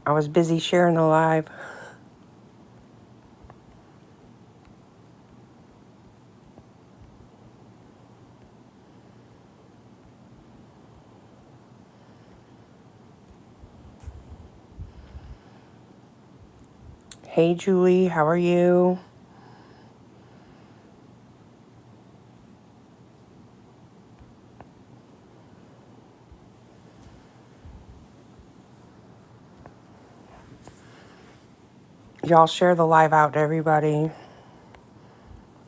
I was busy sharing the live. Hey, Julie, how are you? Y'all share the live out to everybody.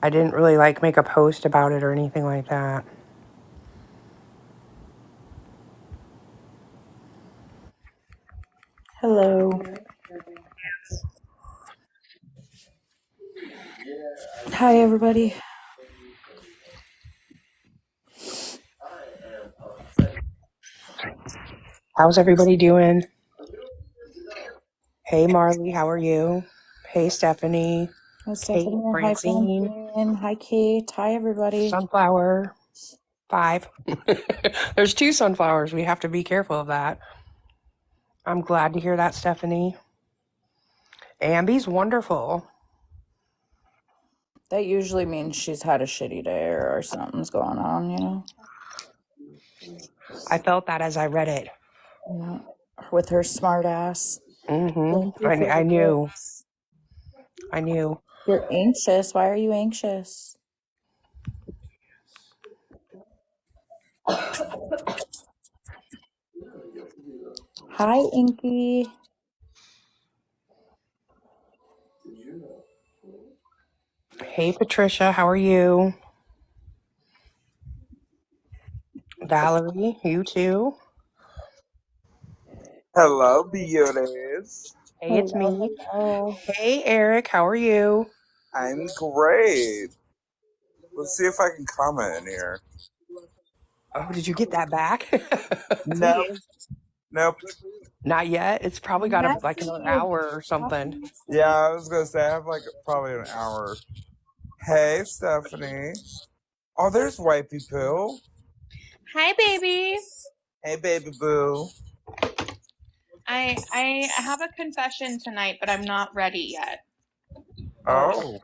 I didn't really make a post about it or anything like that. Hello. Hi, everybody. How's everybody doing? Hey, Marley, how are you? Hey, Stephanie. Hi, Hey, Stephanie. Hi, Francine. Francine. Hi, Kate. Hi, everybody. Sunflower. 5. There's 2 sunflowers. We have to be careful of that. I'm glad to hear that, Stephanie. Ambi's wonderful. That usually means she's had a shitty day or something's going on, you know? I felt that as I read it. Yeah. With her smart ass. Thank you for I the knew. gifts. I knew. You're anxious. Why are you anxious? Hi, Inky. Hey, Patricia, how are you? Valerie, you too? Hello, beauties. Hey, it's Hello, me. hello. Hey, Eric, how are you? I'm great. Let's see if I can comment in here. Oh, did you get that back? Nope. Nope. Not yet. It's probably got another Messy. hour or something. Yeah, I was gonna say I have probably an hour. Hey, Stephanie. Oh, there's Wipey Poo. Hi, baby. Hey, baby boo. I have a confession tonight, but I'm not ready yet. Oh,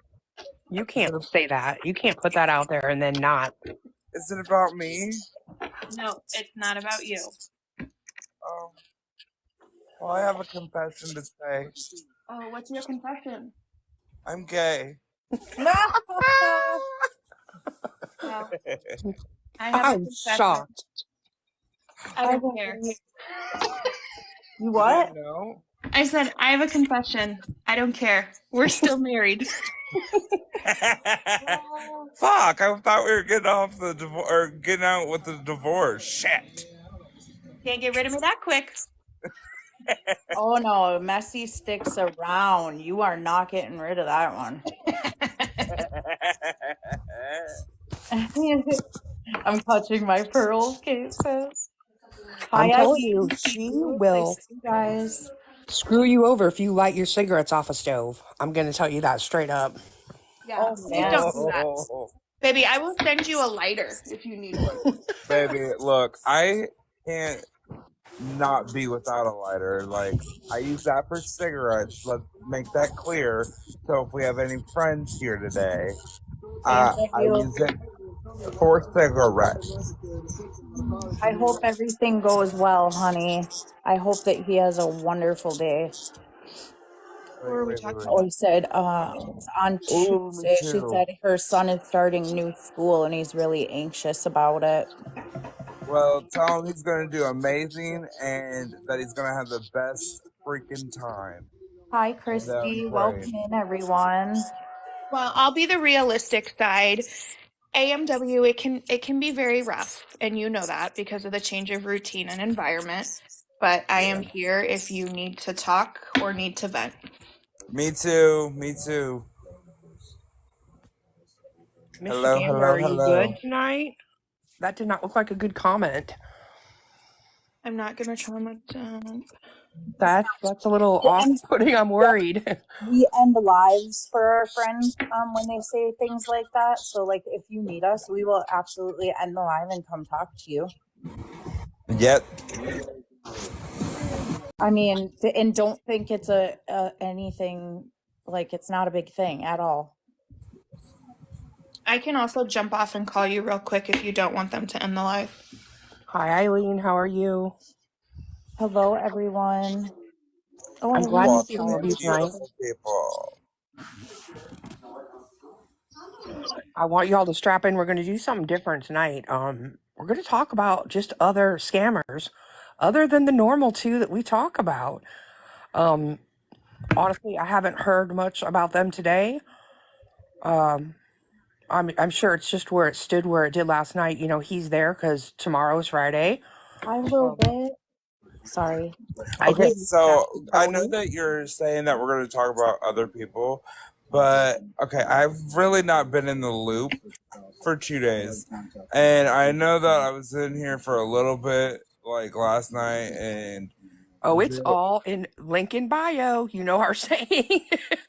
You can't say that. You can't put that out there and then not. is it about me? No, it's not about you. Oh, well, I have a confession to say. Oh, what's your confession? I'm gay. Well, I have a I'm confession. shocked. I don't care. You what? You know? I said I have a confession. I don't care. We're still married. Fuck! I thought we were getting off the divorce or getting out with the divorce. Shit. Can't get rid of me that quick. Oh, no. Messy sticks around. You are not getting rid of that one. I'm touching my pearls, Kate says. I'm Hi, telling you, she will you guys. screw you over if you light your cigarettes off a stove. I'm going to tell you that straight up. Yeah, Oh, please man. don't do that. Baby, I will send you a lighter if you need one. Baby, look, I can't not be without a lighter. I use that for cigarettes. Let's make that clear. So if we have any friends here today, I use it for cigarettes. I hope everything goes well, honey. I hope that he has a wonderful day. What were we talking Oh, about? he said on Ooh, me Tuesday, she too. said her son is starting new school and he's really anxious about it. Well, tell him he's going to do amazing and that he's going to have the best freaking time. Hi, Christy. Welcome in, everyone. Well, I'll be the realistic side. AMW, it can be very rough, and you know that because of the change of routine and environment. But I am here if you need to talk or need to vent. Me too. Me too. Michigan, Hello, are you hello. good tonight? That did not look like a good comment. I'm not gonna trauma dump. That's a little off-putting. I'm worried. We end lives for our friends when they say things like that. So, if you need us, we will absolutely end the live and come talk to you. Yep. I mean, and don't think it's a anything, like it's not a big thing at all. I can also jump off and call you real quick if you don't want them to end the live. Hi, Eileen. How are you? Hello, everyone. Oh, I'm and glad to Lena's see all of you here. tonight. Beautiful people. I want y'all to strap in. We're going to do something different tonight. We're going to talk about just other scammers, other than the normal two that we talk about. Honestly, I haven't heard much about them today. I'm sure it's just where it stood, where it did last night. You know, he's there because tomorrow is Friday. Hi, a little bit. Sorry. I Okay, did. so I know Tony. that you're saying that we're going to talk about other people, but okay, I've really not been in the loop for 2 days, and I know that I was in here for a little bit, like last night, and Oh, it's all in link in bio. You know our saying.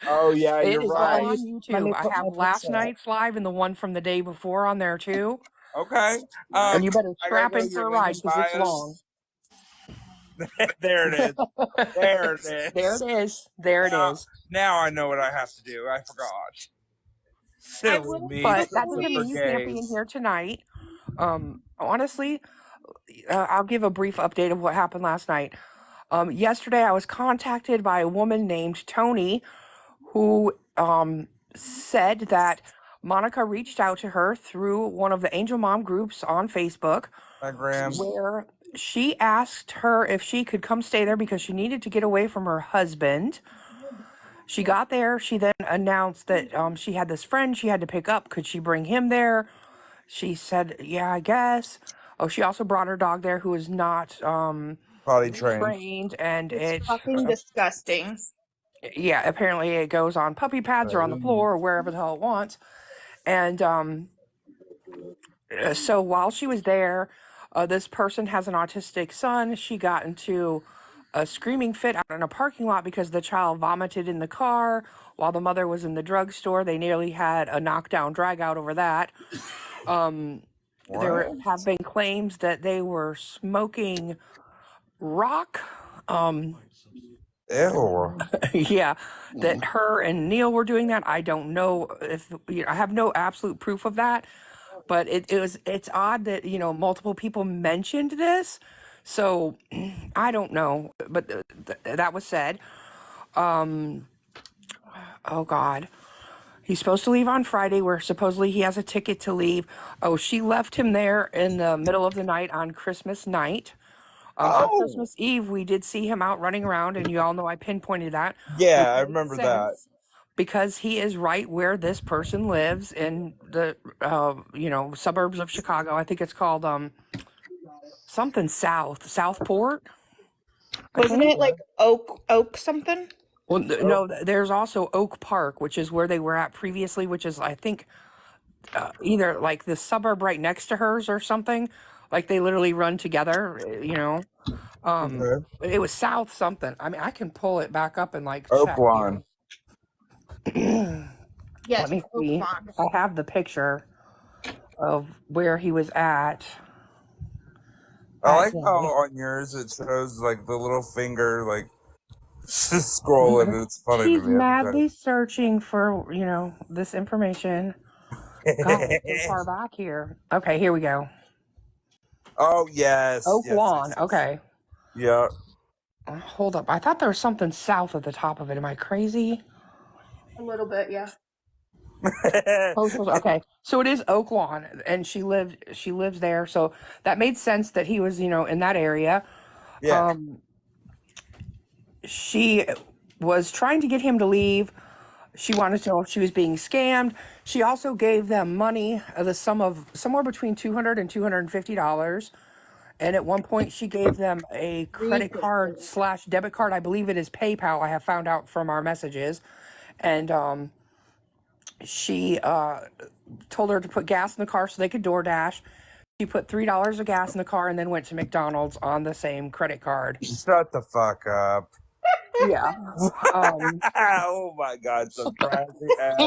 oh yeah, It you're is all right. on Let me YouTube. I put have my last picture up. night's live and the one from the day before on there too. Okay, And you better I gotta strap go in to for your a link ride in because it's bio. long. There it is. There it is. There it is. There it is. Now I know what I have to do. I forgot. I Silly will me. But that Super doesn't mean you can't be in gays. here tonight. Honestly, I'll give a brief update of what happened last night. Yesterday, I was contacted by a woman named Tony who said that Monica reached out to her through one of the Angel Mom groups on Facebook, Hi, Graham. where she asked her if she could come stay there because she needed to get away from her husband. She got there. She then announced that she had this friend she had to pick up. Could she bring him there? She said, yeah, I guess. Oh, she also brought her dog there who is not Potty trained. trained, and It's fucking disgusting. yeah, apparently it goes on puppy pads or on the floor or wherever the hell it wants. And so while she was there, this person has an autistic son. She got into a screaming fit out in a parking lot because the child vomited in the car while the mother was in the drugstore. They nearly had a knockdown drag out over that. There have been claims that they were smoking rock. Ew. Yeah, that her and Neil were doing that. I don't know if I have no absolute proof of that, but it's odd that multiple people mentioned this. So I don't know, but that was said. Oh God, he's supposed to leave on Friday, where supposedly he has a ticket to leave. Oh, she left him there in the middle of the night on Christmas night. On Christmas Eve, we did see him out running around, and you all know I pinpointed that. Yeah, I remember that. Because he is right where this person lives in the, suburbs of Chicago. I think it's called something Southport. Wasn't it like Oak something? Well, no, there's also Oak Park, which is where they were at previously, which is, I think, either like the suburb right next to hers or something. Like they literally run together, Okay. It was South something. I mean, I can pull it back up and check. Oaklawn. Yes. Let me see. Oaklawn. I have the picture of where he was at. I like how on yours it shows like the little finger just scrolling. It's funny He's to me. madly searching for, this information. God, it's so far back here. Okay, here we go. Oh yes. Oak yes, Lawn. yes. Okay. Yeah. Hold up. I thought there was something south at the top of it. Am I crazy? A little bit, yeah. Okay. So it is Oak Lawn, and she lives there. So that made sense that he was, in that area. Yeah. She was trying to get him to leave. She wanted to know if she was being scammed. She also gave them money, the sum of somewhere between $200 and $250. And at one point, she gave them a credit card / debit card. I believe it is PayPal. I have found out from our messages. And she told her to put gas in the car so they could DoorDash. She put $3 of gas in the car and then went to McDonald's on the same credit card. Shut the fuck up. Yeah. Oh my God, so crazy ass.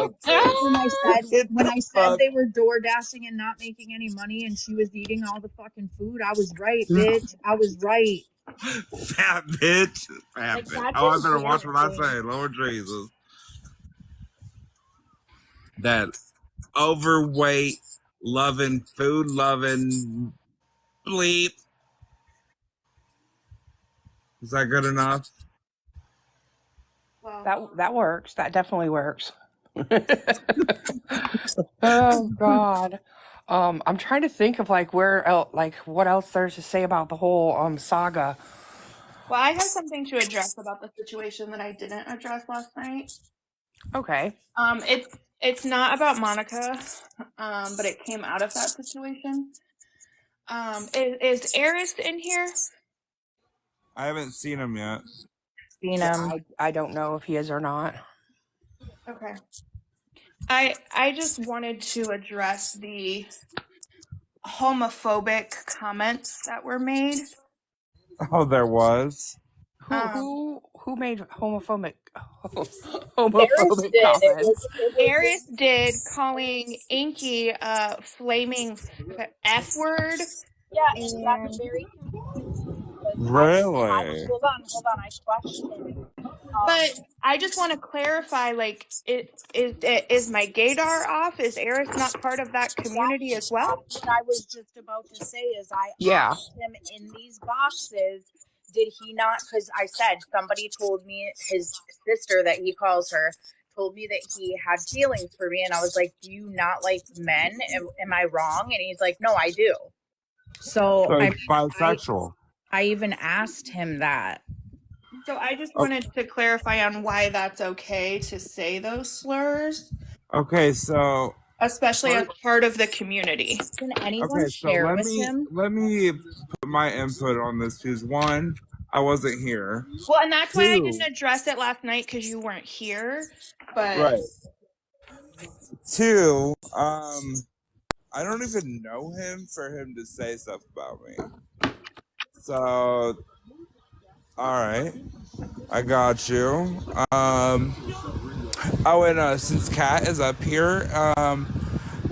When I said they were door dashing and not making any money, and she was eating all the fucking food, I was right, bitch. I was right. Fat bitch. Fat Like, bitch. that's Oh, I better watch what I embarrassing. say. Lord Jesus. That overweight, loving, food loving bleep. Is that good enough? Well, That works. That definitely works. Oh God. I'm trying to think of like where else, like what else there's to say about the whole saga. well, I have something to address about the situation that I didn't address last night. Okay. It's not about Monica, but it came out of that situation. Is Eris in here? I haven't seen him yet. Seen Yeah, him. I don't know if he is or not. Okay. I just wanted to address the homophobic comments that were made. Oh, there was. Who made homophobic Eris homophobic did. comments? Eris did, calling Inky a flaming F word. Yeah, and that's And very confusing. Because Really? hold on. I questioned. but I just want to clarify, like, is my gaydar off? Is Eris not part of that community as well? That's what I was just about to say. Is I Yeah. asked him in these boxes, did he not? Because I said somebody told me, his sister that he calls her told me that he had feelings for me, and I was like, do you not like men? Am I wrong? And he's like, no, I do. So So he's bisexual. I even asked him that. So I just wanted to clarify on why that's okay to say those slurs, Okay, so especially as part of the community. Can anyone okay, so share let with me him? put my input on this because one, I wasn't here. Well, and that's why I Two. didn't address it last night, because you weren't here. But Right. Two, I don't even know him for him to say stuff about me. So, all right, I got you. Oh, and since Kat is up here,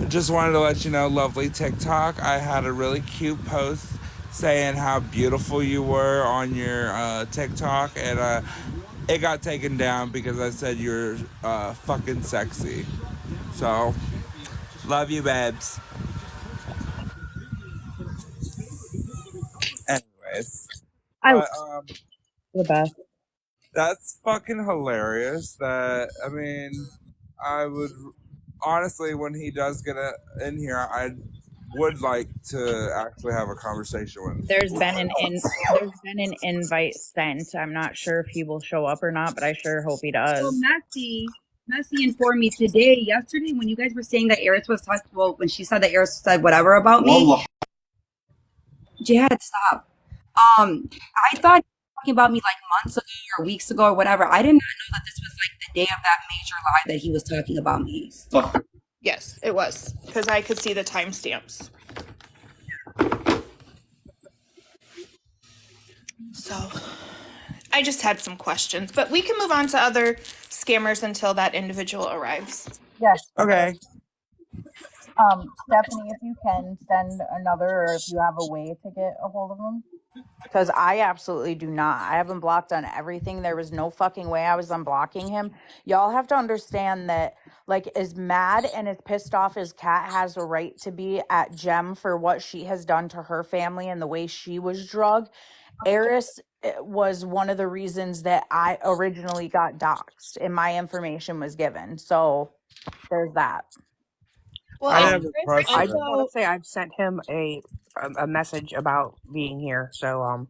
just wanted to let you know, lovely TikTok. I had a really cute post saying how beautiful you were on your TikTok, and it got taken down because I said you're fucking sexy. So, love you, babes. Anyways, but The best. that's fucking hilarious. That I mean, I would honestly, when he does get in here, I would like to actually have a conversation with him. There's been an invite sent. I'm not sure if he will show up or not, but I sure hope he So does. Messi informed me yesterday, when you guys were saying that Eris was talking. Well, when she said that Eris said whatever about me. Jihad, stop. I thought you were talking about me like months ago or weeks ago or whatever. I did not know that this was like the day of that major lie that he was talking about me. yes, it was, because I could see the timestamps. So I just had some questions, but we can move on to other scammers until that individual arrives. Yes. Okay. Stephanie, if you can send another, or if you have a way to get a hold of him. Because I absolutely do not. I have him blocked on everything. There was no fucking way I was unblocking him. Y'all have to understand that, like, as mad and as pissed off as Kat has a right to be at Jem for what she has done to her family and the way she was drugged, Eris was one of the reasons that I originally got doxxed and my information was given. So there's that. Well, I and never Eris trusted I him. just want to say I've sent him a message about being here, so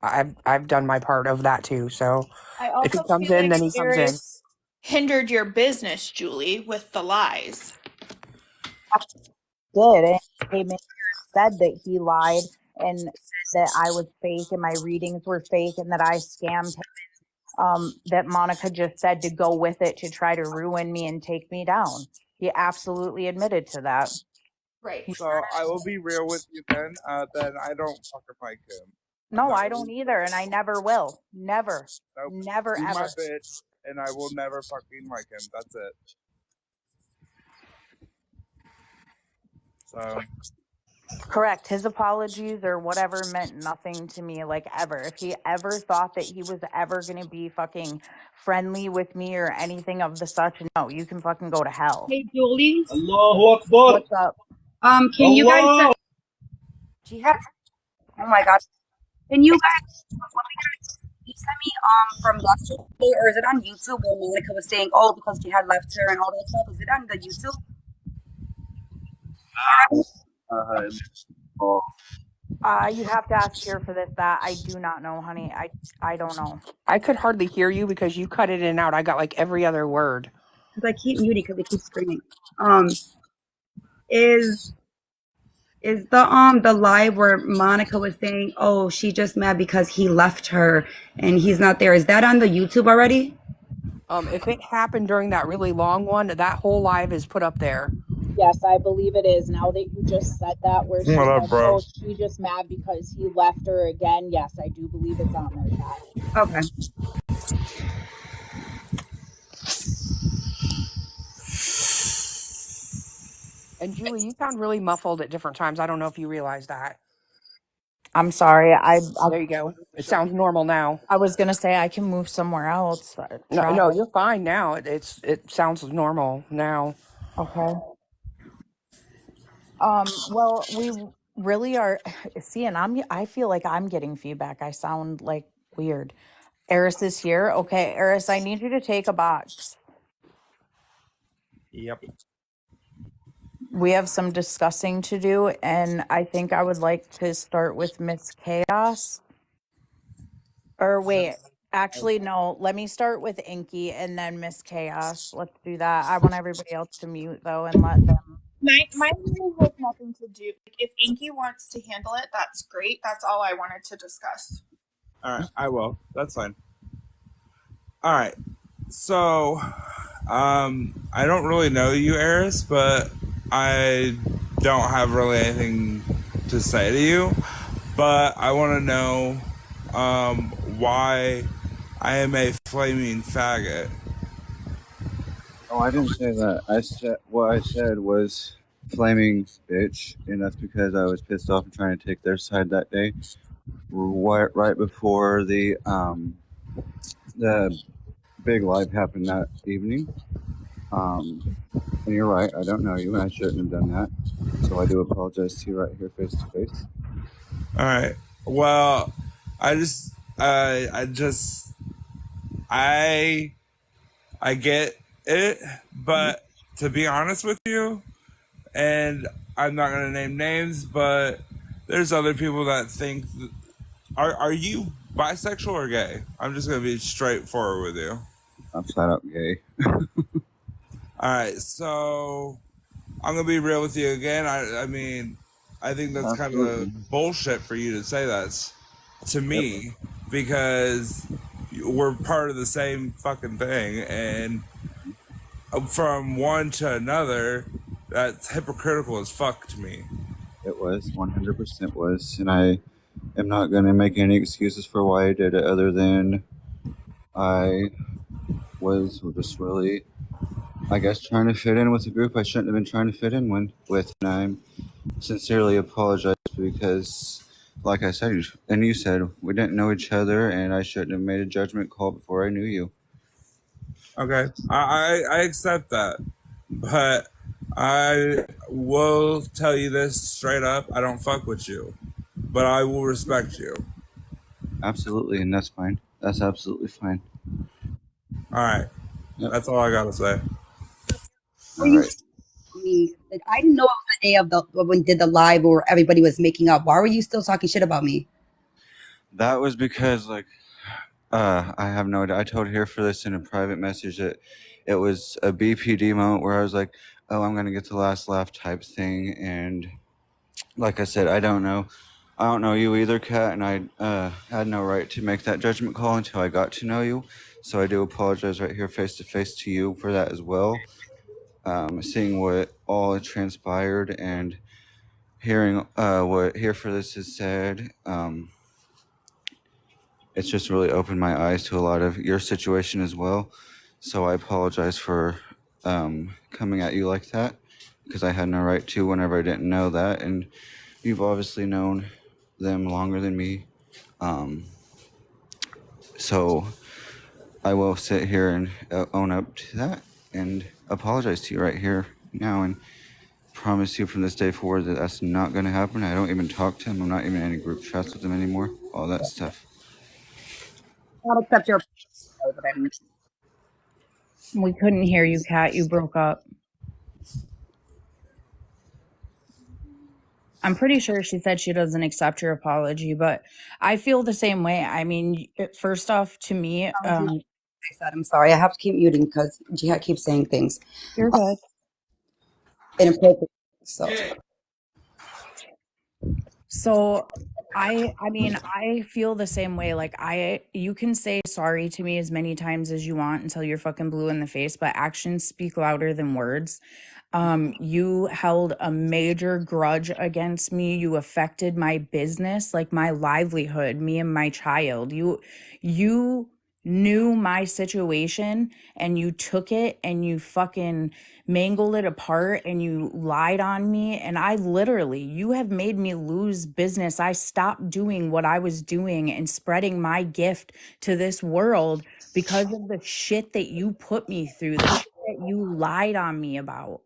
I've done my part of that too. So I if he also comes feel in, like then he comes in. Eris hindered your business, Julie, with the lies. Did and he came in said that he lied and that I was fake and my readings were fake and that I scammed him. That Monica just said to go with it to try to ruin me and take me down. He absolutely admitted to that. Right. So I will be real with you then. Then I don't fucking like him. No, I don't either, and I never will. Never. Nope. Never, He's ever. my bitch, and I will never fucking like him. That's it. So Correct. His apologies or whatever meant nothing to me, like ever. If he ever thought that he was ever going to be fucking friendly with me or anything of the such, no, you can fucking go to hell. Hey, Julie. Allahu Akbar. What's up? Can you guys Allah. send? Jihad? Oh my god. Can you guys send me from yesterday, or is it on YouTube where Monica was saying, oh, because Jihad left her and all that stuff? Is it on the YouTube? You have to ask here for this, that. I do not know, honey. I don't know. I could hardly hear you because you cut it in and out. I got like every other word. Because I keep muting because they keep screaming. Is the live where Monica was saying, oh, she just mad because he left her and he's not there? Is that on the YouTube already? If it happened during that really long one, that whole live is put up there. Yes, I believe it is. Now that you just said that, where she What up, said, bro? oh, she just mad because he left her again. Yes, I do believe it's on there, Kat. Okay. And Julie, you sound really muffled at different times. I don't know if you realize that. I'm sorry. There you go. It sounds normal now. I was gonna say I can move somewhere else. No, you're fine now. It sounds normal now. Okay. Well, we really are. See, and I feel like I'm getting feedback. I sound like weird. Eris is here. Okay, Eris, I need you to take a box. Yep. We have some discussing to do, and I think I would like to start with Miss Chaos. Or wait, actually, no. Let me start with Inky and then Miss Chaos. Let's do that. I want everybody else to mute though and let them. My rule has nothing to do. If Inky wants to handle it, that's great. That's all I wanted to discuss. All right, I will. That's fine. All right. So, I don't really know you, Eris, but I don't have really anything to say to you. But I want to know why I am a flaming faggot. Oh, I didn't say that. I said what I said was flaming bitch, and that's because I was pissed off and trying to take their side that day, right before the big live happened that evening. And you're right. I don't know you, and I shouldn't have done that. So I do apologize to you right here, face to face. All right. Well, I get it, but to be honest with you, and I'm not gonna name names, but there's other people that think. Are you bisexual or gay? I'm just gonna be straightforward with you. I'm flat out gay. All right, so I'm gonna be real with you again. I mean, I think that's kind of bullshit for you to say that to me, because we're part of the same fucking thing, and from one to another, that's hypocritical as fuck to me. It was 100% was, and I am not gonna make any excuses for why I did it, other than I was just really, I guess, trying to fit in with a group I shouldn't have been trying to fit in with, and I'm sincerely apologize because, like I said, and you said, we didn't know each other, and I shouldn't have made a judgment call before I knew you. Okay, I accept that, but I will tell you this straight up: I don't fuck with you, but I will respect you. Absolutely, and that's fine. That's absolutely fine. All right, that's all I gotta say. All right. I didn't know it was the day of when did the live where everybody was making up. Why were you still talking shit about me? That was because, I have no idea. I told Here for this in a private message that it was a BPD moment where I was like, oh, I'm going to get the last laugh type thing. And like I said, I don't know you either, Kat, and I had no right to make that judgment call until I got to know you. So I do apologize right here face to face to you for that as well. Seeing what all transpired and hearing what Here for This has said, it's just really opened my eyes to a lot of your situation as well. So I apologize for coming at you like that, because I had no right to whenever I didn't know that. And you've obviously known them longer than me. So I will sit here and own up to that and apologize to you right here now and promise you from this day forward that that's not going to happen. I don't even talk to him. I'm not even in any group chats with him anymore. All that stuff. I'll accept your. We couldn't hear you, Kat. You broke up. I'm pretty sure she said she doesn't accept your apology, but I feel the same way. I mean, first off, to me, I said, I'm sorry. I have to keep muting because Jihad keeps saying things you're good. inappropriate. So I mean, I feel the same way. Like you can say sorry to me as many times as you want until you're fucking blue in the face, but actions speak louder than words. You held a major grudge against me. You affected my business, like my livelihood, me and my child. You knew my situation and you took it and you fucking mangled it apart and you lied on me. And you have made me lose business. I stopped doing what I was doing and spreading my gift to this world because of the shit that you put me through, the shit that you lied on me about.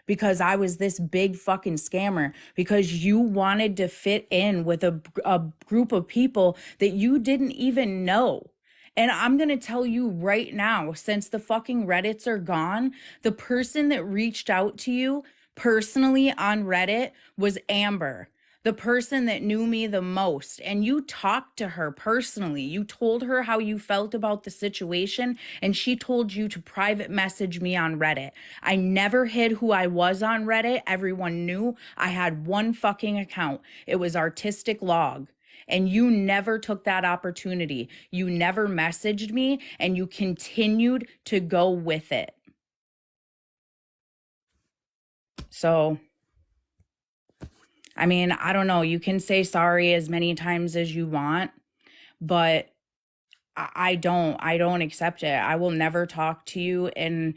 Because I was this big fucking scammer, because you wanted to fit in with a group of people that you didn't even know. And I'm going to tell you right now, since the fucking Reddits are gone, the person that reached out to you personally on Reddit was Amber, the person that knew me the most. And you talked to her personally. You told her how you felt about the situation, and she told you to private message me on Reddit. I never hid who I was on Reddit. Everyone knew I had one fucking account. It was Artistic Log. And you never took that opportunity. You never messaged me, and you continued to go with it. So, I mean, I don't know. You can say sorry as many times as you want, but I don't accept it. I will never talk to you in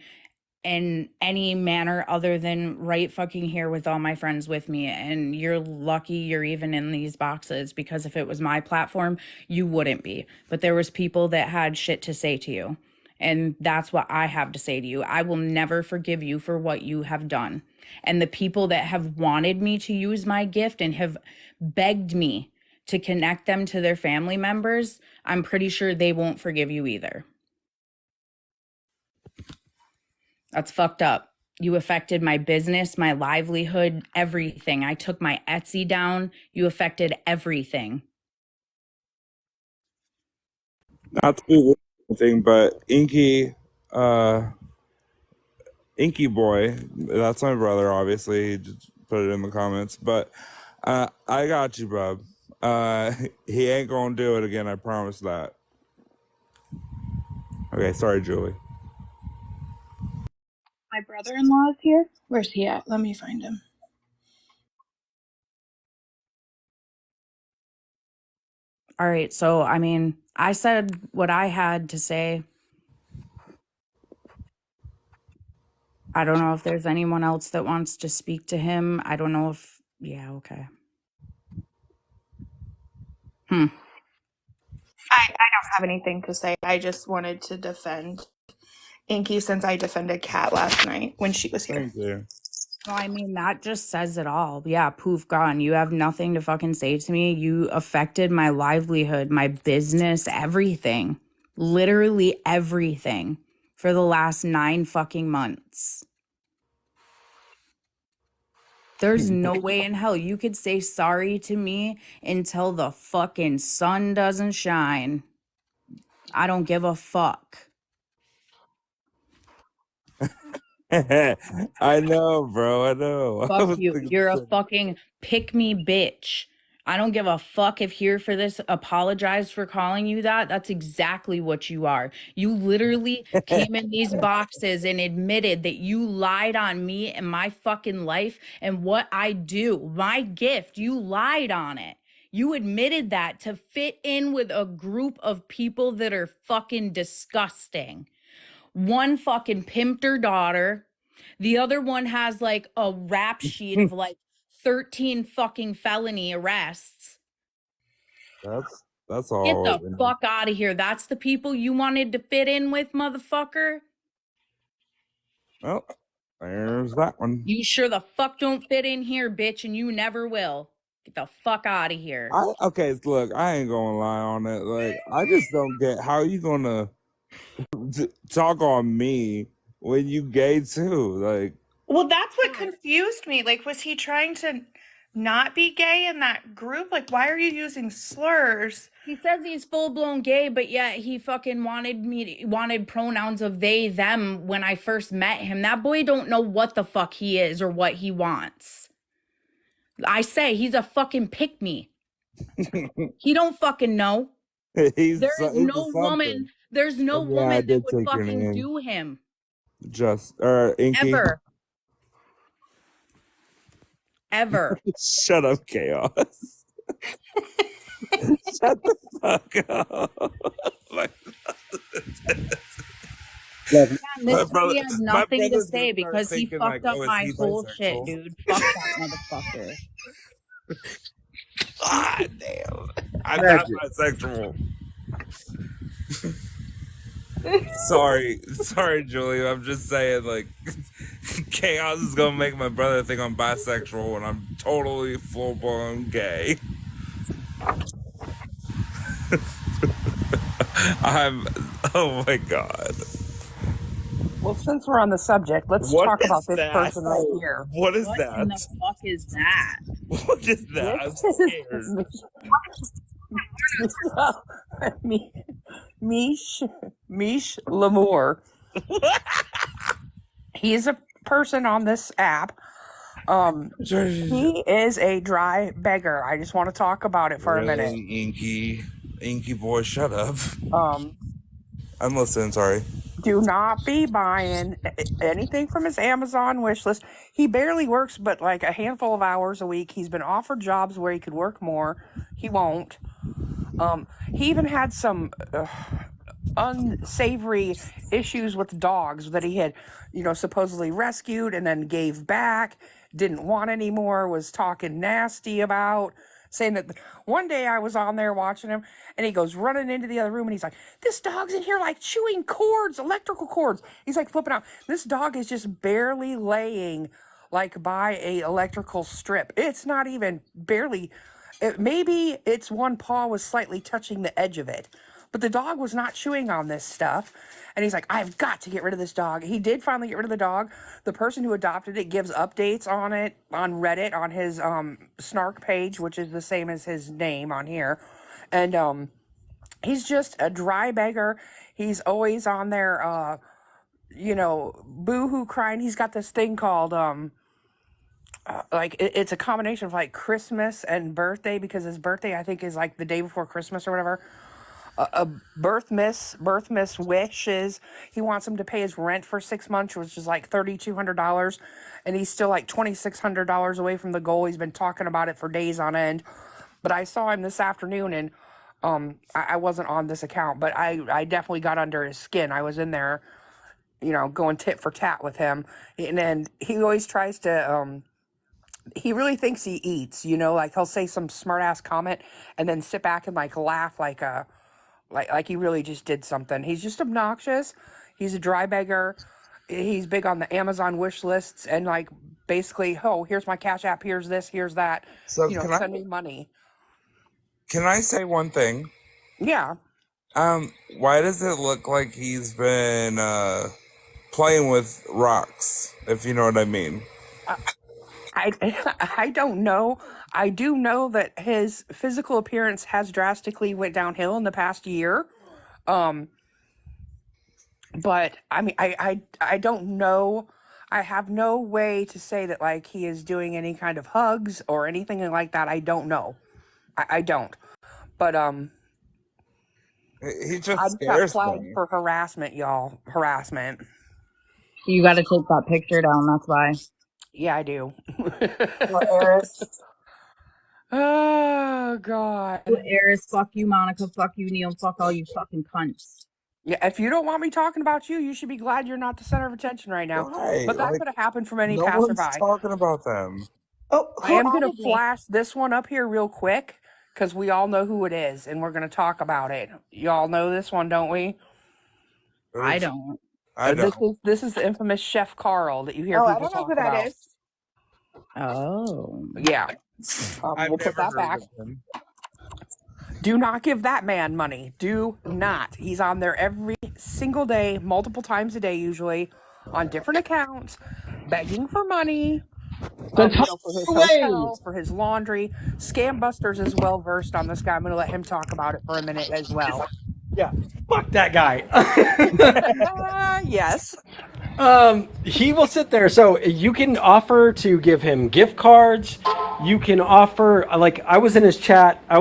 any manner other than right fucking here with all my friends with me. And you're lucky you're even in these boxes, because if it was my platform, you wouldn't be. But there was people that had shit to say to you. And that's what I have to say to you. I will never forgive you for what you have done. And the people that have wanted me to use my gift and have begged me to connect them to their family members, I'm pretty sure they won't forgive you either. That's fucked up. You affected my business, my livelihood, everything. I took my Etsy down. You affected everything. Not to be anything, but Inky Boy, that's my brother, obviously. He just put it in the comments. But I got you, bub. He ain't gonna do it again, I promise that. Okay, sorry, Julie. My brother-in-law is here. Where's he at? Let me find him. All right. So, I mean, I said what I had to say. I don't know if there's anyone else that wants to speak to him. I don't know if, yeah, okay. I don't have anything to say. I just wanted to defend Inky since I defended Kat last night when she was here. Thank you. Well, I mean, that just says it all. Yeah, poof, gone. You have nothing to fucking say to me. You affected my livelihood, my business, everything. Literally everything for the last 9 fucking months. There's no way in hell you could say sorry to me until the fucking sun doesn't shine. I don't give a fuck. I know, bro. I know. Fuck you. You're a fucking pick me bitch. I don't give a fuck if here for this apologize for calling you that. That's exactly what you are. You literally came in these boxes and admitted that you lied on me and my fucking life and what I do. My gift, you lied on it. You admitted that to fit in with a group of people that are fucking disgusting. One fucking pimped her daughter. The other one has like a rap sheet of like 13 fucking felony arrests. That's Get all. the fuck out of here. That's the people you wanted to fit in with, motherfucker. Oh, there's that one. You sure the fuck don't fit in here, bitch, and you never will. Get the fuck out of here. Okay, look, I ain't gonna lie on it. Like, I just don't get how you gonna talk on me when you gay too. Like, Well, that's what confused me. Like, was he trying to not be gay in that group? Like, why are you using slurs? He says he's full-blown gay, but yet he fucking wanted pronouns of they, them when I first met him. That boy don't know what the fuck he is or what he wants. I say he's a fucking pick-me. He don't fucking know. he's There's he's no something. woman. There's no Yeah, I woman that did would take your fucking name. do him. Inky. Ever. Shut up, Chaos. Shut the fuck up. Man, My this brother- he has my nothing to brother's say gonna start because he thinking, fucked like, up oh, is my he whole shit, bisexual? dude. Fuck that motherfucker. God damn. I'm not bisexual. Sorry, Julie. I'm just saying, like, Chaos is gonna make my brother think I'm bisexual when I'm totally full blown gay. Oh my god. Well, since we're on the subject, let's What talk about is this that? person right here. What is What in the that? fuck is that? What is that? I'm scared. Mish Lamour. He's a person on this app. He is a dry beggar. I just want to talk about it for a minute. Inky boy, shut up. I'm listening, sorry. Do not be buying anything from his Amazon wish list. He barely works but like a handful of hours a week. He's been offered jobs where he could work more. He won't. He even had some unsavory issues with dogs that he had, supposedly rescued and then gave back, didn't want anymore, was talking nasty about, saying that one day I was on there watching him and he goes running into the other room and he's like, this dog's in here like chewing cords, electrical cords. He's like flipping out. This dog is just barely laying like by a electrical strip. It's not even barely, maybe its one paw was slightly touching the edge of it. But the dog was not chewing on this stuff. And he's like, I've got to get rid of this dog. He did finally get rid of the dog. The person who adopted it gives updates on it on Reddit, on his Snark page, which is the same as his name on here. And he's just a dry beggar. He's always on there, boo-hoo crying. He's got this thing called, it's a combination of like Christmas and birthday, because his birthday, I think, is like the day before Christmas or whatever. A birth miss wishes. He wants him to pay his rent for 6 months, which is like $3,200, and he's still like $2,600 away from the goal. He's been talking about it for days on end. But I saw him this afternoon, and I wasn't on this account, but I definitely got under his skin. I was in there, going tit for tat with him, and then he always tries to. He really thinks he eats, like he'll say some smart ass comment and then sit back and like laugh like he really just did something. He's just obnoxious. He's a dry beggar. He's big on the Amazon wish lists and like basically, oh, here's my Cash App, here's this, here's that. So Send me money. Can I say one thing? Yeah. Why does it look like he's been playing with rocks, if you know what I mean? I don't know. I do know that his physical appearance has drastically went downhill in the past year. But I mean, I don't know. I have no way to say that like he is doing any kind of hugs or anything like that. I don't know. I don't. But He I just just got scares flagged me. for harassment, y'all. Harassment. You got to take that picture down. That's why. Yeah, I do. Eris. Oh God. Eris, fuck you, Monica. Fuck you, Neil. Fuck all you fucking cunts. Yeah, if you don't want me talking about you, you should be glad you're not the center of attention right now. Right, But that like, could have happened from any no one's passerby. talking about them. Oh, I who am going to added me? flash this one up here real quick because we all know who it is and we're going to talk about it. Y'all know this one, don't we? I Oof, don't. I don't. This is the infamous Chef Carl that you hear Oh, I people don't know talk who that about. is. Oh. Yeah. I've We'll put never that heard back. of him. Do not give that man money. Do not. He's on there every single day, multiple times a day, usually, on different accounts, begging for money. Then talk For his away. hotel, for his laundry. Scam Busters is well versed on this guy. I'm going to let him talk about it for a minute as well. Yeah, fuck that guy. Yes. He will sit there. So you can offer to give him gift cards. You can offer, like, I was in his chat. I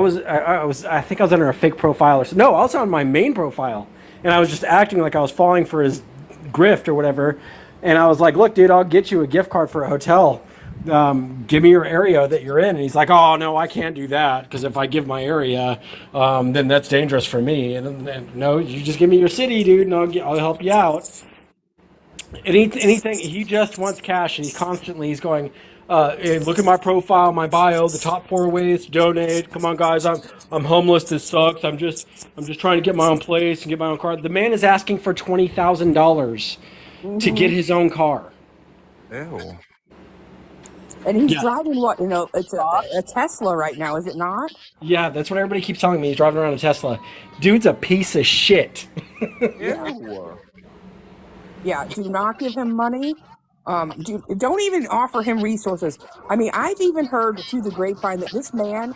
think I was under a fake profile or so. No, I was on my main profile, and I was just acting like I was falling for his grift or whatever. And I was like, "Look, dude, I'll get you a gift card for a hotel. Give me your area that you're in." And he's like, "Oh no, I can't do that because if I give my area, then that's dangerous for me." And no, you just give me your city, dude, and I'll help you out. Anything. He just wants cash, and he's going. Hey, look at my profile, my bio, the top 4 ways to donate. Come on, guys, I'm homeless. This sucks. I'm just trying to get my own place and get my own car. The man is asking for $20,000 to get his own car. Ew. And he's Yeah. driving what? It's a Tesla right now, is it not? Yeah, that's what everybody keeps telling me. He's driving around a Tesla. Dude's a piece of shit. Ew. Yeah, do not give him money. Don't even offer him resources. I mean, I've even heard through the grapevine that this man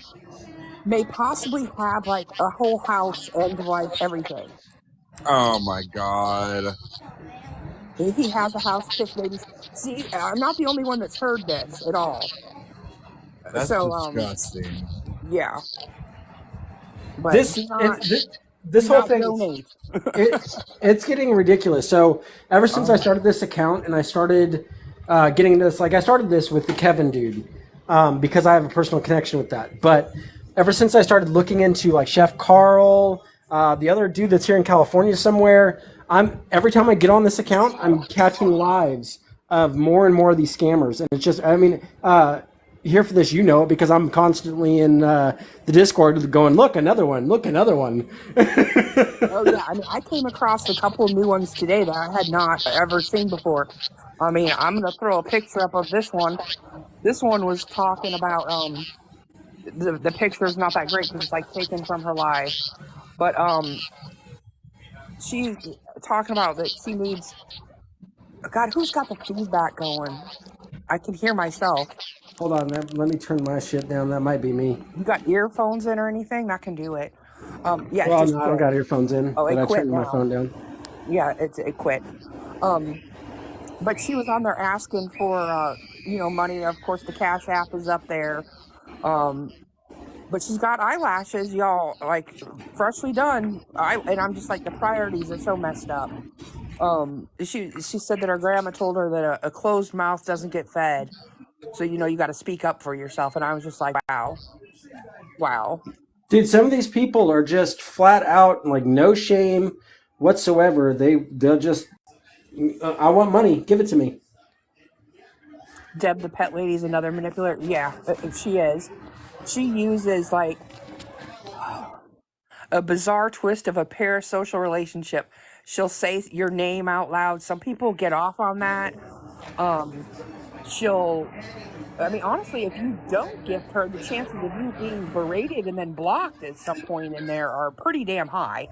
may possibly have like a whole house and like everything. Oh my god. He has a house, 6 babies. See, I'm not the only one that's heard this at all. That's So, disgusting. yeah. But This do not, this do whole not thing. donate. It's getting ridiculous. So ever since I started this account and I started getting this, like I started this with the Kevin dude because I have a personal connection with that. But ever since I started looking into like Chef Carl, the other dude that's here in California somewhere, every time I get on this account, I'm catching lives of more and more of these scammers, and it's just, I mean, here for this, you know it because I'm constantly in the Discord going, look, another one, look, another one. Oh yeah, I mean, I came across a couple of new ones today that I had not ever seen before. I mean, I'm gonna throw a picture up of this one. This one was talking about the picture is not that great because it's like taken from her live, but she's talking about that she needs. God, who's got the feedback going? I can hear myself. Hold on, let me turn my shit down. That might be me. You got earphones in or anything? That can do it. Yeah, Well, just no, I don't got earphones in, Oh, but it I quit turned my now. phone down. Yeah, it quit. But she was on there asking for money. Of course, the Cash App is up there. But she's got eyelashes, y'all, like freshly done. And I'm just like, the priorities are so messed up. She said that her grandma told her that a closed mouth doesn't get fed. So you got to speak up for yourself. And I was just like, wow. Dude, some of these people are just flat out like no shame whatsoever. They'll just, I want money, give it to me. Deb the pet lady is another manipulator. Yeah, she is. She uses like a bizarre twist of a parasocial relationship. She'll say your name out loud. Some people get off on that. Honestly, if you don't gift her, the chances of you being berated and then blocked at some point in there are pretty damn high.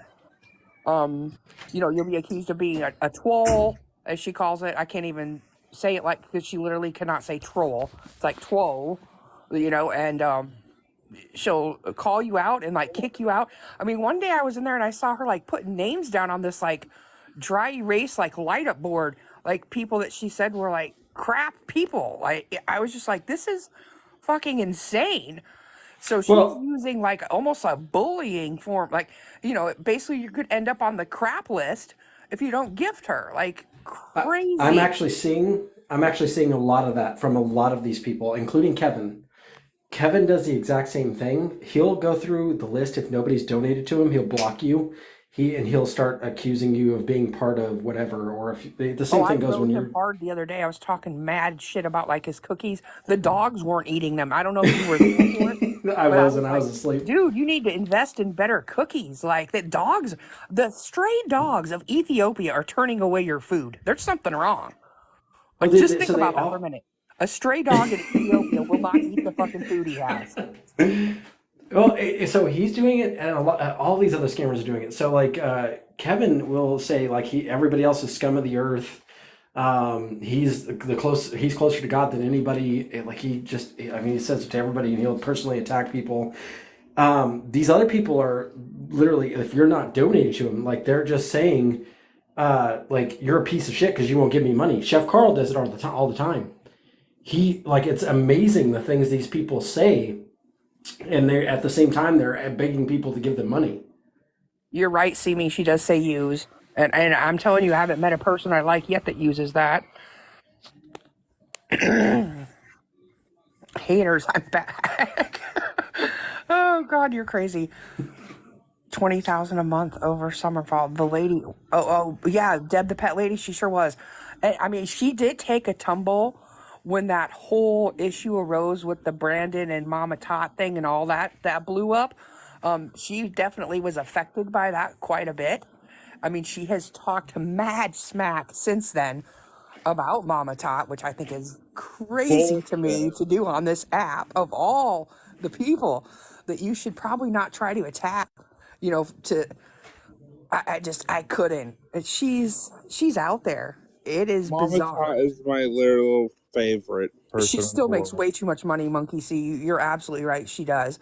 You'll be accused of being a troll, as she calls it. I can't even say it because she literally cannot say troll. It's like troll, and she'll call you out and like kick you out. I mean, one day I was in there and I saw her like putting names down on this like dry erase like light up board, like people that she said were like crap people. Like I was just like, this is fucking insane. So she's using like almost a bullying form, like basically you could end up on the crap list if you don't gift her. Like crazy. I'm actually seeing a lot of that from a lot of these people, including Kevin. Kevin does the exact same thing. He'll go through the list. If nobody's donated to him, he'll block you. he'll start accusing you of being part of whatever, or if the Oh, same I thing goes when rode him you're. hard the other day. I was talking mad shit about like his cookies. The dogs weren't eating them. I don't know if you were there for it, I but I wasn't. was I was like, asleep. dude, you need to invest in better cookies. Like the dogs, the stray dogs of Ethiopia are turning away your food. There's something wrong. Well, Like just so think they about that for a all. minute. A stray dog in Ethiopia will not eat the fucking food he has. Well, so he's doing it, and all these other scammers are doing it. So like Kevin will say like everybody else is scum of the earth. He's closer to God than anybody. Like he says it to everybody, and he'll personally attack people. These other people are literally, if you're not donating to him, like they're just saying, like you're a piece of shit because you won't give me money. Chef Carl does it all the time. All the time. It's amazing the things these people say, and they at the same time they're begging people to give them money. You're right, Simi. She does say use. And I'm telling you, I haven't met a person I like yet that uses that. Haters, I'm back. Oh God, you're crazy. 20,000 a month over Summerfall. The lady, yeah, Deb the pet lady, she sure was. And, I mean, she did take a tumble when that whole issue arose with the Brandon and Mama Tot thing and all that blew up. She definitely was affected by that quite a bit. I mean, she has talked mad smack since then about Mama Tot, which I think is crazy to me to do on this app of all the people that you should probably not try to attack. You know, I couldn't. And she's out there. It is Mama bizarre. Tot is my little favorite person. She still makes way too much money, Monkey See. You're absolutely right. She does.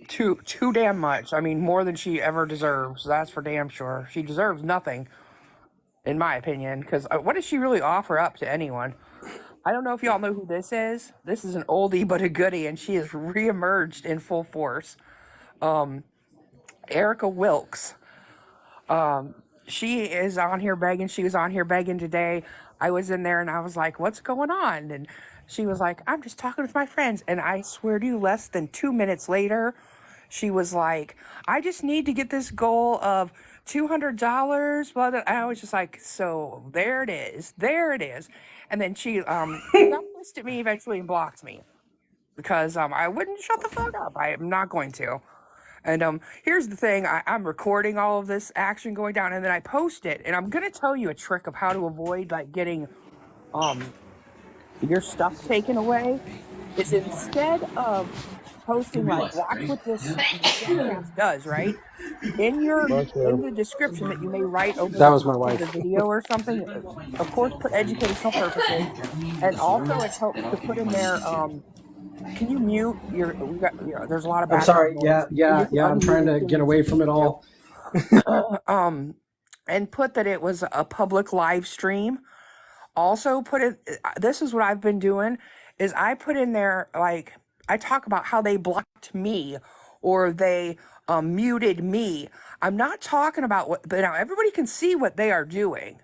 Too damn much. I mean, more than she ever deserves. That's for damn sure. She deserves nothing, in my opinion. Because what does she really offer up to anyone? I don't know if y'all know who this is. This is an oldie but a goodie, and she has reemerged in full force. Erica Wilkes. She is on here begging. She was on here begging today. I was in there and I was like, what's going on? And she was like, I'm just talking with my friends. And I swear to you, less than 2 minutes later, she was like, I just need to get this goal of $200. Blah, blah. I was just like, so there it is. There it is. And then she got pissed at me eventually and blocked me because I wouldn't shut the fuck up. I am not going to. And here's the thing, I'm recording all of this action going down and then I post it. And I'm going to tell you a trick of how to avoid like getting your stuff taken away. Is instead of posting like, watch what this podcast does, right? In the description that you may write over That the was my top of wife. the video or something, of course, put educational purposes. And also it helps to put in there, can you mute there's a lot of I'm background sorry. noise. Yeah. I'm trying to get away from it all. And put that it was a public live stream. Also put it, this is what I've been doing, is I put in there, like, I talk about how they blocked me or they muted me. I'm not talking about what, but now everybody can see what they are doing.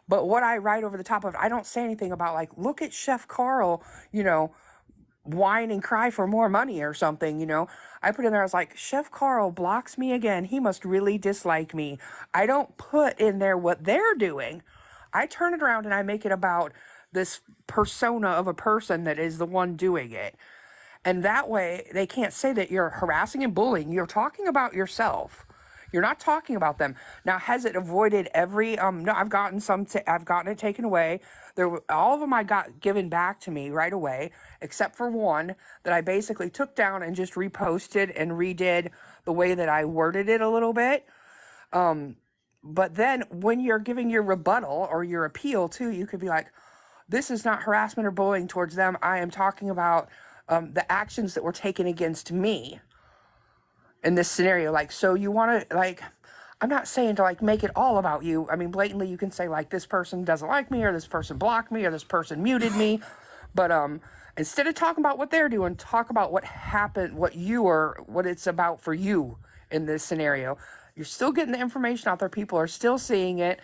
But what I write over the top of it, I don't say anything about like, look at Chef Carl, whine and cry for more money or something, I put in there, I was like, Chef Carl blocks me again. He must really dislike me. I don't put in there what they're doing. I turn it around and I make it about this persona of a person that is the one doing it. And that way they can't say that you're harassing and bullying. You're talking about yourself. You're not talking about them. Now, has it avoided every, no, I've gotten I've gotten it taken away. All of them I got given back to me right away, except for one that I basically took down and just reposted and redid the way that I worded it a little bit. But then when you're giving your rebuttal or your appeal too, you could be like, this is not harassment or bullying towards them. I am talking about the actions that were taken against me in this scenario. Like, so you want to, like, I'm not saying to like make it all about you. I mean, blatantly you can say like, this person doesn't like me or this person blocked me or this person muted me. But instead of talking about what they're doing, talk about what happened, what it's about for you in this scenario. You're still getting the information out there. People are still seeing it,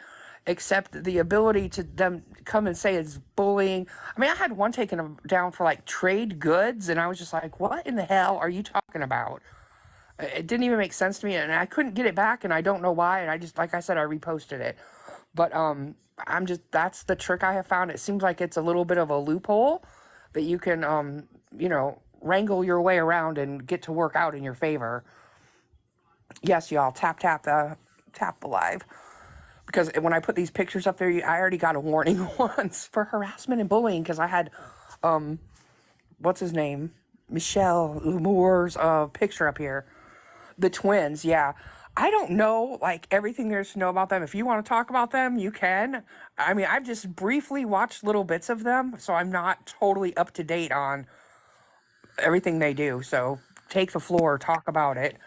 except the ability to them come and say it's bullying. I mean, I had one taken down for like trade goods, and I was just like, what in the hell are you talking about? It didn't even make sense to me, and I couldn't get it back, and I don't know why. And I just, like I said, I reposted it. But I'm just, that's the trick I have found. It seems like it's a little bit of a loophole that you can wrangle your way around and get to work out in your favor. Yes, y'all, tap the live. Because when I put these pictures up there, I already got a warning once for harassment and bullying because I had, what's his name? Michelle Moore's picture up here. The twins, yeah. I don't know, like, everything there is to know about them. If you want to talk about them, you can. I mean, I've just briefly watched little bits of them, so I'm not totally up to date on everything they do. So take the floor, talk about it.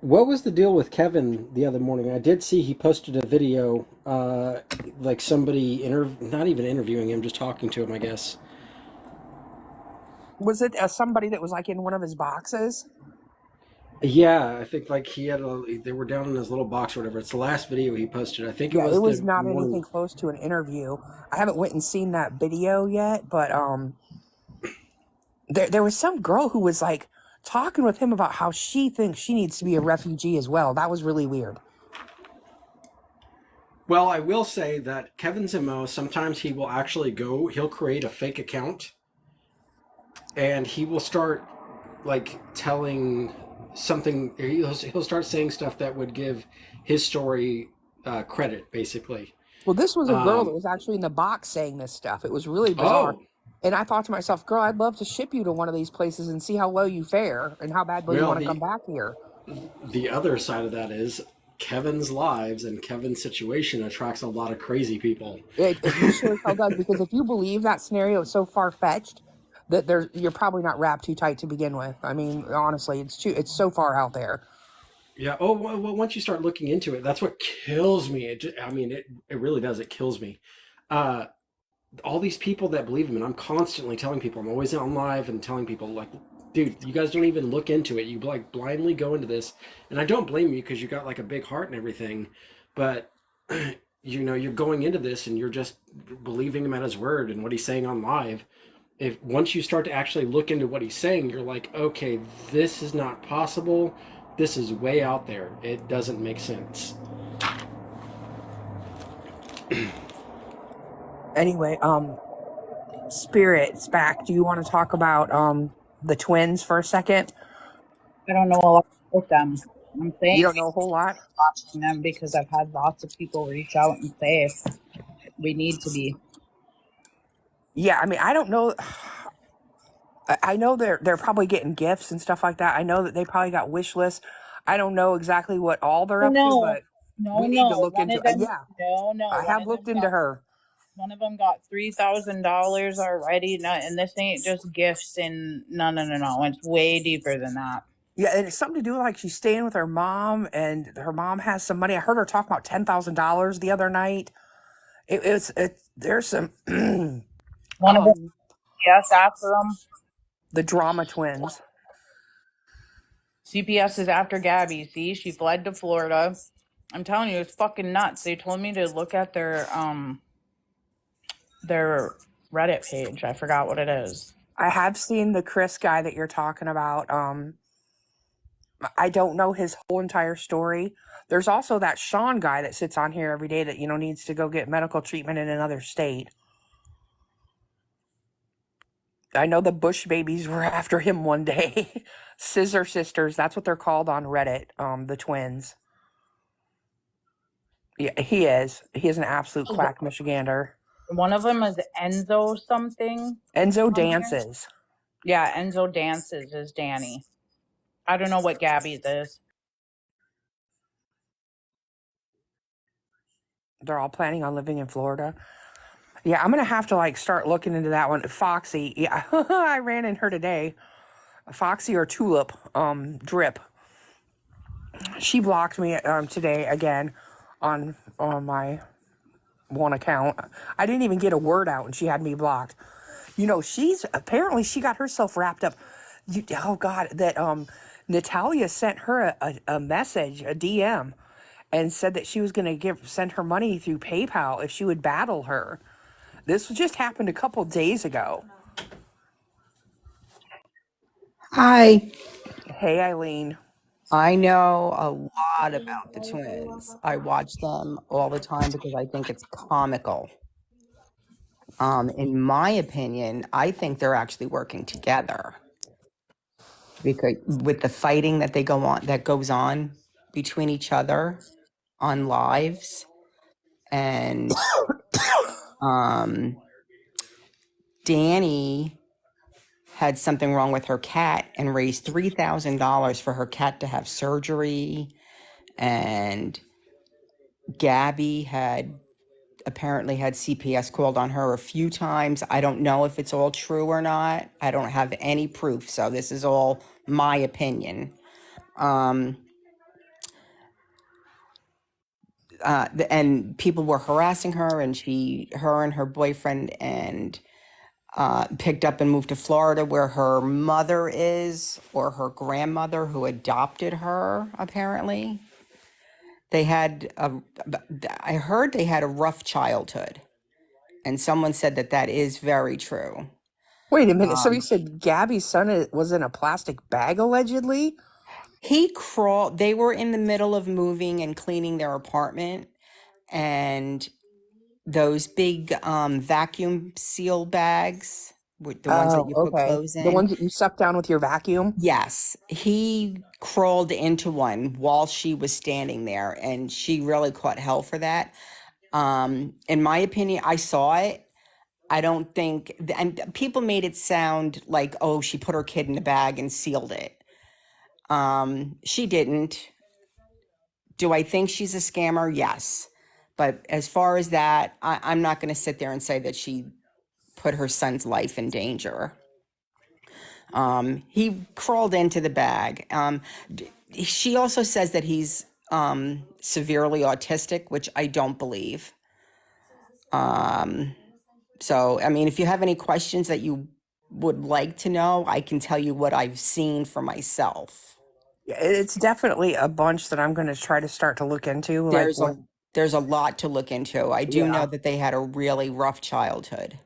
What was the deal with Kevin the other morning? I did see he posted a video, like somebody not even interviewing him, just talking to him, I guess. Was it somebody that was like in one of his boxes? Yeah, I think like they were down in his little box or whatever. It's the last video he posted. I think Yeah, it was the not morning. anything close to an interview. I haven't went and seen that video yet, but there was some girl who was like talking with him about how she thinks she needs to be a refugee as well. That was really weird. Well, I will say that Kevin's MO, sometimes he'll create a fake account and he will start like telling something, he'll start saying stuff that would give his story credit, basically. Well, this was a girl that was actually in the box saying this stuff. It was really bizarre. Oh, And I thought to myself, girl, I'd love to ship you to one of these places and see how well you fare and how badly you well, want to come back here. the other side of that is Kevin's lives and Kevin's situation attracts a lot of crazy people. It sure as hell does, because if you believe that scenario is so far-fetched that you're probably not wrapped too tight to begin with. I mean, honestly, it's so far out there. Yeah. Oh, well, once you start looking into it, that's what kills me. It really does. It kills me. All these people that believe him, and I'm constantly telling people, I'm always on live and telling people, like, dude, you guys don't even look into it. You like blindly go into this, and I don't blame you because you got like a big heart and everything, but you're going into this and you're just believing him at his word and what he's saying on live. If once you start to actually look into what he's saying, you're like, okay, this is not possible. This is way out there. It doesn't make sense. Anyway, Spirit's back. Do you want to talk about the twins for a second? I don't know a lot about them. I'm saying You don't know a whole lot? watching them because I've had lots of people reach out and say we need to be. Yeah, I mean, I don't know. I know they're probably getting gifts and stuff like that. I know that they probably got wish lists. I don't know exactly what all they're up to, but we need to look into it. Yeah, I have looked into her. One of them got $3,000 already, and this ain't just gifts. And no, it's way deeper than that. Yeah, and it's something to do with like she's staying with her mom, and her mom has some money. I heard her talk about $10,000 the other night. There's some One of them, yes, after them. the drama twins. CPS is after Gabby. See, she fled to Florida. I'm telling you, it's fucking nuts. They told me to look at their Reddit page. I forgot what it is. I have seen the Chris guy that you're talking about. I don't know his whole entire story. There's also that Sean guy that sits on here every day that needs to go get medical treatment in another state. I know the Bush babies were after him one day. Scissor Sisters, that's what they're called on Reddit, the twins. Yeah, he is. He is an absolute quack Michigander. One of them is Enzo something. Enzo Dances. Yeah, Enzo Dances is Danny. I don't know what Gabby's is. They're all planning on living in Florida. Yeah, I'm gonna have to like start looking into that one. Foxy, yeah, I ran in her today. Foxy or Tulip, Drip. She blocked me today again on my one account. I didn't even get a word out, and she had me blocked. She got herself wrapped up. Oh God, that Natalia sent her a message, a DM, and said that she was gonna send her money through PayPal if she would battle her. This just happened a couple days ago. Hi. Hey, Eileen. I know a lot about the twins. I watch them all the time because I think it's comical. In my opinion, I think they're actually working together because with the fighting that goes on between each other on lives, and Danny had something wrong with her cat and raised $3,000 for her cat to have surgery, and Gabby apparently had CPS called on her a few times. I don't know if it's all true or not. I don't have any proof, so this is all my opinion. And people were harassing her, and her and her boyfriend and picked up and moved to Florida, where her mother is, or her grandmother who adopted her. Apparently, I heard they had a rough childhood, and someone said that is very true. Wait a minute. So you said Gabby's son was in a plastic bag, allegedly? They were in the middle of moving and cleaning their apartment, and those big vacuum seal bags, the ones that you put clothes in. The ones that you suck down with your vacuum? Yes. He crawled into one while she was standing there, and she really caught hell for that. In my opinion, I saw it. I don't think, and people made it sound like, oh, she put her kid in the bag and sealed it. She didn't. Do I think she's a scammer? Yes. But as far as that, I'm not going to sit there and say that she put her son's life in danger. He crawled into the bag. She also says that he's severely autistic, which I don't believe. So, I mean, if you have any questions that you would like to know, I can tell you what I've seen for myself. Yeah, it's definitely a bunch that I'm going to try to start to look into. There's a lot to look into. I do know that they had a really rough childhood.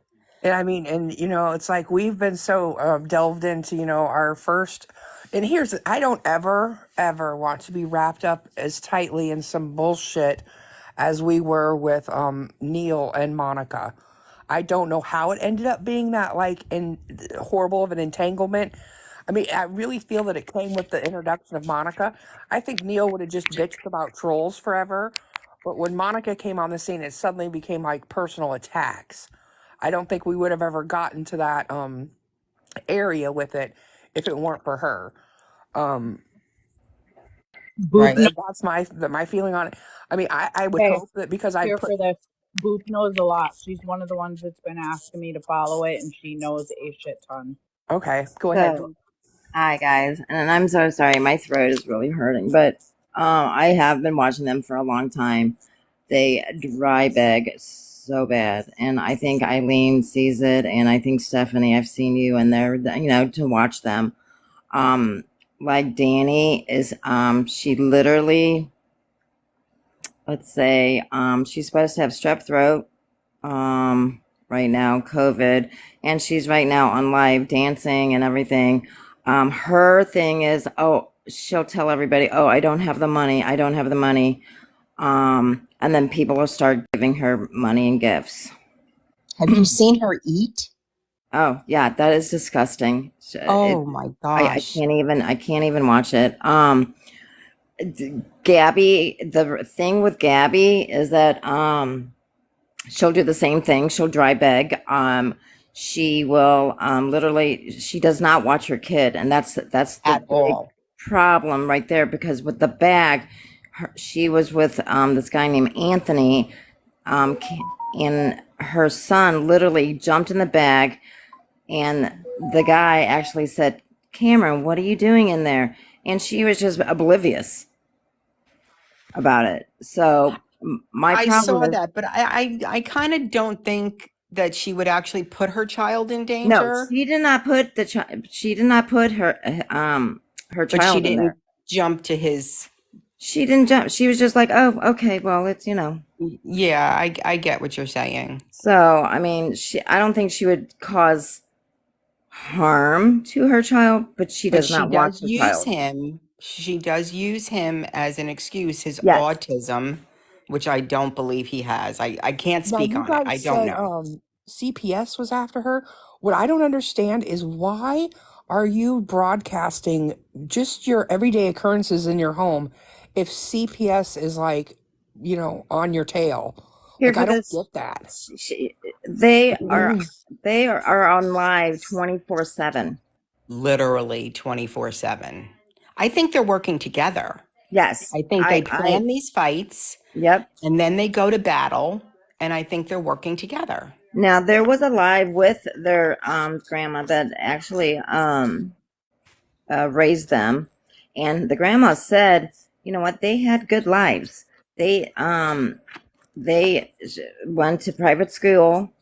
And I mean, and it's like we've been so delved into, our first. And I don't ever want to be wrapped up as tightly in some bullshit as we were with Neil and Monica. I don't know how it ended up being that horrible of an entanglement. I mean, I really feel that it came with the introduction of Monica. I think Neil would have just bitched about trolls forever. But when Monica came on the scene, it suddenly became like personal attacks. I don't think we would have ever gotten to that area with it if it weren't for her. Right. That's my feeling on it. I mean, I would hope that because I for this. Boop knows a lot. She's one of the ones that's been asking me to follow it, and she knows a shit ton. Okay, go ahead. Hi guys, and I'm so sorry. My throat is really hurting, but I have been watching them for a long time. They dry bag so bad, and I think Eileen sees it, and I think Stephanie. I've seen you in there, to watch them. Like Danny is, she literally, let's say, she's supposed to have strep throat, right now, COVID, and she's right now on live dancing and everything. Her thing is, she'll tell everybody, I don't have the money. I don't have the money. And then people will start giving her money and gifts. Have you seen her eat? Oh yeah, that is disgusting. My gosh. I can't even watch it. Gabby, the thing with Gabby is that, she'll do the same thing. She'll dry beg. She will literally. She does not watch her kid, and that's the At all. problem right there. Because with the bag, she was with this guy named Anthony, and her son literally jumped in the bag, and the guy actually said, "Cameron, what are you doing in there?" And she was just oblivious about it. So my problem I saw is, that, but I kind of don't think that she would actually put her child in no, danger. she did not put she did not put her But she child in didn't there. jump to his. She didn't jump. She was just like, oh, okay, well, it's Yeah, I get what you're saying. So I mean, I don't think she would cause harm to her child, but she But does she not watch does the use child. him. She does use him as an excuse, his Yes. autism, which I don't believe he has. I can't Now, speak you on it. guys I don't said know. CPS was after her. What I don't understand is why are you broadcasting just your everyday occurrences in your home if CPS is like, on your tail? Here Like, I for don't this. get that. They Like, what do you are mean? on live 24/7. Literally 24/7. I think they're working together. Yes. I think they plan these fights Yep. and then they go to battle, and I think they're working together. Now there was a live with their grandma that actually raised them, and the grandma said, you know what, they had good lives. They went to private school.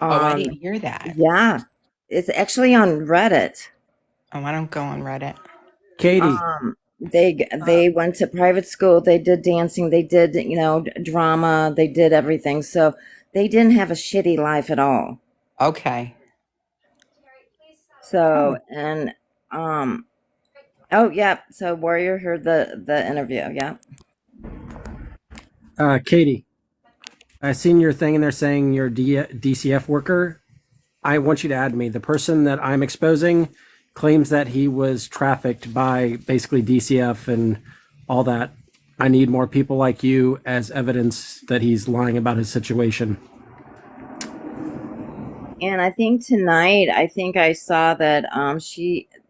Oh, I didn't hear that. Yeah, it's actually on Reddit. Oh, I don't go on Reddit. Katie, They went to private school. They did dancing. They did drama. They did everything. So they didn't have a shitty life at all. Okay. So and oh yeah. So Warrior heard the interview. Yeah. Katie, I seen your thing in there saying you're a DCF worker. I want you to add me. The person that I'm exposing claims that he was trafficked by basically DCF and all that. I need more people like you as evidence that he's lying about his situation. And I think tonight, I saw that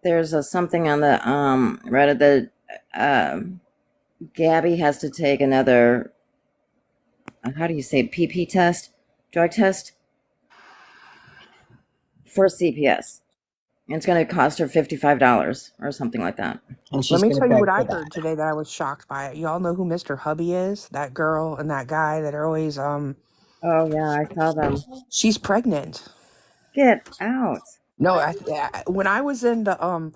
there's something on the Reddit that Gabby has to take another, how do you say, PP test, drug test for CPS. And it's going to cost her $55 or something like that. And she's Let me gonna tell you beg what for I that. heard today that I was shocked by. Y'all know who Mr. Hubby is? That girl and that guy that are always Oh yeah, I saw them. she's pregnant. Get out. No, when I was in the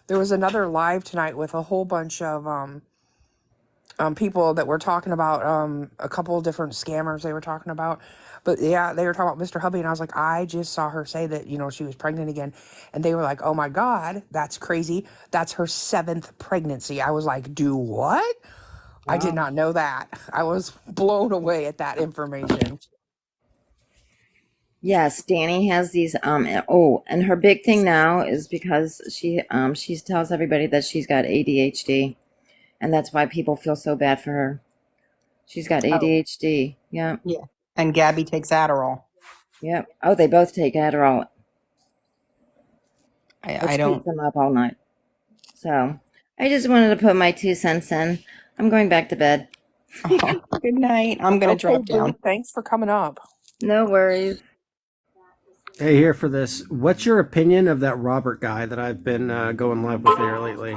there was another live tonight with a whole bunch of people that were talking about a couple of different scammers they were talking about. But yeah, they were talking about Mr. Hubby, and I was like, I just saw her say that, she was pregnant again. And they were like, oh my God, that's crazy. That's her 7th pregnancy. I was like, do what? I did not know that. I was blown away at that information. Yes, Danny has these and her big thing now is because she tells everybody that she's got ADHD, and that's why people feel so bad for her. She's got ADHD. Yeah. Yeah. And Gabby takes Adderall. Yep. Oh, they both take Adderall. I don't. Keep them up all night. So I just wanted to put my 2 cents in. I'm going back to bed. Oh, good night. I'm gonna drop Boo, down. thanks for coming up. No worries. Hey, here for this. What's your opinion of that Robert guy that I've been going live with there lately?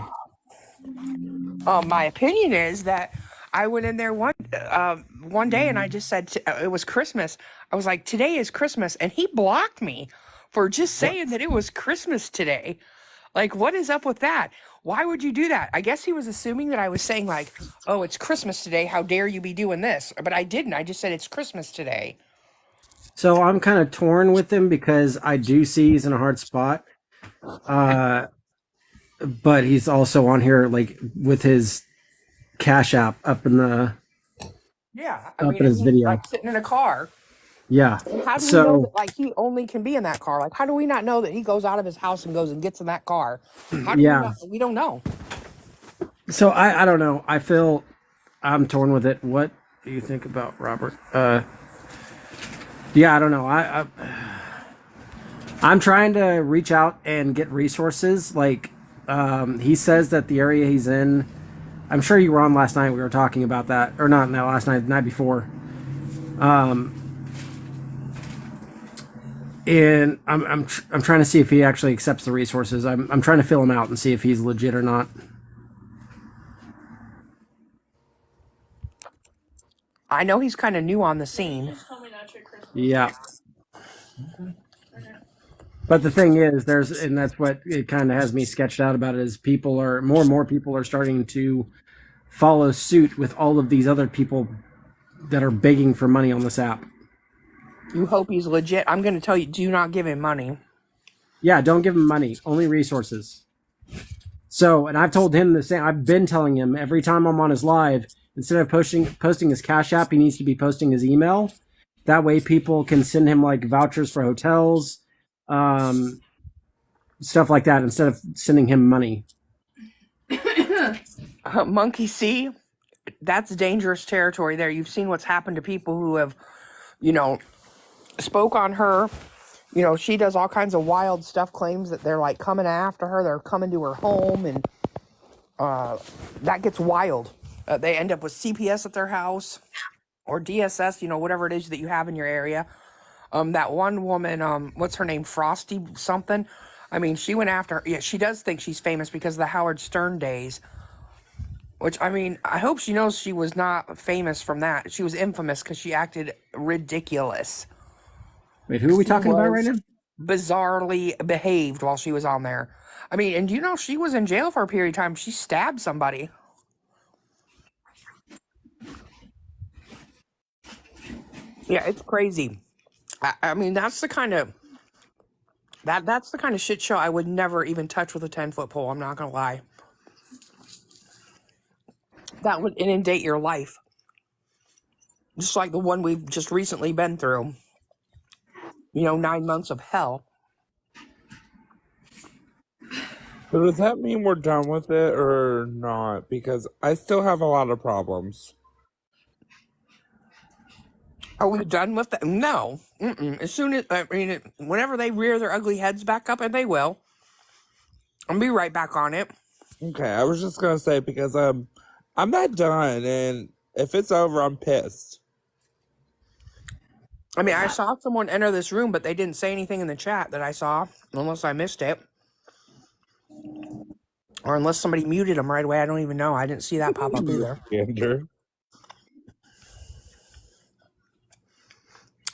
My opinion is that I went in there one day and I just said it was Christmas. I was like, today is Christmas, and he blocked me for just saying that it was Christmas today. Like, what is up with that? Why would you do that? I guess he was assuming that I was saying like, oh, it's Christmas today. How dare you be doing this? But I didn't. I just said it's Christmas today. So I'm kind of torn with him because I do see he's in a hard spot. But he's also on here like with his Cash App up in the Yeah. Up in his video. like sitting in a car. yeah. How do we know So that like he only can be in that car? Like, how do we not know that he goes out of his house and goes and gets in that car? How do Yeah. we don't know. so I don't know. I feel I'm torn with it. What do you think about Robert? Yeah, I don't know. I'm trying to reach out and get resources. Like he says that the area he's in. I'm sure you were on last night. We were talking about that, or not last night, the night before. And I'm trying to see if he actually accepts the resources. I'm trying to fill him out and see if he's legit or not. I know he's kind of new on the scene. Yeah. But the thing is, and that's what it kind of has me sketched out about it, is more and more people are starting to follow suit with all of these other people that are begging for money on this app. You hope he's legit. I'm going to tell you, do not give him money. Yeah, don't give him money. Only resources. So, and I've told him the same. I've been telling him every time I'm on his live, instead of posting his Cash App, he needs to be posting his email. That way, people can send him like vouchers for hotels, stuff like that, instead of sending him money. Monkey see, that's dangerous territory there. You've seen what's happened to people who have, spoke on her. She does all kinds of wild stuff, claims that they're like coming after her, they're coming to her home, and that gets wild. They end up with CPS at their house or DSS, whatever it is that you have in your area. That one woman, what's her name, Frosty something. I mean, she went after her. Yeah, she does think she's famous because of the Howard Stern days. Which, I mean, I hope she knows she was not famous from that. She was infamous because she acted ridiculous. Wait, who are we talking about right now? Bizarrely behaved while she was on there. I mean, and she was in jail for a period of time. She stabbed somebody. Yeah, it's crazy. I mean, that's the kind of that's the kind of shit show I would never even touch with a 10-foot pole. I'm not gonna lie. That would inundate your life, just like the one we've just recently been through. 9 months of hell. So does that mean we're done with it or not? Because I still have a lot of problems. Are we done with that? No. As soon as, whenever they rear their ugly heads back up, and they will, I'll be right back on it. Okay, I was just gonna say because I'm not done, and if it's over, I'm pissed. I mean, I saw someone enter this room, but they didn't say anything in the chat that I saw, unless I missed it. Or unless somebody muted them right away. I don't even know. I didn't see that pop up either. Andrew.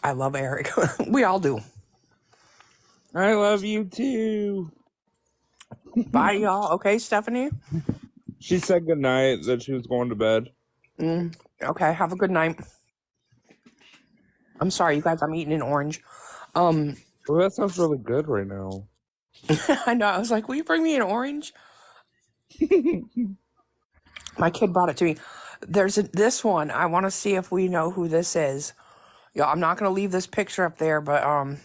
I love Eric. We all do. I love you too. Bye, y'all. Okay, Stephanie? She said goodnight, that she was going to bed. Okay, have a good night. I'm sorry, you guys, I'm eating an orange. Well, that sounds really good right now. I know. I was like, will you bring me an orange? My kid brought it to me. There's this one. I want to see if we know who this is. Yo, I'm not going to leave this picture up there, but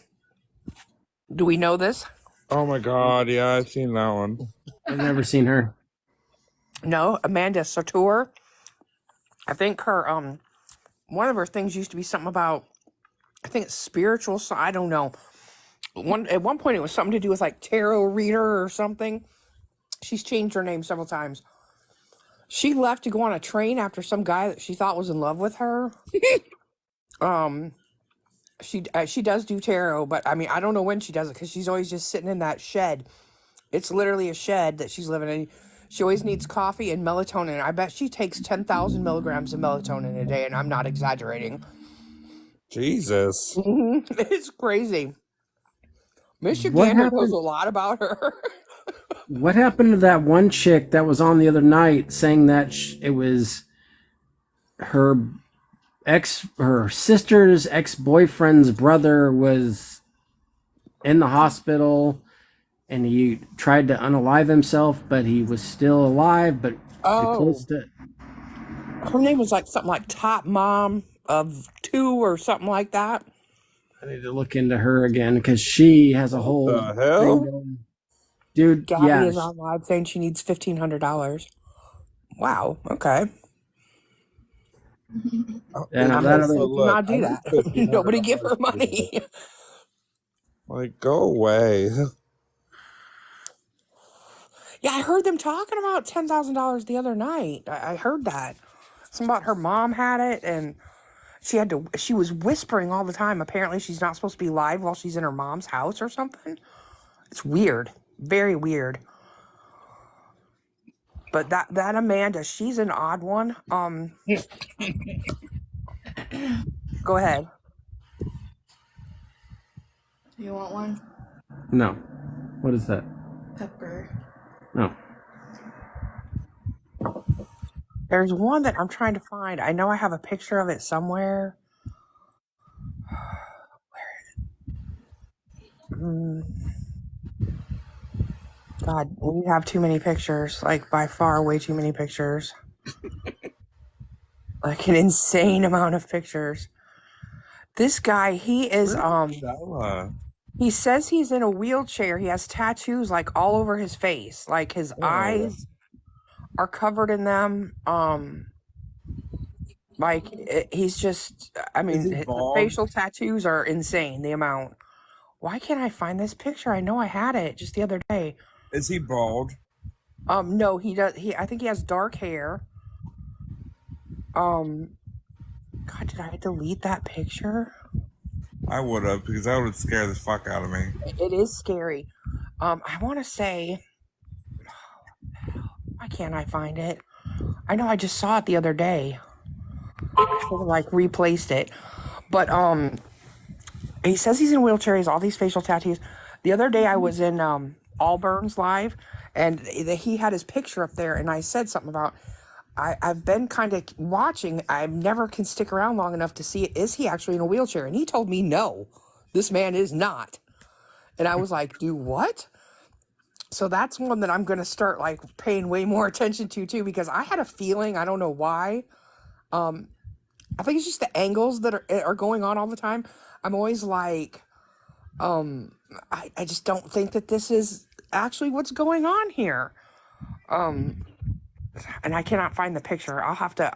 do we know this? Oh my god, yeah, I've seen that one. I've never seen her. No, Amanda Sator. I think her one of her things used to be something about, I think it's spiritual, so I don't know. At one point it was something to do with like tarot reader or something. She's changed her name several times. She left to go on a train after some guy that she thought was in love with her. She does do tarot, but I mean, I don't know when she does it because she's always just sitting in that shed. It's literally a shed that she's living in. She always needs coffee and melatonin. I bet she takes 10,000 milligrams of melatonin a day, and I'm not exaggerating. Jesus. It's crazy. Michigander knows a lot about her. What happened to that one chick that was on the other night saying that it was her sister's ex-boyfriend's brother was in the hospital and he tried to unalive himself, but he was still alive, but close to... Her name was like something like Top Mom of 2 or something like that. I need to look into her again because she has a whole the hell? thing going. Dude, Gabby yeah. is on live saying she needs $1,500. Wow. Okay. And I'm that gonna other, not do that. Nobody give her money. Like, go away. Yeah, I heard them talking about $10,000 the other night. I heard that. Something about her mom had it, and she was whispering all the time. Apparently, she's not supposed to be live while she's in her mom's house or something. It's weird. Very weird. But that Amanda, she's an odd one. Go ahead. You want one? no. What is that? Pepper. No. There's one that I'm trying to find. I know I have a picture of it somewhere. Where is it? God, we have too many pictures. Like by far, way too many pictures. Like an insane amount of pictures. This guy, he is Bella. he says he's in a wheelchair. He has tattoos like all over his face. Like his eyes are covered in them. He's just, I mean, he the bald? facial tattoos are insane, the amount. Why can't I find this picture? I know I had it just the other day. Is he bald? No, he does. I think he has dark hair. God, did I delete that picture? I would have, because that would scare the fuck out of me. It is scary. I want to say, why can't I find it? I know I just saw it the other day. I sort of like replaced it, but he says he's in a wheelchair. He has all these facial tattoos. The other day I was in Allburn's live, and he had his picture up there, and I said something about I've been kind of watching. I never can stick around long enough to see is he actually in a wheelchair, and he told me no, this man is not. And I was like, do what? So that's one that I'm going to start like paying way more attention to too, because I had a feeling, I don't know why. I think it's just the angles that are going on all the time. I'm always like, I just don't think that this is actually what's going on here. And I cannot find the picture. I'll have to,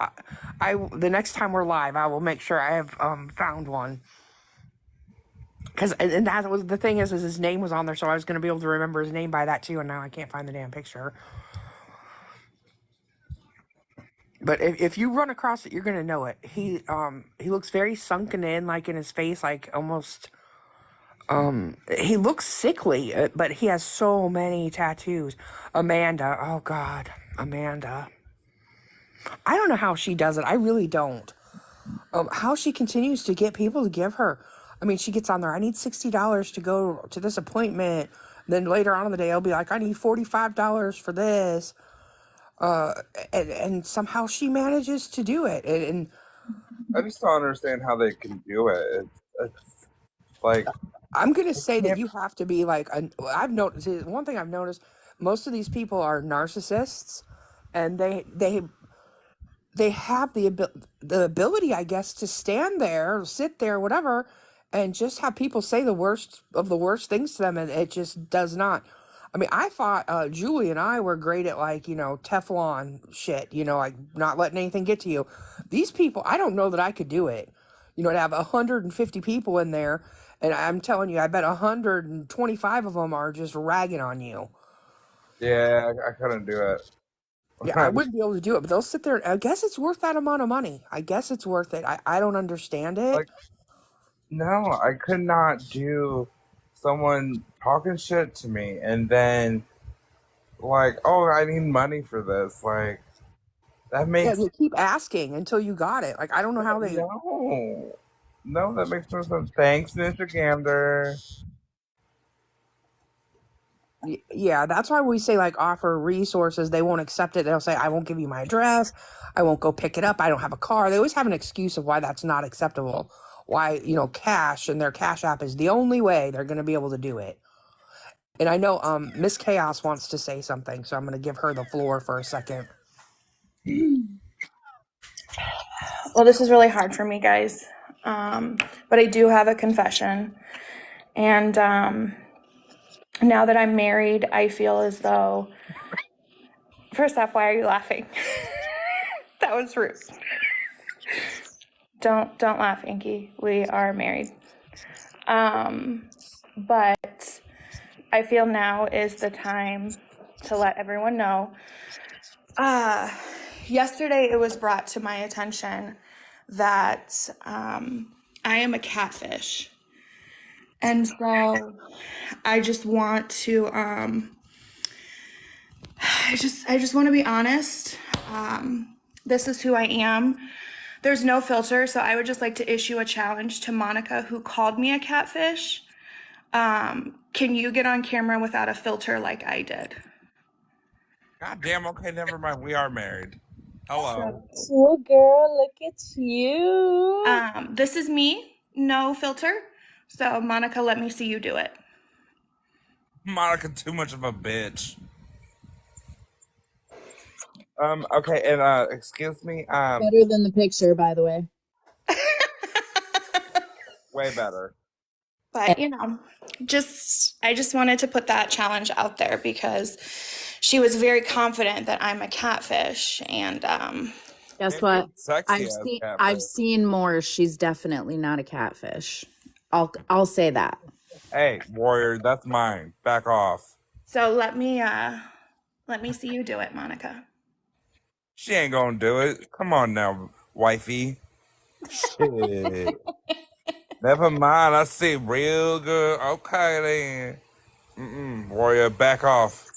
the next time we're live, I will make sure I have found one. Because, and that was the thing is his name was on there, so I was going to be able to remember his name by that too, and now I can't find the damn picture. But if you run across it, you're going to know it. He looks very sunken in, like in his face, like almost, he looks sickly, but he has so many tattoos. Amanda, oh God, Amanda. I don't know how she does it. I really don't. How she continues to get people to give her. I mean, she gets on there, I need $60 to go to this appointment. Then later on in the day, I'll be like, I need $45 for this. And somehow she manages to do it. And I just don't understand how they can do it. It's like, I'm going to say that you have to be like, I've noticed, one thing I've noticed, most of these people are narcissists, and they have the ability, I guess, to stand there, sit there, whatever, and just have people say the worst of the worst things to them, and it just does not. I mean, I thought Julie and I were great at, like, you know, Teflon shit, you know, like not letting anything get to you. These people, I don't know that I could do it. You know, to have 150 people in there, and I'm telling you, I bet 125 of them are just ragging on you. yeah, I couldn't do it. Yeah, I wouldn't be able to do it, but they'll sit there. I guess it's worth that amount of money. I guess it's worth it. I don't understand it. Like, no, I could not do someone talking shit to me and then like, oh, I need money for this. Like, that Yeah, makes they keep asking until you got it. Like, I don't know how they. no, that makes no sense. Thanks, Mr. Gander. Yeah, that's why we say like offer resources. They won't accept it. They'll say, I won't give you my address. I won't go pick it up. I don't have a car. They always have an excuse of why that's not acceptable. Why, you know, cash and their Cash App is the only way they're going to be able to do it. And I know Miss Chaos wants to say something, so I'm going to give her the floor for a second. Well, this is really hard for me, guys. But I do have a confession. And now that I'm married, I feel as though. First off, why are you laughing? That was rude. Don't laugh, Inky. We are married. But I feel now is the time to let everyone know. Yesterday, it was brought to my attention that I am a catfish. And so I just want to, I just want to be honest. This is who I am. There's no filter, so I would just like to issue a challenge to Monica, who called me a catfish. Can you get on camera without a filter like I did? God damn, okay, never mind. We are married. Hello. Cool, girl, look at you. This is me, no filter. So Monica, let me see you do it. Monica, too much of a bitch. Okay, and excuse me. Better than the picture, by the way. Way better. But I just wanted to put that challenge out there because she was very confident that I'm a catfish, and Guess Maybe what? it's sexy as I've catfish. seen more. She's definitely not a catfish. I'll say that. Hey, warrior, that's mine. Back off. so let me see you do it, Monica. She ain't gonna do it. Come on now, wifey. Shit. Never mind. I see real good. Okay then. Warrior, back off.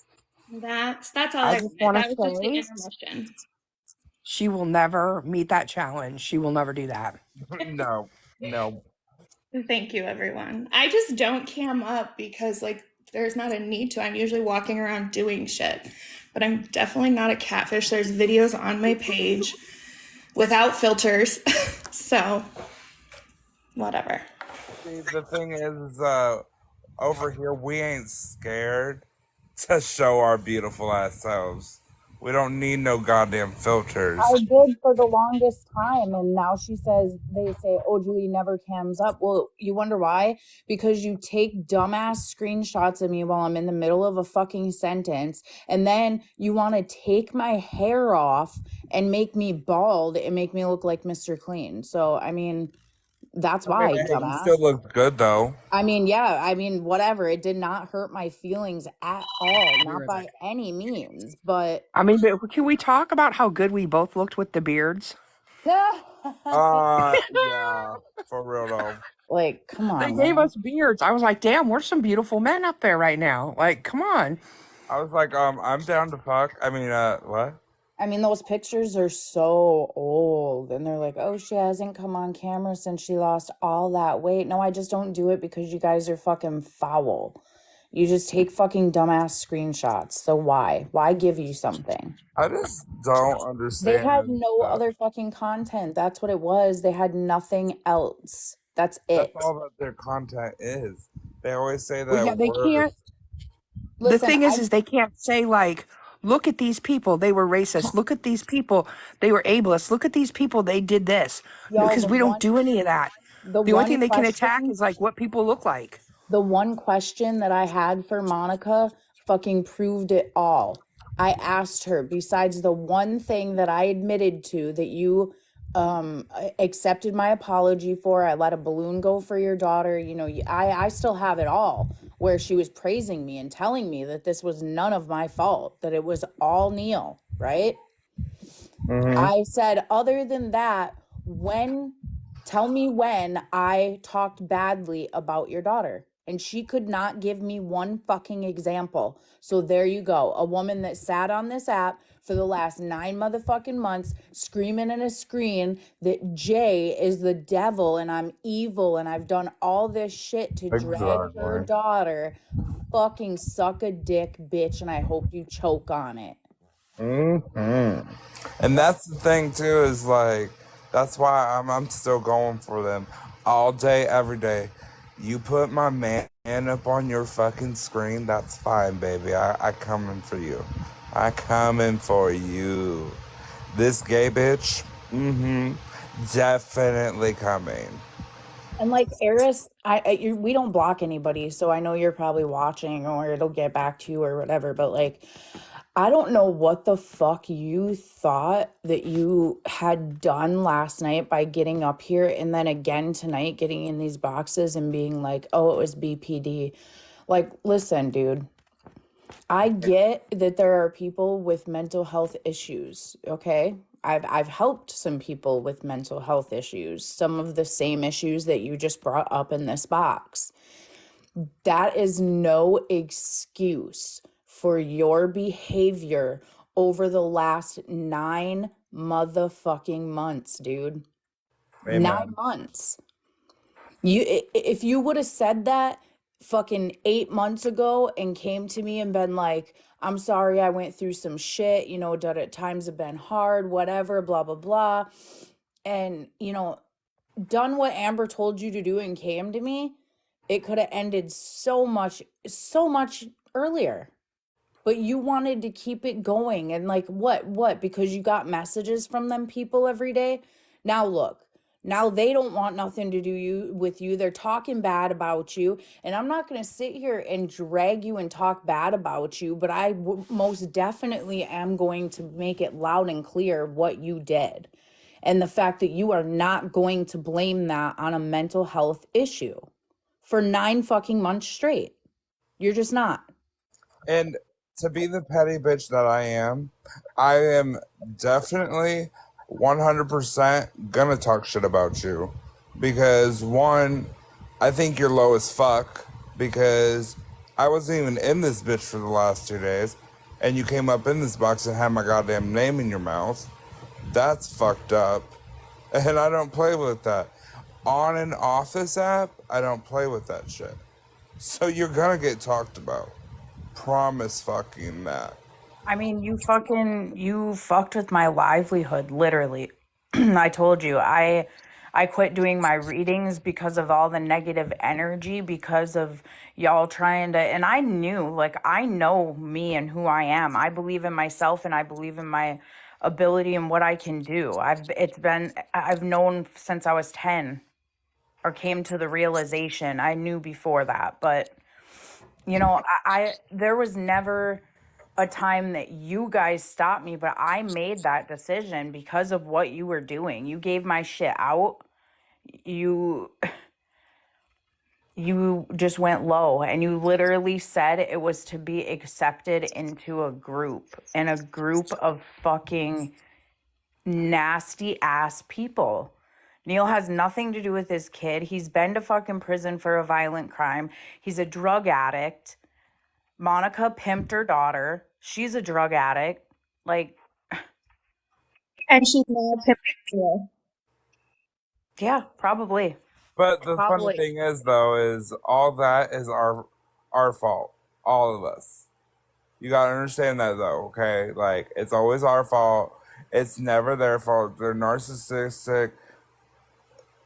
That's all I I just wanted. want That was just the to say intermission. she will never meet that challenge. She will never do that. No. Thank you, everyone. I just don't cam up because there's not a need to. I'm usually walking around doing shit, but I'm definitely not a catfish. There's videos on my page without filters, so whatever. See, the thing is, over here we ain't scared to show our beautiful ass selves. We don't need no goddamn filters. I did for the longest time, and now they say, oh, Julie never cams up. Well, you wonder why? Because you take dumbass screenshots of me while I'm in the middle of a fucking sentence, and then you want to take my hair off and make me bald and make me look like Mr. Clean. So, I mean, that's why, Hey, you dumbass. still look good though. I mean, yeah, I mean, whatever. It did not hurt my feelings at all, not by any means, but I mean, but can we talk about how good we both looked with the beards? Yeah, for real though. like, come They on, gave man. us beards. I was like, damn, we're some beautiful men up there right now. Like, come on. I was like, I'm down to fuck. I mean, what? I mean, those pictures are so old, and they're like, oh, she hasn't come on camera since she lost all that weight. No, I just don't do it because you guys are fucking foul. You just take fucking dumbass screenshots. So why? Why give you something? I just don't They understand. had no that. other fucking content. That's what it was. They had nothing else. That's it. That's all that their content is. They always say that. Well, yeah, they word. can't. The Listen, thing is they can't say, like, look at these people. They were racist. Look at these people. They were ableist. Look at these people. They did this. y'all, Because we don't do any of that. The only one thing they can attack question- is, like, what people look like. the one question that I had for Monica fucking proved it all. I asked her, besides the one thing that I admitted to that you accepted my apology for, I let a balloon go for your daughter, you know, I still have it all, where she was praising me and telling me that this was none of my fault, that it was all Neil, right? I said, other than that, tell me when I talked badly about your daughter. And she could not give me one fucking example. So there you go. A woman that sat on this app for the last 9 motherfucking months screaming in a screen that Jay is the devil and I'm evil and I've done all this shit to drag her Exactly. daughter. Fucking suck a dick, bitch, and I hope you choke on it. And that's the thing too, is like, that's why I'm still going for them all day, every day. You put my man up on your fucking screen, that's fine, baby. I coming for you. I coming for you. This gay bitch, definitely coming. And like Eris, we don't block anybody, so I know you're probably watching or it'll get back to you or whatever, but like, I don't know what the fuck you thought that you had done last night by getting up here and then again tonight getting in these boxes and being like, oh, it was BPD. Like, listen, dude, I get that there are people with mental health issues, okay? I've helped some people with mental health issues, some of the same issues that you just brought up in this box. That is no excuse for your behavior over the last 9 motherfucking months, dude. Amen. 9 months. If you would have said that fucking 8 months ago and came to me and been like, I'm sorry, I went through some shit, you know, times have been hard, whatever, blah, blah, blah. And, you know, done what Amber told you to do and came to me, it could have ended so much earlier. but you wanted to keep it going. And like, what? Because you got messages from them people every day. Now look, now they don't want nothing to do with you. They're talking bad about you. And I'm not going to sit here and drag you and talk bad about you, but I most definitely am going to make it loud and clear what you did. And the fact that you are not going to blame that on a mental health issue for 9 fucking months straight. You're just not. And to be the petty bitch that I am definitely 100% gonna talk shit about you. Because one, I think you're low as fuck, because I wasn't even in this bitch for the last 2 days, and you came up in this box and had my goddamn name in your mouth. That's fucked up. And I don't play with that. On and off this app, I don't play with that shit. So you're gonna get talked about. Promise fucking that. I mean, you fucked with my livelihood, literally. I told you, I quit doing my readings because of all the negative energy, because of y'all trying to, and I knew, like, I know me and who I am. I believe in myself and I believe in my ability and what I can do. I've known since I was 10, or came to the realization. I knew before that, but you know, there was never a time that you guys stopped me, but I made that decision because of what you were doing. You gave my shit out. You just went low, and you literally said it was to be accepted into a group, and a group of fucking nasty ass people. Neil has nothing to do with this kid. He's been to fucking prison for a violent crime. He's a drug addict. Monica pimped her daughter. She's a drug addict. Like, And she's now pimping you. yeah, probably. But the funny Probably. thing is, though, is all that is our fault. All of us. You gotta understand that, though, okay? Like, it's always our fault. It's never their fault. They're narcissistic,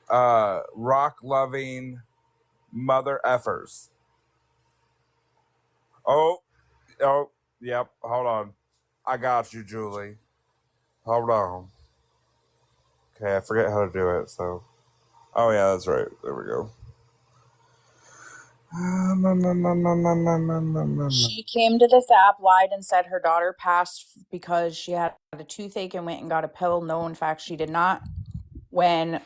rock-loving mother effers. Oh, yep, hold on. I got you, Julie. Hold on. Okay, I forget how to do it, so. Oh, yeah, that's right. There we go. She came to this app, lied, and said her daughter passed because she had a toothache and went and got a pill. No, in fact, she did not. When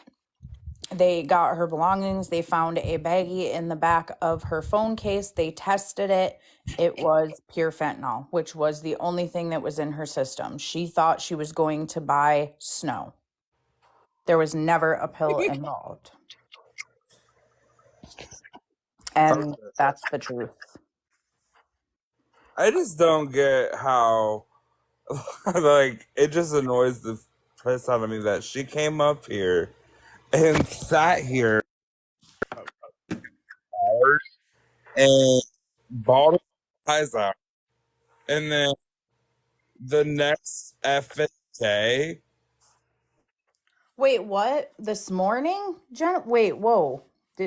they got her belongings, they found a baggie in the back of her phone case. They tested it. It was pure fentanyl, which was the only thing that was in her system. She thought she was going to buy snow. There was never a pill involved. And that's the truth. I just don't get how, like, it just annoys the piss out of me that she came up here and sat here and bawled her eyes out. And then the next effing day. Wait, what? This morning? Wait, whoa.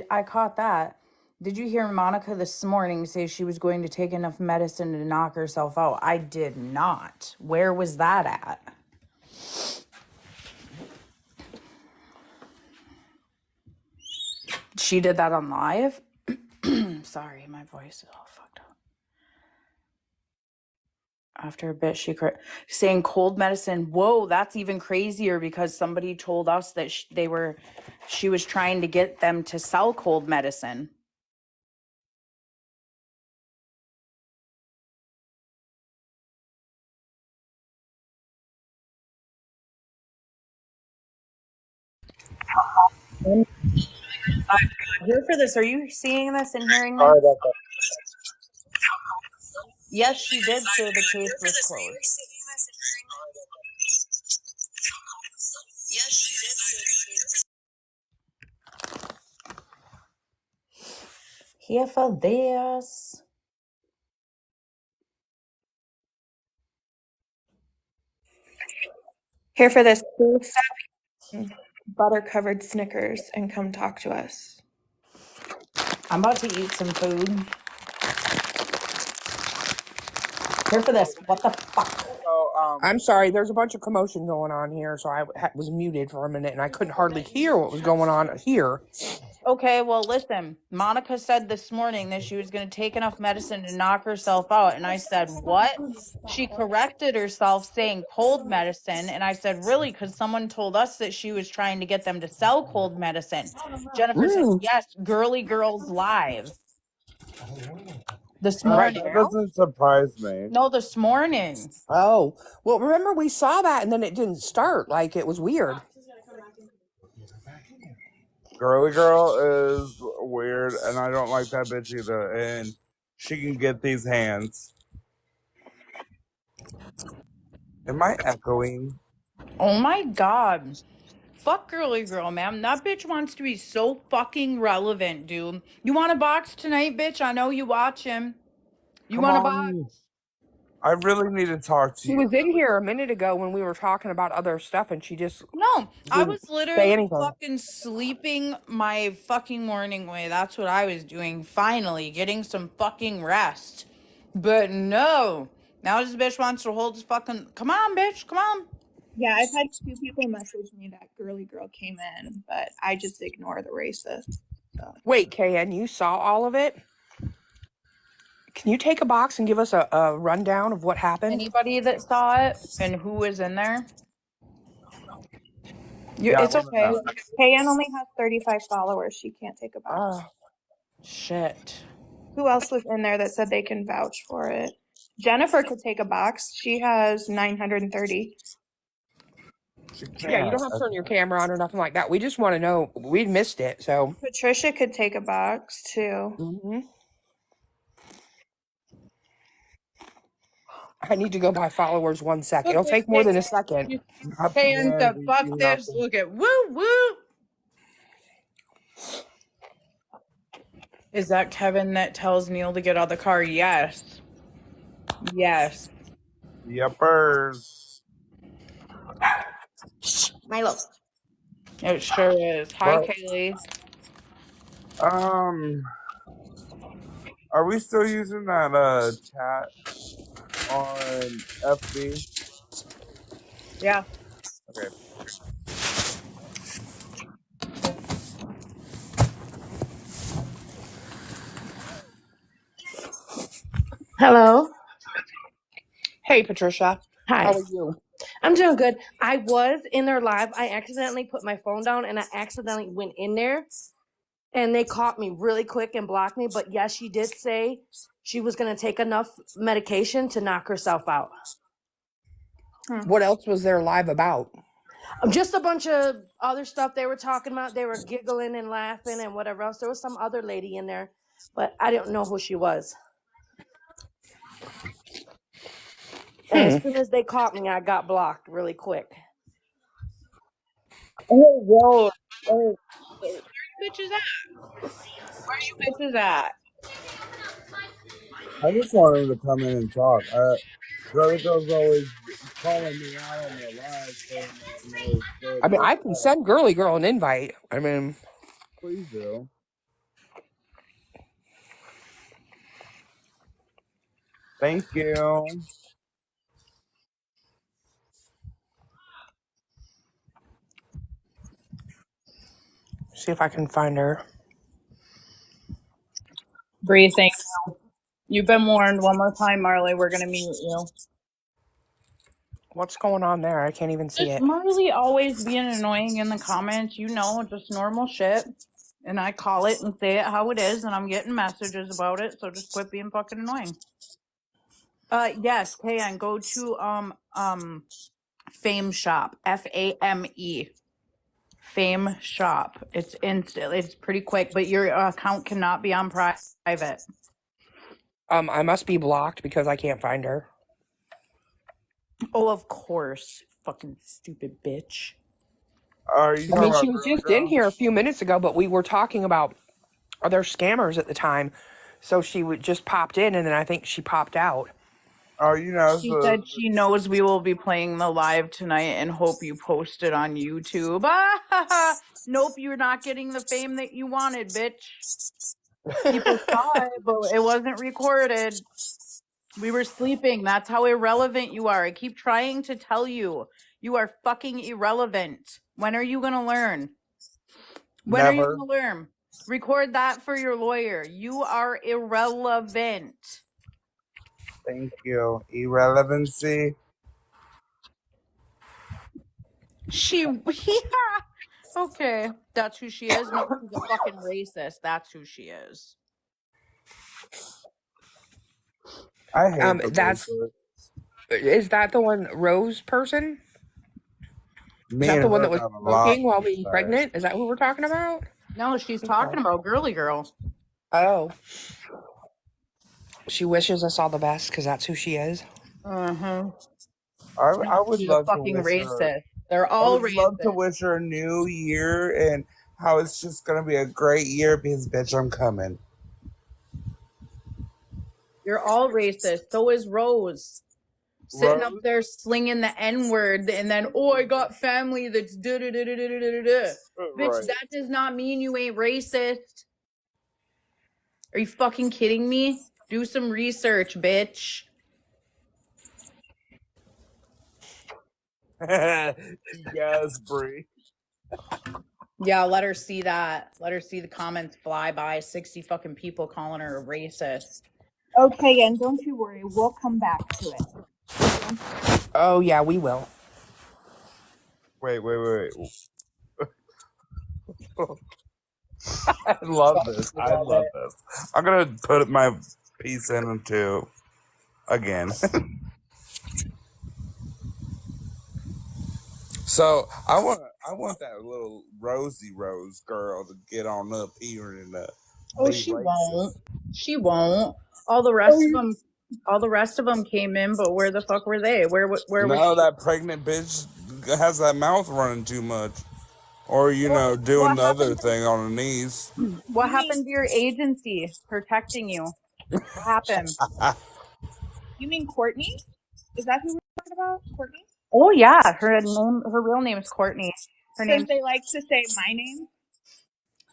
I caught that. Did you hear Monica this morning say she was going to take enough medicine to knock herself out? I did not. Where was that at? She did that on live? Sorry, my voice is all fucked up. After a bit, saying cold medicine. Whoa, that's even crazier, because somebody told us that she was trying to get them to sell cold medicine. Here for this. Are you seeing this and hearing this? Yes, she did say the case was closed. Yes, she did say the case. Here for this. Here for this. Please stop butter-covered Snickers and come talk to us. I'm about to eat some food. Here for this. What the fuck? So, I'm sorry. There's a bunch of commotion going on here, so I was muted for a minute, and I couldn't hardly hear what was going on here. Okay, well, listen. Monica said this morning that she was going to take enough medicine to knock herself out. And I said, what? She corrected herself saying cold medicine. And I said, really? Because someone told us that she was trying to get them to sell cold medicine. Jennifer said, yes, Girly Girls Live. This morning. that doesn't surprise me. No, this morning. Oh, well, remember we saw that, and then it didn't start. Like, it was weird. Girly Girl is weird, and I don't like that bitch either. And she can get these hands. Am I echoing? Oh my God. Fuck Girly Girl, man. That bitch wants to be so fucking relevant, dude. You want a box tonight, bitch? I know you watch him. You want a box? I really need to talk to She you. was in here a minute ago when we were talking about other stuff, and she just No, I didn't was say literally anything. fucking sleeping my fucking morning away. That's what I was doing. Finally, getting some fucking rest. But no. Now this bitch wants to hold his fucking... Come on, bitch. Come on. Yeah, I've had 2 people message me that Girly Girl came in, but I just ignore the racist. So. Wait, KN, you saw all of it? Can you take a box and give us a rundown of what happened? Anybody that saw it and who was in there? Yeah, It's I wanna okay. know. KN only has 35 followers. She can't take a box. Oh, Shit. Who else was in there that said they can vouch for it? Jennifer could take a box. She has 930. yeah, you don't have to turn your camera on or nothing like that. We just want to know. We missed it, so. Patricia could take a box too. Mm-hmm. I need to go by followers 1 second. It'll take more than a second. Saying to fuck this. Look at woo woo. Is that Kevin that tells Neil to get out of the car? Yes. Yes. Yuppers. Milo. It sure is. Hi, Well- Kaylee. Are we still using that chat on FB? Yeah. Okay. Hello. Hey, Patricia. Hi. How are you? I'm doing good. I was in their live. I accidentally put my phone down and I accidentally went in there and they caught me really quick and blocked me. But yes, she did say she was going to take enough medication to knock herself out. What else was there live about? Just a bunch of other stuff they were talking about. They were giggling and laughing and whatever else. There was some other lady in there, but I didn't know who she was. And as soon as they caught me, I got blocked really quick. Oh, well. Oh. Where you bitches at? Where you bitches at? I just want him to come in and talk. Girly Girl's always calling me out on the live. Saying that, I mean, I can send Girly Girl an invite. I mean, please do. Thank you. see if I can find her. Bree, thank you. You've been warned. One more time, Marley. We're gonna mute you. What's going on there? I can't even see Just it. Marley always being annoying in the comments. You know, just normal shit. And I call it and say it how it is, and I'm getting messages about it. So just quit being fucking annoying. Yes, KN, go to Fame Shop. FAME. Fame Shop. It's instant. It's pretty quick, but your account cannot be on private. I must be blocked because I can't find her. Oh, of course. Fucking stupid bitch. Are you I mean, talking she about was Girly just Girl? in here a few minutes ago, but we were talking about other scammers at the time. So she just popped in, and then I think she popped out. Oh, you know. She said she knows we will be playing the live tonight and hope you post it on YouTube. Nope, you're not getting the fame that you wanted, bitch. People saw it, but it wasn't recorded. We were sleeping. That's how irrelevant you are. I keep trying to tell you. You are fucking irrelevant. When are you going to learn? When are you Never. going to learn? Record that for your lawyer. You are irrelevant. Thank you. Irrelevancy. Okay. That's who she is? No, she's a fucking racist. That's who she is. I hate the That's racist. is that the one Rose person? Is Me that and the one her that was have a lot smoking while to being say. pregnant? Is that who we're talking about? No, she's Okay. talking about girly girl. Oh. She wishes us all the best because that's who she is. Uh-huh. I would She's a love to fucking wish her. racist. They're I all would love to racist. wish her a new year and how it's just gonna be a great year because bitch, I'm coming. You're all racist. So is Rose. Sitting up Rose? there slinging the N-word and then, oh, I got family that's da-da-da-da-da-da-da. Bitch, Right. that does not mean you ain't racist. Are you fucking kidding me? Do some research, bitch. Yes, Bree. Yeah, let her see that. Let her see the comments fly by. 60 fucking people calling her a racist. Okay, and don't you worry, we'll come back to it. Oh yeah, we will. Wait. I love this. I love this. I'm gonna put my piece into again. So I want that little Rosie Rose girl to get on up here and Oh, be she racist. won't. She won't. All the rest of them came in, but where the fuck were they? Where was No, that pregnant bitch has that mouth running too much, or doing the other thing on her knees. What happened to your agency protecting you? What happened? You mean Courtney? Is that who we're talking about? Courtney? Oh yeah, her real name is Courtney. Her name. Since they like to say my name.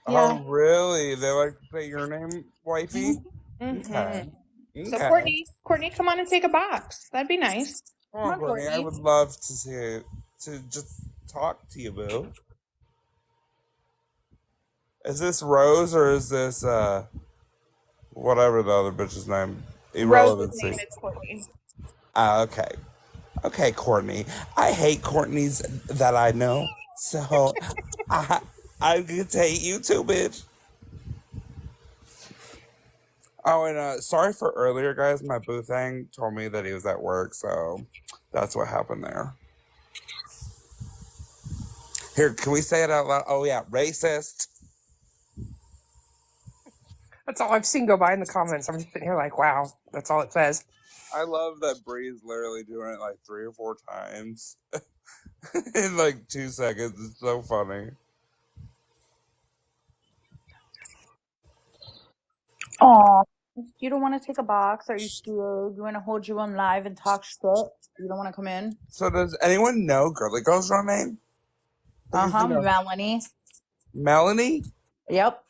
Yeah. Oh, really? They like to say your name, wifey? Mm-hmm. Okay. So Okay. Courtney, come on and take a box. That'd be nice. Come on, Courtney. I would love to see to just talk to you, boo. Is this Rose or is this whatever the other bitch's name? Rose's Irrelevancy. name is Courtney. Okay. Okay, Courtney. I hate Courtneys that I know. So I could hate you too, bitch. Oh, and sorry for earlier, guys. My boo thing told me that he was at work, so that's what happened there. Here, can we say it out loud? Oh yeah, racist. That's all I've seen go by in the comments. I'm just sitting here like, wow, that's all it says. I love that Bree's literally doing it like 3 or 4 times in like 2 seconds. It's so funny. Aw, you don't want to take a box? Are you scared? You want to hold you on live and talk shit? You don't want to come in? So does anyone know Girly Girl's real name? Melanie. Melanie? Yep.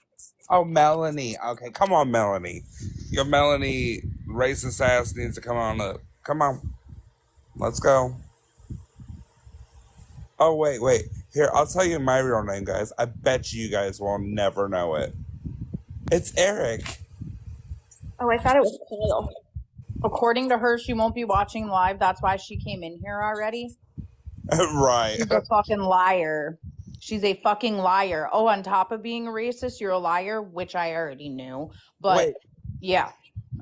Oh, Melanie. Okay, come on, Melanie. Your Melanie racist ass needs to come on up. Come on. Let's go. Oh, wait. Here, I'll tell you my real name, guys. I bet you guys will never know it. It's Eric. Oh, I thought it was Kyle. According to her, she won't be watching live. That's why she came in here already. Right. She's a fucking liar. She's a fucking liar. Oh, on top of being a racist, you're a liar, which I already knew. But Wait. yeah.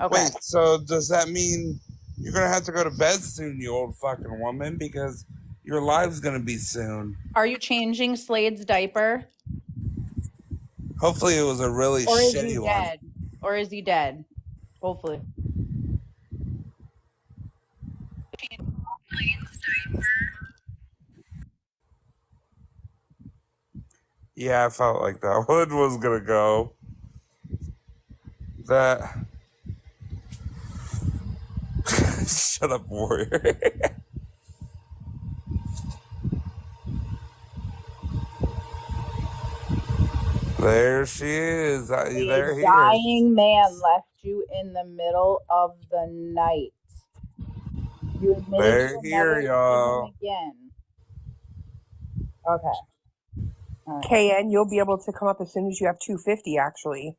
Okay. Wait, so does that mean you're going to have to go to bed soon, you old fucking woman? Because your live's going to be soon. Are you changing Slade's diaper? Hopefully it was a really Or is he shitty one. dead? Or is he dead? Hopefully. Yeah, I felt like that one was going to go. That... Shut up, warrior. There she is. There he is. Dying man left you in the middle of the night. You admitted They're you'll here, never y'all. him again. Okay. All right. KN, you'll be able to come up as soon as you have 250, actually.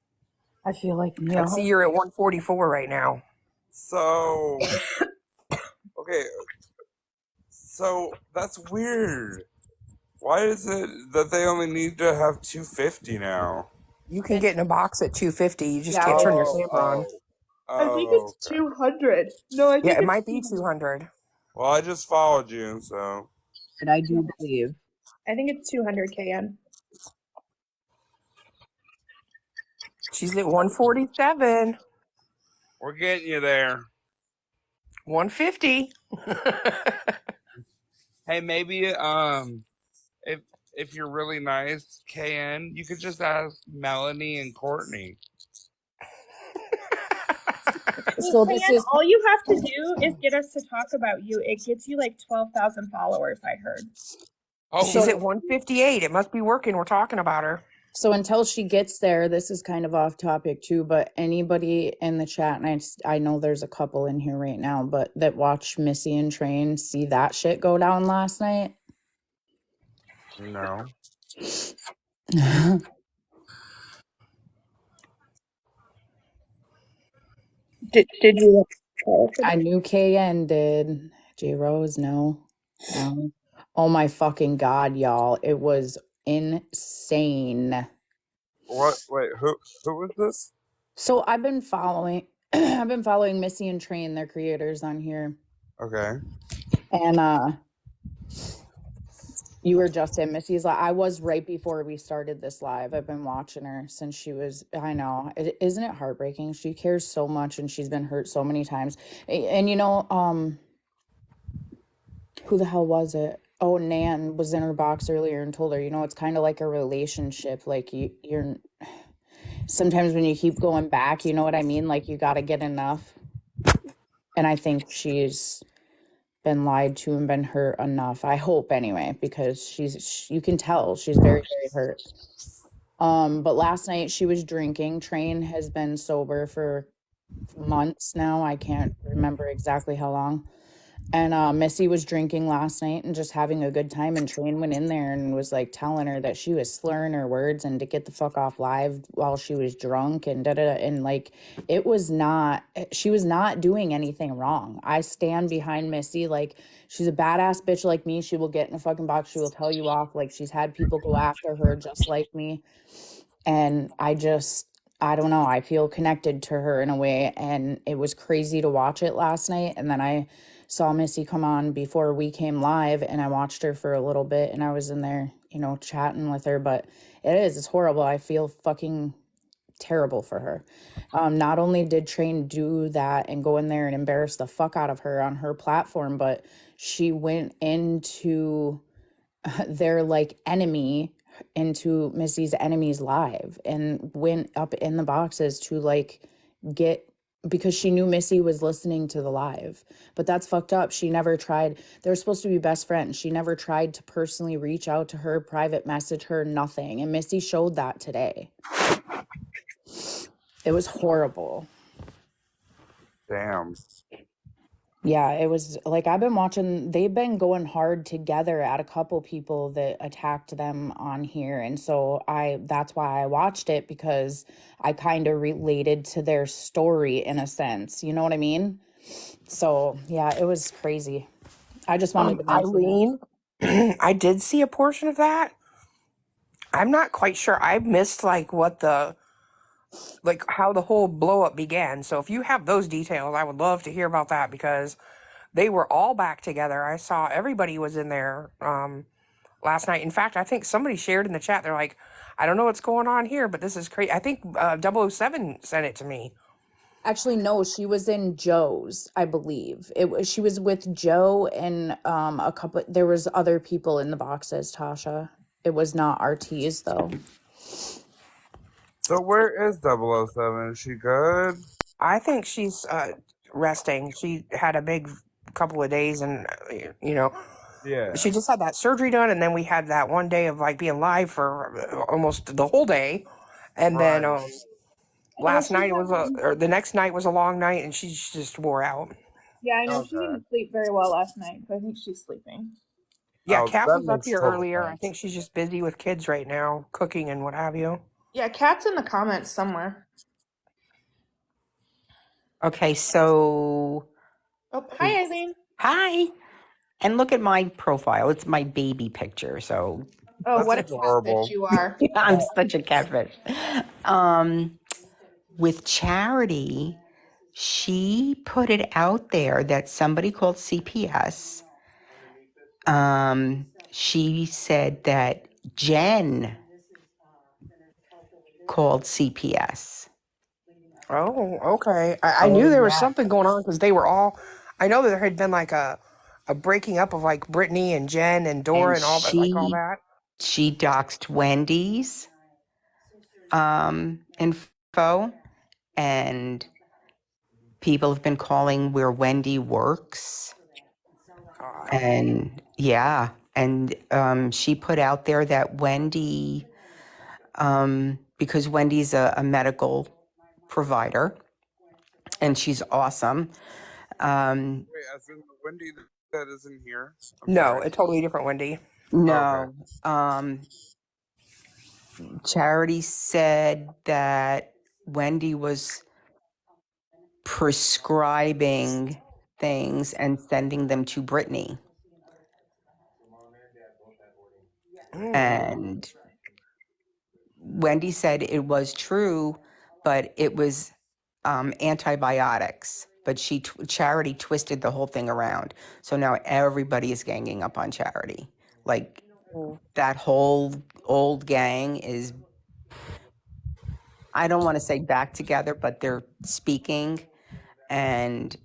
I feel like I Neil. see you're at 144 right now. So, okay. So, that's weird. Why is it that they only need to have 250 now? You can get in a box at 250. You just Yeah, can't turn your Oh, camera on. I think oh, it's okay. 200. No, I Yeah, think it it's might be 200. Well, I just followed you, so. I do believe. I think it's 200 KN. She's at 147. We're getting you there. 150. Hey, maybe if you're really nice, KN, you could just ask Melanie and Courtney. So this is all you have to do is get us to talk about you. It gets you like 12,000 followers, I heard. Oh, She's at 158. It must be working. We're talking about her. so until she gets there, this is kind of off topic too, but anybody in the chat, and I know there's a couple in here right now, but that watched Missy and Train see that shit go down last night. no. Did you? I knew KN did. J Rose, no. Oh my fucking God, y'all. It was insane. What? Wait, who was this? So I've been following I've been following Missy and Train, their creators on here. Okay. And you were just in Missy's live. I was right before we started this live. I've been watching her since she was, I know. Isn't it heartbreaking? She cares so much and she's been hurt so many times. And you know, who the hell was it? Oh, Nan was in her box earlier and told her, you know, it's kind of like a relationship. Like you're sometimes when you keep going back, you know what I mean? Like you got to get enough. And I think she's been lied to and been hurt enough. I hope anyway, because you can tell she's very, very hurt. But last night she was drinking. Train has been sober for months now. I can't remember exactly how long. And Missy was drinking last night and just having a good time, and Train went in there and was like telling her that she was slurring her words and to get the fuck off live while she was drunk and and like it was not, she was not doing anything wrong. I stand behind Missy. Like she's a badass bitch like me. She will get in a fucking box. She will tell you off. Like she's had people go after her just like me. And I don't know. I feel connected to her in a way, and it was crazy to watch it last night. And then I saw Missy come on before we came live, and I watched her for a little bit, and I was in there, you know, chatting with her. But it's horrible. I feel fucking terrible for her. Not only did Train do that and go in there and embarrass the fuck out of her on her platform, but she went into their like enemy, into Missy's enemies live, and went up in the boxes to like get, because she knew Missy was listening to the live. But that's fucked up. She never tried. They're supposed to be best friends. She never tried to personally reach out to her, private message her, nothing. And Missy showed that today. It was horrible. Damn. Yeah, it was like I've been watching, they've been going hard together at a couple people that attacked them on here. And so that's why I watched it, because I kind of related to their story in a sense. You know what I mean? So yeah, it was crazy. I just wanted to mention Eileen, I did see a portion of that. I'm not quite sure. I missed like how the whole blow up began. So if you have those details, I would love to hear about that, because they were all back together. I saw everybody was in there last night. In fact, I think somebody shared in the chat. They're like, I don't know what's going on here, but this is crazy. I think 007 sent it to me. Actually, no, she was in Joe's, I believe. She was with Joe and a couple, there was other people in the boxes, Tasha. It was not RT's though. So where is 007? Is she good? I think she's resting. She had a big couple of days, and you know, Yeah. she just had that surgery done, and then we had that one day of like being live for almost the whole day, and then last night or the next night was a long night, and she just wore out. Yeah, I know she Okay. didn't sleep very well last night, so I think she's sleeping. Yeah, Oh, Kat that was up makes here total earlier. I sense. think she's just busy with kids right now, cooking and what have you. Yeah, Kat's in the comments somewhere. Okay, so Oh, hi, Eileen. hi. And look at my profile. It's my baby picture. So Oh, That's what a catfish adorable. you are. I'm such a catfish. With Charity, she put it out there that somebody called CPS. She said that Jen called CPS. Oh, okay. I Oh, knew there was yeah. something going on because they were all. I know that there had been like a breaking up of like Brittany and Jen and Dora And and all that, like all that. she doxed Wendy's info, and people have been calling where Wendy works. God. And yeah, and she put out there that Wendy, because Wendy's a medical provider and she's awesome. Wait, as in the Wendy that isn't here? I'm No, sorry. a totally different Wendy. No, Charity said that Wendy was prescribing things and sending them to Brittany. And Wendy said it was true, but it was antibiotics. But Charity twisted the whole thing around. So now everybody is ganging up on Charity. Like that whole old gang is, I don't want to say back together, but they're speaking, and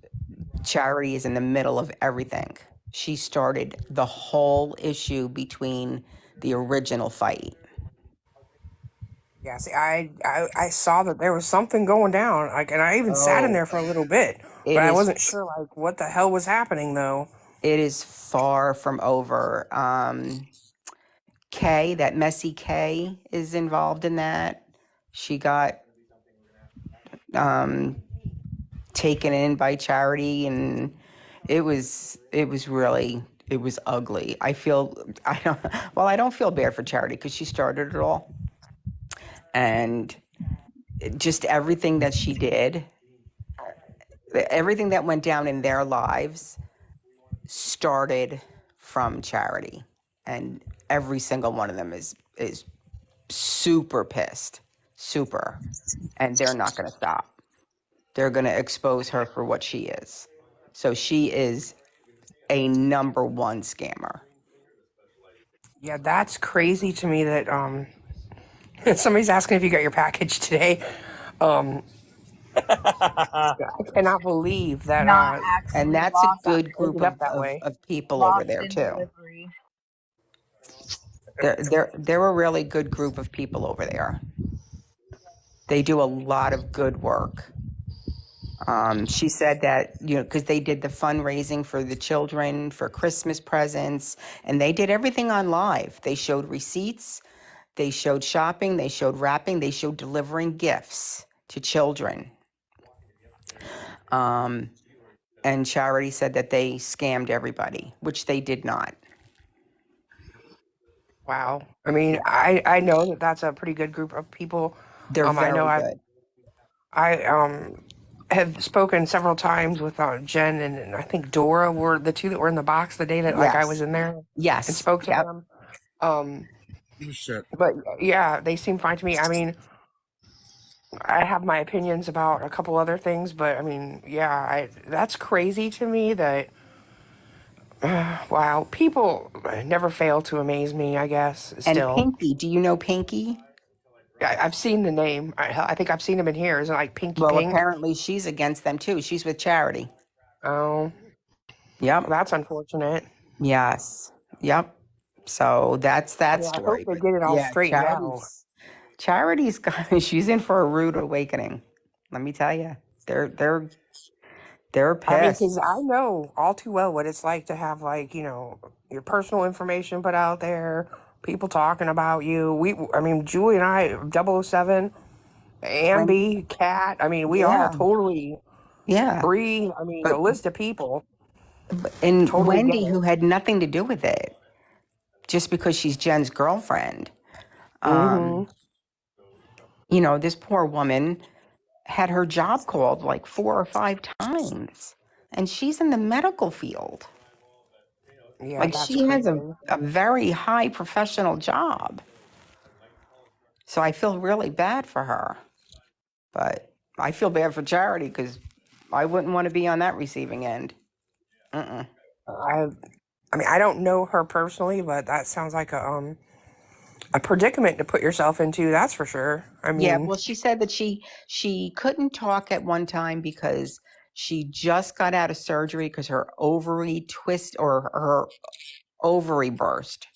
Charity is in the middle of everything. She started the whole issue between the original fight. Yeah, see, I saw that there was something going down, like, and I even sat in Oh, there for a little bit, it but I is wasn't sure like what the hell was happening though. it is far from over. Kay, that messy Kay, is involved in that. She got taken in by Charity, and it was ugly. I don't feel bad for Charity because she started it all, and just everything that she did, everything that went down in their lives started from Charity, and every single one of them is super pissed, super, and they're not going to stop. They're going to expose her for what she is. So she is a number one scammer. Yeah, that's crazy to me that somebody's asking if you got your package today. I cannot believe that Not And actually that's a lost. good group ended up that way. of people over Lost there in too. delivery. They're a really good group of people over there. They do a lot of good work. She said that, because they did the fundraising for the children for Christmas presents, and they did everything on live. They showed receipts, they showed shopping, they showed wrapping, they showed delivering gifts to children. And Charity said that they scammed everybody, which they did not. Wow. I mean, I know that that's a pretty good group of people. They're I very know good. I have spoken several times with Jen and I think Dora were the two that were in the box the day that like I was Yes. in there and Yes. spoke to Yep. them. Shit. But yeah, they seem fine to me. I mean, I have my opinions about a couple other things, but I mean, yeah, that's crazy to me that wow, people never fail to amaze me, I guess. And Still, Pinky, do you know Pinky? I've seen the name. I think I've seen him in here. Isn't it like Pinky Well, Pink? apparently she's against them too. She's with Charity. Oh, Yep. that's unfortunate. Yes. Yep. So that's that Yeah, I hope story. they But get it all yeah, straightened out. Charity's she's in for a rude awakening. Let me tell you. They're I mean, pissed. because I know all too well what it's like to have, like, your personal information put out there, people talking about you. I mean, Julie and I, 007, When Ambi, Kat, I mean, we all yeah. totally Yeah. Bree, I mean, the But list of people. and Totally get Wendy, it. who had nothing to do with it, just because she's Jen's girlfriend. Mm-hmm. You know, this poor woman had her job called like 4 or 5 times, and she's in the medical field. Yeah, Like that's she has crazy. a very high professional job. So I feel really bad for her. But I feel bad for Charity because I wouldn't want to be on that receiving end. Mm-mm. I mean, I don't know her personally, but that sounds like a predicament to put yourself into. That's for sure. I Yeah, mean, well, she said that she couldn't talk at one time because she just got out of surgery because her ovary twist or her ovary burst.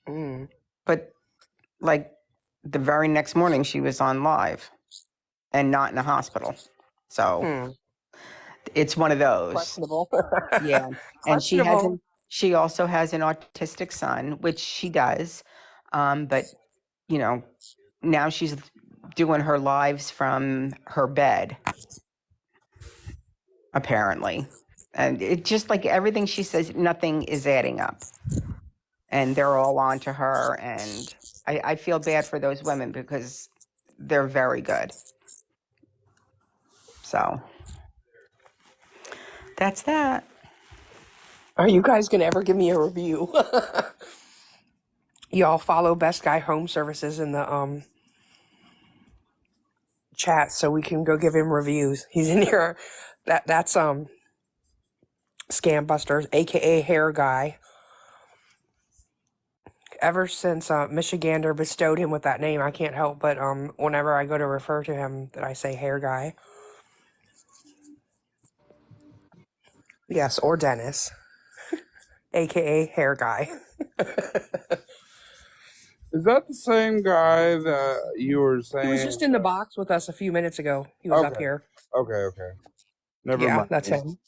mm, But like the very next morning, she was on live and not in a hospital. So it's one of those. questionable. Yeah. And Questionable. she also has an autistic son, which she does. But you know, now she's doing her lives from her bed, apparently. And it just like everything she says, nothing is adding up. And they're all on to her. And I feel bad for those women because they're very good. So that's that. Are you guys gonna ever give me a review? Y'all follow Best Guy Home Services in the chat so we can go give him reviews. He's in here. That's Scam Busters, aka Hair Guy. Ever since Michigander bestowed him with that name, I can't help but whenever I go to refer to him, that I say Hair Guy. Yes, or Dennis, aka Hair Guy. Is that the same guy that you were He saying? was just in the box with us a few minutes ago. He was up Okay. here. Okay. Never Yeah, mind. that's him.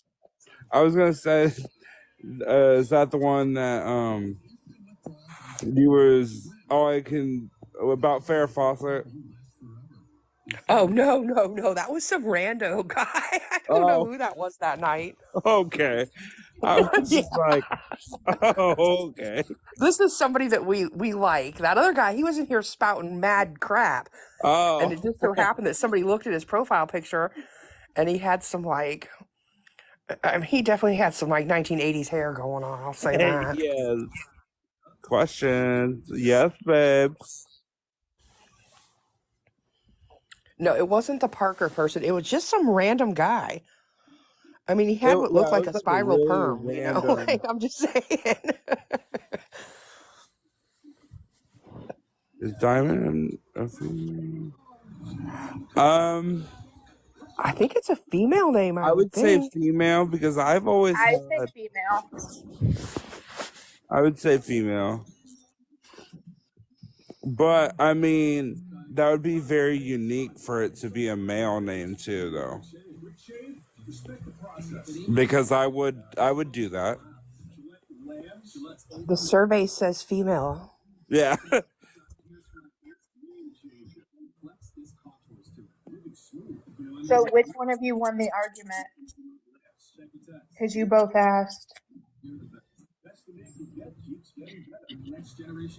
I was gonna say, is that the one that you was I can about Farrah Fawcett? Oh no! That was some rando guy. I don't know Oh, who that was that night. okay. I was Yeah, just like, oh, okay. this is somebody that we like. That other guy, he was in here spouting mad crap, and it Oh, just so happened that somebody looked at his profile picture, and he had some like, I mean, he definitely had some like 1980s hair going on. I'll say that. yes. Questions? Yes, babe. No, it wasn't the Parker person. It was just some random guy. I mean, he had what looked Yeah, it like was a like a spiral really perm. You know, random. like I'm just saying. Is Diamond a female? I think it's a female name. I I would would say think. female because I've always I say had. female. I would say female, but I mean that would be very unique for it to be a male name too, though. Because I would do that. The survey says female. Yeah. So which one of you won the argument? Because you both asked.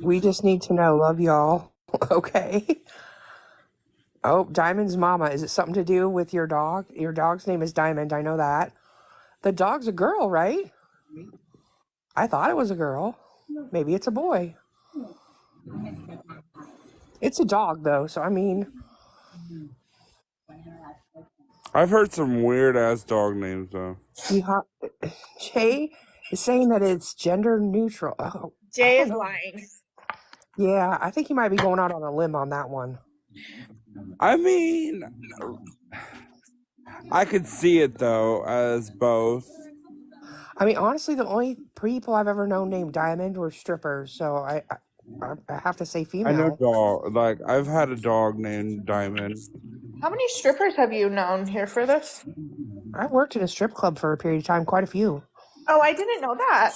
We just need to know. Love y'all. Okay. Oh, Diamond's mama. Is it something to do with your dog? Your dog's name is Diamond. I know that. The dog's a girl, right? I thought it was a girl. Maybe it's a boy. It's a dog, though. So, I mean, I've heard some weird ass dog names though. Jay is saying that it's gender neutral. Oh, I Jay don't is know. lying. Yeah, I think he might be going out on a limb on that one. I mean, I could see it though as both. I mean, honestly, the only people I've ever known named Diamond were strippers. So I have to say I know female. dog. Like I've had a dog named Diamond. How many strippers have you known here for this? I worked in a strip club for a period of time, quite a few. Oh, I didn't know that.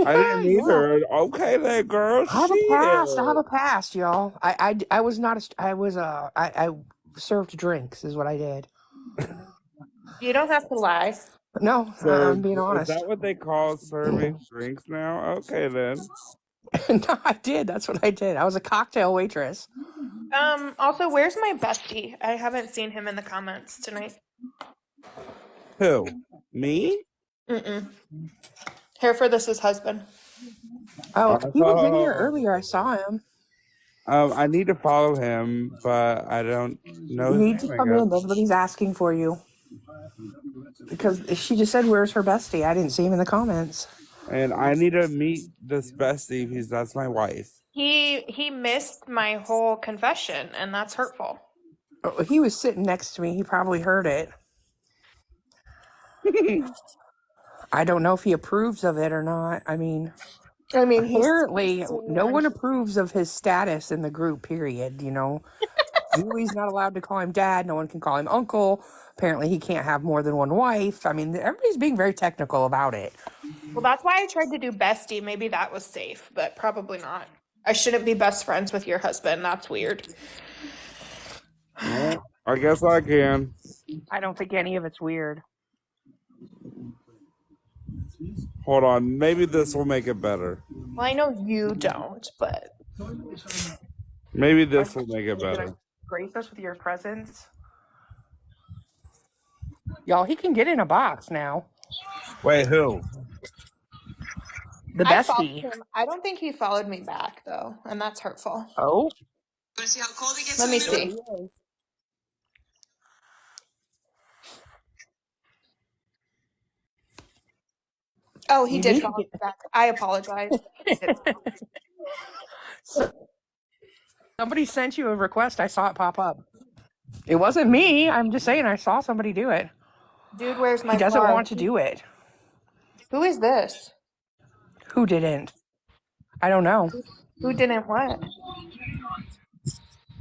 I didn't Yeah. either. Okay, then, girl. I have a past. I have Shit. a past, y'all. I was not I served drinks is what I did. You don't have to lie. No, So I'm being is honest. that what they call serving drinks now? Okay then. No, I did. That's what I did. I was a cocktail waitress. Also, where's my bestie? I haven't seen him in the comments tonight. Who? Me? Mm-mm. Hereford, this is husband. Oh, he was in here Oh. earlier. I saw him. I need to follow him, but I don't know You his need to name, I come guess. in. Everybody's asking for you. Because she just said, where's her bestie? I didn't see him in the comments. And I need to meet this bestie because that's my wife. He missed my whole confession, and that's hurtful. Oh, he was sitting next to me. He probably heard it. I don't know if he approves of it or not. I mean, he's apparently no one approves of his status in the group, period. You know, Julie's not allowed to call him dad. No one can call him uncle. Apparently he can't have more than one wife. I mean, everybody's being very technical about it. Well, that's why I tried to do bestie. Maybe that was safe, but probably not. I shouldn't be best friends with your husband. That's weird. Well, I guess I can. I don't think any of it's weird. Hold on. Maybe this will make it better. Well, I know you don't, but Maybe this will make it better. Grace us with your presence. Y'all, he can get in a box now. Wait, who? The I followed bestie. him. I don't think he followed me back though, and that's hurtful. Oh, Let me see. Oh, he You did need to follow me back. I apologize. somebody sent you a request. I saw it pop up. It wasn't me. I'm just saying I saw somebody do it. Dude, where's my He doesn't car? want to do it. Who is this? Who didn't? I don't know. Who didn't what?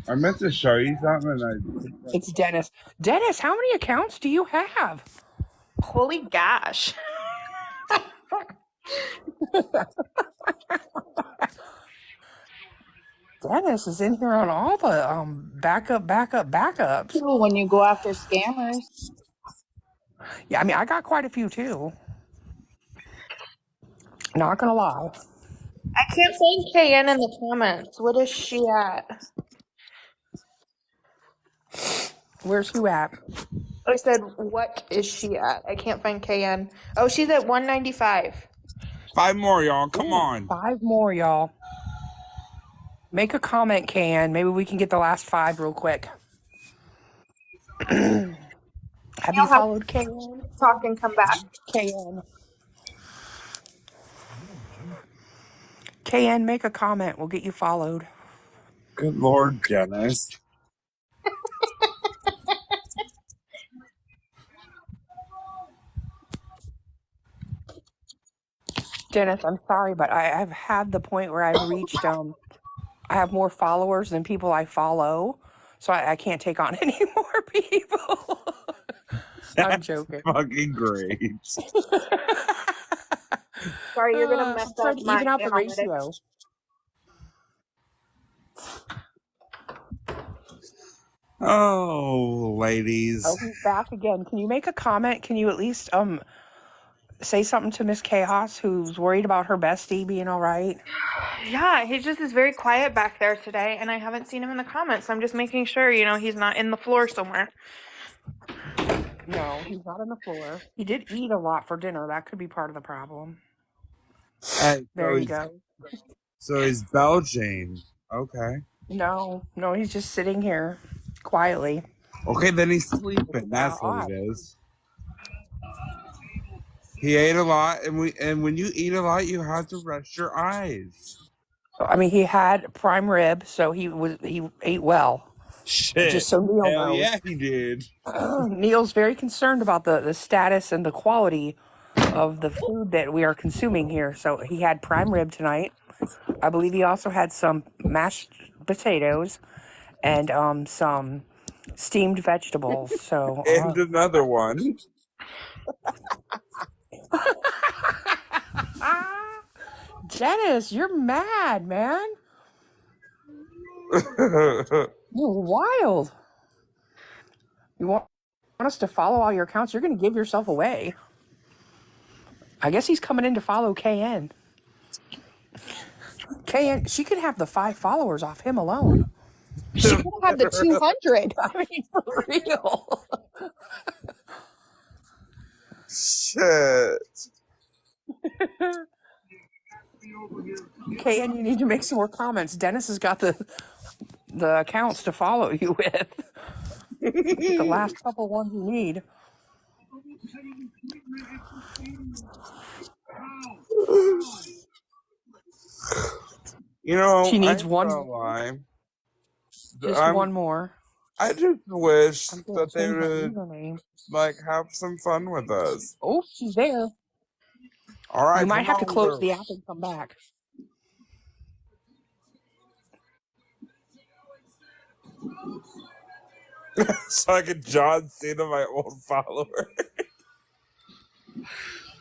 I meant to show you something. And It's Dennis. Dennis, how many accounts do you have? Holy gosh. Dennis is in here on all the backups. Cool when you go after scammers. Yeah, I mean, I got quite a few too. Not gonna lie. I can't find KN in the comments. What is she at? Where's who at? I said, what is she at? I can't find KN. Oh, she's at 195. 5 more, y'all. Come Ooh, on. 5 more, y'all. Make a comment, Can. Maybe we can get the last 5 real quick. Have you followed KN? Talk and come back. KN. KN, make a comment. We'll get you followed. Good Lord, Dennis. Dennis, I'm sorry, but I've had the point where I've reached I have more followers than people I follow, so I can't take on any more people. I'm joking. Fucking great. Sorry, you're gonna mess I'm trying up to my even out the analytics. ratio. Oh, ladies. Oh, he's back again. Can you make a comment? Can you at least say something to Miss Chaos, who's worried about her bestie being all right? Yeah, he just is very quiet back there today, and I haven't seen him in the comments. So I'm just making sure, he's not in the floor somewhere. No, he's not on the floor. He did eat a lot for dinner. That could be part of the problem. Hey, There you go. So he's Belgian. Okay. No, he's just sitting here quietly. Okay, then he's sleeping. That's what it is. He ate a lot, and when you eat a lot, you have to rest your eyes. I mean, he had prime rib, so he ate well. Shit. Just so Neil Hell knows. yeah, he did. Neil's very concerned about the status and the quality of the food that we are consuming here. So he had prime rib tonight. I believe he also had some mashed potatoes and some steamed vegetables. So And another one. Dennis, you're mad, man. You're wild. You want us to follow all your accounts, you're going to give yourself away. I guess he's coming in to follow KN. KN, she could have the 5 followers off him alone. She could have the 200. I mean, for real. Shit. KN, you need to make some more comments. Dennis has got the accounts to follow you with. The last couple ones you need. You know, She needs I one ain't gonna more. lie. Just one more. I just wish I'm going that to they change my would username. like have some fun with us. Oh, she's there. All right, You might come have to on, close girl. the app and come back. So I could John Cena my old follower.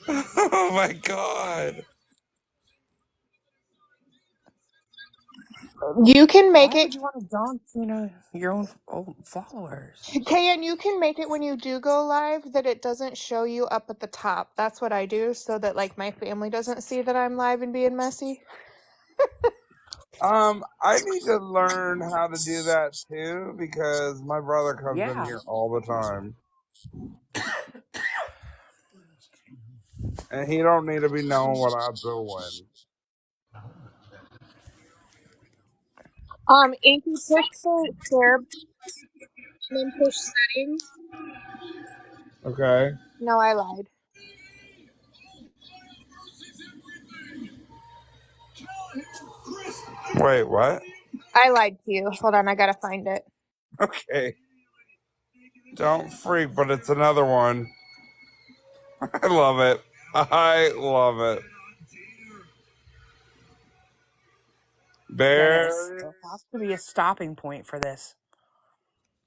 Oh my god. You can make Why would it, you want to John Cena your own old followers? KN, you can make it when you do go live that it doesn't show you up at the top. That's what I do so that like my family doesn't see that I'm live and being messy. I need to learn how to do that too because my brother comes in Yeah. here all the time. And he don't need to be knowing what I'm doing. Inky, push the share and then push settings. Okay. No, I lied. Wait, what? I lied to you. Hold on, I gotta find it. Okay. Don't freak, but it's another one. I love it. I love it. Dennis, There. there has to be a stopping point for this.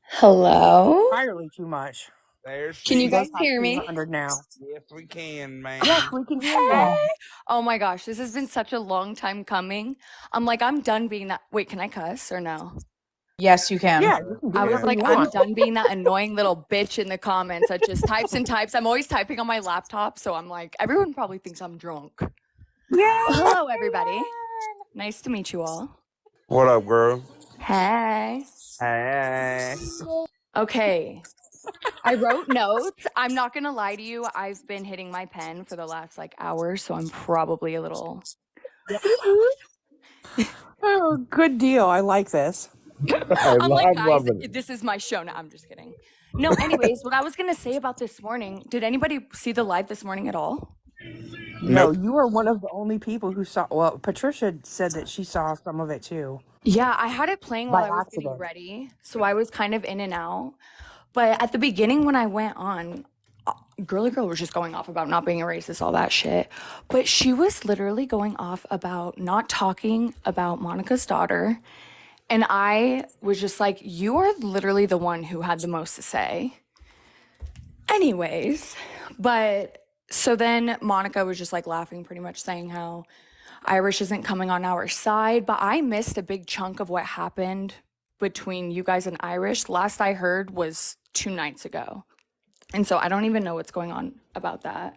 Hello? Entirely too much. There she Can you She does guys have hear me? 300 now. Yes, we can, man. Yes, we can hear Hey! you. Oh my gosh, this has been such a long time coming. I'm done being that. Wait, can I cuss or no? Yes, you can. Yeah, you can do I was whatever like, you I'm want. done being that annoying little bitch in the comments that just types and types. I'm always typing on my laptop, so I'm like, everyone probably thinks I'm drunk. Yeah. Hello, everybody. Nice to meet you all. What up, girl? Hey. Hey. Okay. I wrote notes. I'm not gonna lie to you. I've been hitting my pen for the last hour, so I'm probably a little. Oh, good deal. I like this. I'm like, I'm guys, loving it. this is my show now. I'm just kidding. No, anyways, what I was gonna say about this morning. Did anybody see the live this morning at all? No, Nope. you are one of the only people who saw. Well, Patricia said that she saw some of it too. Yeah, I had it playing By while I was getting accident. ready, so I was kind of in and out. But at the beginning, when I went on, Girly Girl was just going off about not being a racist, all that shit. But she was literally going off about not talking about Monica's daughter. And I was just like, you are literally the one who had the most to say. Anyways, but so then Monica was just laughing, pretty much saying how Irish isn't coming on our side. But I missed a big chunk of what happened between you guys and Irish. Last I heard was 2 nights ago. And so I don't even know what's going on about that.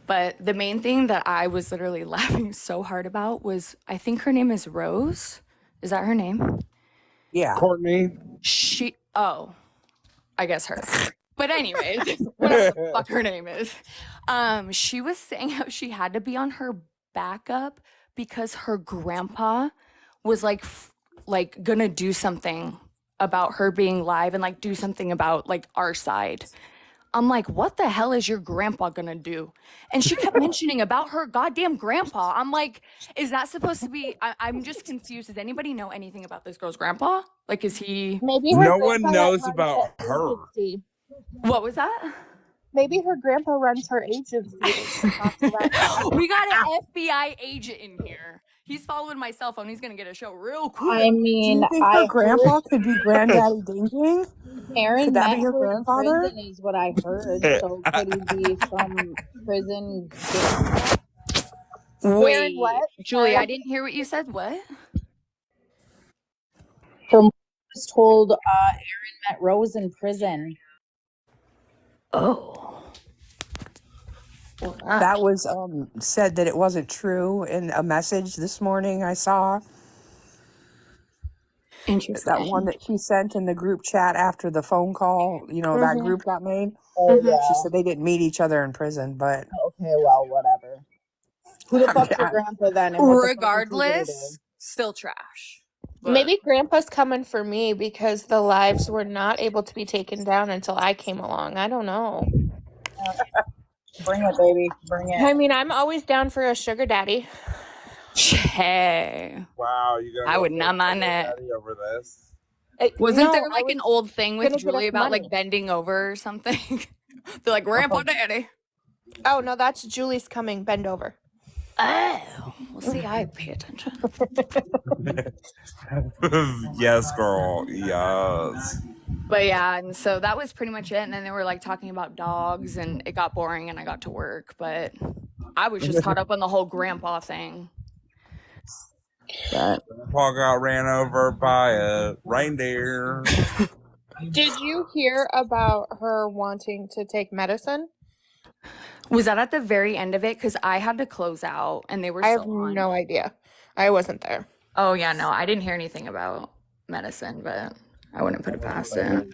But the main thing that I was literally laughing so hard about was, I think her name is Rose. Is that her name? Yeah. Courtney. I guess her. But anyways, whatever the fuck her name is. She was saying how she had to be on her backup because her grandpa was gonna do something about her being live and do something about our side. I'm like, what the hell is your grandpa gonna do? And she kept mentioning about her goddamn grandpa. I'm like, is that supposed to be? I'm just confused. Does anybody know anything about this girl's grandpa? Is he? Maybe her No one grandpa knows runs about the her. agency. What was that? Maybe her grandpa runs her agency. We got an FBI agent in here. He's following my cell phone. He's gonna get a show real quick. I Do mean, you think I her grandpa could be Granddaddy Dinking? Aaron Could that met be her her in grandfather? prison, is what I heard. So could he be some prison gangster? Wait, what? Julie, I didn't hear what you said. What? From was told, Aaron met Rose in prison. Oh. Well, That was said that it wasn't true in a message this morning I saw. interesting. That one that she sent in the group chat after the phone call, you know, that Mhm. group got made. Oh Mhm. yeah. She said they didn't meet each other in prison, but Okay, well, whatever. Who the fuck's your I- grandpa then? And what the fuck is he gonna Regardless, still trash. But Maybe Grandpa's coming for me because the lives were not able to be taken down until I came along. I don't know. do? Bring it, baby. Bring I it. mean, I'm always down for a sugar daddy. hey, Wow, you gonna I go would for not mind sugar that. daddy over this? Wasn't No, there I like an was old thing with gonna get Julie us about like money. bending over or something? They're like, Grandpa Daddy. Oh no, that's Julie's coming. Bend over. Oh, well, see, I pay attention. Yes, girl. Yes. But yeah, and so that was pretty much it. And then they were like talking about dogs, and it got boring, and I got to work. But I was just caught up on the whole grandpa thing. But Paul got ran over by a reindeer. Did you hear about her wanting to take medicine? was that at the very end of it? Because I had to close out, and they were I have still on. no idea. I wasn't there. Oh yeah, no, I didn't hear anything about medicine, but I wouldn't put it past it.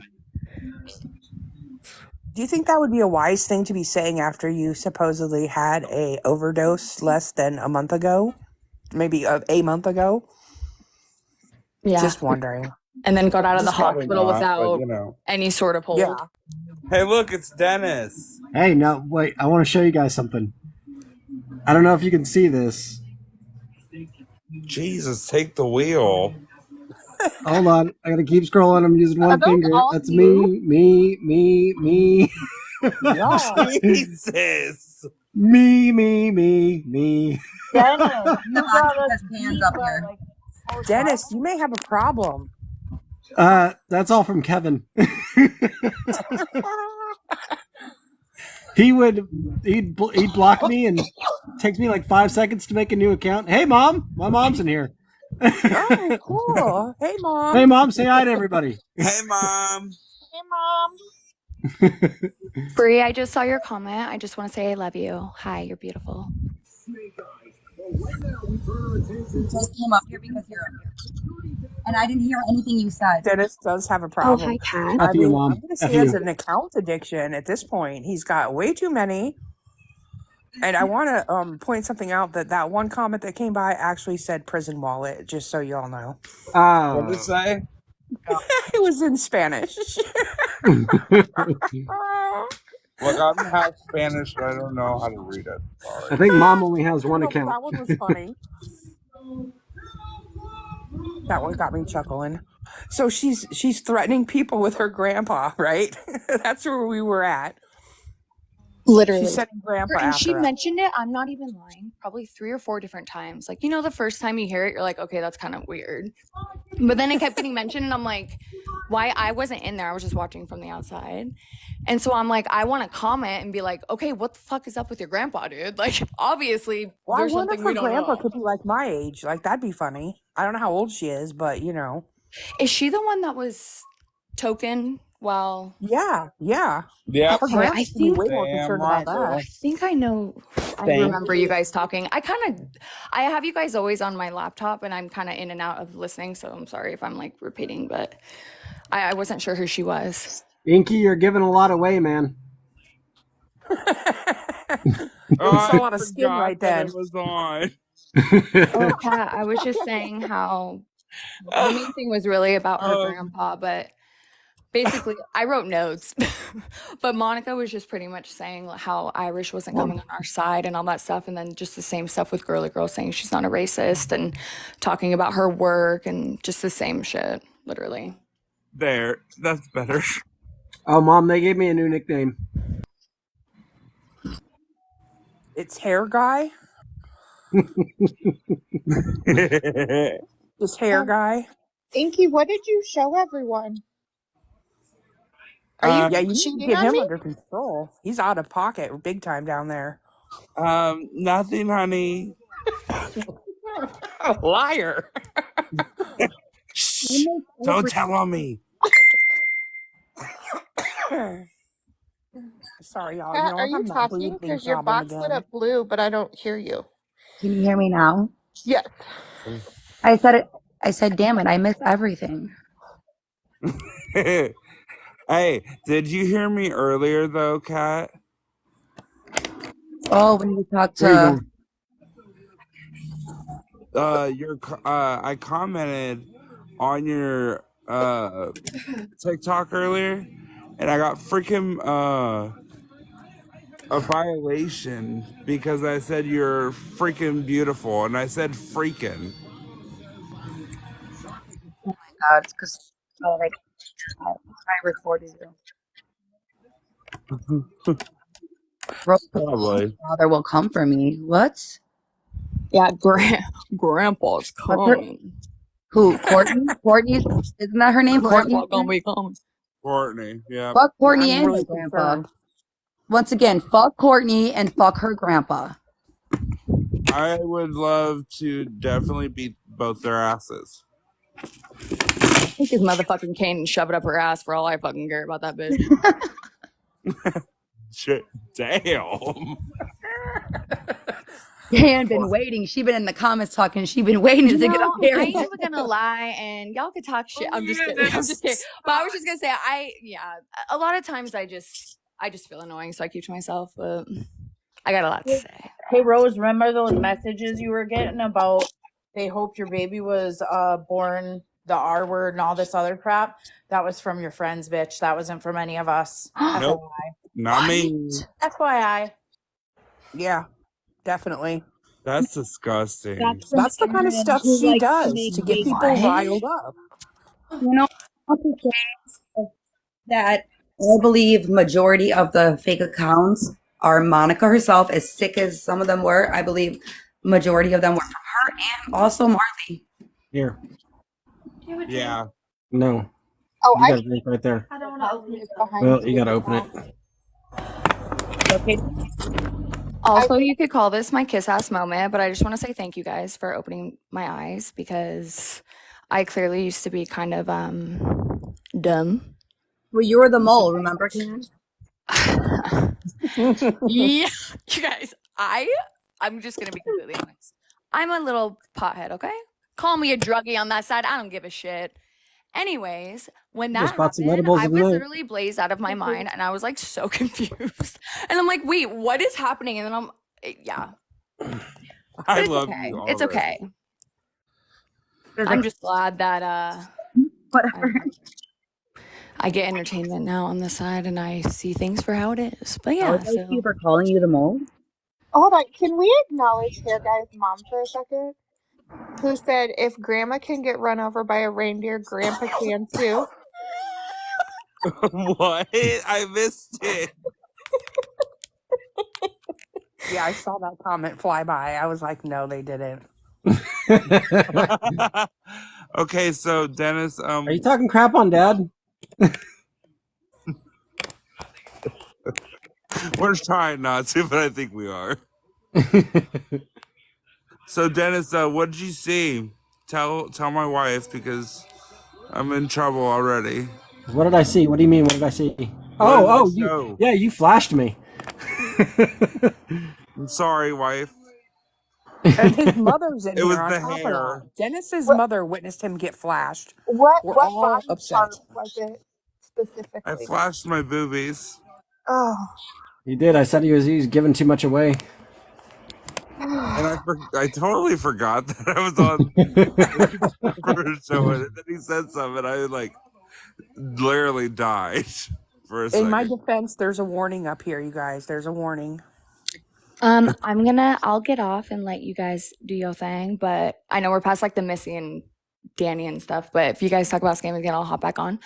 do you think that would be a wise thing to be saying after you supposedly had a overdose less than a month ago? Maybe a month ago? Yeah, Just wondering. and then got out of the Just Probably hospital not, but without you know. any sort of hold. Yeah. Hey, look, it's Dennis. Hey, no, wait. I want to show you guys something. I don't know if you can see this. Jesus, take the wheel. Hold on. I got to keep scrolling. I'm using one those finger. all That's you? me. Yeah. Jesus. me. Dennis, you The brought Monty us has hands up here. like 4 Dennis, times. you may have a problem. That's all from Kevin. He'd block me and takes me like 5 seconds to make a new account. Hey, Mom. My mom's in here. Oh, cool. Hey, Mom. Hey, Mom. Say hi to everybody. Hey, Mom. Hey, Mom. Bree, I just saw your comment. I just want to say I love you. Hi, you're beautiful. Just came up here because you're up here. And I didn't hear anything you said. Dennis does have a Oh, problem. hi, Kat. I F you, mean, Mom. I'm going to F say he has you. an account addiction at this point. He's got way too many. And I want to point something out that one comment that came by actually said prison wallet, just so you all know. What did it say? It was in Spanish. Look, I'm half Spanish, but I don't know how to read it. I Sorry. think Mom only has one No, but account. that one was funny. That one got me chuckling. So she's threatening people with her grandpa, right? That's where we were at. Literally. She's setting grandpa And she after us. mentioned it, I'm not even lying, probably 3 or 4 different times. Like, you know, the first time you hear it, you're like, okay, that's kind of weird. But then it kept getting mentioned, and I'm like, why? I wasn't in there. I was just watching from the outside. And so I'm like, I want to comment and be like, okay, what the fuck is up with your grandpa, dude? Like, obviously, Well, I there's wonder if something her we don't grandpa know. could be like my age. Like, that'd be funny. I don't know how old she is, but you know. Is she the one that was token while... Yeah. Yep. Her Okay, grandpa I should be think way more Damn concerned right, about girl. that. I think I know. I Thank remember you guys talking. I have you guys always on my laptop, and I'm kind of in and out of listening, so I'm sorry if I'm like repeating, but I wasn't sure who she was. Inky, you're giving a lot away, man. You Oh, saw a I lot of skin forgot right that then. it was on. Oh, Kat, I was just saying how the main thing was really about her grandpa, but basically, I wrote notes, but Monica was just pretty much saying how Irish wasn't coming on our side and all that stuff, and then just the same stuff with Girly Girl saying she's not a racist and talking about her work and just the same shit, literally. There. That's better. Oh, Mom, they gave me a new nickname. It's hair guy. Just hair guy. Inky, what did you show everyone? Are you Yeah, you need to cheating get on him me? under control. He's out of pocket big time down there. Nothing, honey. Liar. Shh. Don't tell on me. Sorry, y'all. Kat, are I'm you having that talking? breathing Because your problem box lit again. up blue, but I don't hear you. Can you hear me now? Yes. I said it. I said, damn it, I miss everything. Hey, did you hear me earlier though, Kat? Oh, when you talked Where you to going? I commented on your TikTok earlier, and I got freaking a violation because I said you're freaking beautiful, and I said freaking. God, because like I recorded you. Probably. Father will come for me. What? Yeah, grandpa's What's her? coming. Who? Courtney? Courtney? Isn't that her name? Courtney? Grandpa gonna be coming. Courtney, yeah. Fuck Yeah, Courtney I'm and her really grandpa. concerned. Once again, fuck Courtney and fuck her grandpa. I would love to definitely beat both their asses. Take his motherfucking cane and shove it up her ass for all I fucking care about that bitch. Shit, damn. Dan been waiting. She been in the comments talking. She been waiting to get up here. I ain't even gonna lie, and y'all could talk shit. I'm just kidding. I'm just kidding. But I was just gonna say, a lot of times I just feel annoying, so I keep to myself. But I got a lot to say. Hey Rose, remember those messages you were getting about they hoped your baby was born the R word and all this other crap? That was from your friends, bitch. That wasn't from any of us. Nope, not me. FYI. Yeah, definitely. That's disgusting. That's the kind of stuff she does to get people riled up. You know, that I believe majority of the fake accounts are Monica herself, as sick as some of them were. I believe majority of them were from her and also Marley. Here. Yeah. No. Oh, You got a drink right there. I don't want to open it behind Well, you gotta open it. Okay. Also, you could call this my kiss ass moment, but I just want to say thank you guys for opening my eyes because I clearly used to be kind of dumb. Well, you were the mole, remember, Karen? Yeah, you guys, I'm just gonna be completely honest. I'm a little pothead, okay? Call me a druggie on that side. I don't give a shit. Anyways, when that Just bought some happened, edibles I in was the night. literally blazed out of my mind, and I was like so confused. And I'm like, wait, what is happening? And then yeah. I It's love okay. you. It's already. okay. I'm just glad that Whatever. I get entertainment now on the side, and I see things for how it is. But yeah, so People are calling you the mole. Hold on. Can we acknowledge Hair Guy's mom for a second? Who said if grandma can get run over by a reindeer, grandpa can too? What? I missed it. Yeah, I saw that comment fly by. I was like, no, they didn't. Okay, so Dennis, Are you talking crap on Dad? we're trying not to, but I think we are. So Dennis, what did you see? Tell my wife because I'm in trouble already. What did I see? What do you mean? What did I see? What did I Oh, you flashed me. I'm sorry, wife. And his mother's in It here was on the top hair. of that. Dennis's mother witnessed him get flashed. What We're what all body upset. part was it specifically? I flashed my boobies. Oh. You did. I said he was giving too much away. And I totally forgot that I was on for a show, and then he said something. I like literally died for a In second. my defense, there's a warning up here, you guys. There's a warning. I'll get off and let you guys do your thing, but I know we're past like the Missy and Danny and stuff, but if you guys talk about scamming again, I'll hop back on.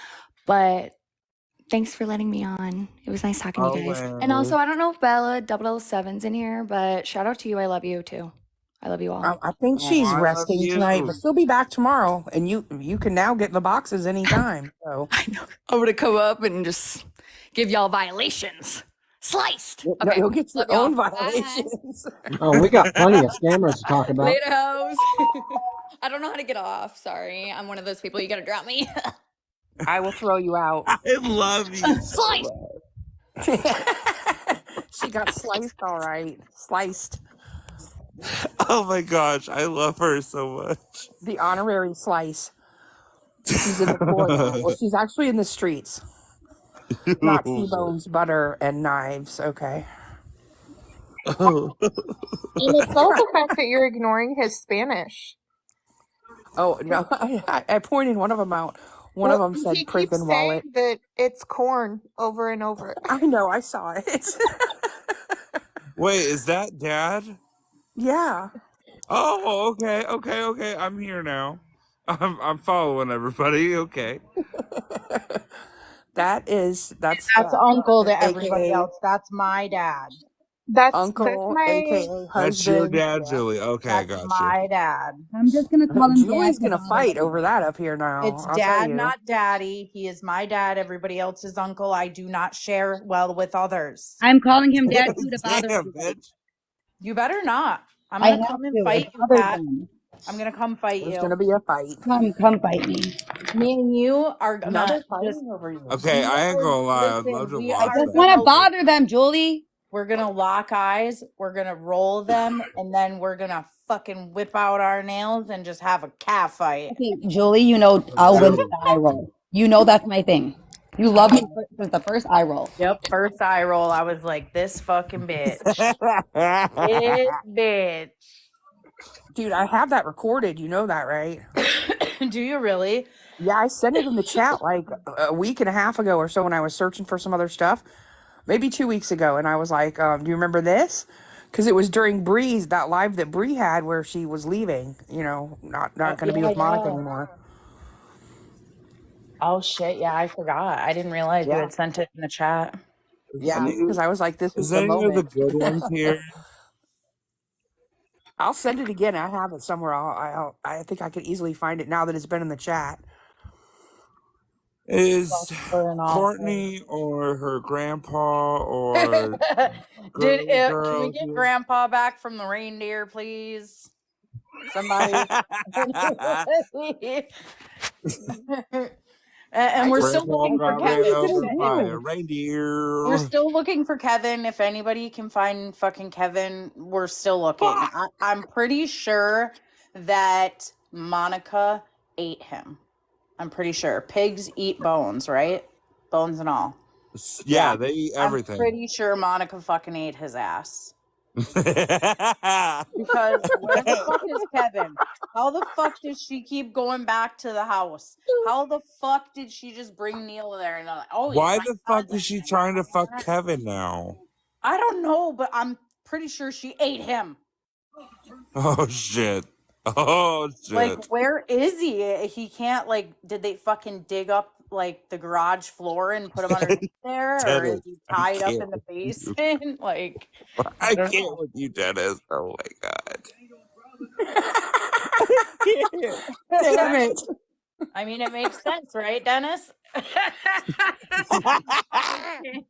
But thanks for letting me on. It was nice talking to you guys. And also, I don't know if Bella 007's in here, but shout out to you. I love you too. I love you all. I think she's I love resting you. tonight, but she'll be back tomorrow. And you can now get the boxes anytime. So I know. I'm gonna come up and just give y'all violations. Sliced. Okay. you'll get your Love y'all. own Bye. violations. Oh, we got plenty of scammers to talk about. Later, hoes. I don't know how to get off. Sorry. I'm one of those people. You gotta drop me. I will throw you out. I love you. So Slice. much. She got sliced, all right. Sliced. Oh my gosh, I love her so much. The honorary slice. She's in the floor now. Well, she's actually in the streets. Not T-bones, butter, and knives. Okay. Oh. And it's also the fact that you're ignoring his Spanish. Oh no! I pointed one of them out. One of them He said keeps prison saying wallet. that it's corn over and over. I know. I saw it. Wait, is that Dad? Yeah. Oh, okay. I'm here now. I'm following everybody. Okay. That's That's uncle to everybody AKA else. That's my dad. That's uncle, my aka That's your husband. dad, Julie. Okay, I That's got my dad. I'm just gonna call him Julie's Dad. gonna fight over that up here now. It's I'll dad, tell you. not daddy. He is my dad. Everybody else is uncle. I do not share well with others. I'm calling him you. Dad too to bother Damn, you. bitch. You better not. I'm I gonna have come and to. fight It you, bothers Pat. him. I'm gonna come fight There's you. gonna be a fight. Come fight me. Me and you are Now gonna they're just. fighting over you. Okay, I ain't gonna lie. I'd Listen, love to we I watch are just want to that. bother them, Julie. We're gonna lock eyes. We're gonna roll them, and then we're gonna fucking whip out our nails and just have a cat fight. Okay, Julie, you know I'll win the eye roll. You know that's my thing. You love me since the first eye roll. Yep, first eye roll, I was like, this fucking bitch. This bitch. Dude, I have that recorded. You know that, right? Do you really? Yeah, I sent it in the chat like a week and a half ago or so when I was searching for some other stuff. Maybe 2 weeks ago, and I was like, do you remember this? Because it was during Bree's, that live that Bree had where she was leaving, not going to be with Monica anymore. Oh shit, yeah, I forgot. I didn't realize you Yeah. had sent it in the chat. Yeah, because I was like, this Is is there the any of the moment. good ones here? I'll send it again. I have it somewhere. I think I could easily find it now that it's been in the chat. Is For an offer. Courtney or her grandpa or Can girl we get here? Grandpa back from the reindeer, please? Somebody. And we're still Grandpa looking for got ran Kevin. over by a reindeer. We're still looking for Kevin. If anybody can find fucking Kevin, we're still looking. I'm pretty sure that Monica ate him. I'm pretty sure. Pigs eat bones, right? Bones and all. Yeah, they eat everything. I'm pretty sure Monica fucking ate his ass. Because where the fuck is Kevin? How the fuck does she keep going back to the house? How the fuck did she just bring Neil there? And Why the fuck is she trying to fuck Kevin now? I don't know, but I'm pretty sure she ate him. Oh shit. Oh shit. Like, where is he? He can't, did they fucking dig up, the garage floor and put him underneath there? Or is he tied up in the basement? I can't with you, Dennis. Oh my god. Damn it. I mean, it makes sense, right, Dennis?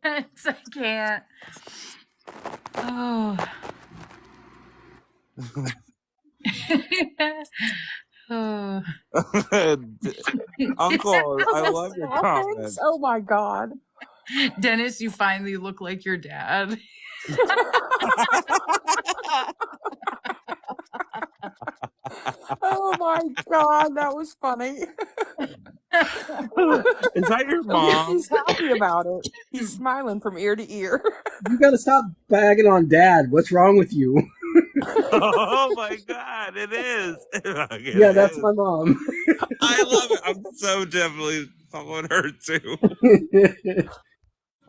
I can't. Oh. Oh. Uncle, I love your comments. Oh my god. Dennis, you finally look like your dad. Oh my god, that was funny. Is that your mom? He's happy about it. He's smiling from ear to ear. You gotta stop bagging on Dad. What's wrong with you? Oh my god, it is. Yeah, that's my mom. I love it. I'm so definitely following her too.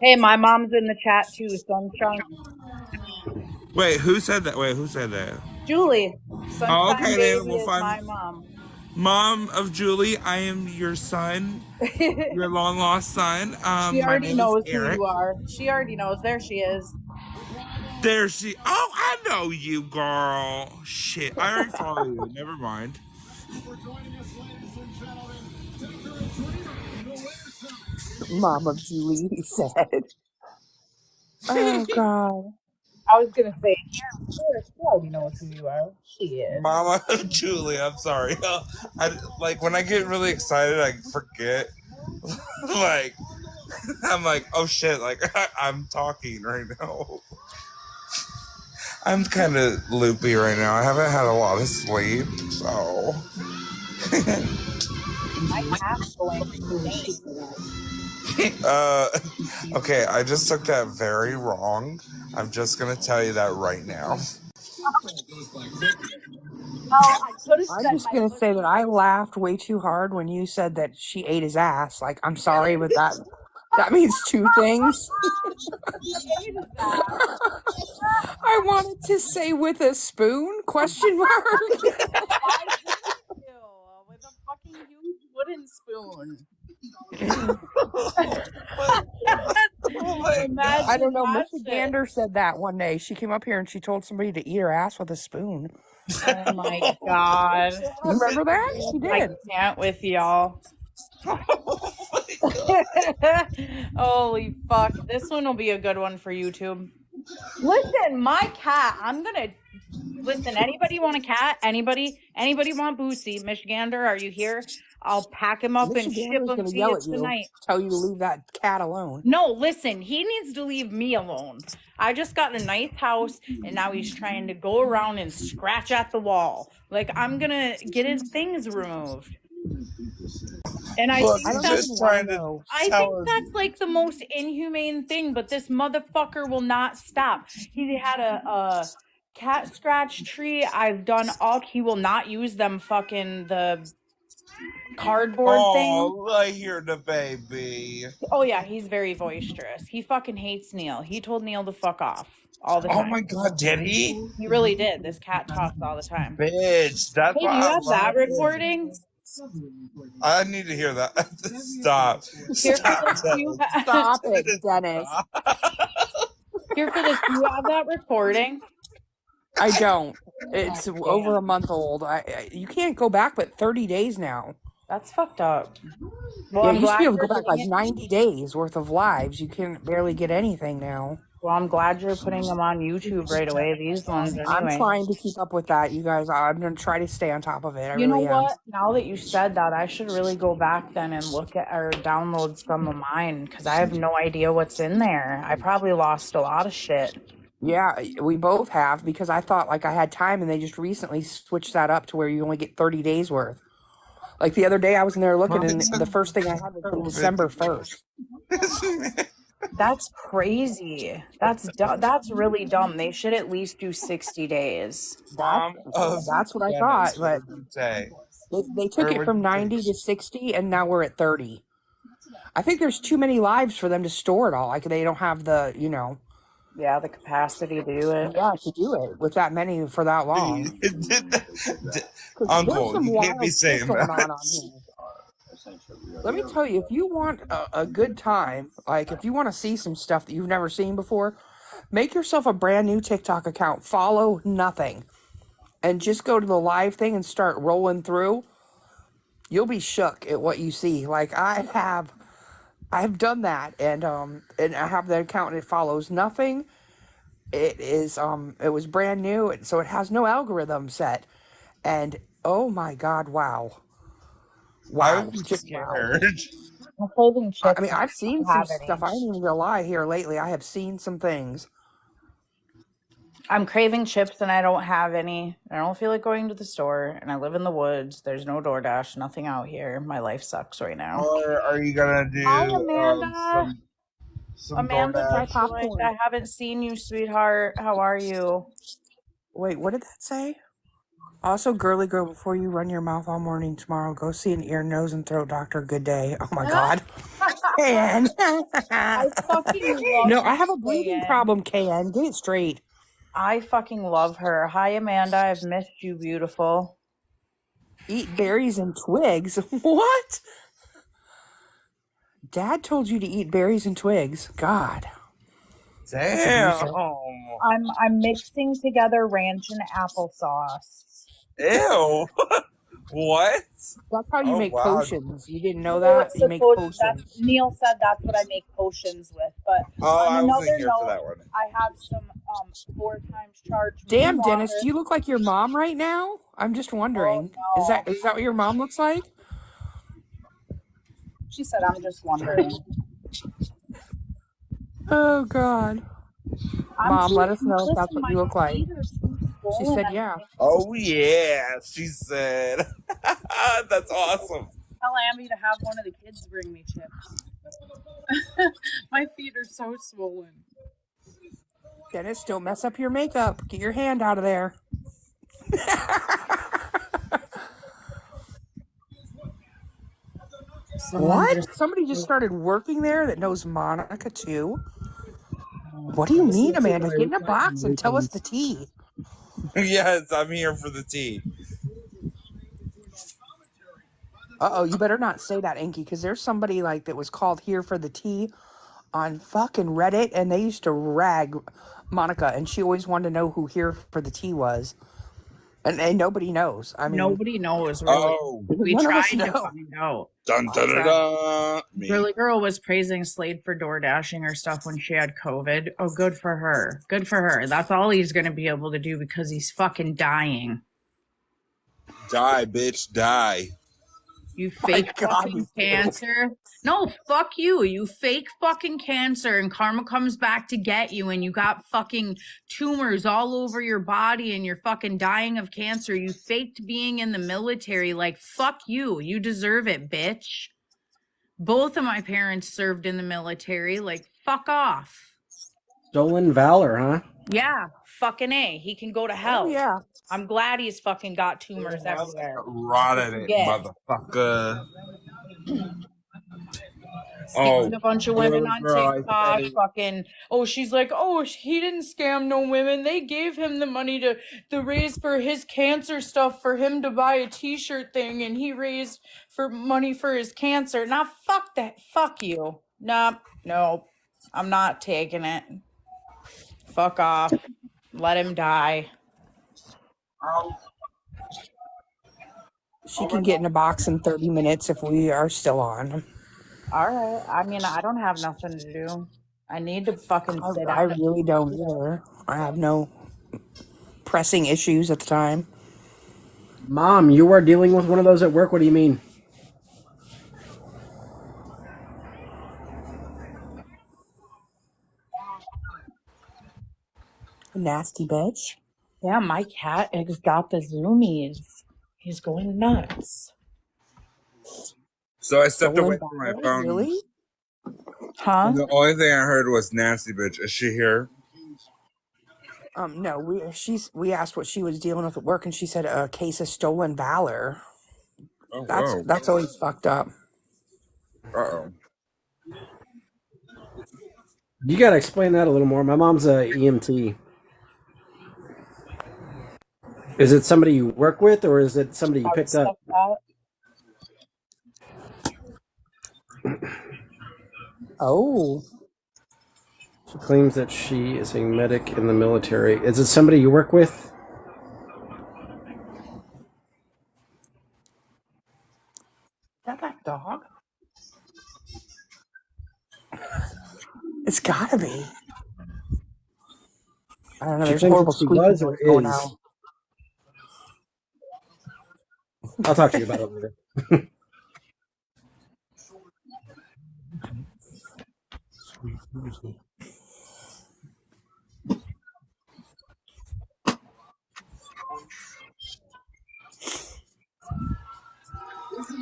Hey, my mom's in the chat too, Sunshine. Wait, who said that? Wait, who said that? Julie. Sunshine Oh, okay, then Baby we'll is find my mom. Mom of Julie. I am your son, your long lost son. She My already name knows is who Eric. you are. She already knows. There she is. There she. Oh, I know you, girl. Shit, I already follow you. Never mind. Mom of Julie, he said. Oh god. I was gonna say, she already knows who you are. She is. Mama of Julie. I'm sorry. When I get really excited, I forget. I'm like, oh shit, like I'm talking right now. I'm kind of loopy right now. I haven't had a lot of sleep, so. My cat's going insane. Okay, I just took that very wrong. I'm just gonna tell you that right now. I'm just gonna say that I laughed way too hard when you said that she ate his ass. Like, I'm sorry, but that means two things. I wanted to say with a spoon? Question mark. With a fucking huge wooden spoon. I don't know. Mr. Gander said that one day. She came up here and she told somebody to eat her ass with a spoon. Oh my god. You remember that? She I did. can't with y'all. Holy fuck. This one will be a good one for YouTube. Listen, my cat, listen, anybody want a cat? Anybody want Boosie? Michigander, are you here? I'll pack him up and Mr. ship Gander's him gonna to yell you at you, tonight. tell you to leave that cat alone. No, listen, he needs to leave me alone. I just got a nice house and now he's trying to go around and scratch at the wall. Like, I'm gonna get his things removed. And I Look, think I'm that's just trying to I tell think her. that's like the most inhumane thing, but this motherfucker will not stop. He had a cat scratch tree. I've done all. He will not use them fucking the cardboard thing. Oh, I hear the baby. Oh yeah, he's very boisterous. He fucking hates Neil. He told Neil to fuck off all the Oh time. my god, did he? He really did. This cat talks all the time. Bitch, that's Hey, why do you I have that love it. recording? I need to hear that. Stop. Here for Stop. this, Stop it, Dennis. Here for this. Do you have that recording? I don't. It's over a month old. You can't go back but 30 days now. That's fucked up. Well, Yeah, I'm you used to glad be able to you're go back putting like it- 90 days worth of lives. You can barely get anything now. Well, I'm glad you're putting them on YouTube right away. These ones, I'm anyway. trying to keep up with that, you guys. I'm going to try to stay on top of it. I You know really am. what? Now that you said that, I should really go back then and look at or download some of mine because I have no idea what's in there. I probably lost a lot of shit. Yeah, we both have because I thought like I had time and they just recently switched that up to where you only get 30 days worth. Like the other day I was in there looking and the first thing I had was from December 1st. That's crazy. That's really dumb. They should at least do 60 days. That's what I thought, but Say. they took it from 90 to 60 and now we're at 30. I think there's too many lives for them to store it all. Like they don't have the, Yeah, the capacity to do it. Yeah, to do it with that many for that long. Uncle, you can't be saying that. Let me tell you, if you want a good time, like if you want to see some stuff that you've never seen before, make yourself a brand new TikTok account. Follow nothing. And just go to the live thing and start rolling through. You'll be shook at what you see. Like I've done that and I have the account and it follows nothing. It was brand new, so it has no algorithm set. And oh my god, wow. I'm scared. I'm holding chips. I mean, I've seen some stuff. I ain't even gonna lie here lately. I have seen some things. I'm craving chips and I don't have any. I don't feel like going to the store and I live in the woods. There's no DoorDash, nothing out here. My life sucks right now. Or are you gonna do Hi, Amanda. some Amanda, DoorDash? I haven't seen you, sweetheart. How are you? Wait, what did that say? Also, girly girl, before you run your mouth all morning tomorrow, go see an ear, nose, and throat doctor. Good day. Oh my god. KN. I fucking love No, I have a breathing KN. problem, KN. Get it straight. I fucking love her. Hi, Amanda. I've missed you, beautiful. Eat berries and twigs. What? Dad told you to eat berries and twigs. God. Damn. I'm mixing together ranch and applesauce. Ew. What? That's how you Oh, make wow. potions. You didn't know that? You make potions. Neil said that's what I make potions with. But Oh, on I wasn't another here for that one. I have some 4 times charge. Damn, water. Dennis, do you look like your mom right now? I'm just wondering. Oh, no. Is that what your mom looks like? She said, I'm just wondering. Oh God. Mom, let us know if that's Listen, what my you look like. feet are too She swollen. said, I yeah. can't Oh yeah, she said. That's awesome. tell Abby to have one of the kids bring me chips. My feet are so swollen. Dennis, don't mess up your makeup. Get your hand out of there. What? Somebody just started working there that knows Monica too? What do you mean, Amanda? Get in a box and tell us the tea. Yes, I'm here for the tea. Uh-oh, you better not say that, Inky, because there's somebody like that was called here for the tea on fucking Reddit, and they used to rag Monica, and she always wanted to know who here for the tea was. And nobody knows. I mean, Nobody knows, really. Oh, We none of us tried to know. find out. dun dun dun dun. Me. Girly Girl was praising Slade for door dashing her stuff when she had COVID. Oh, good for her. Good for her. That's all he's going to be able to do because he's fucking dying. Die, bitch, die. You fake fucking cancer. No, fuck you. You fake fucking cancer, and karma comes back to get you, and you got fucking tumors all over your body, and you're fucking dying of cancer. You faked being in the military. Like, fuck you. You deserve it, bitch. Both of my parents served in the military. Like, fuck off. Stolen valor, huh? Yeah, fucking A. He can go to hell. Oh, yeah. I'm glad he's fucking got tumors everywhere. Rotted it, Yeah. motherfucker. Scamming a bunch of women on girl, I TikTok. said it. Fucking, oh, she's like, oh, he didn't scam no women. They gave him the money to raise for his cancer stuff for him to buy a t-shirt thing, and he raised for money for his cancer. Nah, fuck that. Fuck you. Nah, no, I'm not taking it. Fuck off. Let him die. She can get in a box in 30 minutes if we are still on. All right. I mean, I don't have nothing to do. I need to fucking sit I down. really don't either. I have no pressing issues at the time. Mom, you are dealing with one of those at work. What do you mean? Nasty bitch. Yeah, my cat has got the zoomies. He's going nuts. So I stepped Stolen away from my valor? phone. Really? Huh? The only thing I heard was nasty bitch. Is she here? No, we asked what she was dealing with at work, and she said a case of stolen valor. Oh, That's always fucked up. Uh-oh. You gotta explain that a little more. My mom's a EMT. Is it somebody you work with, or is it somebody you picked up? Oh. She claims that she is a medic in the military. Is it somebody you work with? Is that dog? It's gotta be. I don't know. She There's claims horrible that she squeaking was or noise going is. out. I'll talk to you about it later.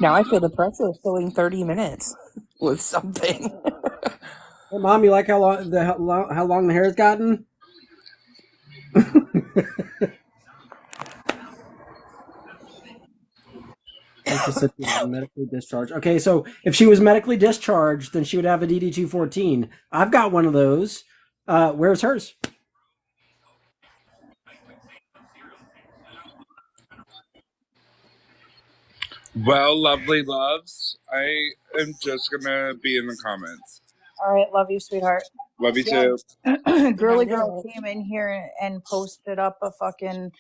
Now I feel the pressure of filling 30 minutes with something. Hey, Mom, you like how long the hair's gotten? She said she was medically discharged. Okay, so if she was medically discharged, then she would have a DD-214. I've got one of those. Where's hers? Well, lovely loves, I am just gonna be in the comments. All right, love you, sweetheart. Love you too. Girly Girl came in here and posted up a fucking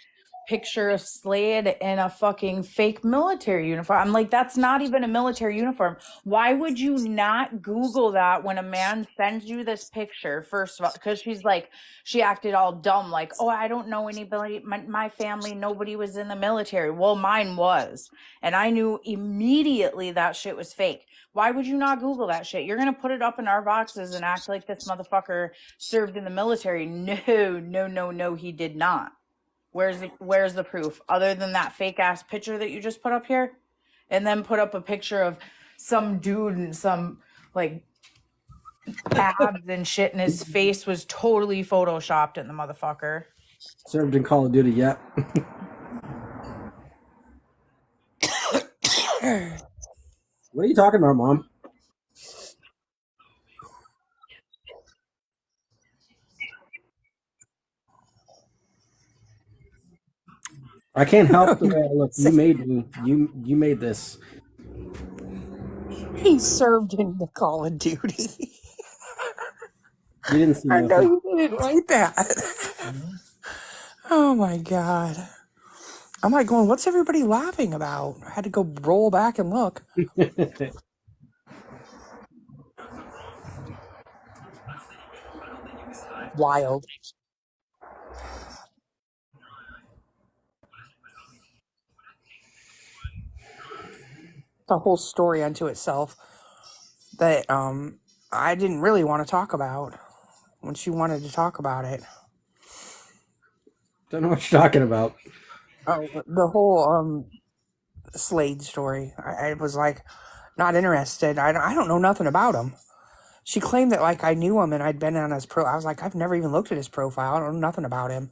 picture of Slade in a fucking fake military uniform. I'm like, that's not even a military uniform. Why would you not Google that when a man sends you this picture? First of all, because she's like, she acted all dumb, like, oh, I don't know anybody, my family, nobody was in the military. Well, mine was. And I knew immediately that shit was fake. Why would you not Google that shit? You're going to put it up in our boxes and act like this motherfucker served in the military. No, he did not. Where's the proof other than that fake ass picture that you just put up here? And then put up a picture of some dude and some like abs and shit, and his face was totally photoshopped in the motherfucker. Served in Call of Duty, yep. What are you talking about, Mom? I can't help the way I look. You made me. You made this. He served in the Call of Duty. You didn't see I know nothing. you didn't write that. Oh my god. I'm like going, what's everybody laughing about? I had to go roll back and look. Wild. The whole story unto itself that I didn't really want to talk about when she wanted to talk about it. Don't know what you're talking about. Oh, the whole Slade story. I was like not interested. I don't know nothing about him. She claimed that like I knew him and I'd been on his I was like, I've never even looked at his profile. I don't know nothing about him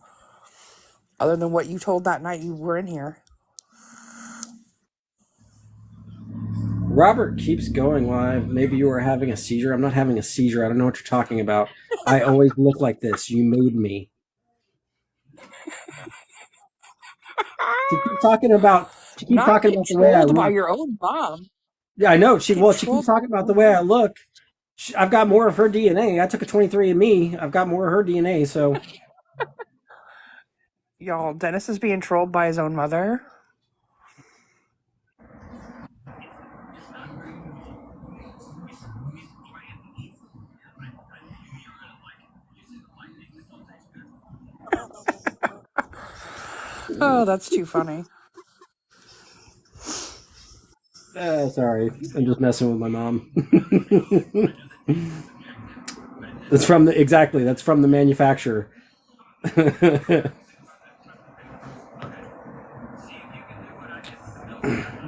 other than what you told that night you were in here. Robert keeps going live. Maybe you were having a seizure. I'm not having a seizure. I don't know what you're talking about. I always look like this. You made me. She keeps talking about. She keeps Not talking about the way I controlled by look. your own mom. Yeah, I know. She keeps Controlled. talking about the way I look. I've got more of her DNA. I took a 23andMe. I've got more of her DNA. So Y'all, Dennis is being trolled by his own mother. Oh, that's too funny. sorry, I'm just messing with my mom. That's from the exactly. That's from the manufacturer.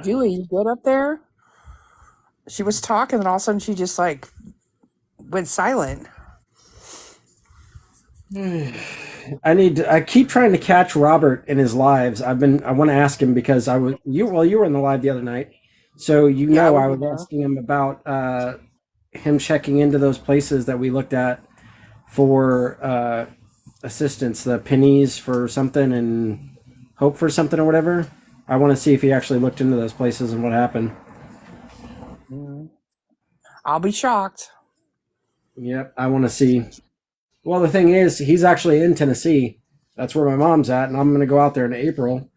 Julie, you good up there? She was talking and all of a sudden she just like went silent. I keep trying to catch Robert in his lives. I want to ask him because you were in the live the other night. So Yeah, I I was was asking him about him checking into those places that we looked at for assistance, the pennies for something and hope for something or whatever. I want to see if he actually looked into those places and what happened. I'll be shocked. Yep, I want to see. Well, the thing is, he's actually in Tennessee. That's where my mom's at, and I'm going to go out there in April.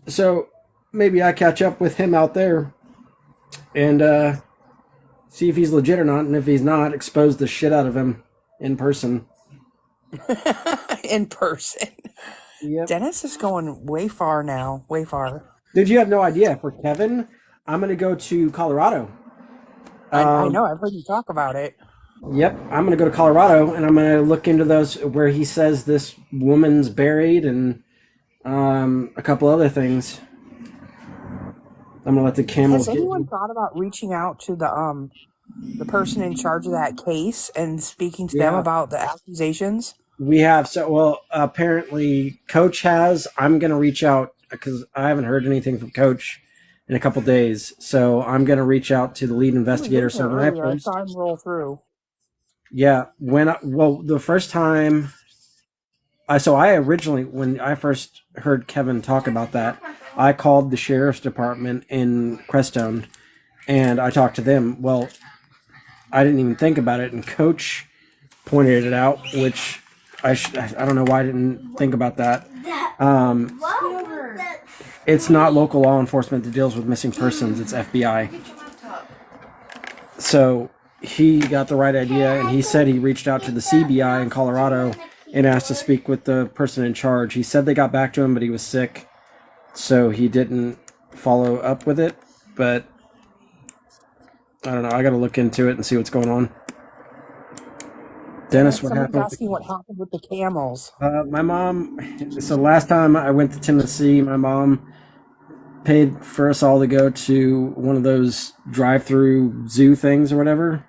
So maybe I catch up with him out there and see if he's legit or not, and if he's not, expose the shit out of him in person. In person. Yep. Dennis is going way far now. Way far. Dude, you have no idea. For Kevin, I'm going to go to Colorado. I know. I've heard you talk about it. Yep, I'm going to go to Colorado, and I'm going to look into those where he says this woman's buried and a couple other things. I'm going to let the camels Has anyone thought about reaching out to the person in charge of that case and speaking to them about the accusations? We have. So, well, apparently Coach has. I'm going to reach out because I haven't heard anything from Coach in a couple days. So I'm going to reach out to the lead investigator. So when I saw him roll through. Yeah, the first time when I first heard Kevin talk about that, I called the sheriff's department in Crestone and I talked to them. Well, I didn't even think about it, and Coach pointed it out, which I don't know why I didn't think about that. Um, it's not local law enforcement that deals with missing persons. It's FBI. So he got the right idea, and he said he reached out to the CBI in Colorado and asked to speak with the person in charge. He said they got back to him, but he was sick, so he didn't follow up with it. But I don't know. I got to look into it and see what's going on. Dennis, what Someone's happened? asking what happened with the camels. My mom. So last time I went to Tennessee, my mom paid for us all to go to one of those drive-through zoo things or whatever.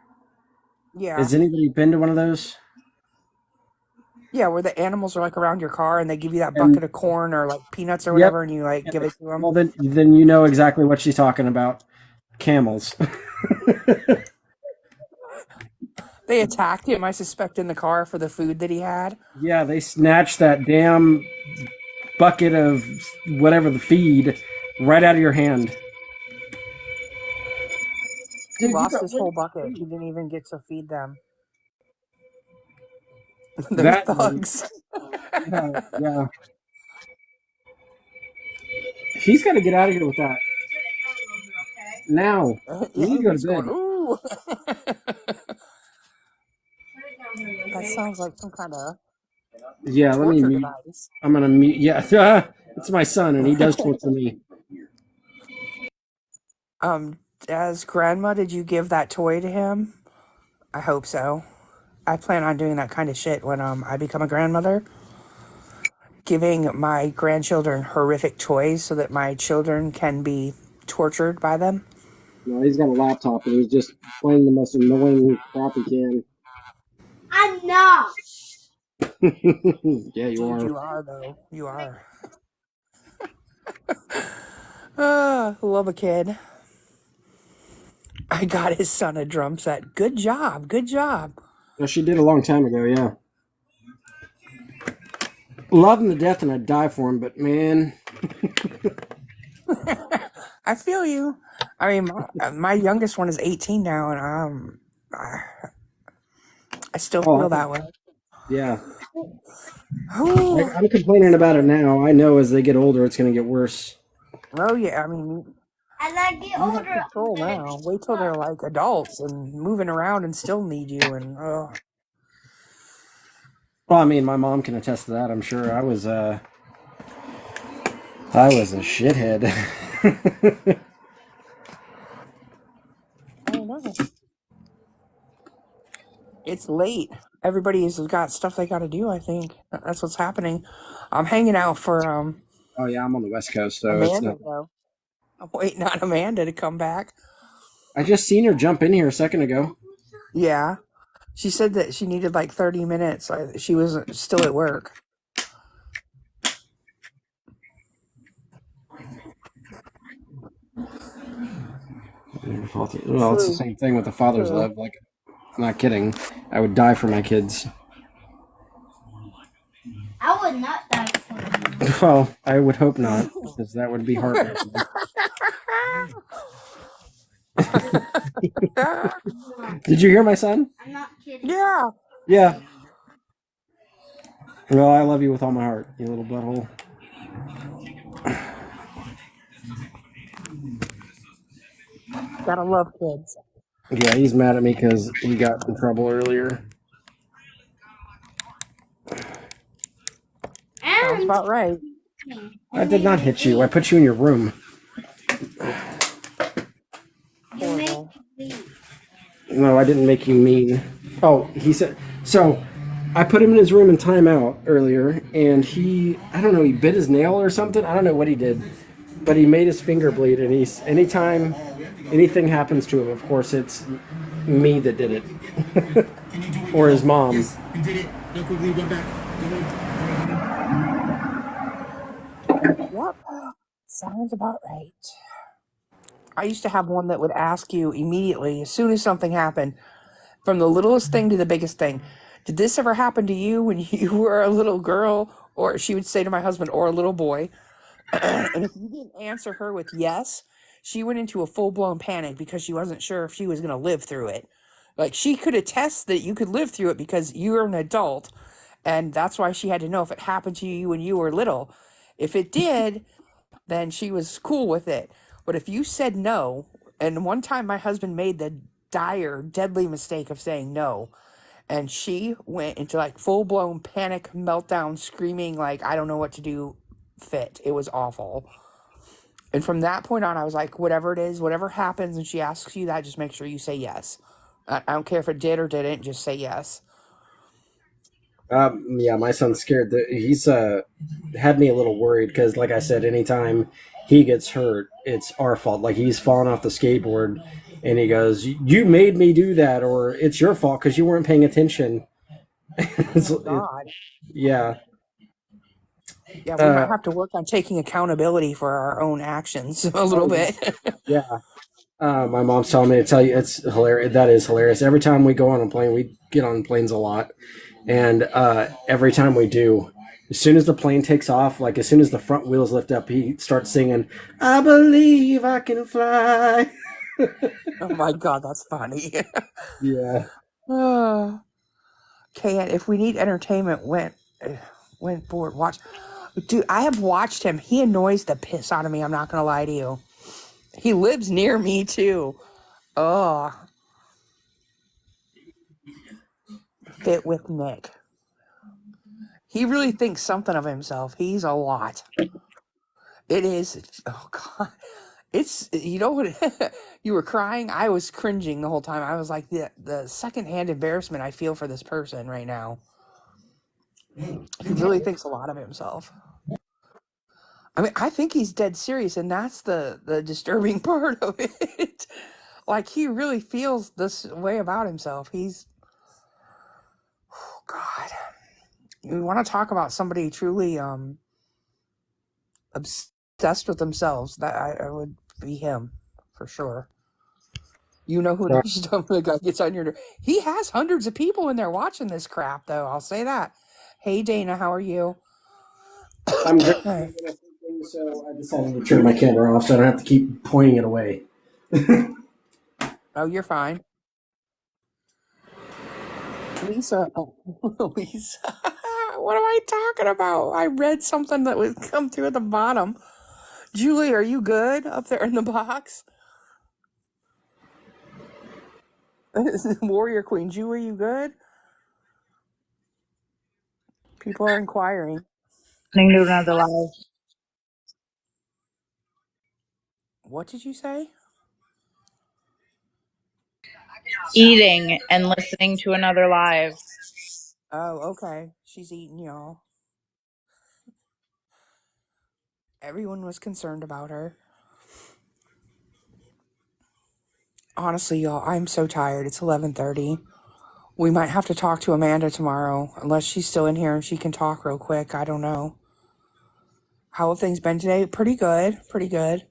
Yeah. Has anybody been to one of those? Yeah, where the animals are like around your car and they give you that And bucket of corn or like peanuts or yep. whatever, and you like give it to them. Well, then you know exactly what she's talking about. Camels. They attacked him, I suspect, in the car for the food that he had. Yeah, they snatched that damn bucket of whatever the feed right out of your hand. He Dude, lost his whole bucket. He didn't even get to feed them. They're that thugs. yeah. He's got to get out of here with that. Now. We need to go he's to going, bed. ooh. That sounds like some kind of Yeah, let me torture mute. device. I'm going to mute. Yeah, it's my son, and he does torture me. As grandma, did you give that toy to him? I hope so. I plan on doing that kind of shit when I become a grandmother. Giving my grandchildren horrific toys so that my children can be tortured by them. No, he's got a laptop, and he's just playing the most annoying crap he can. I'm not. Yeah, you are. You are, though. You are. Love a kid. I got his son a drum set. Good job. Good job. Well, she did a long time ago, yeah. Love him to death, and I'd die for him, but man. I feel you. I mean, my youngest one is 18 now, and I still feel that way. Yeah. I'm complaining about it now. I know as they get older, it's going to get worse. Oh, yeah. I mean, As I get you have older, control now. Wait till they're like adults and moving around and still need you. And Well, I mean, my mom can attest to that. I'm sure I was a shithead. I don't know. It's late. Everybody's got stuff they got to do. I think that's what's happening. I'm hanging out for Oh yeah, I'm on the West Coast, so it's Amanda not. though. I'm waiting on Amanda to come back. I just seen her jump in here a second ago. Yeah, she said that she needed like 30 minutes. She was still at work. Well, it's the same thing with the father's love. Like, I'm not kidding. I would die for my kids. I would not die for you. Well, I would hope not, because that would be heartbreaking. Did you hear my son? I'm not kidding. Yeah. Yeah. Well, I love you with all my heart, you little butthole. Gotta love kids. Yeah, he's mad at me because he got in trouble earlier. Sounds about right. I did not hit you. I put you in your room. You make me. No, I didn't make you mean. Oh, he said. So, I put him in his room in timeout earlier, and he bit his nail or something. I don't know what he did, but he made his finger bleed. And anytime anything happens to him, of course, it's me that did it, or his mom. You did it. Look what we did back. Yep. Sounds about right. I used to have one that would ask you immediately, as soon as something happened, from the littlest thing to the biggest thing. Did this ever happen to you when you were a little girl? Or she would say to my husband, or a little boy. And if you didn't answer her with yes, she went into a full-blown panic because she wasn't sure if she was going to live through it. Like, she could attest that you could live through it because you're an adult. And that's why she had to know if it happened to you when you were little. If it did, then she was cool with it. But if you said no, and one time my husband made the dire, deadly mistake of saying no, and she went into like full blown panic meltdown, screaming like I don't know what to do fit. It was awful. And from that point on, I was like, whatever it is, whatever happens, and she asks you that, just make sure you say yes. I don't care if it did or didn't, just say yes. Yeah, my son's scared. He's had me a little worried because, like I said, anytime he gets hurt, it's our fault. Like he's fallen off the skateboard, and he goes, "You made me do that," or "It's your fault because you weren't paying attention." Oh God. Yeah. Yeah, we might have to work on taking accountability for our own actions a little bit. Yeah. My mom's telling me to tell you it's hilarious. That is hilarious. Every time we go on a plane, we get on planes a lot. And every time we do, as soon as the plane takes off, like as soon as the front wheels lift up, he starts singing, "I believe I can fly." Oh my God, that's funny. Yeah. Okay, and if we need entertainment, went board watch. Dude, I have watched him. He annoys the piss out of me. I'm not gonna lie to you. He lives near me too. Oh, fit with Nick. He really thinks something of himself. He's a lot. It is. Oh God. It's, you know what, you were crying. I was cringing the whole time. I was like the secondhand embarrassment I feel for this person right now. He really thinks a lot of himself. I mean, I think he's dead serious, and that's the disturbing part of it. Like he really feels this way about himself. He's, oh God. You want to talk about somebody truly obsessed with themselves? That I would be him for sure. You know who the guy gets on your nerve. He has hundreds of people in there watching this crap, though. I'll say that. Hey, Dana, how are you? I'm good. So I decided to turn my camera off so I don't have to keep pointing it away. Oh, you're fine. Lisa. Oh, Lisa. What am I talking about? I read something that would come through at the bottom. Julie, are you good up there in the box? Warrior Queen. Julie, you good? People are inquiring. Listening to another live. What did you say? Eating and listening to another live. Oh, okay. She's eating, y'all. Everyone was concerned about her. Honestly, y'all, I'm so tired. It's 11:30. We might have to talk to Amanda tomorrow, unless she's still in here and she can talk real quick. I don't know. How have things been today? Pretty good. Pretty good.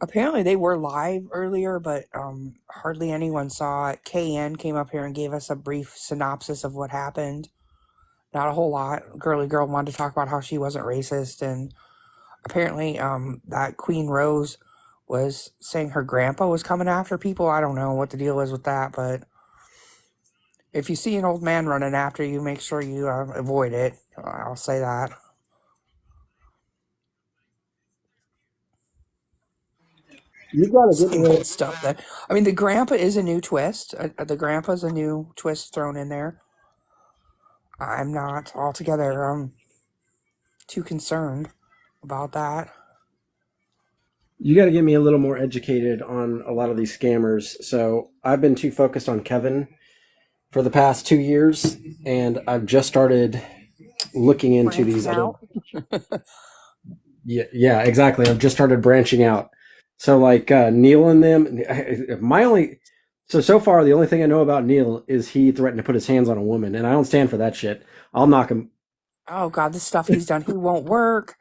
Apparently they were live earlier, but hardly anyone saw it. KN came up here and gave us a brief synopsis of what happened. Not a whole lot. Girly girl wanted to talk about how she wasn't racist, and apparently that Queen Rose was saying her grandpa was coming after people. I don't know what the deal is with that, but if you see an old man running after you, make sure you avoid it. I'll say that. You gotta Same old stuff. That I mean, the grandpa is a new twist. The grandpa's a new twist thrown in there. I'm not altogether too concerned about that. You got to get me a little more educated on a lot of these scammers. So I've been too focused on Kevin for the past 2 years, and I've just started looking into these other. Yeah, exactly. I've just started branching out. So like Neil and them, so far the only thing I know about Neil is he threatened to put his hands on a woman, and I don't stand for that shit. I'll knock him. Oh God, the stuff he's done, he won't work.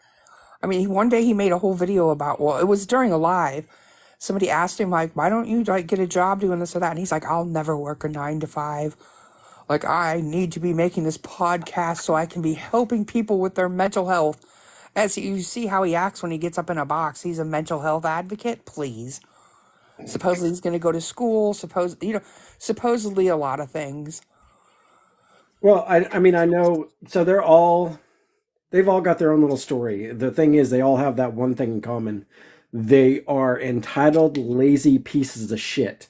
I mean, one day he made a whole video about, well, it was during a live. Somebody asked him, like, why don't you like get a job doing this or that? And he's like, I'll never work a 9 to 5. Like, I need to be making this podcast so I can be helping people with their mental health. As you see how he acts when he gets up in a box, he's a mental health advocate. Please. Supposedly he's going to go to school. Supposedly a lot of things. Well, I mean, I know. So they're all They've all got their own little story. The thing is, they all have that one thing in common. They are entitled, lazy pieces of shit.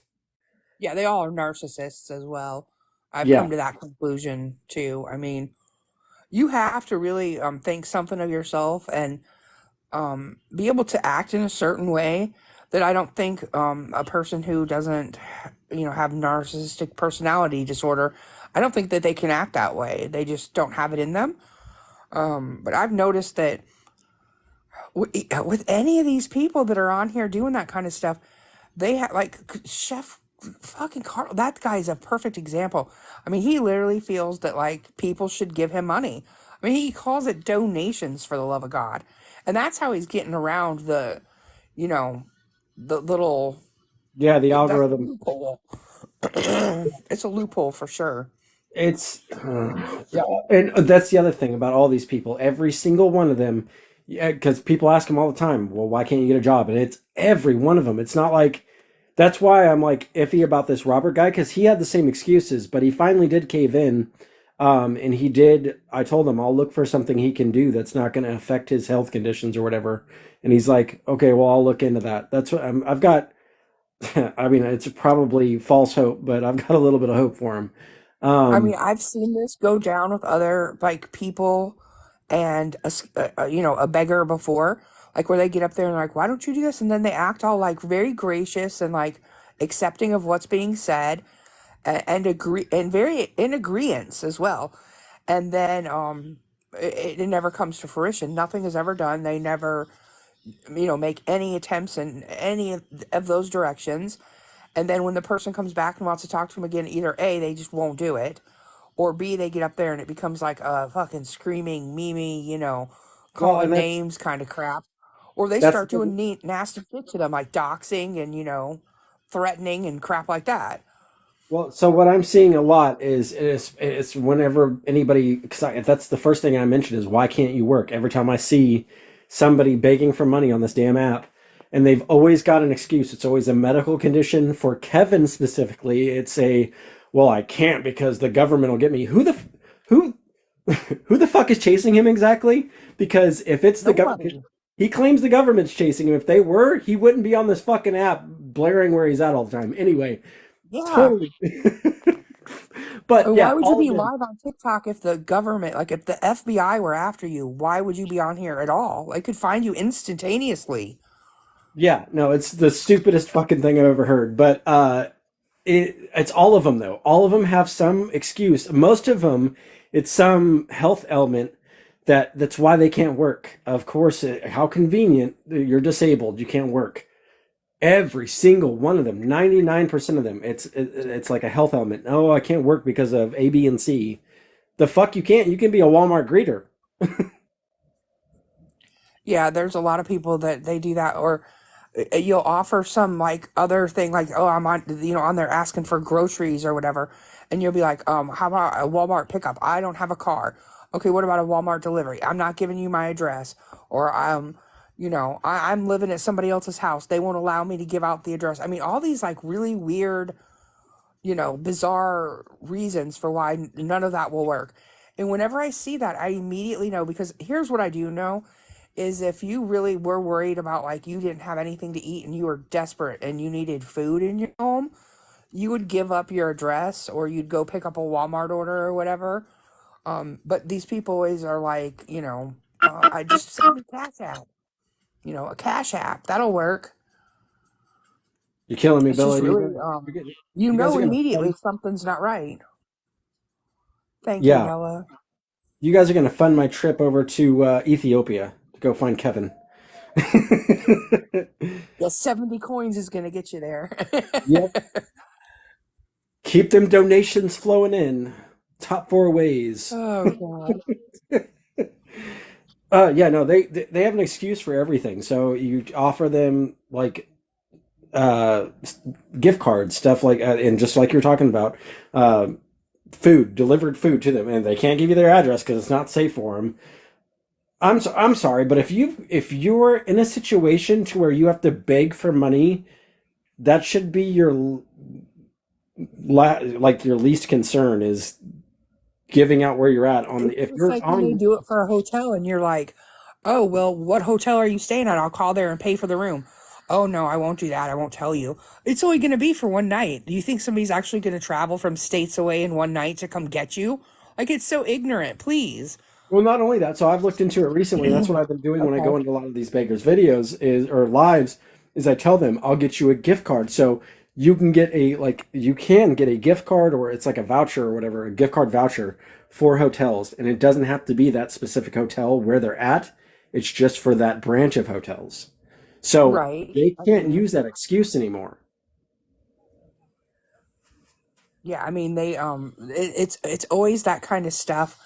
Yeah, they all are narcissists as well. I've Yeah. come to that conclusion too. I mean, you have to really think something of yourself and be able to act in a certain way that I don't think a person who doesn't, have narcissistic personality disorder, I don't think that they can act that way. They just don't have it in them. But I've noticed that with any of these people that are on here doing that kind of stuff, they have like Chef fucking Carl. That guy's a perfect example. I mean, he literally feels that like people should give him money. I mean, he calls it donations for the love of God, and that's how he's getting around the, you know, the little Yeah, the that's a algorithm. loophole. It's a loophole for sure. It's yeah, and that's the other thing about all these people. Every single one of them, yeah, because people ask them all the time, "Well, why can't you get a job?" And it's every one of them. It's not like that's why I'm like iffy about this Robert guy because he had the same excuses, but he finally did cave in. And he did. I told him I'll look for something he can do that's not going to affect his health conditions or whatever. And he's like, "Okay, well, I'll look into that." That's what I've got. I mean, it's probably false hope, but I've got a little bit of hope for him. I mean, Um, I've seen this go down with other like people and a beggar before, like where they get up there and like, why don't you do this? And then they act all like very gracious and like accepting of what's being said and agree and very in agreeance as well. And then it never comes to fruition. Nothing is ever done. They never make any attempts in any of those directions. And then when the person comes back and wants to talk to them again, either A, they just won't do it, or B, they get up there and it becomes like a fucking screaming, mimi, well, calling and that's names kind of crap. Or they that's start doing nasty shit to them, like doxing and, threatening and crap like that. well. So what I'm seeing a lot is whenever anybody, because that's the first thing I mention is why can't you work? Every time I see somebody begging for money on this damn app, and they've always got an excuse. It's always a medical condition. For Kevin specifically, it's a well, I can't because the government will get me. Who who the fuck is chasing him exactly? Because if it's the government, Nobody. he claims the government's chasing him. If they were, he wouldn't be on this fucking app blaring where he's at all the time. Anyway, Yeah. totally. But yeah, Why would you all of be them. live on TikTok if the government, like if the FBI were after you? Why would you be on here at all? They could find you instantaneously. Yeah, no, it's the stupidest fucking thing I've ever heard. But it's all of them though. All of them have some excuse. Most of them, it's some health ailment that's why they can't work. Of course, how convenient. You're disabled. You can't work. Every single one of them, 99% of them, it's like a health ailment. Oh, I can't work because of A, B, and C. The fuck you can't. You can be a Walmart greeter. Yeah, there's a lot of people that they do that, or you'll offer some like other thing, like oh, I'm on there asking for groceries or whatever, and you'll be like, how about a Walmart pickup? I don't have a car. Okay, what about a Walmart delivery? I'm not giving you my address, or I'm living at somebody else's house. They won't allow me to give out the address. I mean, all these like really weird, bizarre reasons for why none of that will work. And whenever I see that, I immediately know because here's what I do know is if you really were worried about like you didn't have anything to eat and you were desperate and you needed food in your home, you would give up your address or you'd go pick up a Walmart order or whatever. But these people always are like, I just send a cash app, a cash app that'll work. You're killing me, It's just Billy. really, You guys are gonna immediately fund, something's not right. Thank you, yeah. Noah. You guys are gonna fund my trip over to Ethiopia to go find Kevin. Yeah, 70 coins is gonna get you there. Yep. Keep them donations flowing in. Top 4 ways. Oh God. Yeah, no, they have an excuse for everything. So you offer them like gift cards, stuff like, and just like you're talking about, delivered food to them, and they can't give you their address because it's not safe for them. I'm sorry, but if you're in a situation to where you have to beg for money, that should be your like your least concern is giving out where you're at on the if It's you're like when they on. do it for a hotel and you're like, oh, well, what hotel are you staying at? I'll call there and pay for the room. Oh, no, I won't do that. I won't tell you. It's only going to be for one night. Do you think somebody's actually going to travel from states away in one night to come get you? Like, it's so ignorant, please. Well, not only that, so I've looked into it recently. That's what I've been doing when I go Okay. into a lot of these beggars videos is or lives is I tell them I'll get you a gift card. So you can get a gift card or it's like a voucher or whatever, a gift card voucher for hotels. And it doesn't have to be that specific hotel where they're at. It's just for that branch of hotels. So Right. they I can't mean, use that excuse anymore. yeah, I mean, it's always that kind of stuff.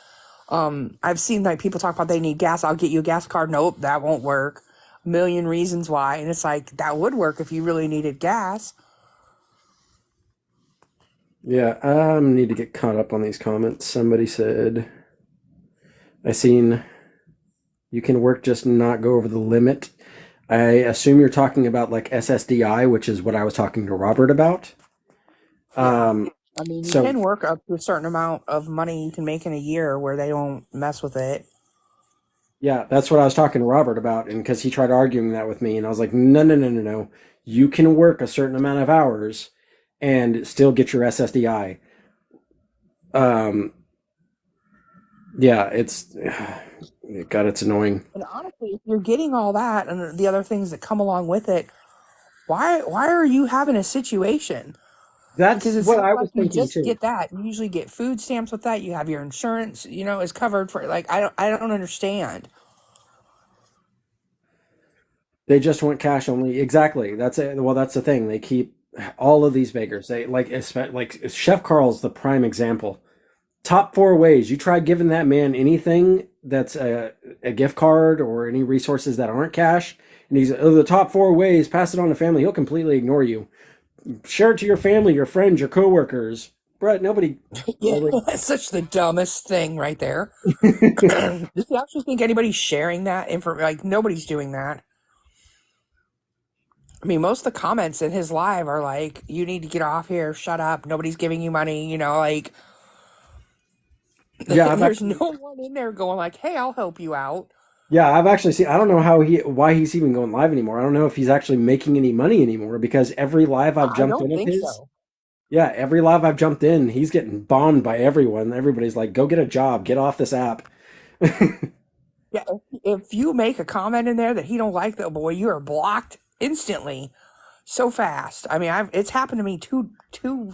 I've seen like people talk about they need gas. I'll get you a gas card. Nope, that won't work. A million reasons why. And it's like, that would work if you really needed gas. Yeah, I need to get caught up on these comments. Somebody said I seen you can work just not go over the limit. I assume you're talking about like SSDI, which is what I was talking to Robert about. Yeah. Um, I mean, you so can work up to a certain amount of money you can make in a year where they don't mess with it. yeah, that's what I was talking to Robert about, and because he tried arguing that with me, and I was like, no, no, no, no, no. You can work a certain amount of hours and still get your SSDI. Um, yeah, it's God, it's annoying. And honestly, if you're getting all that and the other things that come along with it, why are you having a situation? That's Because it's what not I like was you thinking just too. get that. You usually get food stamps with that. You have your insurance, is covered for like I don't understand. They just want cash only. Exactly. That's it. Well, that's the thing. They keep all of these beggars. They like Chef Carl's the prime example. Top four ways you try giving that man anything that's a gift card or any resources that aren't cash, and he's the top four ways. Pass it on to family. He'll completely ignore you. Share it to your family, your friends, your coworkers. Brett, nobody. Yeah, Like, that's such the dumbest thing right there. Does you actually think anybody's sharing that info? Like nobody's doing that. I mean, most of the comments in his live are like, "You need to get off here. Shut up. Nobody's giving you money." Like yeah, I've there's actually no one in there going like, "Hey, I'll help you out." Yeah, I've actually seen. I don't know why he's even going live anymore. I don't know if he's actually making any money anymore because every live I've I jumped don't in of think his, so. yeah, every live I've jumped in, he's getting bombed by everyone. Everybody's like, "Go get a job, get off this app." Yeah, if you make a comment in there that he don't like, that boy, you are blocked instantly, so fast. I mean, it's happened to me two,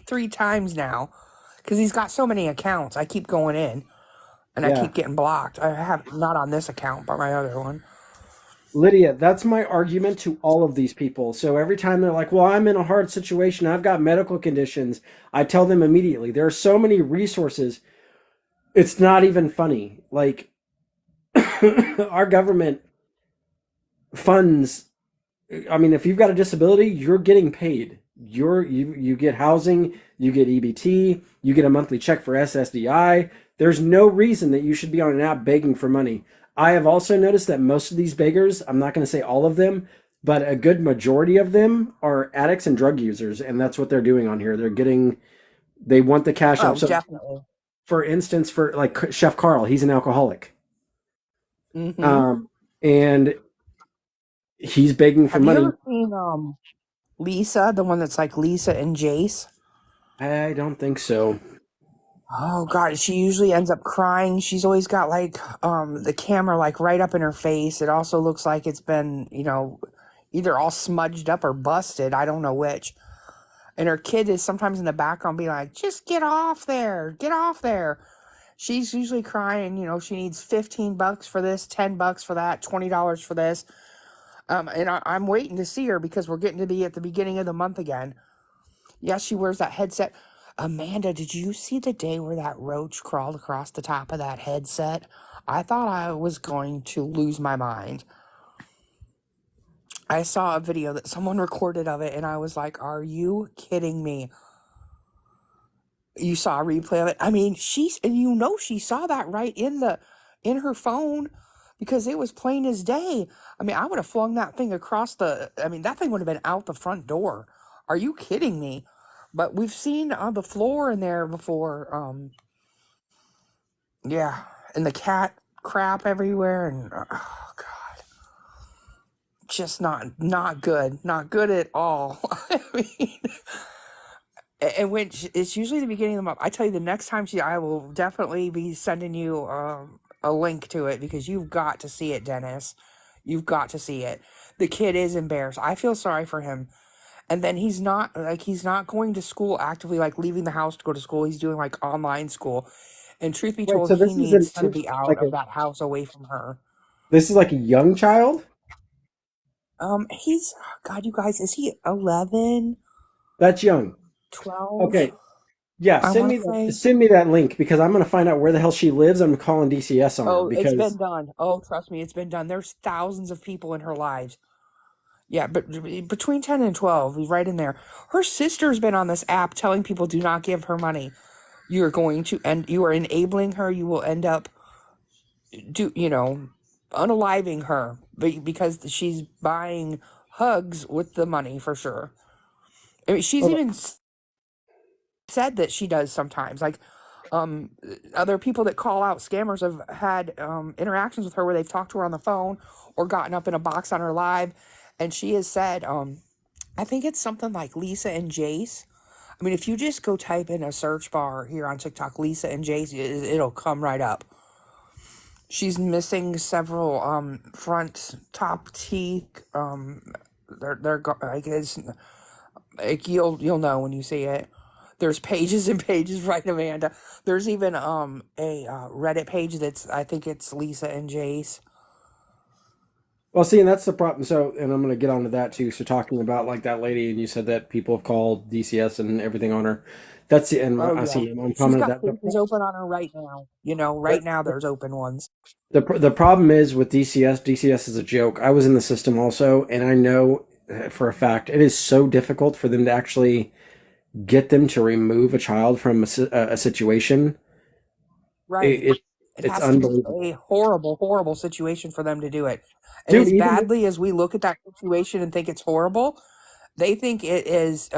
3 times now, because he's got so many accounts. I keep going in, and I Yeah, keep getting blocked. I have not on this account, but my other one. Lydia, that's my argument to all of these people. So every time they're like, "Well, I'm in a hard situation. I've got medical conditions," I tell them immediately, there are so many resources. It's not even funny. Like our government funds. I mean, if you've got a disability, you're getting paid. You get housing, you get EBT, you get a monthly check for SSDI. There's no reason that you should be on an app begging for money. I have also noticed that most of these beggars, I'm not going to say all of them, but a good majority of them are addicts and drug users, and that's what they're doing on here. They want the cash Oh, up. So, definitely. for instance, for like Chef Carl, he's an alcoholic, Mm-hmm. and he's begging for Have you money. ever seen Lisa, the one that's like Lisa and Jace? I don't think so. Oh God, she usually ends up crying. She's always got like the camera like right up in her face. It also looks like it's been, either all smudged up or busted. I don't know which. And her kid is sometimes in the background being like, just get off there. Get off there. She's usually crying, she needs $15 for this, $10 for that, $20 for this. And I'm waiting to see her because we're getting to be at the beginning of the month again. Yeah, she wears that headset. Amanda, did you see the day where that roach crawled across the top of that headset? I thought I was going to lose my mind. I saw a video that someone recorded of it, and I was like, are you kidding me? You saw a replay of it? I mean, she saw that right in her phone because it was plain as day. I mean, I would have flung that thing that thing would have been out the front door. Are you kidding me? But we've seen on the floor in there before, Yeah, and the cat crap everywhere, and oh god, just not good, not good at all. I mean, and when it's usually the beginning of the month. I tell you, the next time I will definitely be sending you a link to it because you've got to see it, Dennis. You've got to see it. The kid is embarrassed. I feel sorry for him. And then he's not going to school actively, like leaving the house to go to school. He's doing like online school. And truth be Wait, told, so he this is an needs to be out like of a that house away from her. this is like a young child? He's God, you guys, is he 11, That's young. 12? Okay. Yeah, I want to say. send me that link because I'm gonna find out where the hell she lives. I'm calling DCS on her Oh, it's been because done. Oh, trust me, it's been done. There's thousands of people in her lives. Yeah, but between 10 and 12, he's right in there. Her sister's been on this app telling people do not give her money. You're going to, and you are enabling her. You will end up unaliving her because she's buying hugs with the money for sure. I mean, she's okay. even said that she does sometimes. Like, other people that call out scammers have had interactions with her where they've talked to her on the phone or gotten up in a box on her live, and she has said, I think it's something like Lisa and Jace. I mean, if you just go type in a search bar here on TikTok, Lisa and Jace, it'll come right up. She's missing several front top teeth. I guess like you'll know when you see it. There's pages and pages, right, Amanda? There's even a Reddit page I think it's Lisa and Jace. Well, see, and that's the problem. So, and I'm gonna get onto that too. So, talking about like that lady, and you said that people have called DCS and everything on her. That's the and Oh I yeah, see him on she's commented got that. pages open on her right now. The, Right now there's open ones. the problem is with DCS. DCS is a joke. I was in the system also, and I know for a fact it is so difficult for them to actually get them to remove a child from a situation. Right. It, It it's has to be unbelievable, a horrible, horrible situation for them to do it. And dude. as Even badly as we look at that situation and think it's horrible, they think it is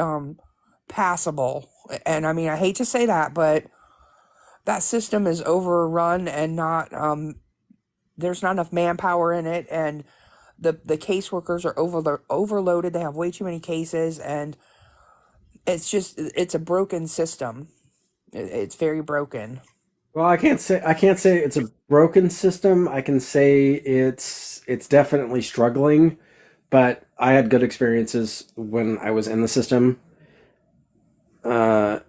passable. And I mean, I hate to say that, but that system is overrun and not there's not enough manpower in it, and the caseworkers are overloaded. They have way too many cases, and it's a broken system. It's very broken. well, I can't say it's a broken system. I can say it's definitely struggling, but I had good experiences when I was in the system. Uh,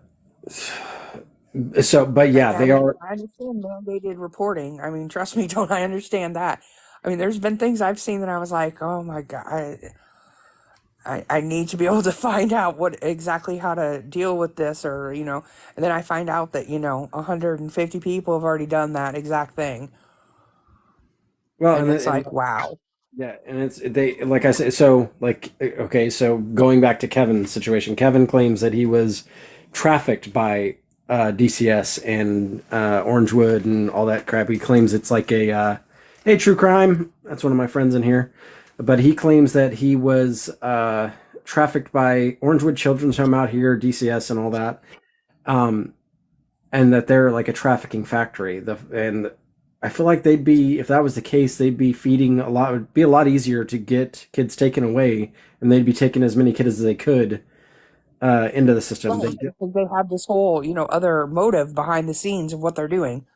so, but yeah, I they mean, are. I understand mandated reporting. I mean, trust me, don't I understand that? I mean, there's been things I've seen that I was like, oh my God, I need to be able to find out what exactly how to deal with this, or, and then I find out that, 150 people have already done that exact thing. Well, And and it's and like, wow. yeah, and it's they like I said. So like okay, so going back to Kevin's situation, Kevin claims that he was trafficked by DCS and Orangewood and all that crap. He claims it's like hey, true crime. That's one of my friends in here, but he claims that he was trafficked by Orangewood Children's Home out here, DCS, and all that. Um, and that they're like a trafficking factory. And I feel like they'd be, if that was the case, they'd be feeding a lot. It'd be a lot easier to get kids taken away, and they'd be taking as many kids as they could into the system. Right. Because they have this whole, other motive behind the scenes of what they're doing.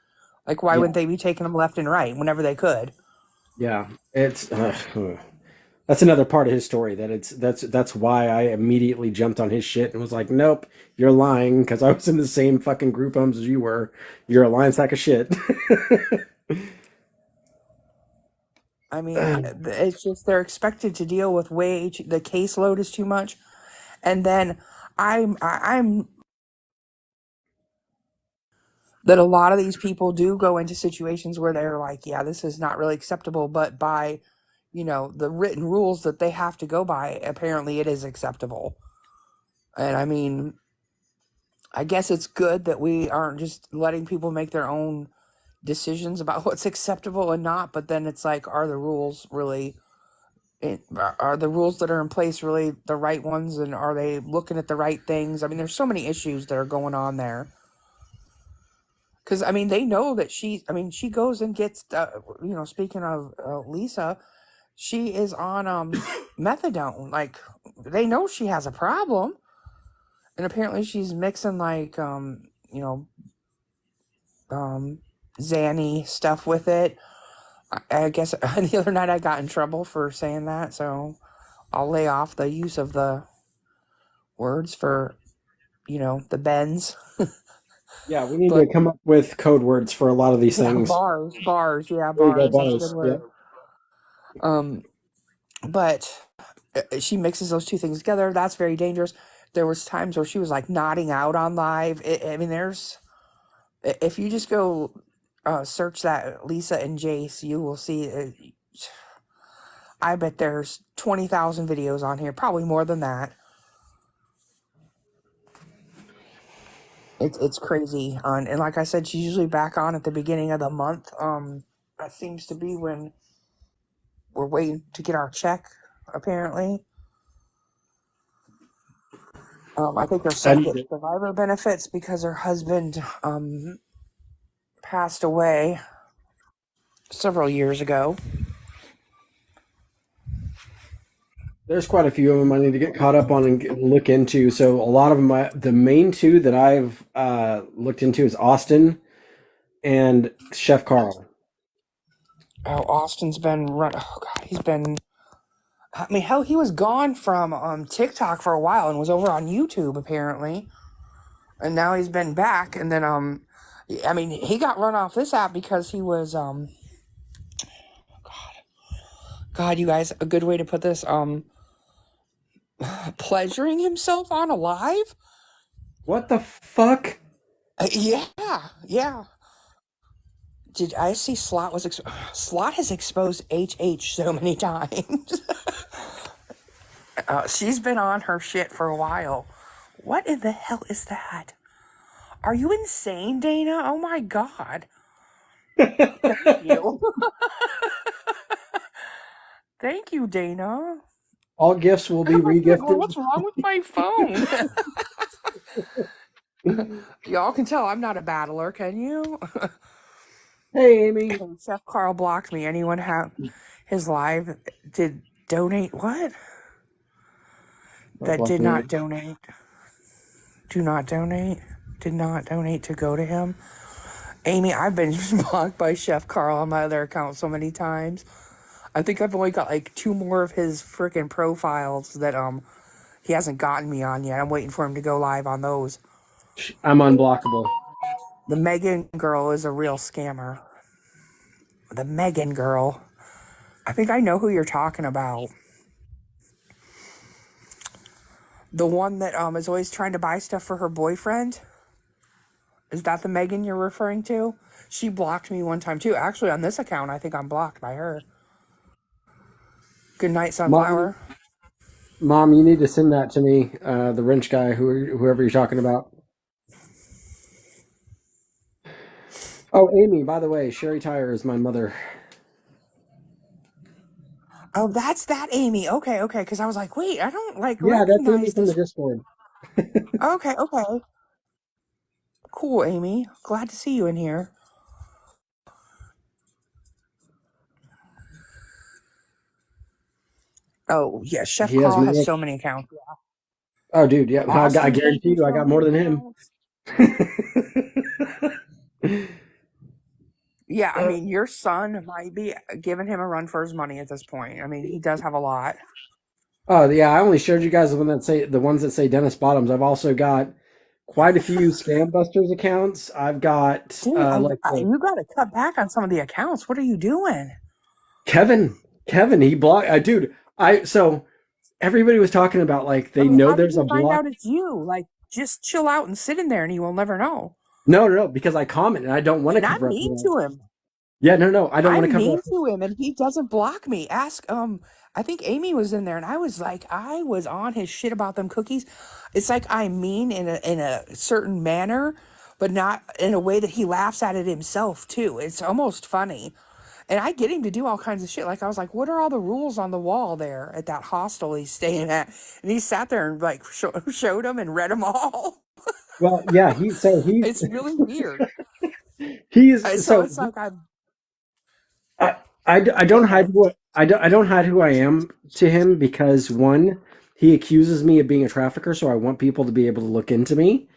Like, why Yeah, wouldn't they be taking them left and right whenever they could? yeah. It's that's another part of his story. That's why I immediately jumped on his shit and was like, nope, you're lying because I was in the same fucking group homes as you were. You're a lying sack of shit. I mean, it's just they're expected to deal with the caseload is too much, and then I'm that a lot of these people do go into situations where they're like, yeah, this is not really acceptable, but by the written rules that they have to go by, apparently it is acceptable. And I mean, I guess it's good that we aren't just letting people make their own decisions about what's acceptable and not, but then it's like, are the rules really are the rules that are in place really the right ones, and are they looking at the right things? I mean, there's so many issues that are going on there. Because I mean, they know that she goes and gets, speaking of Lisa, she is on methadone. Like, they know she has a problem, and apparently she's mixing like Xanny stuff with it. I guess the other night I got in trouble for saying that, so I'll lay off the use of the words for the bends. Yeah, we need to come up with code words for a lot of these things. Bars, yeah, There you go, bars. That's a bars. good word. But she mixes those two things together. That's very dangerous. There was times where she was like nodding out on live. I mean, if you just go search that Lisa and Jace, you will see. I bet there's 20,000 videos on here, probably more than that. It's crazy. And like I said, she's usually back on at the beginning of the month. That seems to be when we're waiting to get our check, apparently. I think her son gets survivor benefits because her husband passed away several years ago. There's quite a few of them I need to get caught up on and look into. So a lot of them, the main two that I've looked into is Austin and Chef Carl. Oh, Austin's been he's been. I mean, hell, he was gone from TikTok for a while and was over on YouTube apparently, and now he's been back. And then I mean, he got run off this app because he was God, you guys, a good way to put this, pleasuring himself on a live. What the fuck? Yeah. Did I see Slot Slot has exposed HH so many times. She's been on her shit for a while. What in the hell is that? Are you insane, Dana? Oh my god. Thank you. Thank you, Dana. All gifts will be regifted. What's wrong with my phone? Y'all can tell I'm not a battler, can you? Hey, Amy. Chef Carl blocked me. Anyone have his live did donate what? That did not donate. Do not donate. Did not donate to go to him. Amy, I've been blocked by Chef Carl on my other account so many times. I think I've only got like 2 more of his freaking profiles that he hasn't gotten me on yet. I'm waiting for him to go live on those. I'm unblockable. The Megan girl is a real scammer. The Megan girl. I think I know who you're talking about. The one that is always trying to buy stuff for her boyfriend. Is that the Megan you're referring to? She blocked me one time too. Actually, on this account, I think I'm blocked by her. Good night, Sunflower. Mom, you need to send that to me, the wrench guy, whoever you're talking about. Oh, Amy, by the way, Sherry Tyre is my mother. Oh, that's that Amy. Okay. Because I was like, wait, I don't Yeah, that's Amy recognize from the this. Discord. Okay. Cool, Amy. Glad to see you in here. Oh, yeah. Chef He has Carl has more- so many accounts. Oh, dude, yeah. I Austin guarantee you I got more than him. Yeah, I mean, your son might be giving him a run for his money at this point. I mean, he does have a lot. Oh, yeah, I only showed you guys the ones that say Dennis Bottoms. I've also got quite a few Scam Busters accounts. I've got Dude, you got to cut back on some of the accounts. What are you doing? Kevin, he blocked. Dude, so everybody was talking about like they know there's a block. Find block. out it's you. Like, just chill out and sit in there, and you will never know. No, because I comment and I don't want to. And I'm mean to him. Yeah, no, I don't want to I'm cover mean up. to him, and he doesn't block me. Ask I think Amy was in there, and I was on his shit about them cookies. It's like I'm mean in a certain manner, but not in a way that he laughs at it himself too. It's almost funny. And I get him to do all kinds of shit. Like, I was like, what are all the rules on the wall there at that hostel he's staying at? And he sat there and like showed them and read them all. Well, yeah, he's It's really weird. He's So so it's like I I go don't hide ahead. I don't hide who I am to him because one, he accuses me of being a trafficker, so I want people to be able to look into me.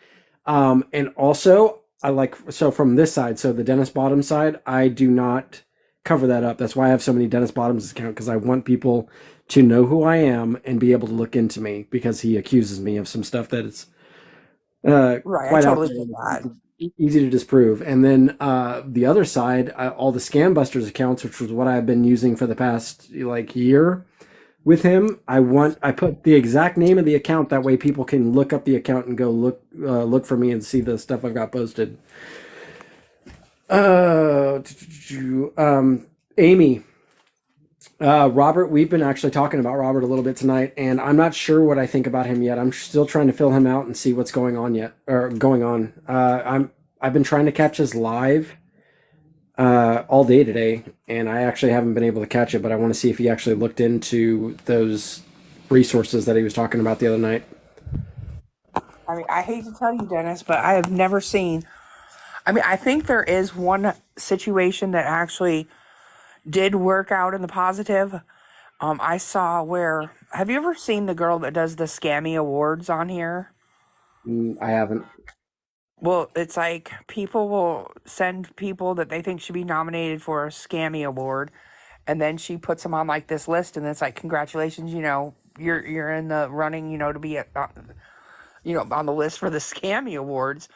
And also I like so from this side, so the Dennis Bottom side, I do not cover that up. That's why I have so many Dennis Bottoms account because I want people to know who I am and be able to look into me because he accuses me of some stuff that is Right, I quite out totally there, get that. easy to disprove. And then the other side, all the Scam Busters accounts, which was what I've been using for the past like year with him. I put the exact name of the account that way people can look up the account and go look for me and see the stuff I've got posted. Uh, Amy, Robert, we've been actually talking about Robert a little bit tonight, and I'm not sure what I think about him yet. I'm still trying to fill him out and see what's going on yet or going on. I've been trying to catch his live all day today, and I actually haven't been able to catch it. But I want to see if he actually looked into those resources that he was talking about the other night. I mean, I hate to tell you, Dennis, but I have never seen. I mean, I think there is one situation that actually did work out in the positive. I saw where. Have you ever seen the girl that does the Scammy Awards on here? I haven't. Well, it's like people will send people that they think should be nominated for a Scammy Award, and then she puts them on like this list, and it's like, congratulations, you're in the running, to be on the list for the Scammy Awards,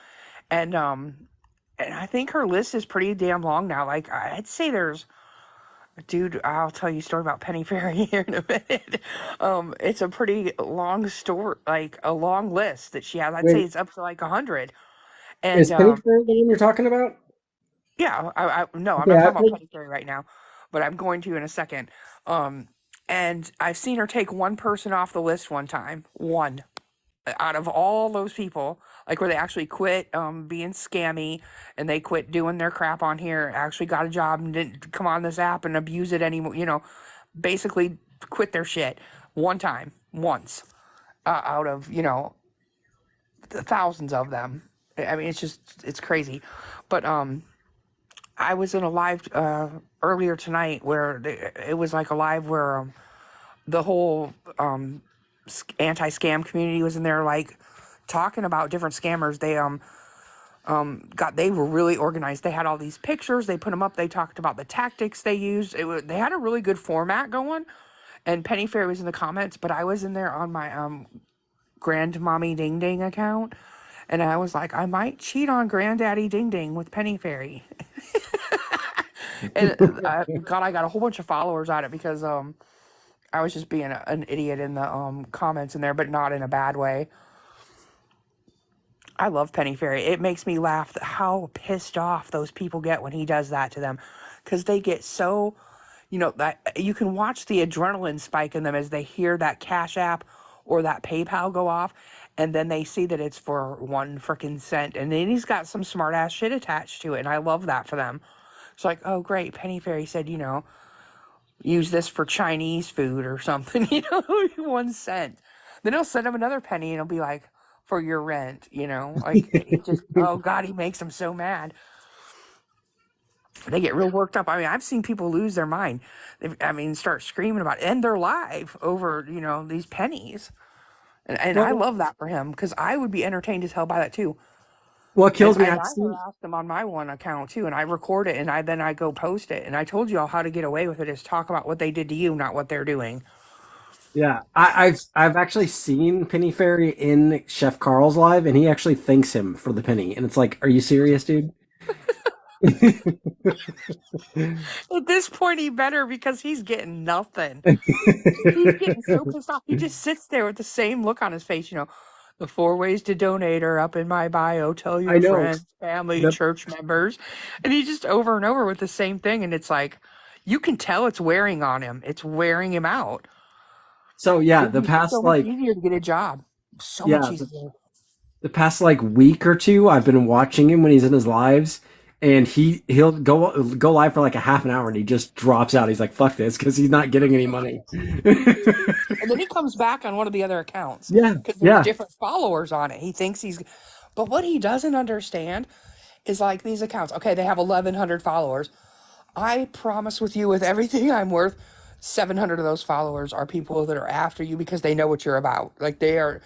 and I think her list is pretty damn long now. Like I'd say there's. Dude, I'll tell you a story about Penny Ferry here in a minute. It's a pretty long story, like a long list that she has. I'd say Wait, it's up to like 100. is And Penny Fair the one you're talking about? yeah, no, I'm Okay, not I've talking about heard. Penny Ferry right now, but I'm going to in a second. And I've seen her take one person off the list one time. One out of all those people, like where they actually quit being scammy and they quit doing their crap on here, actually got a job and didn't come on this app and abuse it anymore, basically quit their shit one time, once, out of, the thousands of them. I mean, it's crazy. But I was in a live earlier tonight where it was like a live where the whole anti-scam community was in there, like talking about different scammers. They were really organized. They had all these pictures. They put them up. They talked about the tactics they used. They had a really good format going. And Penny Fair was in the comments, but I was in there on my Grandmommy Ding Ding account, and I was like, I might cheat on Granddaddy Ding Ding with Penny Fairy. And God, I got a whole bunch of followers on it because I was just being an idiot in the comments in there, but not in a bad way. I love Penny Fairy. It makes me laugh how pissed off those people get when he does that to them, because they get so, that you can watch the adrenaline spike in them as they hear that Cash App or that PayPal go off, and then they see that it's for 1 freaking cent, and then he's got some smart ass shit attached to it, and I love that for them. It's like, oh great, Penny Fairy said, use this for Chinese food or something, 1 cent. Then he'll send him another penny and it'll be like, for your rent, like it just, oh God, he makes them so mad. They get real worked up. I mean, I've seen people lose their mind. Start screaming about it, and they're live over, these pennies. And I Well, love that for him because I would be entertained as hell by that too. what And kills me, I I've seen. harassed them on my one account too, and I record it and I go post it. And I told you all how to get away with it is talk about what they did to you, not what they're doing. Yeah, I've actually seen Penny Fairy in Chef Carl's live, and he actually thanks him for the penny, and it's like, are you serious, dude? At this point, he better because he's getting nothing. He's getting so pissed off. He just sits there with the same look on his face. The 4 ways to donate are up in my bio. Tell I your know. friends, family, The, church members. And he just over and over with the same thing. And it's like, you can tell it's wearing on him. It's wearing him out. so yeah, It'd be so much easier to get a job. So much yeah, easier. the past like week or two, I've been watching him when he's in his lives, and he'll go live for like a half an hour, and he just drops out. He's like, "Fuck this," because he's not getting any money. And then he comes back on one of the other accounts Yeah, because there's yeah. different followers on it. He thinks but what he doesn't understand is like these accounts. Okay, they have 1,100 followers. I promise with you, with everything I'm worth, 700 of those followers are people that are after you because they know what you're about. Like they are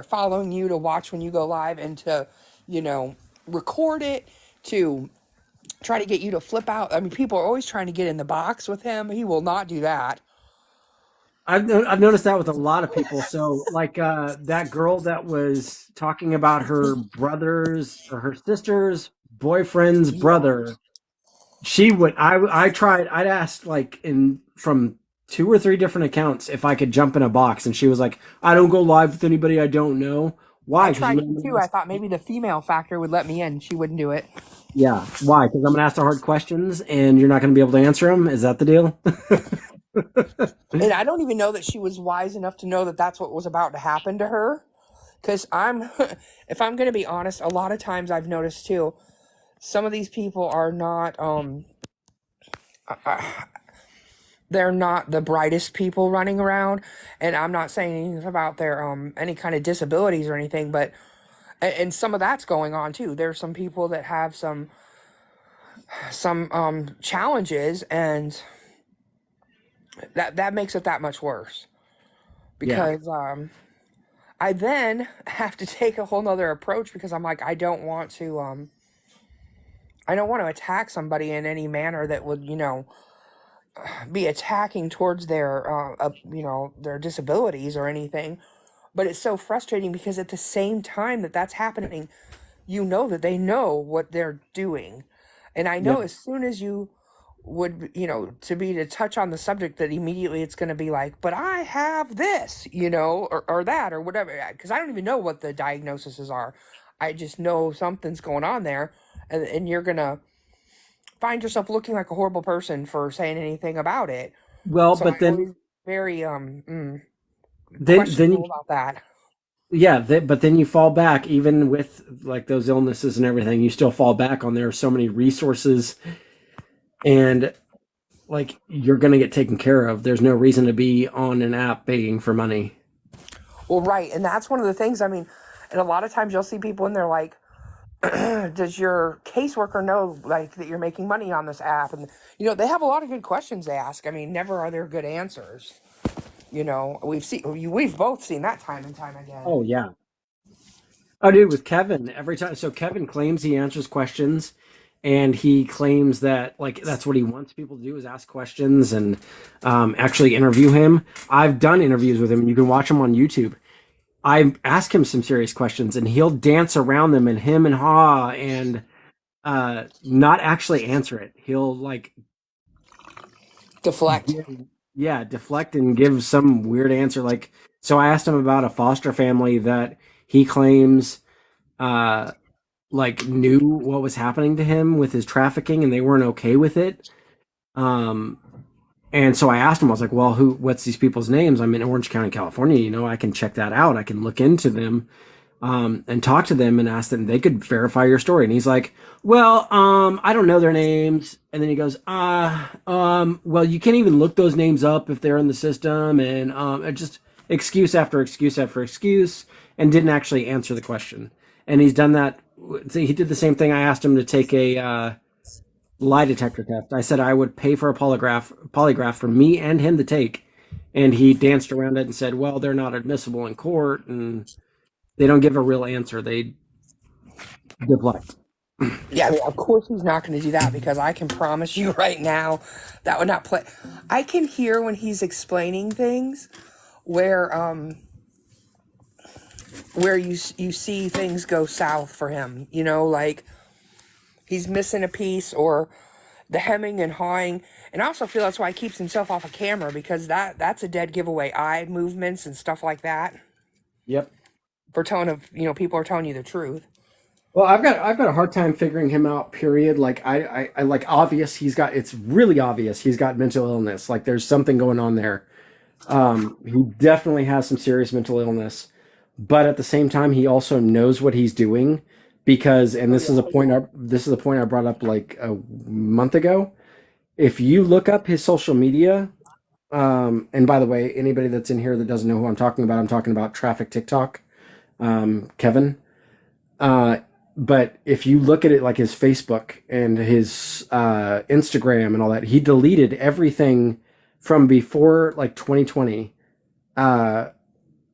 following you to watch when you go live and to, you know, record it, to try to get you to flip out. I mean, people are always trying to get in the box with him. He will not do that. I've noticed that with a lot of people. So, like that girl that was talking about her brother's or her sister's boyfriend's brother, she would. I tried. I'd asked like in from 2 or 3 different accounts if I could jump in a box, and she was like, "I don't go live with anybody I don't know." Why? I 'Cause tried you it too. I thought maybe the female factor would let me in. She wouldn't do it. Yeah. Why? Because I'm gonna ask the hard questions, and you're not gonna be able to answer them. Is that the deal? And I don't even know that she was wise enough to know that that's what was about to happen to her. Because if I'm going to be honest, a lot of times I've noticed too, some of these people are not, they're not the brightest people running around. And I'm not saying anything about their, any kind of disabilities or anything, but, and some of that's going on too. There's some people that have some challenges, and that makes it that much worse. Yeah. Because, I then have to take a whole nother approach because I'm like, I don't want to attack somebody in any manner that would, you know, be attacking towards their, you know, their disabilities or anything. But it's so frustrating because at the same time that that's happening, you know that they know what they're doing. And I know Yeah. as soon as you would, you know, to touch on the subject, that immediately it's going to be like, but I have this, you know, or that, or whatever, because I don't even know what the diagnoses are. I just know something's going on there, and you're going to find yourself looking like a horrible person for saying anything about it. Well, So but I'm then always very then questionable you, about that. yeah, but then you fall back even with like those illnesses and everything. You still fall back on there are so many resources, and like you're gonna get taken care of. There's no reason to be on an app begging for money. Well, right, and that's one of the things. I mean, and a lot of times you'll see people and they're like, does your caseworker know like that you're making money on this app? And you know, they have a lot of good questions they ask. I mean, never are there good answers. You know, we've both seen that time and time again. Oh yeah. Oh, dude, with Kevin, every time. So Kevin claims he answers questions, and he claims that like that's what he wants people to do is ask questions and actually interview him. I've done interviews with him, and you can watch him on YouTube. I ask him some serious questions, and he'll dance around them and him and ha and not actually answer it. He'll like Deflect. deflect and give some weird answer. Like, so I asked him about a foster family that he claims like knew what was happening to him with his trafficking, and they weren't okay with it. And so I asked him, I was like, well, what's these people's names? I'm in Orange County, California. You know, I can check that out. I can look into them, and talk to them and ask them, they could verify your story. And he's like, well, I don't know their names. And then he goes, well, you can't even look those names up if they're in the system. And, just excuse after excuse after excuse, and didn't actually answer the question. And he's done that. He did the same thing. I asked him to take a, lie detector test. I said I would pay for a polygraph for me and him to take, and he danced around it and said, well, they're not admissible in court, and they don't give a real answer. They deflect. Yeah, I mean, of course he's not going to do that, because I can promise you right now that would not play. I can hear when he's explaining things where you see things go south for him, you know, like he's missing a piece, or the hemming and hawing. And I also feel that's why he keeps himself off of camera, because that's a dead giveaway. Eye movements and stuff like that. Yep. For people are telling you the truth. Well, I've got a hard time figuring him out. Period. Like I like obvious. It's really obvious he's got mental illness. Like there's something going on there. He definitely has some serious mental illness, but at the same time, he also knows what he's doing, because, and this is a point I brought up like a month ago. If you look up his social media, and by the way, anybody that's in here that doesn't know who I'm talking about Traffic TikTok, Kevin. But if you look at it like his Facebook and his Instagram and all that, he deleted everything from before like 2020. I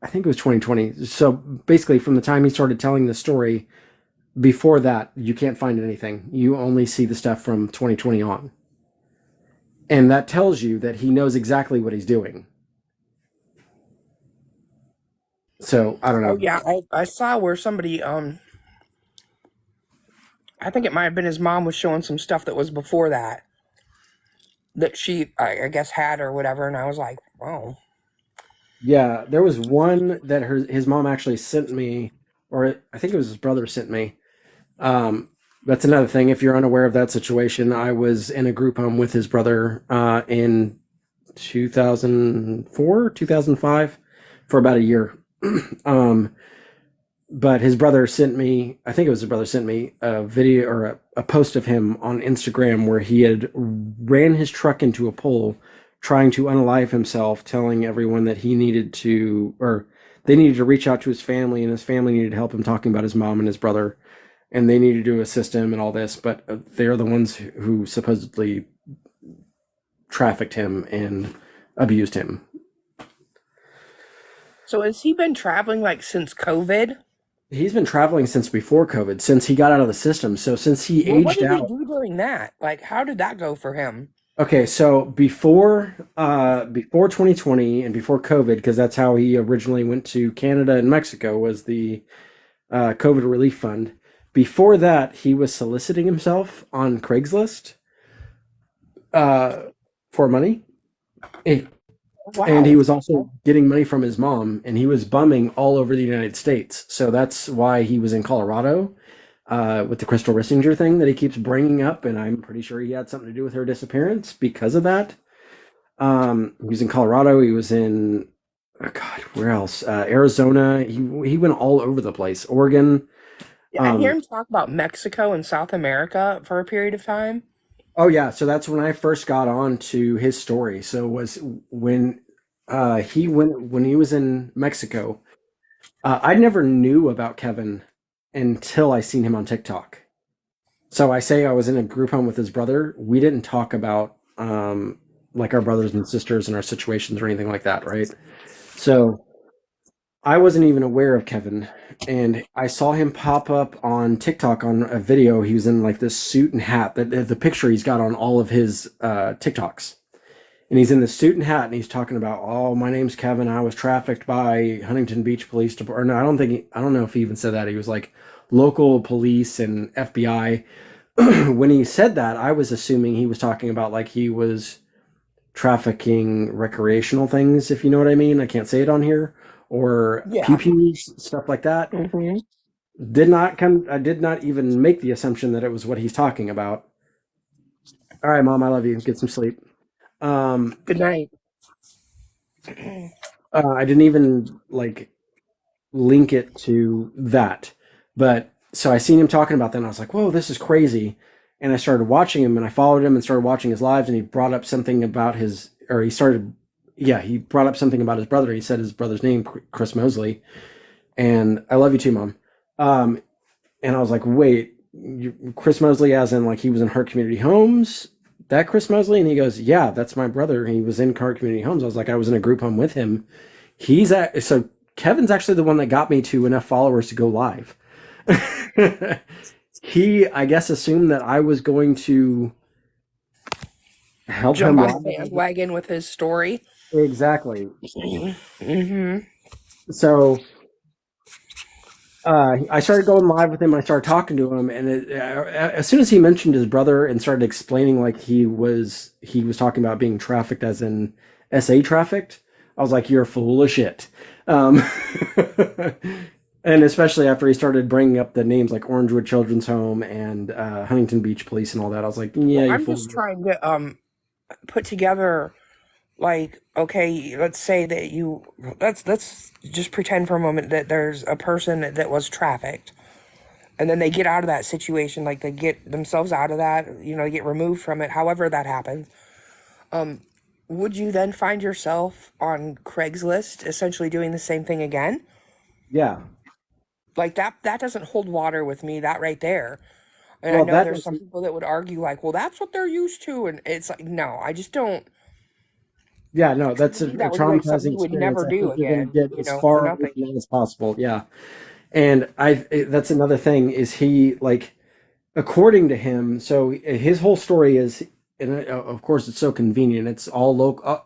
think it was 2020. So basically, from the time he started telling the story, before that, you can't find anything. You only see the stuff from 2020 on. And that tells you that he knows exactly what he's doing. So I don't Oh know. yeah, I saw where somebody I think it might have been his mom was showing some stuff that was before that she I guess had or whatever, and I was like, oh. Yeah, there was one that his mom actually sent me, or I think it was his brother sent me. That's another thing. If you're unaware of that situation, I was in a group home with his brother in 2004, 2005 for about a year. um, but his brother sent me, I think it was his brother sent me a video or a post of him on Instagram where he had ran his truck into a pole trying to unalive himself, telling everyone that he needed to, or they needed to reach out to his family and his family needed help him, talking about his mom and his brother, and they needed to assist him and all this. But they're the ones who supposedly trafficked him and abused him. So has he been traveling like since COVID? He's been traveling since before COVID, since he got out of the system. So since he Well, what aged did he out. do during that? Like, how did that go for him? Okay, so before 2020 and before COVID, because that's how he originally went to Canada and Mexico, was the COVID relief fund. Before that, he was soliciting himself on Craigslist for money. And he Wow. was also getting money from his mom, and he was bumming all over the United States. So that's why he was in Colorado with the Crystal Rissinger thing that he keeps bringing up. And I'm pretty sure he had something to do with her disappearance because of that. He was in Colorado. He was in, oh God, where else? Arizona. He went all over the place. Oregon. Yeah, I hear him talk about Mexico and South America for a period of time. Oh yeah, so that's when I first got on to his story. So was when when he was in Mexico. I never knew about Kevin until I seen him on TikTok. So I say I was in a group home with his brother. We didn't talk about like our brothers and sisters and our situations or anything like that, right? So I wasn't even aware of Kevin, and I saw him pop up on TikTok on a video. He was in like this suit and hat. That the picture he's got on all of his TikToks, and he's in the suit and hat, and he's talking about, "Oh, my name's Kevin. I was trafficked by Huntington Beach Police Department." Or no, I don't know if he even said that. He was like local police and FBI. When he said that, I was assuming he was talking about like he was trafficking recreational things, if you know what I mean. I can't say it on here, or Yeah. pew-pews, stuff like that. Mm-hmm. I did not even make the assumption that it was what he's talking about. All right, Mom, I love you. Get some sleep. Good night. I didn't even like link it to that, but so I seen him talking about that, and I was like, "Whoa, this is crazy!" And I started watching him, and I followed him and started watching his lives, and he brought up something about his, or he started, yeah, he brought up something about his brother. He said his brother's name, Chris Mosley, and I love you too, Mom. And I was like, "Wait, Chris Mosley, as in like he was in Heart Community Homes?" That Chris Mosley? And he goes, "Yeah, that's my brother. He was in Heart Community Homes." I was like, "I was in a group home with him." So Kevin's actually the one that got me to enough followers to go live. He, I guess, assumed that I was going to help him Jump on a live. bandwagon with his story. Exactly. Mm-hmm. So I started going live with him. I started talking to him, and as soon as he mentioned his brother and started explaining like he was talking about being trafficked, as in SA trafficked, I was like, "You're full of shit." And especially after he started bringing up the names like Orangewood Children's Home and Huntington Beach Police and all that, I was like, "Yeah, you're I'm full." just trying to put together, like, okay, let's say that let's just pretend for a moment that there's a person that was trafficked, and then they get out of that situation, like they get themselves out of that, they get removed from it, however that happens. Would you then find yourself on Craigslist essentially doing the same thing again? Yeah. Like that doesn't hold water with me, that right there. And I Well, know that there's some people that would argue like, well, that's what they're used to, and it's like, no, I just don't. yeah, no, that's To me, a that would be like something traumatizing you would experience. never I do think you're going to again, get you as know, for far away nothing. from that as possible. Yeah. And that's another thing is he like, according to him, so his whole story is, and of course it's so convenient. It's all local.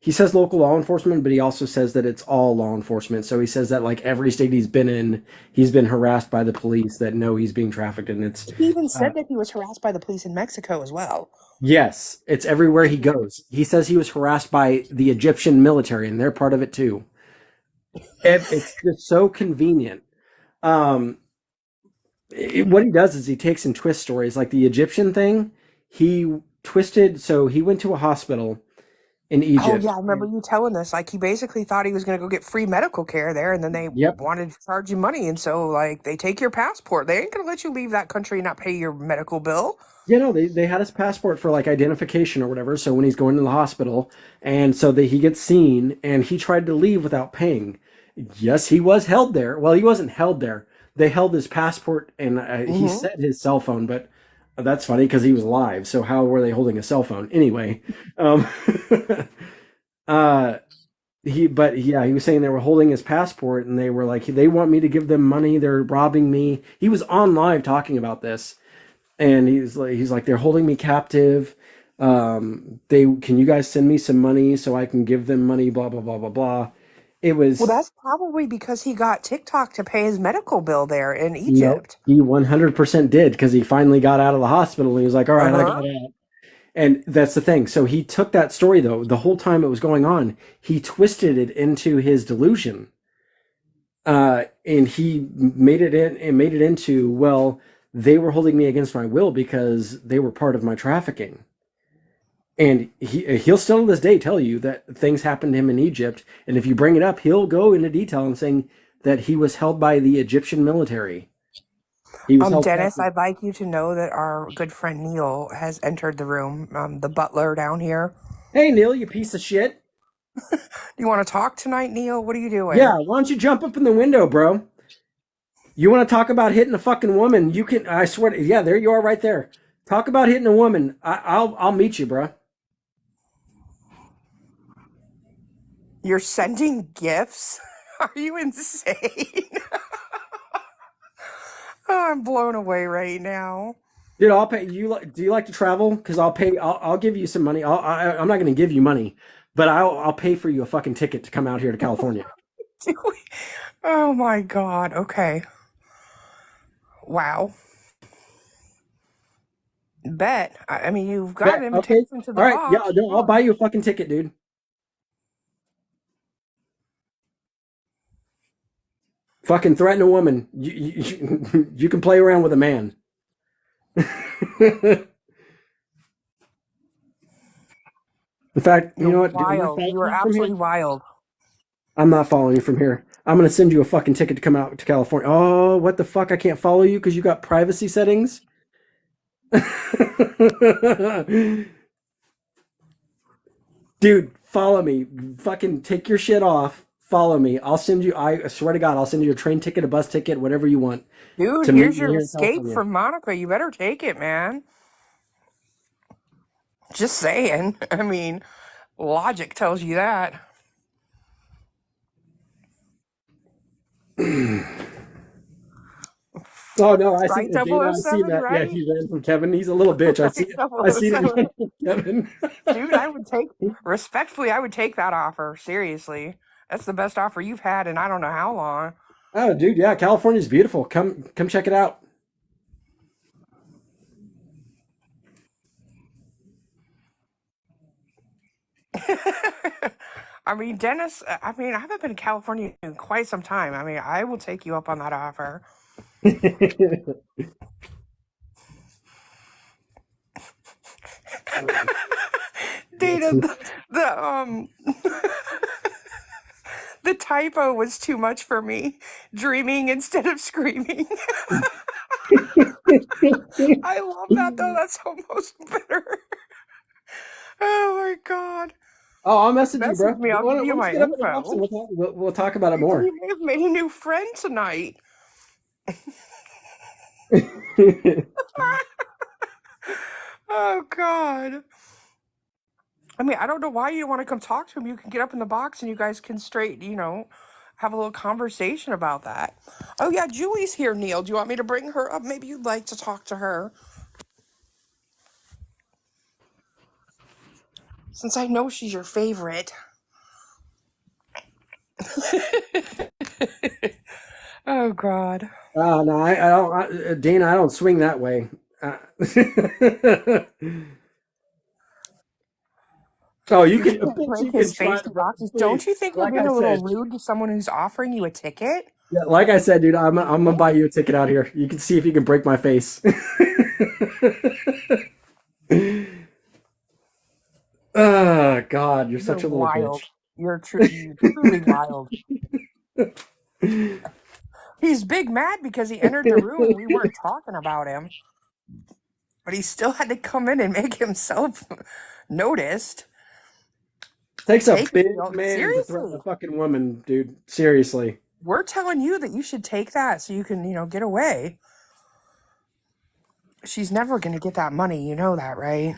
He says local law enforcement, but he also says that it's all law enforcement. So he says that like every state he's been in, he's been harassed by the police that know he's being trafficked, and it's He even uh, said that he was harassed by the police in Mexico as well. yes, it's everywhere he goes. He says he was harassed by the Egyptian military, and they're part of it too. It's just so convenient. Um, what he does is he takes and twists stories like the Egyptian thing. He twisted, so he went to a hospital in Oh Egypt. yeah, I remember you telling this. Like he basically thought he was going to go get free medical care there, and then they Yep. wanted to charge you money, and so like they take your passport. They ain't going to let you leave that country and not pay your medical bill. You know, they had his passport for like identification or whatever. So when he's going to the hospital, and so that he gets seen, and he tried to leave without paying. Yes, he was held there. Well, he wasn't held there. They held his passport, and he Mm-hmm. set his cell phone. But that's funny because he was live. So how were they holding a cell phone anyway? Um, uh, he was saying they were holding his passport, and they were like, they want me to give them money. They're robbing me. He was on live talking about this, and he's like they're holding me captive. They can you guys send me some money so I can give them money? Blah blah blah blah blah. It Well, was that's probably because he got TikTok to pay his medical bill there in nope. Egypt. He 100% did because he finally got out of the hospital. And he was like, all right, I Uh-huh. got out. And that's the thing. So he took that story though. The whole time it was going on, he twisted it into his delusion. And he made it into, well, they were holding me against my will because they were part of my trafficking. And he'll still to this day tell you that things happened to him in Egypt, and if you bring it up, he'll go into detail and saying that he was held by the Egyptian military. He was held Dennis, captive. I'd like you to know that our good friend Neil has entered the room. The butler down here. Hey Neil, you piece of shit. Do you want to talk tonight, Neil? What are you doing? Yeah, why don't you jump up in the window, bro? You want to talk about hitting a fucking woman? You can. I swear. Yeah, there you are, right there. Talk about hitting a woman. I'll meet you, bro. You're sending gifts? Are you insane? Oh, I'm blown away right now. Dude, I'll pay you. Do you like to travel? Because I'll pay. I'll give you some money. I'm not going to give you money, but I'll pay for you a fucking ticket to come out here to California. Oh my God. Okay. Wow. Bet. I mean, you've got an Okay. invitation to the All right. Yeah. box. No, I'll buy you a fucking ticket, dude. Fucking threaten a woman. You can play around with a man. In fact, you know what? Dude, I'm not Wild. You are following you from absolutely here. wild. I'm not following you from here. I'm gonna send you a fucking ticket to come out to California. Oh, what the fuck? I can't follow you because you got privacy settings. Dude, follow me. Fucking take your shit off. Follow me. I'll send you. I swear to God, I'll send you a train ticket, a bus ticket, whatever you want Dude, to meet here's me your here in escape California. from Monica. You better take it, man. Just saying. I mean, logic tells you that. Oh no, I see Right, that, Jada. I see 007, that. Yeah, right? he ran from Kevin. He's a little bitch. I see. I see that he 007. ran from Kevin. Dude, I would take, respectfully, I would take that offer. Seriously. That's the best offer you've had in I don't know how long. Oh, dude, yeah, California's beautiful. Come check it out. I mean, Dennis, I mean, I haven't been to California in quite some time. I mean, I will take you up on that offer. Data, the the typo was too much for me. Dreaming instead of screaming. I love that though. That's almost better. Oh my God. Oh, I'll message you, Message bro. me. I'll Why give don't, you why don't my you get up in the box and info. we'll talk about it more. You may have made a new friend tonight. Oh God. I mean, I don't know why you want to come talk to him. You can get up in the box and you guys can have a little conversation about that. Oh yeah, Julie's here, Neil. Do you want me to bring her up? Maybe you'd like to talk to her. Since I know she's your favorite. Oh God. No, I don't, Dana. I don't swing that way. Oh, you You can, can't bitch, break you can his try, face to boxes. Don't please. you think you're Like being I a little said, rude to someone who's offering you a ticket? yeah, like I said, dude, I'm gonna buy you a ticket out here. You can see if you can break my face. Oh God, you're You're such a little wild. bitch. You're truly wild. He's big mad because he entered the room and we weren't talking about him. But he still had to come in and make himself noticed. Takes a Take big it, man to threaten seriously. a fucking woman, dude. Seriously. We're telling you that you should take that so you can, get away. She's never going to get that money. You know that, right?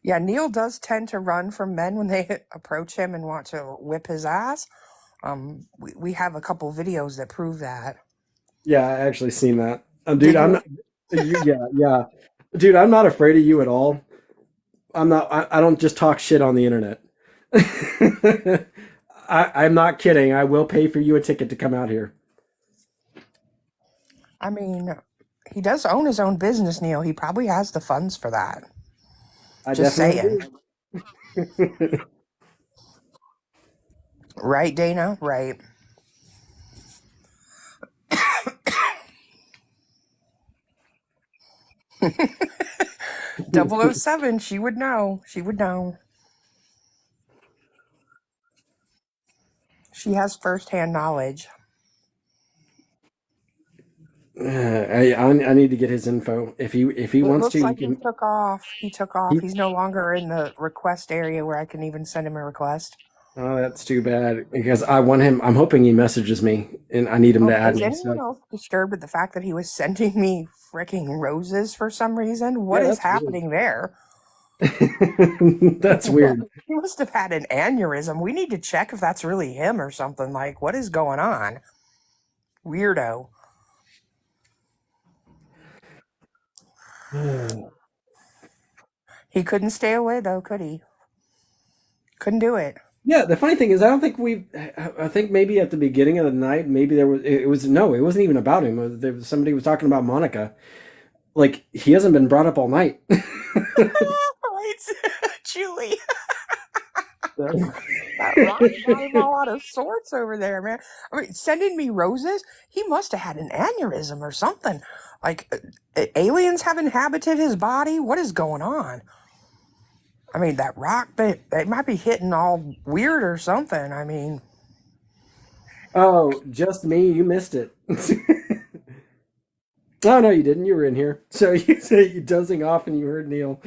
Yeah, Neil does tend to run from men when they approach him and want to whip his ass. We have a couple videos that prove that. Yeah, I actually seen that. Dude, Did I'm you? not. Yeah. Dude, I'm not afraid of you at all. I'm not. I don't just talk shit on the internet. I'm not kidding. I will pay for you a ticket to come out here. I mean, he does own his own business, Neil. He probably has the funds for that. I Just definitely saying. do. Right, Dana? Right. 007, she would know. She would know. She has firsthand knowledge. I need to get his info. If he It wants looks to, you like he can. took off. He took off. He, He's no longer in the request area where I can even send him a request. oh, that's too bad because I want him. I'm hoping he messages me, and I need him to add Is me. anyone So else disturbed at the fact that he was sending me freaking roses for some reason? What yeah, is that's weird. happening there? That's weird. He must have had an aneurysm. We need to check if that's really him or something. Like, what is going on? Weirdo. He couldn't stay away though, could he? Couldn't do it. Yeah, the funny thing is, I don't think I think maybe at the beginning of the night, maybe there was. It was no, it wasn't even about him. Somebody was talking about Monica. Like he hasn't been brought up all night. Right, Julie. That rock got him all out of sorts over there, man. I mean, sending me roses? He must have had an aneurysm or something. Like, aliens have inhabited his body? What is going on? I mean, that rock, they might be hitting all weird or something. I mean, Oh, just me. You missed it. Oh no, you didn't. You were in here. So you said you dozing off and you heard Neil.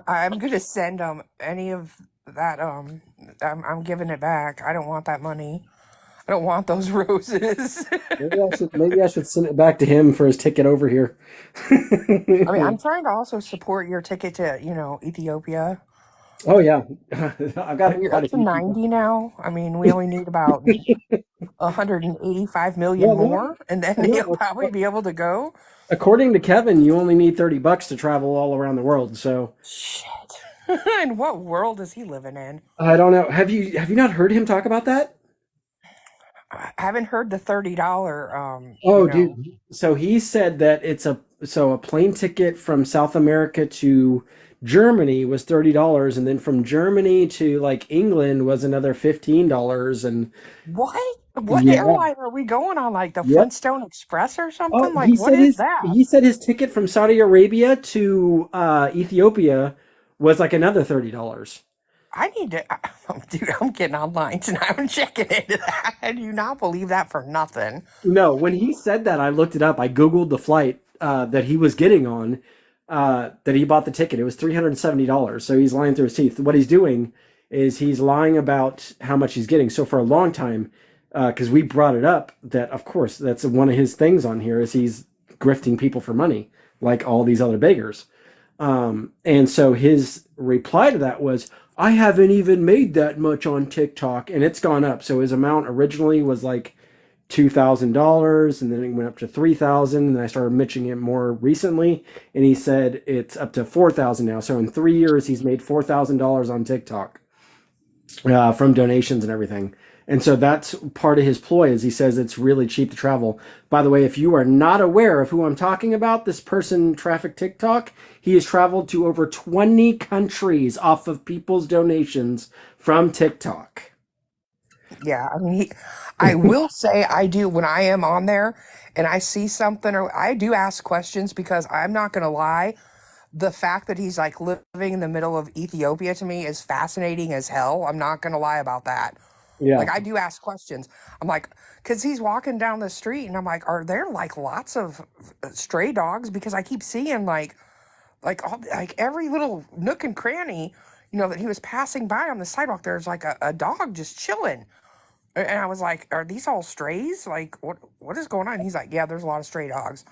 I'm gonna send any of that. I'm giving it back. I don't want that money. I don't want those roses. Maybe I should send it back to him for his ticket over here. I mean, I'm trying to also support your ticket to, Ethiopia. Oh yeah, I've got We're quite up a to few people. 90 now. I mean, we only need about 185 million Yeah, more, and then I know. he'll probably be able to go. According to Kevin, you only need $30 to travel all around the world. So Shit. And what world is he living in? I don't know. Have you not heard him talk about that? I haven't heard the $30. Oh, dude. So he said that a plane ticket from South America to Germany was $30, and then from Germany to like England was another $15. And What yeah, airline are we going on? Like the yep. Flintstone Express or something? Oh, Like, what is that? he said his ticket from Saudi Arabia to Ethiopia was like another $30. I need to, dude, I'm getting online tonight. I'm checking into that. I do not believe that for nothing. No, when he said that, I looked it up. I Googled the flight that he was getting on, that he bought the ticket. It was $370. So he's lying through his teeth. What he's doing is he's lying about how much he's getting. So for a long time, because we brought it up, that of course that's one of his things on here is he's grifting people for money, like all these other beggars. And so his reply to that was, I haven't even made that much on TikTok, and it's gone up. So his amount originally was like $2,000, and then it went up to $3,000, and then I started mentioning it more recently, and he said it's up to $4,000 now. So in 3 years, he's made $4,000 on TikTok from donations and everything. And so that's part of his ploy, is he says it's really cheap to travel. By the way, if you are not aware of who I'm talking about, this person trafficked TikTok. He has traveled to over 20 countries off of people's donations from TikTok. Yeah, I mean, I will say I do when I am on there and I see something, or I do ask questions, because I'm not going to lie. The fact that he's like living in the middle of Ethiopia to me is fascinating as hell. I'm not going to lie about that. Yeah. Like, I do ask questions. I'm like, because he's walking down the street and I'm like, are there like lots of stray dogs? Because I keep seeing like every little nook and cranny, that he was passing by on the sidewalk, there's like a dog just chilling. And I was like, are these all strays? Like, what is going on? He's like, yeah, there's a lot of stray dogs.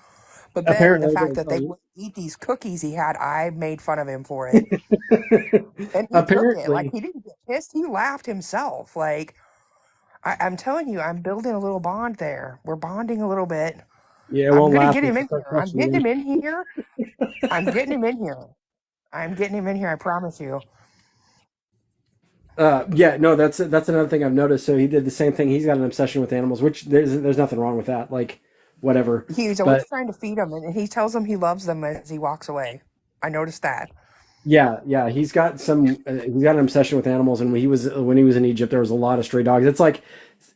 But then Apparently, the fact that they would eat these cookies he had, I made fun of him for it. And he took it. Like, apparently, he didn't get pissed. He laughed himself. Like, I'm telling you, I'm building a little bond there. We're bonding a little bit. yeah, I'm we'll going to laugh get if him you in start here. I'm questioning getting him. him in here. I'm getting him in here. I'm getting him in here. I promise you. Yeah, no, that's another thing I've noticed. So he did the same thing. He's got an obsession with animals, which there's nothing wrong with that. Like, whatever. He's always But trying to feed them, and he tells them he loves them as he walks away. I noticed that. yeah, he's got an obsession with animals. And when he was in Egypt, there was a lot of stray dogs. It's like,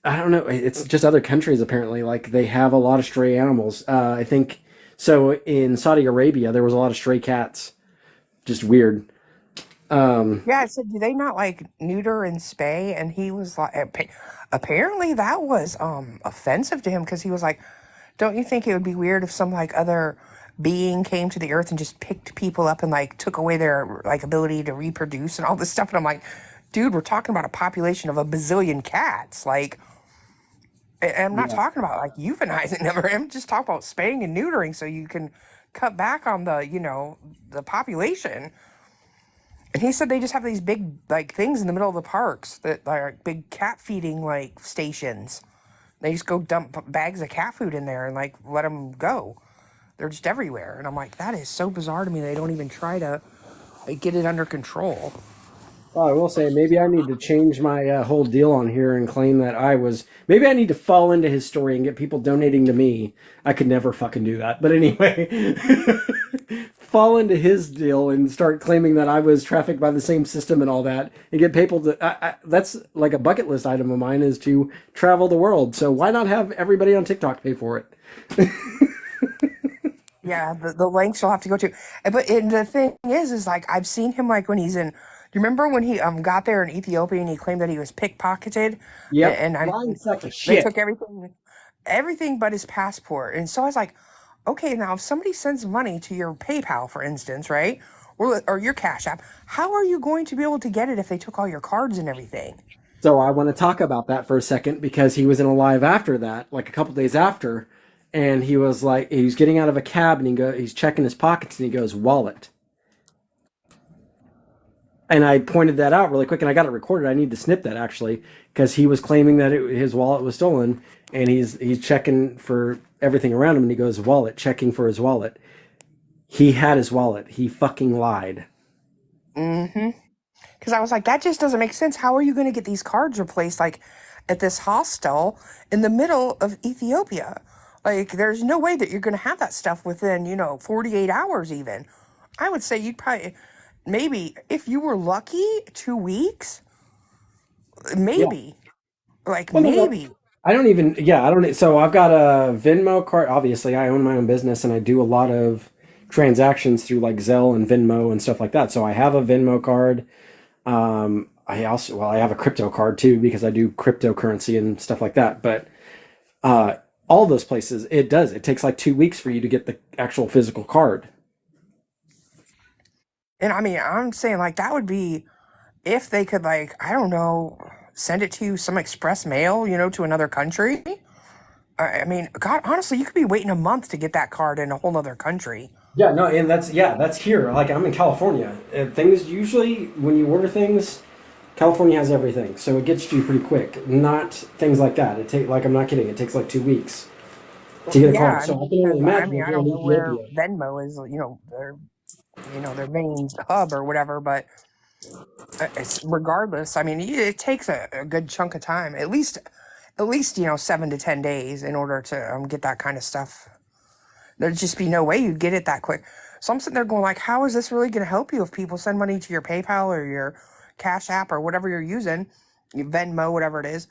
I don't know. It's just other countries apparently. Like they have a lot of stray animals. I think so. In Saudi Arabia, there was a lot of stray cats. Just weird. Yeah, I said, do they not like neuter and spay? And he was like, apparently that was offensive to him, because he was like, don't you think it would be weird if some like other being came to the earth and just picked people up and like took away their like ability to reproduce and all this stuff? And I'm like, dude, we're talking about a population of a bazillion cats. Like, and I'm not Yeah. talking about like euthanizing them, or I'm just talking about spaying and neutering so you can cut back on the population. And he said they just have these big like things in the middle of the parks that are big cat feeding like stations. They just go dump bags of cat food in there and like let them go. They're just everywhere. And I'm like, that is so bizarre to me. They don't even try to like, get it under control. Well, I will say maybe I need to change my whole deal on here and claim that maybe I need to fall into his story and get people donating to me. I could never fucking do that. But anyway, fall into his deal and start claiming that I was trafficked by the same system and all that, and get people to. That's like a bucket list item of mine, is to travel the world. So why not have everybody on TikTok pay for it? Yeah, the lengths you'll have to go to. But the thing is like I've seen him like when he's in. Do you remember when he got there in Ethiopia and he claimed that he was pickpocketed? Yep, And lying sack of they shit. took everything but his passport. And so I was like, okay, now if somebody sends money to your PayPal, for instance, right, or your Cash App, how are you going to be able to get it if they took all your cards and everything? So I want to talk about that for a second, because he was in a live after that, like a couple days after, and he was getting out of a cab and he's checking his pockets and he goes, wallet. And I pointed that out really quick, and I got it recorded. I need to snip that actually, because he was claiming that his wallet was stolen, and he's checking for everything around him, and he goes, wallet, checking for his wallet. He had his wallet. He fucking lied. Mm-hmm. Because I was like, that just doesn't make sense. How are you going to get these cards replaced, like, at this hostel in the middle of Ethiopia? Like, there's no way that you're going to have that stuff within, 48 hours even. I would say you'd probably, maybe, if you were lucky, 2 weeks. Yeah. Maybe. Like, Well, no, maybe. I don't even. Yeah, I don't. So I've got a Venmo card. Obviously, I own my own business, and I do a lot of transactions through like Zelle and Venmo and stuff like that. So I have a Venmo card. I have a crypto card too, because I do cryptocurrency and stuff like that. But all those places, it takes like 2 weeks for you to get the actual physical card. And I mean, I'm saying like that would be if they could, like, I don't know, send it to some express mail, to another country. I mean, God, honestly, you could be waiting a month to get that card in a whole other country. Yeah, no, and that's here. Like I'm in California. Things usually when you order things, California has everything, so it gets to you pretty quick. Not things like that. I'm not kidding. It takes like 2 weeks to get a Yeah, card. I So I mean, can only because imagine if I you're in don't know where Ethiopia. Venmo is, their main hub or whatever, but it's regardless. I mean, it takes a good chunk of time, at least 7 to 10 days in order to get that kind of stuff. There'd just be no way you'd get it that quick. So I'm sitting there going like, how is this really going to help you if people send money to your PayPal or your Cash App or whatever you're using, your Venmo, whatever it is?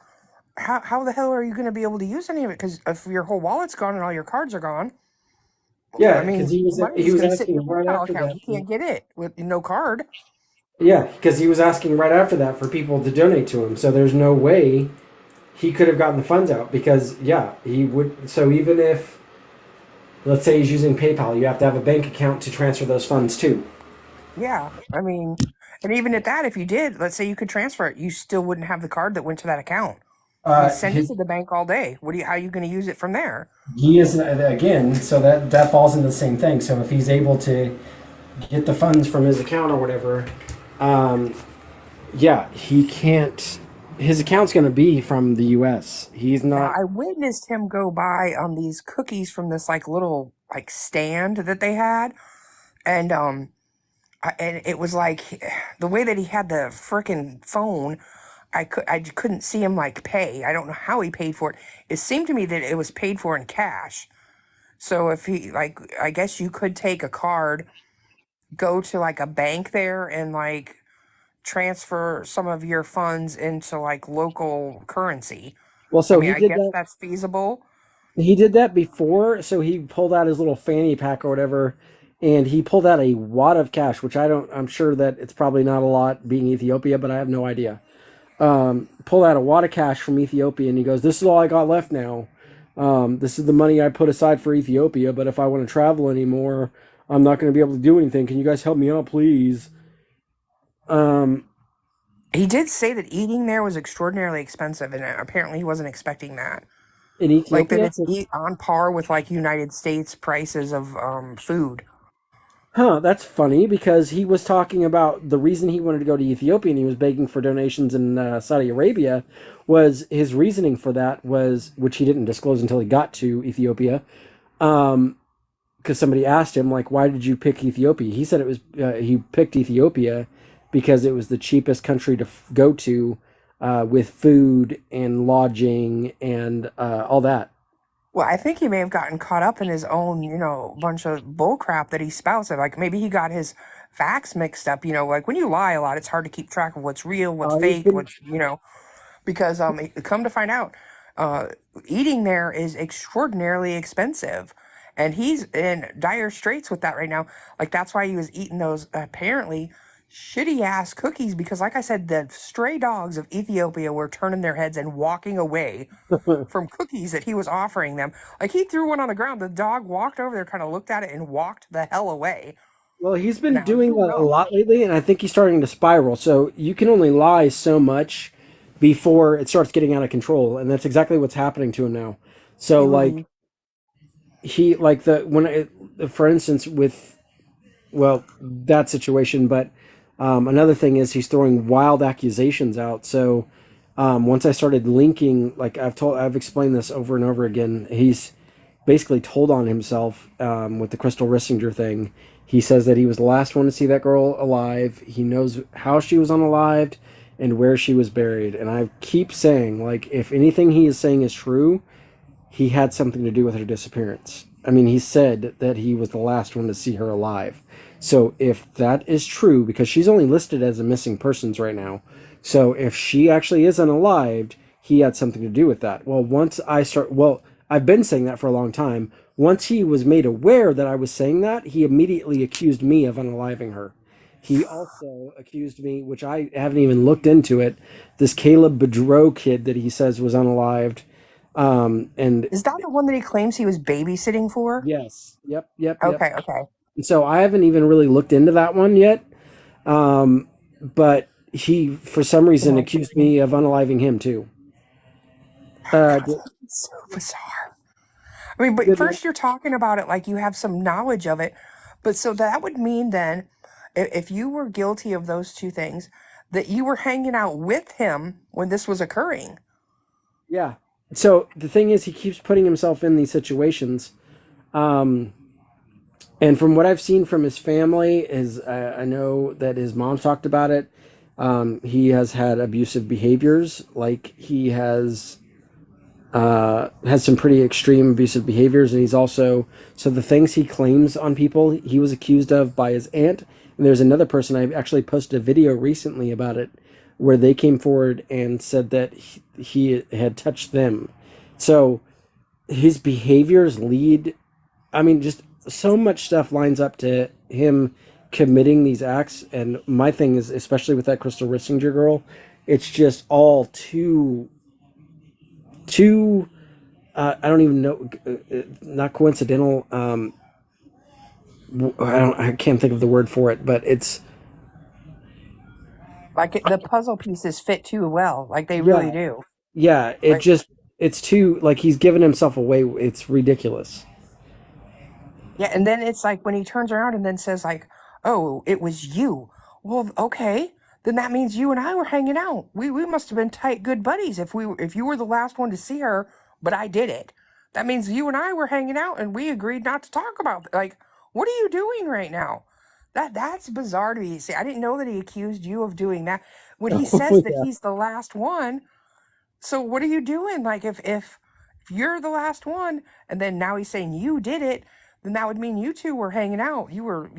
How the hell are you going to be able to use any of it? Because if your whole wallet's gone and all your cards are gone, Yeah, I mean, because he money's was going to sit in your asking right PayPal after account. that. You can't get it with no card. Yeah, because he was asking right after that for people to donate to him. So there's no way he could have gotten the funds out because he would. So even if, let's say he's using PayPal, you have to have a bank account to transfer those funds to. Yeah, I mean, and even at that, if you did, let's say you could transfer it, you still wouldn't have the card that went to that account. You send it to the bank all day. How are you going to use it from there? He is again, so that falls into the same thing. So if he's able to get the funds from his account or whatever, he can't. His account's going to be from the U.S. He's Now, not. I witnessed him go by these cookies from this like little like stand that they had, and and it was like the way that he had the frickin' phone. I couldn't see him like pay. I don't know how he paid for it. It seemed to me that it was paid for in cash. So if he I guess you could take a card, go to like a bank there, and like transfer some of your funds into like local currency. Well, I so mean, he I did guess that. that's feasible. He did that before. So he pulled out his little fanny pack or whatever, and he pulled out a wad of cash, which I don't. I'm sure that it's probably not a lot being Ethiopia, but I have no idea. Pulled out a wad of cash from Ethiopia, and he goes, "This is all I got left now. This is the money I put aside for Ethiopia. But if I want to travel anymore, I'm not going to be able to do anything. Can you guys help me out, please?" He did say that eating there was extraordinarily expensive, and apparently he wasn't expecting that. In Like that Ethiopia, it's on par with like United States prices of food. That's funny because he was talking about the reason he wanted to go to Ethiopia and he was begging for donations in Saudi Arabia was his reasoning for that was, which he didn't disclose until he got to Ethiopia, because somebody asked him like, why did you pick Ethiopia? He said it was he picked Ethiopia because it was the cheapest country to go to with food and lodging and all that. Well, I think he may have gotten caught up in his own, bunch of bull crap that he spouts. Like maybe he got his facts mixed up. Like when you lie a lot, it's hard to keep track of what's real, what's He's fake, been because come to find out, eating there is extraordinarily expensive, and he's in dire straits with that right now. Like that's why he was eating those apparently shitty ass cookies because, like I said, the stray dogs of Ethiopia were turning their heads and walking away from cookies that he was offering them. Like he threw one on the ground. The dog walked over there, kind of looked at it, and walked the hell away. Well, he's been Now, doing who that a knows? lot lately, and I think he's starting to spiral. So you can only lie so much before it starts getting out of control, and that's exactly what's happening to him now. So, He like, will he like for instance, with that situation, but another thing is he's throwing wild accusations out. So once I started linking, like I've explained this over and over again, he's basically told on himself with the Crystal Rissinger thing. He says that he was the last one to see that girl alive. He knows how she was unalived and where she was buried. And I keep saying, like, if anything he is saying is true, he had something to do with her disappearance. I mean, he said that he was the last one to see her alive. So if that is true, because she's only listed as a missing persons right now, so if she actually is unalived, he had something to do with that. I've been saying that for a long time. Once he was made aware that I was saying that, he immediately accused me of unaliving her. He also accused me, which I haven't even looked into it, this Caleb Bedreau kid that he says was unalived. And Is that the one that he claims he was babysitting for? yes, yep. Okay. And so I haven't even really looked into that one yet. But he for some reason accused me of unaliving him too. So bizarre. I mean, but first you're talking about it like you have some knowledge of it, but so that would mean then, if you were guilty of those two things, that you were hanging out with him when this was occurring. Yeah. So the thing is, he keeps putting himself in these situations. And from what I've seen from his family, I know that his mom talked about it. He has had abusive behaviors. Like he has some pretty extreme abusive behaviors, and he's also the things he claims on people he was accused of by his aunt. And there's another person, I actually posted a video recently about it, where they came forward and said that he had touched them. So his behaviors lead, I mean, just so much stuff lines up to him committing these acts. And my thing is, especially with that Crystal Rissinger girl, it's just all too I don't even know, not coincidental. I can't think of the word for it, but it's Like the puzzle pieces fit too well. Like they really do. Yeah, it's too, like, he's giving himself away. It's ridiculous. Yeah, and then it's like when he turns around and then says like, "Oh, it was you." Well, okay, then that means you and I were hanging out. We must have been tight, good buddies if you were the last one to see her, but I did it. That means you and I were hanging out and we agreed not to talk about like, what are you doing right now? That's bizarre to me. See, I didn't know that he accused you of doing that. When he says that Yeah. he's the last one, so what are you doing? Like if you're the last one and then now he's saying you did it, then that would mean you two were hanging out. You were,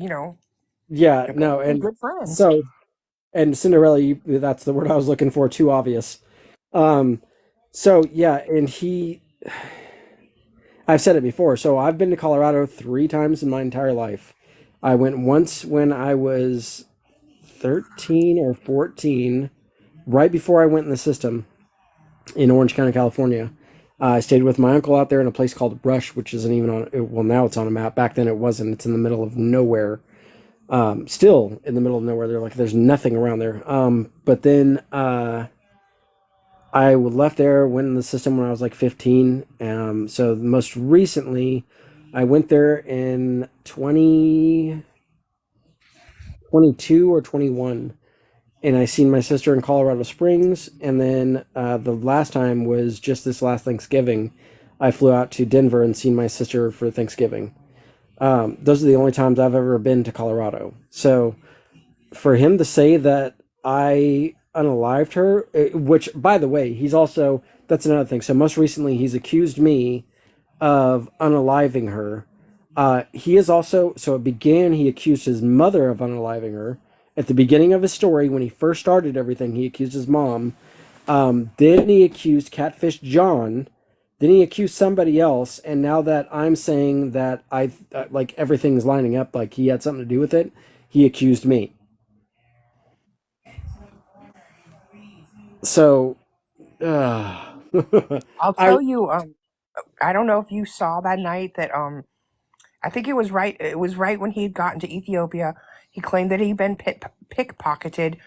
Yeah, no, and good friends. so, and Cinderella, that's the word I was looking for, too obvious. So yeah, and I've said it before, so I've been to Colorado 3 times in my entire life. I went once when I was 13 or 14, right before I went in the system in Orange County, California. I stayed with my uncle out there in a place called Brush, which isn't even on, well, now it's on a map. Back then it wasn't. It's in the middle of nowhere. Still in the middle of nowhere. There's nothing around there. But then I left there, went in the system when I was like 15. So most recently, I went there in 2022 or 21, and I seen my sister in Colorado Springs. And then the last time was just this last Thanksgiving. I flew out to Denver and seen my sister for Thanksgiving. Those are the only times I've ever been to Colorado. So for him to say that I unalived her, which, by the way, that's another thing. So most recently, he's accused me of unaliving her. He accused his mother of unaliving her. At the beginning of his story, when he first started everything, he accused his mom. Then he accused Catfish John. Then he accused somebody else. And now that I'm saying that like everything's lining up, like he had something to do with it, he accused me. So, I'll tell you, I don't know if you saw that night that I think it was right when he had gotten to Ethiopia. He claimed that he'd been pickpocketed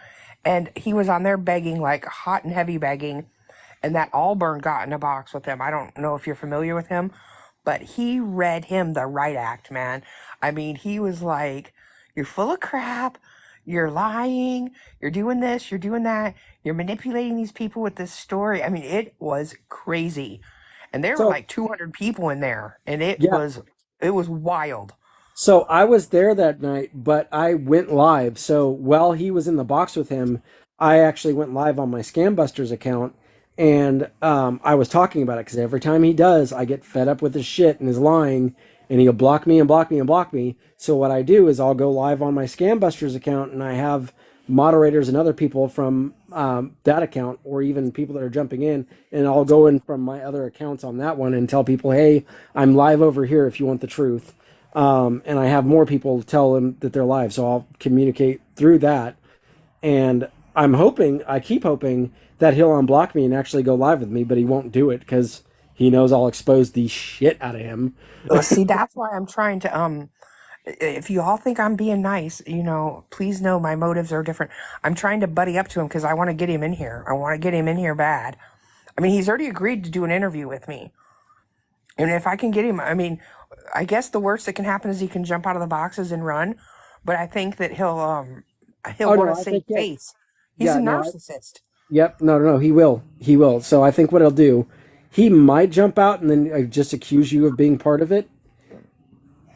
and he was on there begging, like hot and heavy begging, and that Allburn got in a box with him. I don't know if you're familiar with him, but he read him the right act, man. I mean, he was like, "You're full of crap. You're lying. You're doing this. You're doing that. You're manipulating these people with this story." I mean, it was crazy. And there were like 200 people in there, and it was wild. So I was there that night, but I went live. So while he was in the box with him, I actually went live on my Scambusters account, and I was talking about it because every time he does, I get fed up with his shit and his lying, and he'll block me and block me and block me. So what I do is I'll go live on my Scambusters account, and I have moderators and other people from that account, or even people that are jumping in, and I'll go in from my other accounts on that one and tell people, "Hey, I'm live over here if you want the truth." And I have more people tell them that they're live, so I'll communicate through that. And I keep hoping that he'll unblock me and actually go live with me, but he won't do it because he knows I'll expose the shit out of him. See, that's why I'm trying to if you all think I'm being nice, please know my motives are different. I'm trying to buddy up to him because I want to get him in here. I want to get him in here bad. I mean, he's already agreed to do an interview with me. And if I can get him, I mean, I guess the worst that can happen is he can jump out of the boxes and run. But I think that he'll Oh want no, to I save think yeah, face. He's a no, narcissist. yep, no, he will. So I think what he'll do, he might jump out and then just accuse you of being part of it.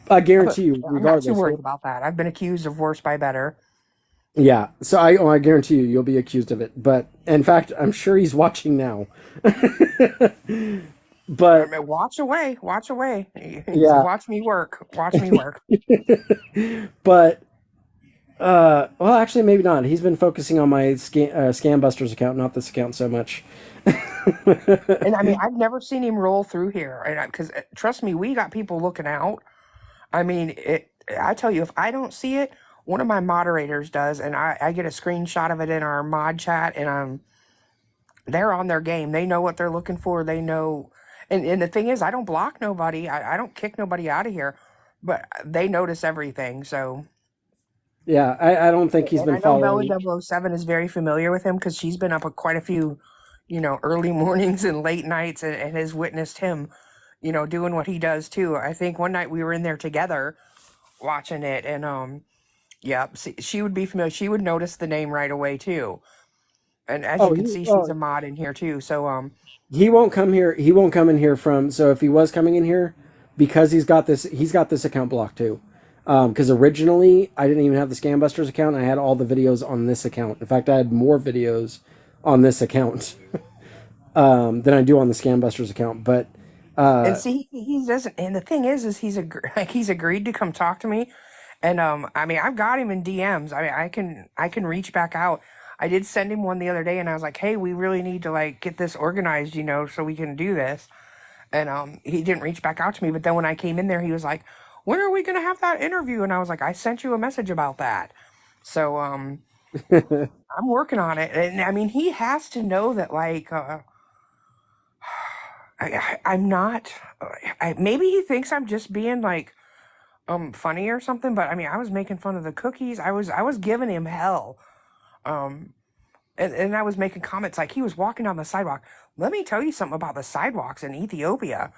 I guarantee you, I'm not too regardless. worried about that. I've been accused of worse by better. Yeah, so I guarantee you'll be accused of it. But in fact, I'm sure he's watching now. But Watch away. Watch away. yeah, Watch me work. Watch me work. but well, actually, maybe not. He's been focusing on my Scambusters account, not this account so much. And I mean, I've never seen him roll through here. And because trust me, we got people looking out. I mean, I tell you, if I don't see it, one of my moderators does, and I get a screenshot of it in our mod chat, and they're on their game. They know what they're looking for. They know, and the thing is, I don't block nobody. I don't kick nobody out of here, but they notice everything. So, Yeah, I don't think he's and I been know Melly following. 007 is very familiar with him because she's been up at quite a few, early mornings and late nights, and has witnessed him, doing what he does too. I think one night we were in there together watching it, and yeah, she would be familiar. She would notice the name right away too. And as you Oh, can see, she's a mod in here too. So he won't come here. He won't come in here from. So if he was coming in here, because he's got this account blocked too. Because originally I didn't even have the Scambusters account. I had all the videos on this account. In fact, I had more videos on this account than I do on the Scambusters account. But and see, he doesn't. And the thing is he's agreed to come talk to me. And I mean, I've got him in DMs. I mean, I can reach back out. I did send him one the other day, and I was like, "Hey, we really need to like get this organized, so we can do this." And he didn't reach back out to me. But then when I came in there, he was like, "When are we gonna have that interview?" And I was like, "I sent you a message about that." So I'm working on it. And I mean, he has to know that like I'm not. Maybe he thinks I'm just being like funny or something, but I mean, I was making fun of the cookies. I was giving him hell. Um and I was making comments like he was walking down the sidewalk. Let me tell you something about the sidewalks in Ethiopia.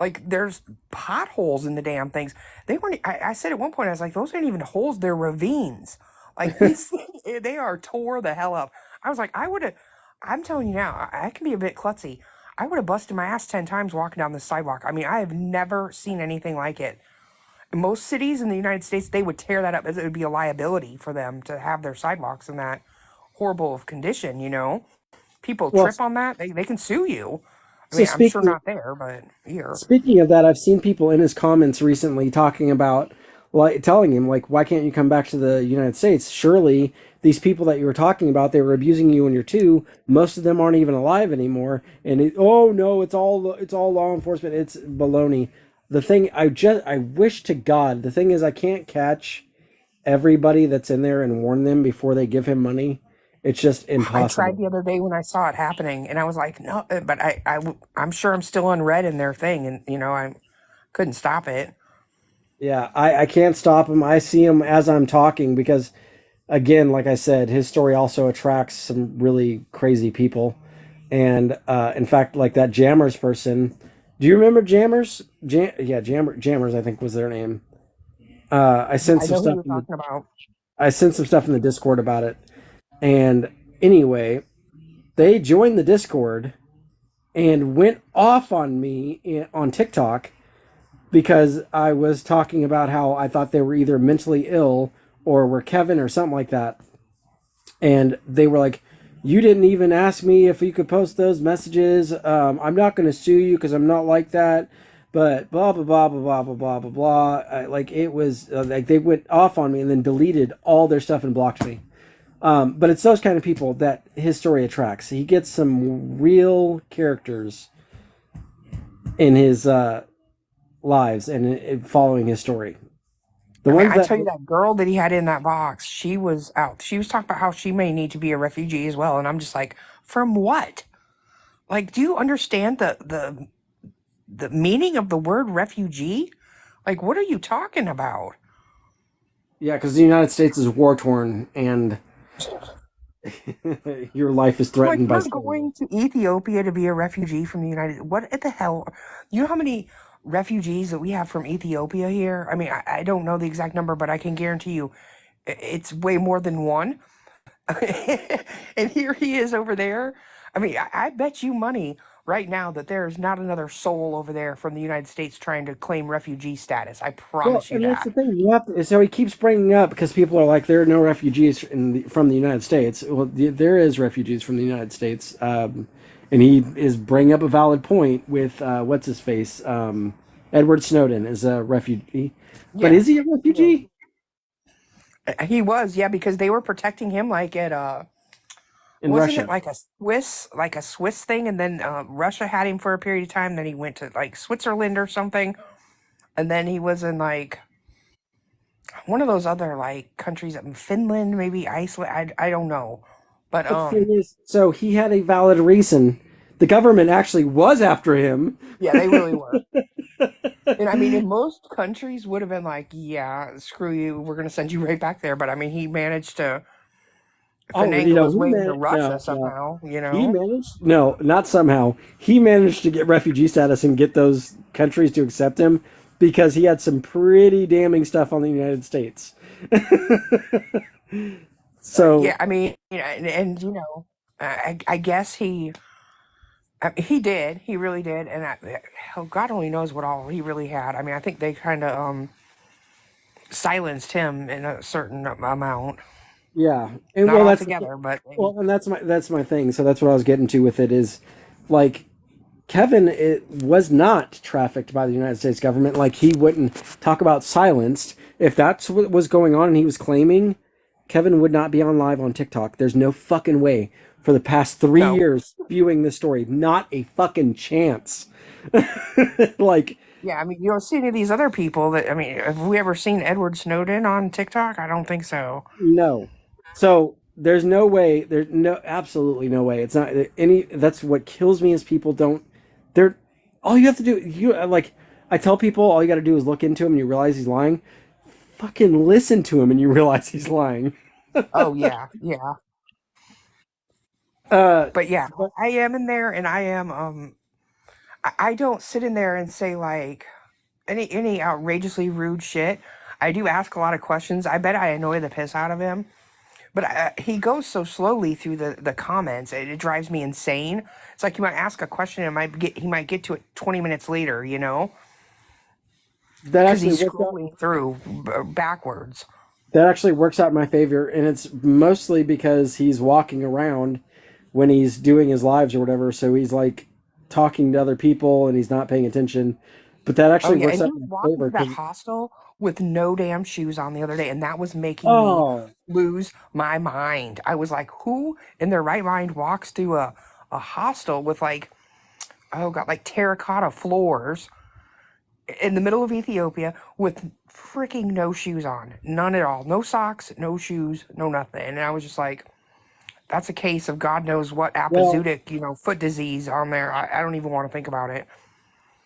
Like there's potholes in the damn things. They weren't I said at one point, I was like, those ain't even holes, they're ravines. Like these things, they are tore the hell up. I was like, I'm telling you now, I can be a bit klutzy. I would have busted my ass 10 times walking down the sidewalk. I mean, I have never seen anything like it. Most cities in the United States, they would tear that up as it would be a liability for them to have their sidewalks in that horrible of condition, People well, trip on that, they can sue you. I so mean, I'm sure speaking not there, but here. speaking of that, I've seen people in his comments recently talking about, like, telling him, like, why can't you come back to the United States? Surely these people that you were talking about, they were abusing you when you're two. Most of them aren't even alive anymore. And oh no, it's all law enforcement. It's baloney. The thing I wish to God. The thing is, I can't catch everybody that's in there and warn them before they give him money. It's just I tried impossible. the other day when I saw it happening, and I was like, no, but I'm sure I'm still unread in their thing, and I couldn't stop it. Yeah, I can't stop him. I see him as I'm talking because, again, like I said, his story also attracts some really crazy people. And in fact, like that Jammers person, do you remember Jammers? Jammers, I think was their name. I Yeah, sent I some know who stuff you're in the talking about. I sent some stuff in the Discord about it. And anyway, they joined the Discord and went off on me on TikTok because I was talking about how I thought they were either mentally ill or were Kevin or something like that. And they were like, "You didn't even ask me if you could post those messages. I'm not going to sue you because I'm not like that." But blah blah blah blah blah blah blah blah blah. Like it was like they went off on me and then deleted all their stuff and blocked me. But it's those kind of people that his story attracts. He gets some real characters in his lives and following his story. The I mean, ones I that tell you, that girl that he had in that box, she was out. She was talking about how she may need to be a refugee as well, and I'm just like, from what? Like, do you understand the meaning of the word refugee? Like, what are you talking about? Yeah, because the United States is war torn, and your life is Like, threatened by. you're going to Ethiopia to be a refugee from the United. What the hell? You know how many refugees that we have from Ethiopia here? I mean, I don't know the exact number, but I can guarantee you, it's way more than one. And here he is over there. I mean, I bet you money right now that there's not another soul over there from the United States trying to claim refugee status. I Well, promise you and that's the that. thing. You have to. So he keeps bringing up because people are like, there are no refugees from the United States. Well, there is refugees from the United States, and he is bringing up a valid point with what's his face. Edward Snowden is a refugee, but Yeah. is he a refugee He was, yeah, because they were protecting him like at in wasn't it Russia? like a Swiss thing, and then Russia had him for a period of time. Then he went to like Switzerland or something, and then he was in like one of those other like countries, Finland, maybe Iceland. I don't know, but But the thing is, so he had a valid reason. The government actually was after him. yeah, they really were. And I mean, in most countries would have been like, yeah, screw you, we're gonna send you right back there. But I mean, he managed to Oh, finagle his he way into managed. Russia No, no, somehow. You he know. managed. No, not somehow. He managed to get refugee status and get those countries to accept him because he had some pretty damning stuff on the United States. So Yeah, I mean, and I guess he did, he really did, and hell, God only knows what all he really had. I mean, I think they kind of silenced him in a certain amount, yeah, and not well, altogether, but that's my thing. So that's what I was getting to with it is, like, Kevin was not trafficked by the United States government. Like, he wouldn't talk about silenced. If that's what was going on and he was claiming, Kevin would not be on live on TikTok. There's no fucking way for the past 3 years spewing this story. Not a fucking chance. Like, yeah, I mean, you don't see any of these other people that, I mean, have we ever seen Edward Snowden on TikTok? I don't think so. no. So there's no way. There's no absolutely no way. It's not any. That's what kills me is people don't. They're all you have to do. I tell people all you got to do is look into him and you realize he's lying. Fucking listen to him and you realize he's lying. Oh yeah, yeah. Uh, But yeah, I am in there, and I am I don't sit in there and say like any outrageously rude shit. I do ask a lot of questions. I bet I annoy the piss out of him. But he goes so slowly through the comments, it drives me insane. It's like you might ask a question, and he might get to it 20 minutes later, you know, that because actually he's worked out. scrolling through backwards. That actually works out in my favor, and it's mostly because he's walking around when he's doing his lives or whatever. So he's like talking to other people and he's not paying attention. But that Oh actually yeah, works and he out was in my walking favor to that because hostel with no damn shoes on the other day, and that was making me oh lose my mind. I was like, who in their right mind walks through a hostel with like, oh god, like terracotta floors in the middle of Ethiopia with freaking no shoes on, none at all, no socks, no shoes, no nothing. And I was just like, that's a case of God knows what well, apizootic, foot disease on there. I don't even want to think about it.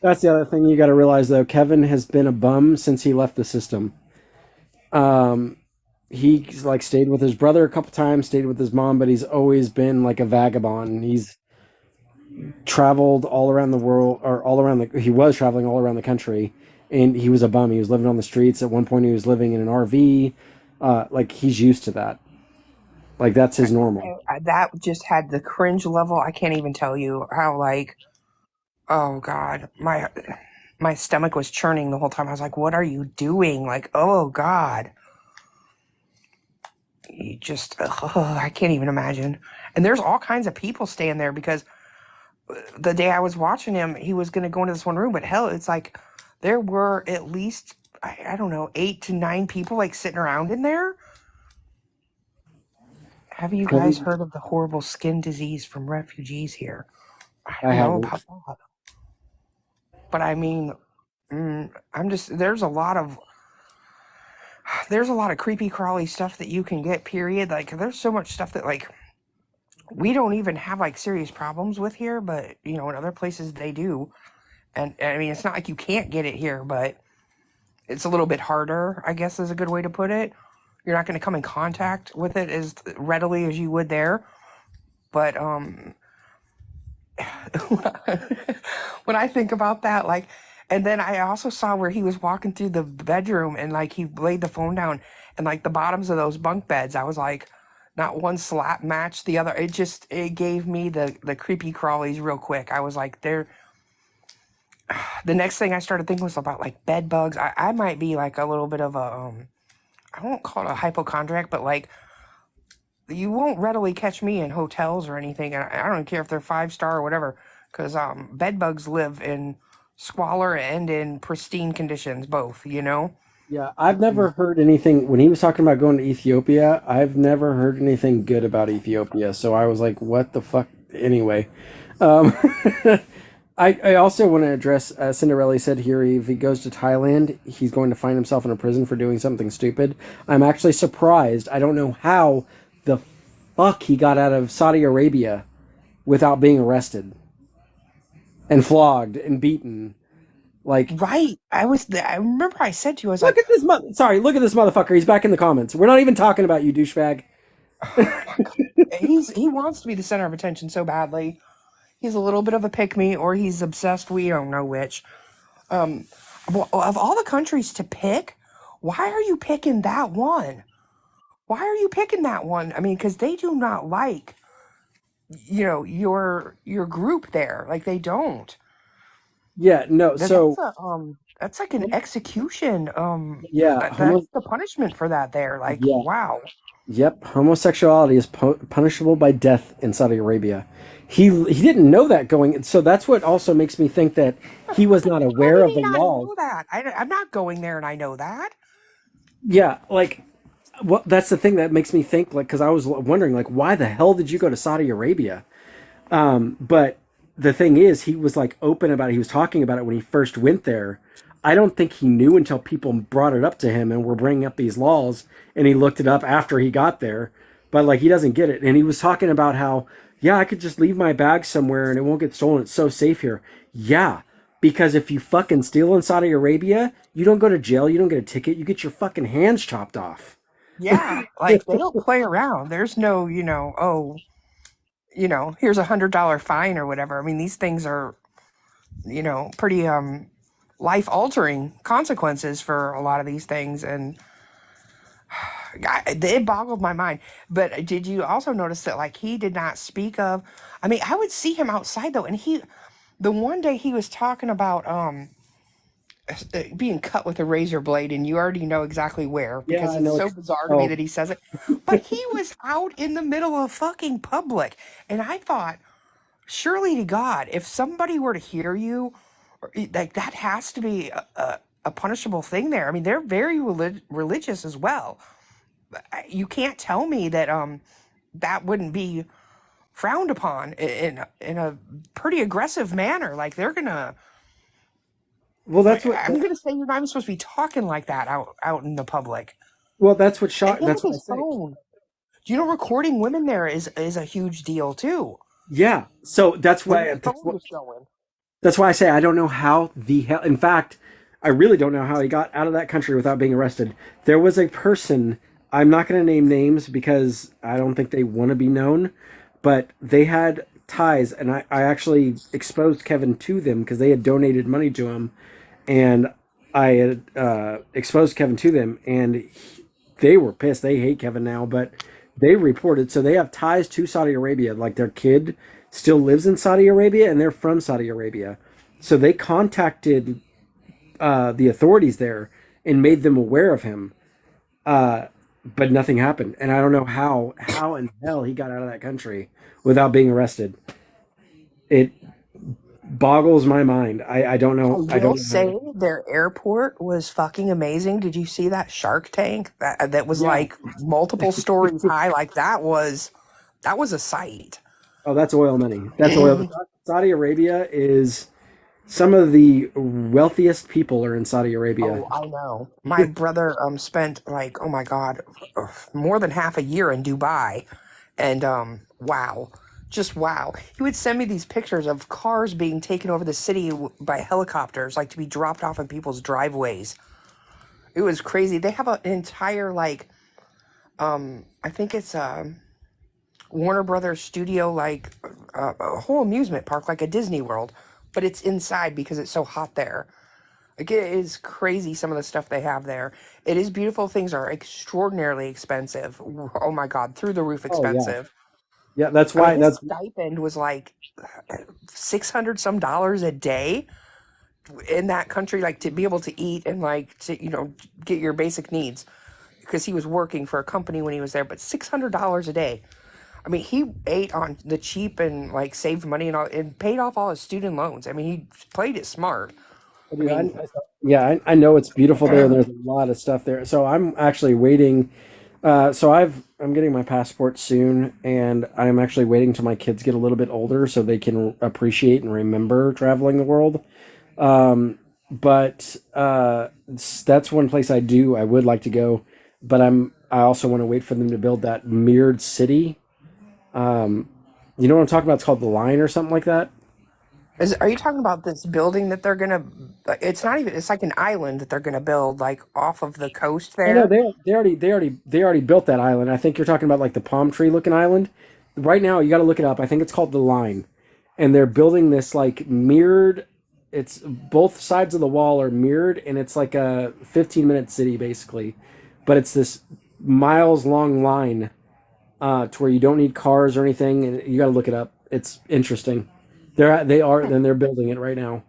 that's the other thing you got to realize though. Kevin has been a bum since he left the system. Um, he's like stayed with his brother a couple times, stayed with his mom, but he's always been like a vagabond. He's traveled all around the world, or all around the. He was traveling all around the country, and he was a bum. He was living on the streets. At one point, he was living in an RV. Like he's used to that. Like that's his normal. That just had the cringe level. I can't even tell you how like, oh god, my stomach was churning the whole time. I was like, what are you doing? Like, oh god. You just, I can't even imagine. And there's all kinds of people staying there because the day I was watching him, he was going to go into this one room, but hell, it's like there were at least, I don't know, 8 to 9 people like sitting around in there. Have you Have guys you- heard of the horrible skin disease from refugees here? I I don't know haven't. about that. But I mean, I'm just, there's a lot of creepy crawly stuff that you can get, period. Like, there's so much stuff that, like, we don't even have, like, serious problems with here, but, in other places they do. And I mean, it's not like you can't get it here, but it's a little bit harder, I guess is a good way to put it. You're not going to come in contact with it as readily as you would there. But when I think about that, like, and then I also saw where he was walking through the bedroom and like he laid the phone down and like the bottoms of those bunk beds, I was like, not one slap matched the other. It gave me the creepy crawlies real quick. I was like, they're the next thing I started thinking was about like bed bugs. I might be like a little bit of a I won't call it a hypochondriac, but like you won't readily catch me in hotels or anything, and I don't care if they're 5-star or whatever, because bed bugs live in squalor and in pristine conditions, both. You know. Yeah, I've never heard anything when he was talking about going to Ethiopia. I've never heard anything good about Ethiopia, so I was like, "What the fuck?" Anyway, um, I also want to address. Cinderella said here, if he goes to Thailand, he's going to find himself in a prison for doing something stupid. I'm actually surprised. I don't know how the fuck he got out of Saudi Arabia without being arrested and flogged and beaten. Like, right. I remember I said to you, I was look like, at this look at this motherfucker. He's back in the comments. We're not even talking about you, douchebag. he wants to be the center of attention so badly. He's a little bit of a pick-me, or he's obsessed. We don't know which. Well, of all the countries to pick, why are you picking that one? Why are you picking that one? I mean, because they do not like, your group there. Like, they don't. Yeah, no. So That's like an execution. yeah, That's the punishment for that there. Like, yeah. wow. Yep, homosexuality is punishable by death in Saudi Arabia. He didn't know that going, so that's what also makes me think that he was not aware of the I laws. know that. I'm not going there, and I know that. Yeah, like, well, that's the thing that makes me think, like, because I was wondering, like, why the hell did you go to Saudi Arabia? But the thing is, he was like open about it. He was talking about it when he first went there. I don't think he knew until people brought it up to him and were bringing up these laws, and he looked it up after he got there. But like, he doesn't get it. And he was talking about how, yeah, I could just leave my bag somewhere and it won't get stolen. It's so safe here. Yeah, because if you fucking steal in Saudi Arabia, you don't go to jail. You don't get a ticket. You get your fucking hands chopped off. Yeah, like they don't play around. There's no, here's $100 fine or whatever. I mean, these things are, pretty life-altering consequences for a lot of these things, and it boggled my mind. But did you also notice that, like, he did not speak of? I mean, I would see him outside though, and the one day he was talking about being cut with a razor blade, and you already know exactly where, because I know it's so bizarre to me that he says it. But he was out in the middle of fucking public, and I thought, surely to God, if somebody were to hear you, like, that has to be a punishable thing there. I mean, they're very religious as well. You can't tell me that that wouldn't be frowned upon in a pretty aggressive manner. Like, they're gonna. Well, that's what I'm gonna say. You're not even supposed to be talking like that out in the public. Well, that's what shocked. And That's what I his say. phone. Do you know recording women there is a huge deal too? Yeah. So that's When why. his phone was showing. That's why I say I don't know how the hell. In fact, I really don't know how he got out of that country without being arrested. There was a person. I'm not going to name names because I don't think they want to be known, but they had ties, and I actually exposed Kevin to them because they had donated money to him, and I had exposed Kevin to them, and they were pissed. They hate Kevin now, but they reported. So they have ties to Saudi Arabia. Like, their kid still lives in Saudi Arabia, and they're from Saudi Arabia. So they contacted the authorities there and made them aware of him. But nothing happened. And I don't know how in hell he got out of that country without being arrested. It boggles my mind. I don't know. I don't say their airport was fucking amazing. Did you see that Shark Tank that was like multiple stories high? Like, that was a sight. Oh, that's oil money. That's oil. Saudi Arabia is, some of the wealthiest people are in Saudi Arabia. Oh, I know. My brother spent, like, oh my God, more than half a year in Dubai, and wow, just wow. He would send me these pictures of cars being taken over the city by helicopters, like to be dropped off in people's driveways. It was crazy. They have an entire like I think it's Warner Brothers studio, like a whole amusement park, like a Disney World, but it's inside because it's so hot there. Like it is crazy some of the stuff they have there. It is beautiful. Things are extraordinarily expensive. Oh my god, through the roof Oh yeah, expensive. yeah. That's I mean, why. his That's stipend was like $600 some a day in that country, like to be able to eat and like to get your basic needs because he was working for a company when he was there. But $600 a day. I mean, he ate on the cheap and like saved money and all, and paid off all his student loans. I mean, he played it smart. I dude, mean, I know it's beautiful there, and there's a lot of stuff there. So I'm actually waiting. I'm getting my passport soon, and I'm actually waiting till my kids get a little bit older so they can appreciate and remember traveling the world. But that's one place I would like to go, but I also want to wait for them to build that mirrored city. You know what I'm talking about? It's called the Line or something like that. are you talking about this building that they're gonna? It's not even. It's like an island that they're gonna build like off of the coast Oh no, there. they already built that island. I think you're talking about like the palm tree looking island. Right now, you got to look it up. I think it's called the Line, and they're building this like mirrored. It's both sides of the wall are mirrored, and it's like a 15-minute city basically, but it's this miles long line to where you don't need cars or anything, and you got to look it up. It's interesting. They're building it right now.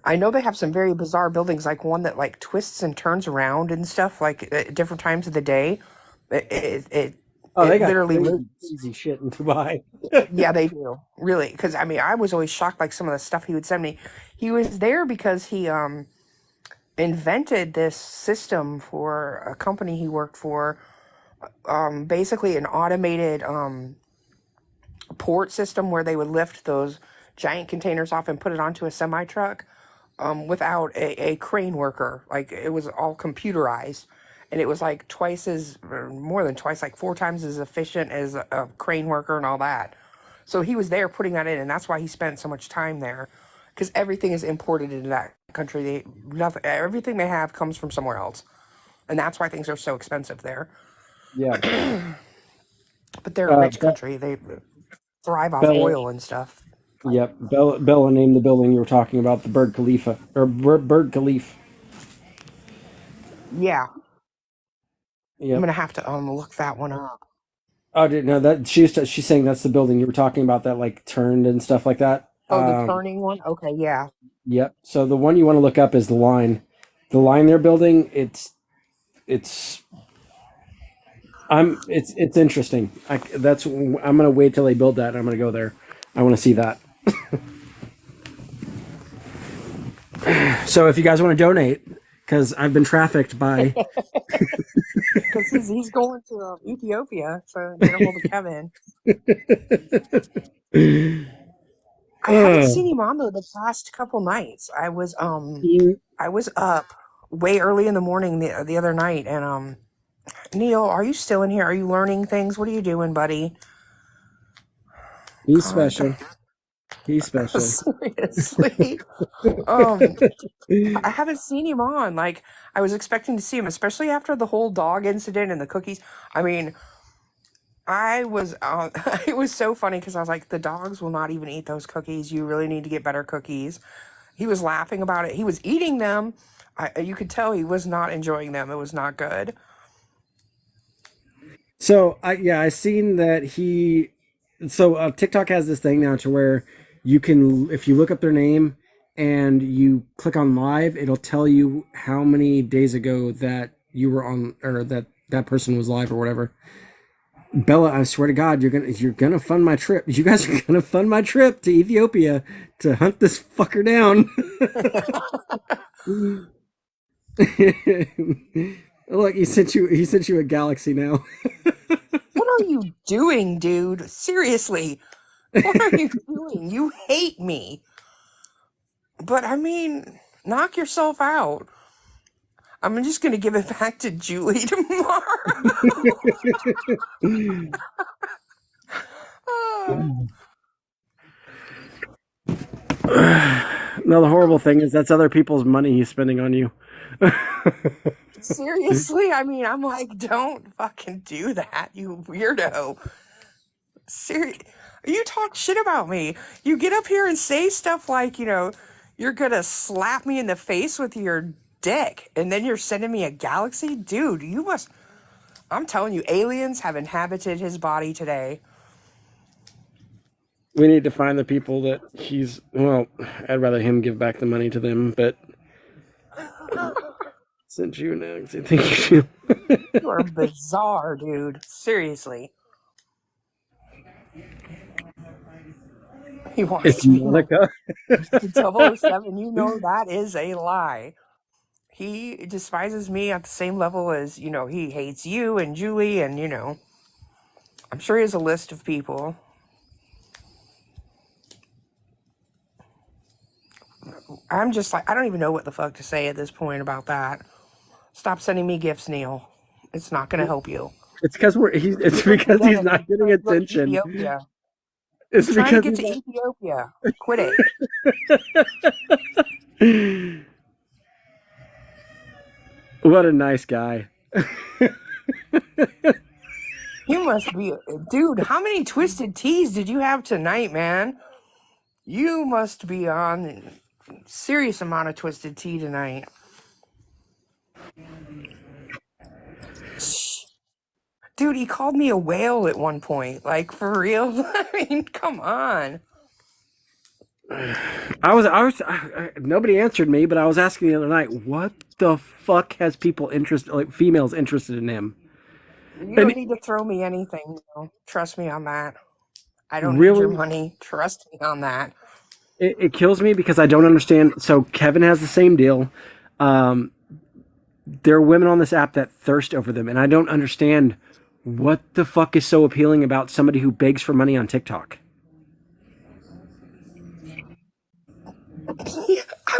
I know they have some very bizarre buildings, like one that like twists and turns around and stuff, like at different times of the day. It it it, Oh, they it got literally crazy, moves. crazy shit in Dubai. Yeah, they do. Really, because I mean, I was always shocked, like some of the stuff he would send me. He was there because he invented this system for a company he worked for, basically an automated port system where they would lift those giant containers off and put it onto a semi truck, without a crane worker. Like it was all computerized, and it was like twice as, or more than twice, like four times as efficient as a crane worker and all that. So he was there putting that in, and that's why he spent so much time there, because everything is imported into that country. Everything they have comes from somewhere else, and that's why things are so expensive there. Yeah. But they're a Uh, rich Be- country. They thrive off Bella, oil and stuff. yep. Bella named the building you were talking about the Burj Khalifa or Burj Khalifa. Yeah, I'm Yep. gonna have to look that one up. Oh, did no that she's saying that's the building you were talking about that like turned and stuff like that. Oh, the turning one. Okay, yeah. Yep. So the one you want to look up is the Line. The Line they're building. It's it's interesting. I'm gonna wait till they build that. And I'm gonna go there. I want to see that. So if you guys want to donate, because I've been trafficked by. Because he's going to Ethiopia, so get a hold of Kevin. I haven't seen him on though the past couple nights. I was up way early in the morning the other night, and Neil, are you still in here? Are you learning things? What are you doing, buddy? He's God, special. He's special. seriously. Um, I haven't seen him on. Like I was expecting to see him, especially after the whole dog incident and the cookies. I mean, I was it was so funny because I was like, the dogs will not even eat those cookies. You really need to get better cookies. He was laughing about it. He was eating them. You could tell he was not enjoying them. It was not good. So I seen that TikTok has this thing now to where you can, if you look up their name and you click on live, it'll tell you how many days ago that you were on, or that person was live or whatever. Bella, I swear to God, you're gonna fund my trip. You guys are gonna fund my trip to Ethiopia to hunt this fucker down. Look, he sent you a galaxy now. What are you doing, dude? Seriously. What are you doing? You hate me. But I mean, knock yourself out. I'm just gonna give it back to Julie tomorrow. No, the horrible thing is that's other people's money he's spending on you. Seriously, I mean, I'm like, don't fucking do that, you weirdo. You talk shit about me. You get up here and say stuff like, you're gonna slap me in the face with your dick, and then you're sending me a galaxy? Dude, you must. I'm telling you, aliens have inhabited his body today. We need to find the people that he's. Well, I'd rather him give back the money to them, but since you know, thank you. You are bizarre, dude. Seriously. He wants It's to be Monica. 007. You know that is a lie. He despises me at the same level as, he hates you and Julie and, I'm sure he has a list of people. I'm just like, I don't even know what the fuck to say at this point about that. Stop sending me gifts, Neil. It's not going to help you. It's because It's because he's not getting attention. Ethiopia. It's I'm trying to because get to Ethiopia. Quit it. What a nice guy. You must be, dude. How many twisted teas did you have tonight, man? You must be on a serious amount of twisted tea tonight. Dude, he called me a whale at one point. Like, for real? I mean, come on. Nobody answered me, but I was asking the other night, what the fuck has people females interested in him? You don't need to throw me anything. Trust me on that. I don't Really? need your money. Trust me on that. It kills me because I don't understand. So Kevin has the same deal. There are women on this app that thirst over them, and I don't understand what the fuck is so appealing about somebody who begs for money on TikTok.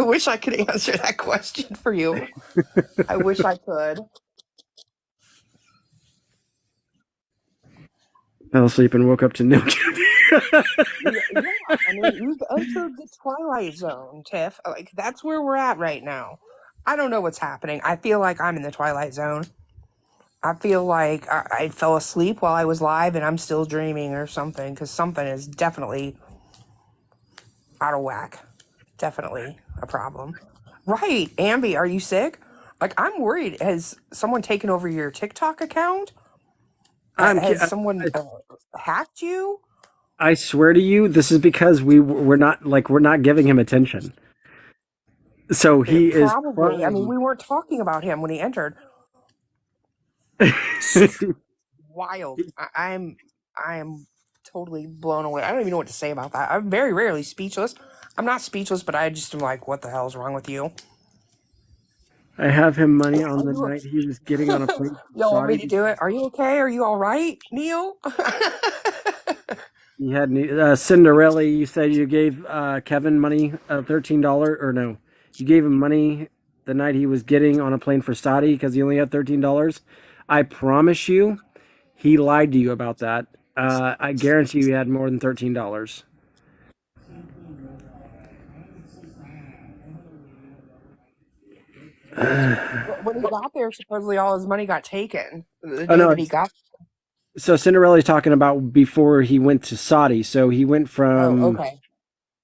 I wish I could answer that question for you. I wish I could. Fell asleep and woke up to no. Yeah, I mean, you've entered the Twilight Zone, Tiff. Like, that's where we're at right now. I don't know what's happening. I feel like I'm in the Twilight Zone. I feel like I fell asleep while I was live and I'm still dreaming or something, because something is definitely out of whack. Definitely a problem. Right, Ambi, are you sick? Like, I'm worried. Has someone taken over your TikTok account? Has someone hacked you? I swear to you, this is because we're not giving him attention. So he is Probably. I mean, we weren't talking about him when he entered. Wild. I am totally blown away. I don't even know what to say about that. I'm very rarely speechless. I'm not speechless, but I just am like, what the hell is wrong with you? I have him money on the night he was getting on a plane. Y'all want me to do it? Are you okay? Are you all right, Neil? You had Cinderella. You said you gave Kevin money, $13, or no? You gave him money the night he was getting on a plane for Saudi because he only had $13. I promise you, he lied to you about that. I guarantee you he had more than $13. When he got there, supposedly all his money got taken. The Oh, day no, that he got. So Cinderella's talking about before he went to Saudi. So he went from Okay.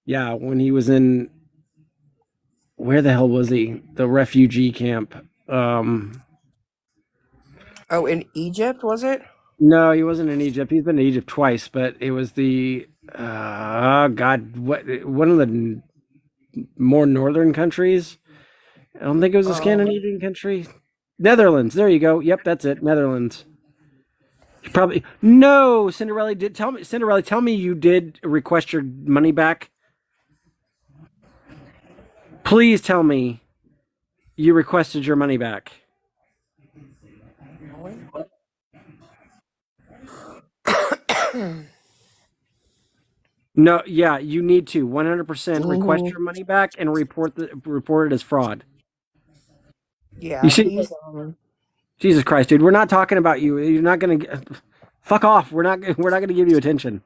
yeah, when he was in, where the hell was he? The refugee camp. Oh, in Egypt, was it? No, he wasn't in Egypt. He's been to Egypt twice, but it was the one of the more northern countries. I don't think it was a Scandinavian country. Netherlands. There you go. Yep, that's it. Netherlands. Probably no. Cinderella did tell me. Cinderella, tell me you did request your money back. Please tell me you requested your money back. No, yeah, you need to 100% request your money back and report it as fraud. Yeah. You see, Jesus Christ, dude, we're not talking about you. You're not gonna fuck off. We're not gonna give you attention.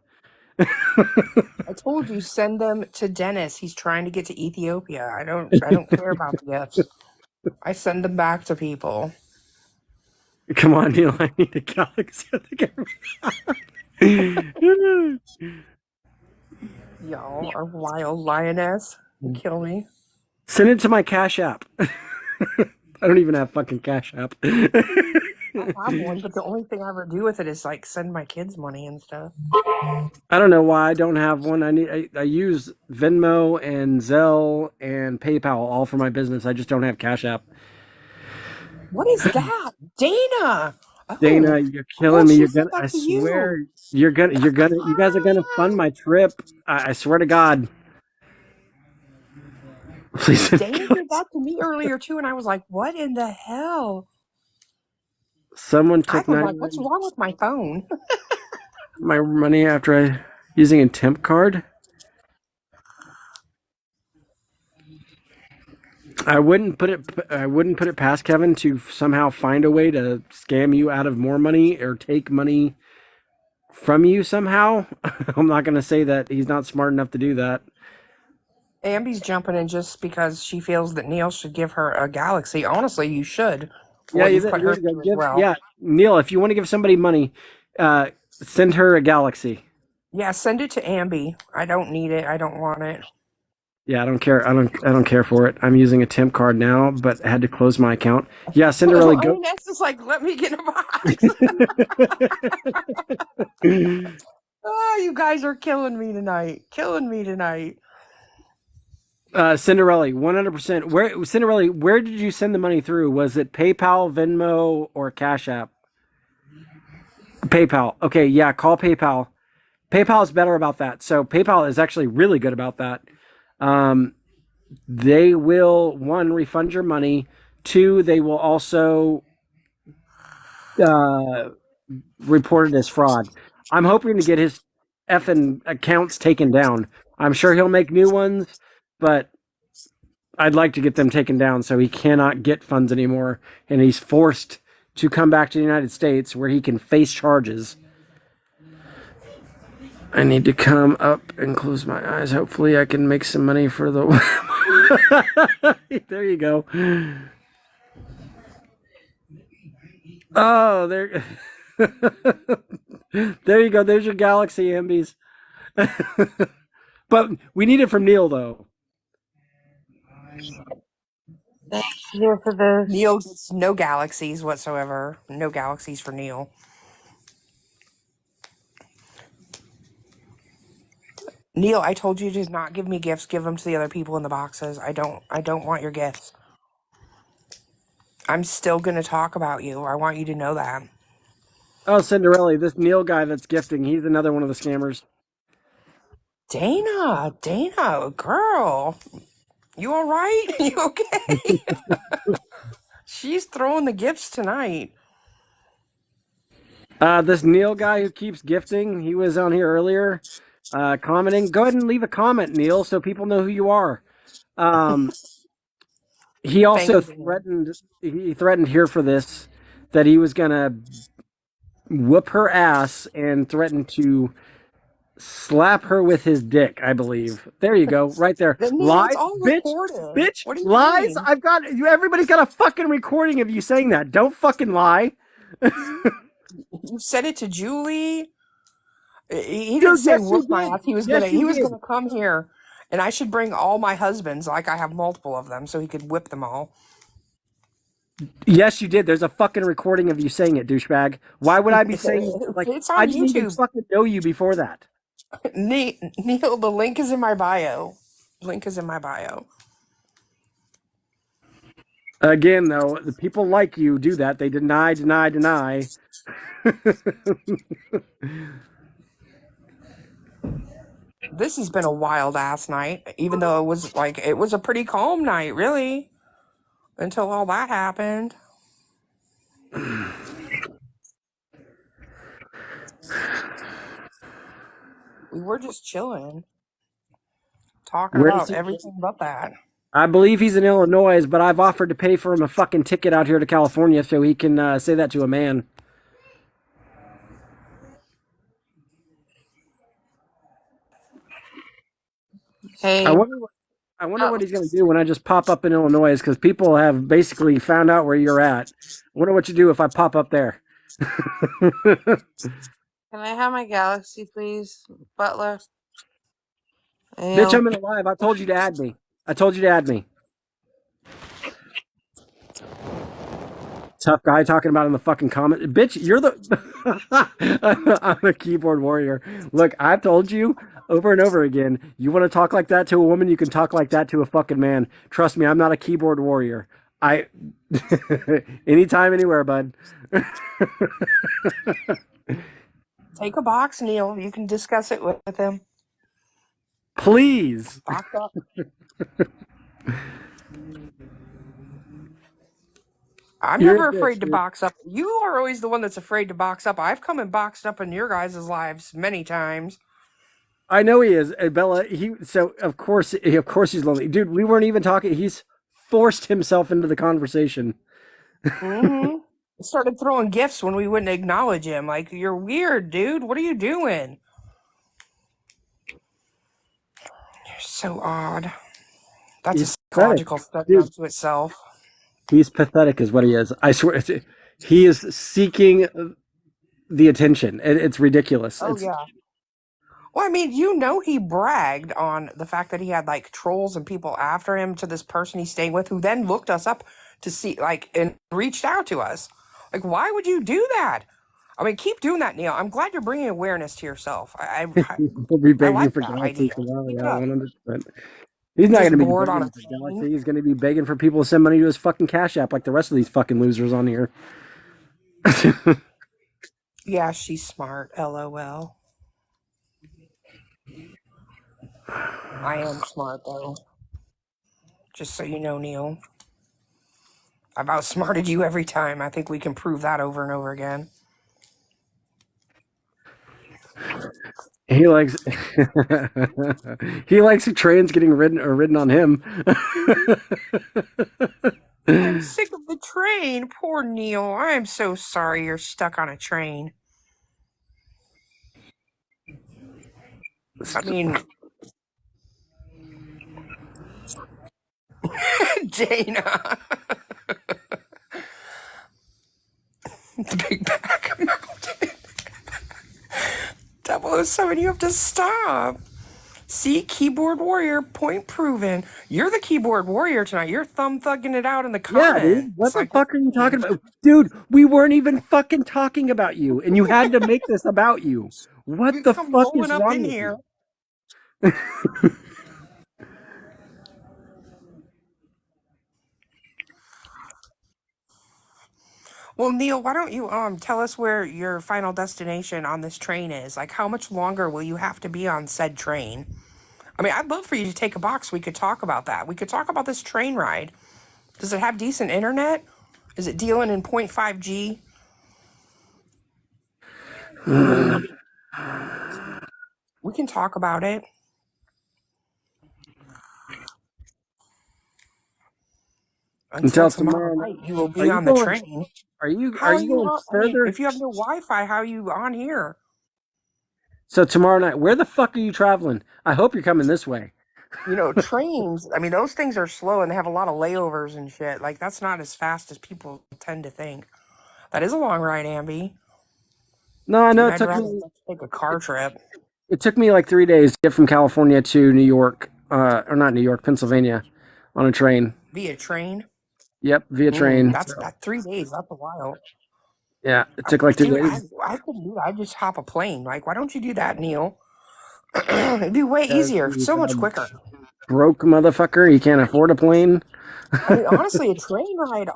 I told you, send them to Dennis. He's trying to get to Ethiopia. I don't care about the gifts. I send them back to people. Come on, Neil. I need a galaxy of the camera. Y'all are wild lioness. Kill me. Send it to my Cash App. I don't even have fucking Cash App. I have one, but the only thing I ever do with it is like send my kids money and stuff. I don't know why I don't have one. I use Venmo and Zelle and PayPal all for my business. I just don't have Cash App. What is that, Dana? Oh, Dana, you're killing oh, me. she You're said gonna. that I to you. swear, you guys are gonna fund my trip. I swear to God. Please. Dana did that to me earlier too, and I was like, "What in the hell?" Someone I took was like, "What's 99 wrong with my phone?" my money after using a temp card. I wouldn't put it past Kevin to somehow find a way to scam you out of more money or take money from you somehow. I'm not going to say that he's not smart enough to do that. Ambi's jumping in just because she feels that Neil should give her a galaxy. Honestly, you should. For Yeah, what you you've put her need to through as give. well. Yeah, Neil, if you want to give somebody money, send her a galaxy. Yeah, send it to Ambi. I don't need it. I don't want it. Yeah, I don't care. I don't care for it. I'm using a temp card now, but I had to close my account. Yeah, Cinderella, go. Ines is like, let me get a box. Oh, you guys are killing me tonight. Killing me tonight. Cinderella, 100%. Where did you send the money through? Was it PayPal, Venmo, or Cash App? PayPal. Okay, yeah, call PayPal. PayPal is better about that. So PayPal is actually really good about that. They will, one, refund your money. Two, they will also report it as fraud. I'm hoping to get his effing accounts taken down. I'm sure he'll make new ones, but I'd like to get them taken down so he cannot get funds anymore, and he's forced to come back to the United States where he can face charges. I need to come up and close my eyes. Hopefully I can make some money for the... There you go. Oh, there... There you go. There's your galaxy, Ambies. But we need it from Neil, though. Here for the Neil gets no galaxies whatsoever. No galaxies for Neil. Neil, I told you to not give me gifts. Give them to the other people in the boxes. I don't want your gifts. I'm still gonna talk about you. I want you to know that. Oh, Cinderella, this Neil guy that's gifting, he's another one of the scammers. Dana, girl, you all right? You okay? She's throwing the gifts tonight. This Neil guy who keeps gifting, he was on here earlier, commenting. Go ahead and leave a comment, Neil, so people know who you are. He also threatened here for this that he was gonna whoop her ass and threatened to slap her with his dick, I believe. There you go, right there. Lies, bitch, What do you lies. mean? I've got you. Everybody's got a fucking recording of you saying that. Don't fucking lie. You said it to Julie. He didn't say whoop my ass. He was gonna come here, and I should bring all my husbands, like I have multiple of them, so he could whip them all. Yes, you did. There's a fucking recording of you saying it, douchebag. Why would I be saying like It's on I didn't even YouTube. fucking know you before that? Neil, the link is in my bio. Link is in my bio. Again, though, the people like you do that. They deny. This has been a wild ass night, even though it was a pretty calm night, really, until all that happened. We were just chilling, talking Where about does he- everything but that. I believe he's in Illinois, but I've offered to pay for him a fucking ticket out here to California so he can say that to a man. Hey, I wonder what I wonder what he's going to do when I just pop up in Illinois, because people have basically found out where you're at. I wonder what you do if I pop up there. Can I have my Galaxy, please, Butler? Bitch, I'm in a live. I told you to add me. Tough guy talking about in the fucking comment. Bitch, you're the. I'm a keyboard warrior. Look, I've told you over and over again. You want to talk like that to a woman, you can talk like that to a fucking man. Trust me, I'm not a keyboard warrior. Anytime, anywhere, bud. Take a box, Neil. You can discuss it with him. Please. Box up. I'm You're never a bitch, afraid to dude. box up. You are always the one that's afraid to box up. I've come and boxed up in your guys' lives many times. I know he is, Bella. Of course he's lonely, dude. We weren't even talking. He's forced himself into the conversation. Mm-hmm. Started throwing gifts when we wouldn't acknowledge him. Like, you're weird, dude. What are you doing? You're so odd. That's He's a psychological study dude. unto itself. He's pathetic, is what he is. I swear, he is seeking the attention, and it's ridiculous. Oh, yeah. Well, I mean, he bragged on the fact that he had like trolls and people after him to this person he's staying with, who then looked us up to see, like, and reached out to us. Like, why would you do that? I mean, keep doing that, Neil. I'm glad you're bringing awareness to yourself. We'll be begging like for that Galaxy idea. tomorrow. Keep Yeah, up. 100%. He's not Just going to be bored on begging a for train. Galaxy. He's going to be begging for people to send money to his fucking Cash App, like the rest of these fucking losers on here. Yeah, she's smart. LOL. I am smart, though. Just so you know, Neil. I've outsmarted you every time. I think we can prove that over and over again. He likes trains getting ridden on him. I'm sick of the train. Poor Neil. I am so sorry you're stuck on a train. I mean, Dana. The Big Back Mountain. 007, you have to stop. See, keyboard warrior, point proven. You're the keyboard warrior tonight. You're thumb thugging it out in the comments. Yeah, dude. What the fuck are you talking about? Dude, we weren't even fucking talking about you, and you had to make this about you. What the Come fuck is rolling up wrong in with here. you? Well, Neil, why don't you tell us where your final destination on this train is? Like, how much longer will you have to be on said train? I mean, I'd love for you to take a box. We could talk about that. We could talk about this train ride. Does it have decent internet? Is it dealing in 0.5G? We can talk about it. Until tomorrow night, you will be on the train. Are you going further? If you have no Wi-Fi, how are you on here? So tomorrow night, where the fuck are you traveling? I hope you're coming this way. You know, trains, I mean, those things are slow and they have a lot of layovers and shit. Like, that's not as fast as people tend to think. That is a long ride, Ambi. No, I know I'd rather take a car trip. It took me like 3 days to get from California to New York, or not New York, Pennsylvania, on a train. Via train? Yep, via train. That's 3 days. That's a while. Yeah, it took like 2 days. I couldn't do that. I'd just hop a plane. Like, why don't you do that, Neil? It'd be way easier. So much quicker. Broke motherfucker. You can't afford a plane. I mean, honestly, a train ride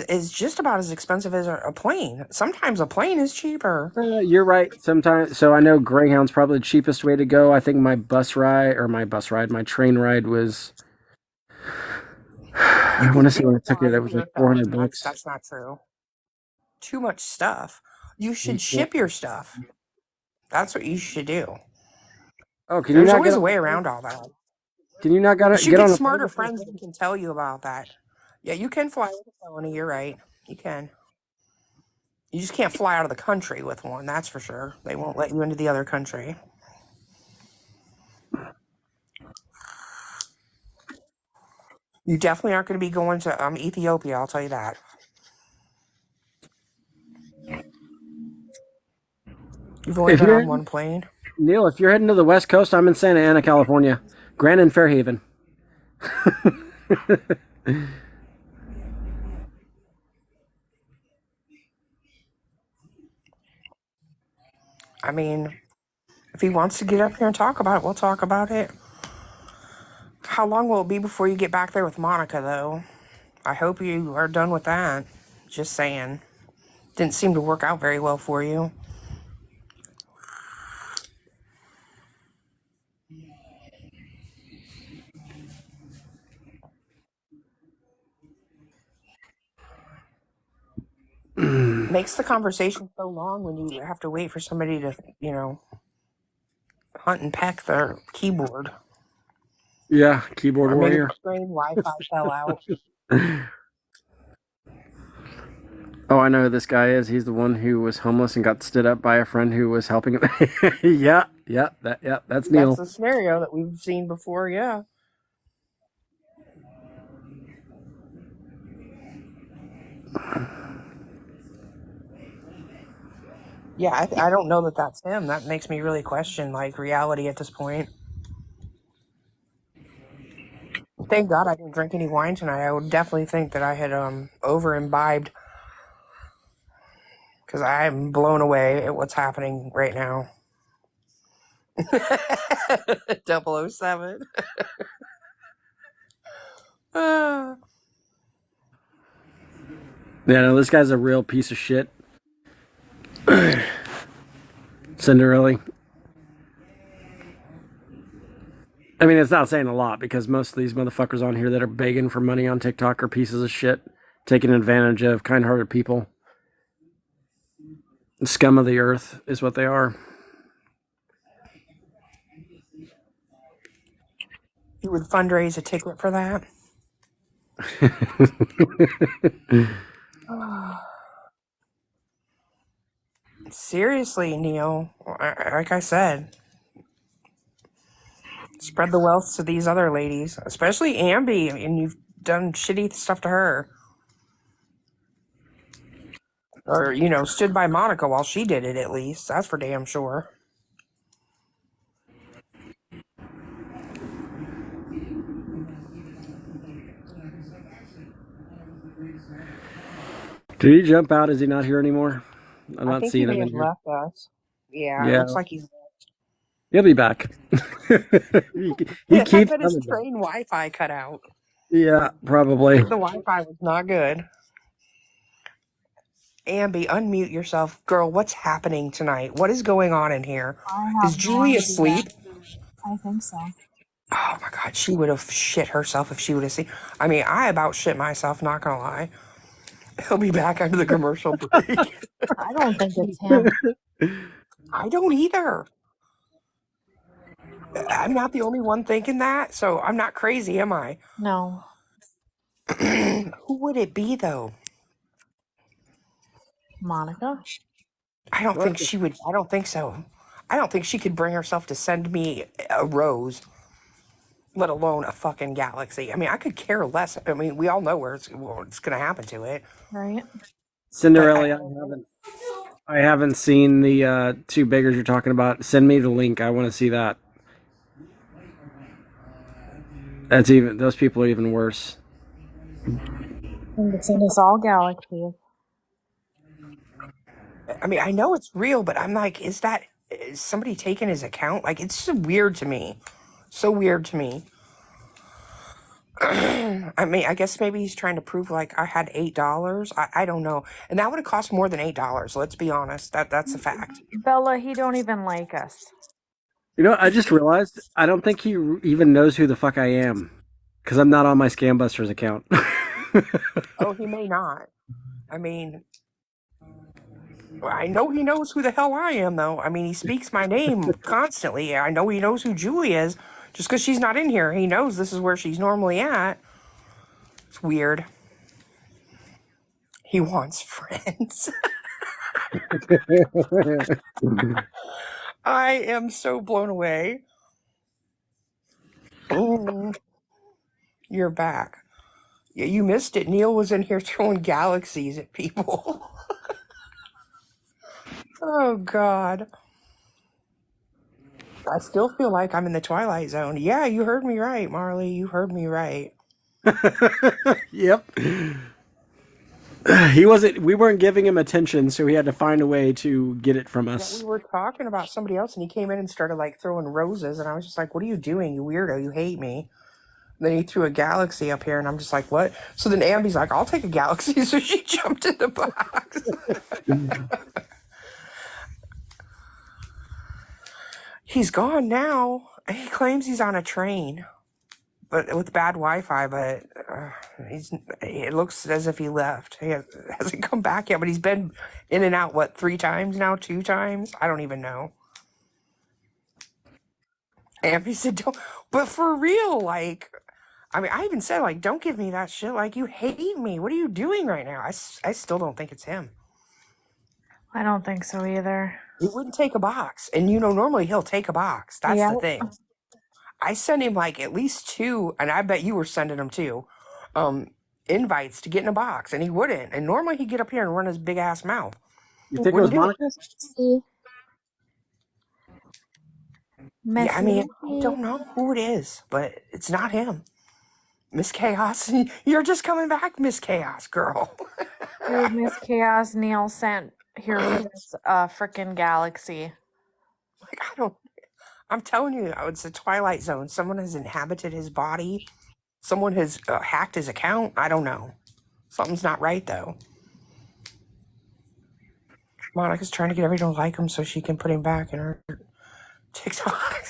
is just about as expensive as a plane. Sometimes a plane is cheaper. You're right. Sometimes, so I know Greyhound's probably the cheapest way to go. I think my train ride was. I want to say when I took it, it was like $400. That's not true. Too much stuff. You should ship your stuff. That's what you should do. Oh, can There's you not always get a way around all that. Can you not You get should on get a smarter friends that can tell you about that. Yeah, you can fly with a Felony. You're right. You can. You just can't fly out of the country with one. That's for sure. They won't let you into the other country. You definitely aren't going to be going to Ethiopia, I'll tell you that. You've only If been you're on one plane. Neil, if you're heading to the West Coast, I'm in Santa Ana, California. Grand and Fairhaven. I mean, if he wants to get up here and talk about it, we'll talk about it. How long will it be before you get back there with Monica, though? I hope you are done with that. Just saying. Didn't seem to work out very well for you. Makes the conversation so long when you have to wait for somebody to, hunt and peck their keyboard. Yeah, keyboard Or maybe warrior. the screen Wi-Fi fell out. Oh, I know who this guy is. He's the one who was homeless and got stood up by a friend who was helping him. That's Neil. That's the scenario that we've seen before, yeah. Yeah, I don't know that that's him. That makes me really question, reality at this point. Thank God I didn't drink any wine tonight. I would definitely think that I had over-imbibed. Because I'm blown away at what's happening right now. 007. Ah. Yeah, no, this guy's a real piece of shit. Cinderella. I mean, it's not saying a lot because most of these motherfuckers on here that are begging for money on TikTok are pieces of shit, taking advantage of kind-hearted people. The scum of the earth is what they are. You would fundraise a ticket for that? Seriously, Neil. Like I said, spread the wealth to these other ladies, especially Ambi, and you've done shitty stuff to her. Or, stood by Monica while she did it, at least. That's for damn sure. Did he jump out? Is he not here anymore? I'm I not think seeing he him may in have here. left us. Yeah, it Yeah. looks like he's He'll be back. he I keeps bet his coming back. train Wi-Fi cut out. Yeah, probably. The Wi-Fi was not good. Ambi, unmute yourself. Girl, what's happening tonight? What is going on in here? I Is have no Julie idea. asleep? I think so. Oh my God, she would have shit herself if she would have seen. I mean, I about shit myself, not gonna lie. He'll be back after the commercial break. I don't think it's him. I don't either. I'm not the only one thinking that, so I'm not crazy, am I? No. Who would it be, though? Monica? I don't think she would. I don't think so. I don't think she could bring herself to send me a rose, let alone a fucking galaxy. I mean, I could care less. I mean, we all know what's going to happen to it. Right? Cinderella, I haven't seen the two beggars you're talking about. Send me the link. I want to see that. Those people are even worse. And it's in us all galaxies. I mean, I know it's real, but I'm like, is somebody taking his account? Like, it's so weird to me. So weird to me. I mean, I guess maybe he's trying to prove I had $8. I don't know. And that would have cost more than $8. Let's be honest. That's a fact. Bella, he don't even like us. You know, I just realized I don't think he even knows who the fuck I am because I'm not on my Scambusters account. Oh, he may not. I mean, I know he knows who the hell I am, though. I mean, he speaks my name constantly. I know he knows who Julie is. Just because she's not in here, he knows this is where she's normally at. It's weird. He wants friends. I am so blown away. Ooh, you're back. Yeah, you missed it. Neil was in here throwing galaxies at people. Oh God. I still feel like I'm in the Twilight Zone. Yeah, you heard me right, Marley. You heard me right. Yep. He wasn't. We weren't giving him attention, so he had to find a way to get it from Yeah, us. we were talking about somebody else, and he came in and started like throwing roses, and I was just like, "What are you doing, you weirdo? You hate me." And then he threw a galaxy up here, and I'm just like, "What?" So then Ambi's like, "I'll take a galaxy," so she jumped in the box. He's gone now. He claims he's on a train, but with bad Wi-Fi. But it looks as if he left. He hasn't come back yet. But he's been in and out. What, 3 times now? 2 times? I don't even know. And he said, "Don't." But for real, like, I mean, I even said, like, "Don't give me that shit. Like, you hate me. What are you doing right now?" I still don't think it's him. I don't think so either. He wouldn't take a box. And, normally he'll take a box. That's Yeah. the thing. I sent him, like, at least 2, and I bet you were sending him too, invites to get in a box, and he wouldn't. And normally he'd get up here and run his big-ass mouth. You think it was Wouldn't do Monica? See? Yeah, I mean, I don't know who it is, but it's not him. Miss Chaos, you're just coming back, Miss Chaos, girl. Dude, Miss Chaos Neil sent here this freaking galaxy. Like, I'm telling you, it's a Twilight Zone. Someone has inhabited his body. Someone has hacked his account. I don't know. Something's not right, though. Monica's trying to get everyone to like him so she can put him back in her TikTok.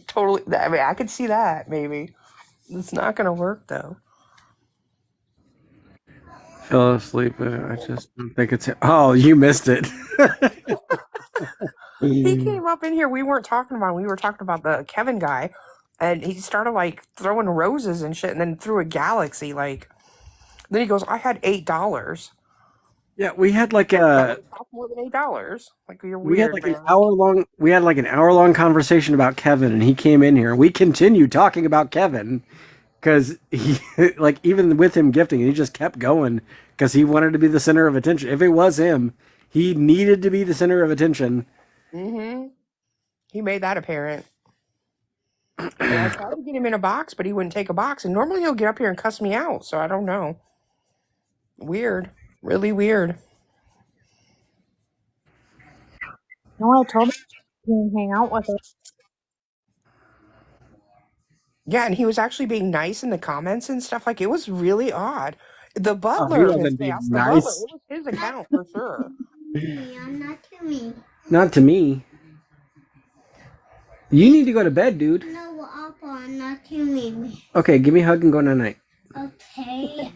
Totally. I mean, I could see that, maybe. It's not going to work, though. Fell asleep. I just don't think it's him. Oh, you missed it. He came up in here. We weren't talking about him. We were talking about the Kevin guy. And he started, like, throwing roses and shit and then threw a galaxy, like... Then he goes, "I had $8. Yeah, we had like More than $8. Like, you're weird, we had like man. an hour long. We had like an hour long conversation about Kevin, and he came in here. We continued talking about Kevin because he, like, even with him gifting, he just kept going because he wanted to be the center of attention. If it was him, he needed to be the center of attention. Mm-hmm. He made that apparent. And I tried to get him in a box, but he wouldn't take a box. And normally he'll get up here and cuss me out, so I don't know. Weird. Really weird. No, I told him to hang out with her. Yeah, and he was actually being nice in the comments and stuff. Like, it was really odd. The Oh, he butler, wasn't being the butler, nice. it was his account for sure. Not to me. Not to me. You need to go to bed, dude. No, Appa, not to me. Okay, give me a hug and go night night. Okay.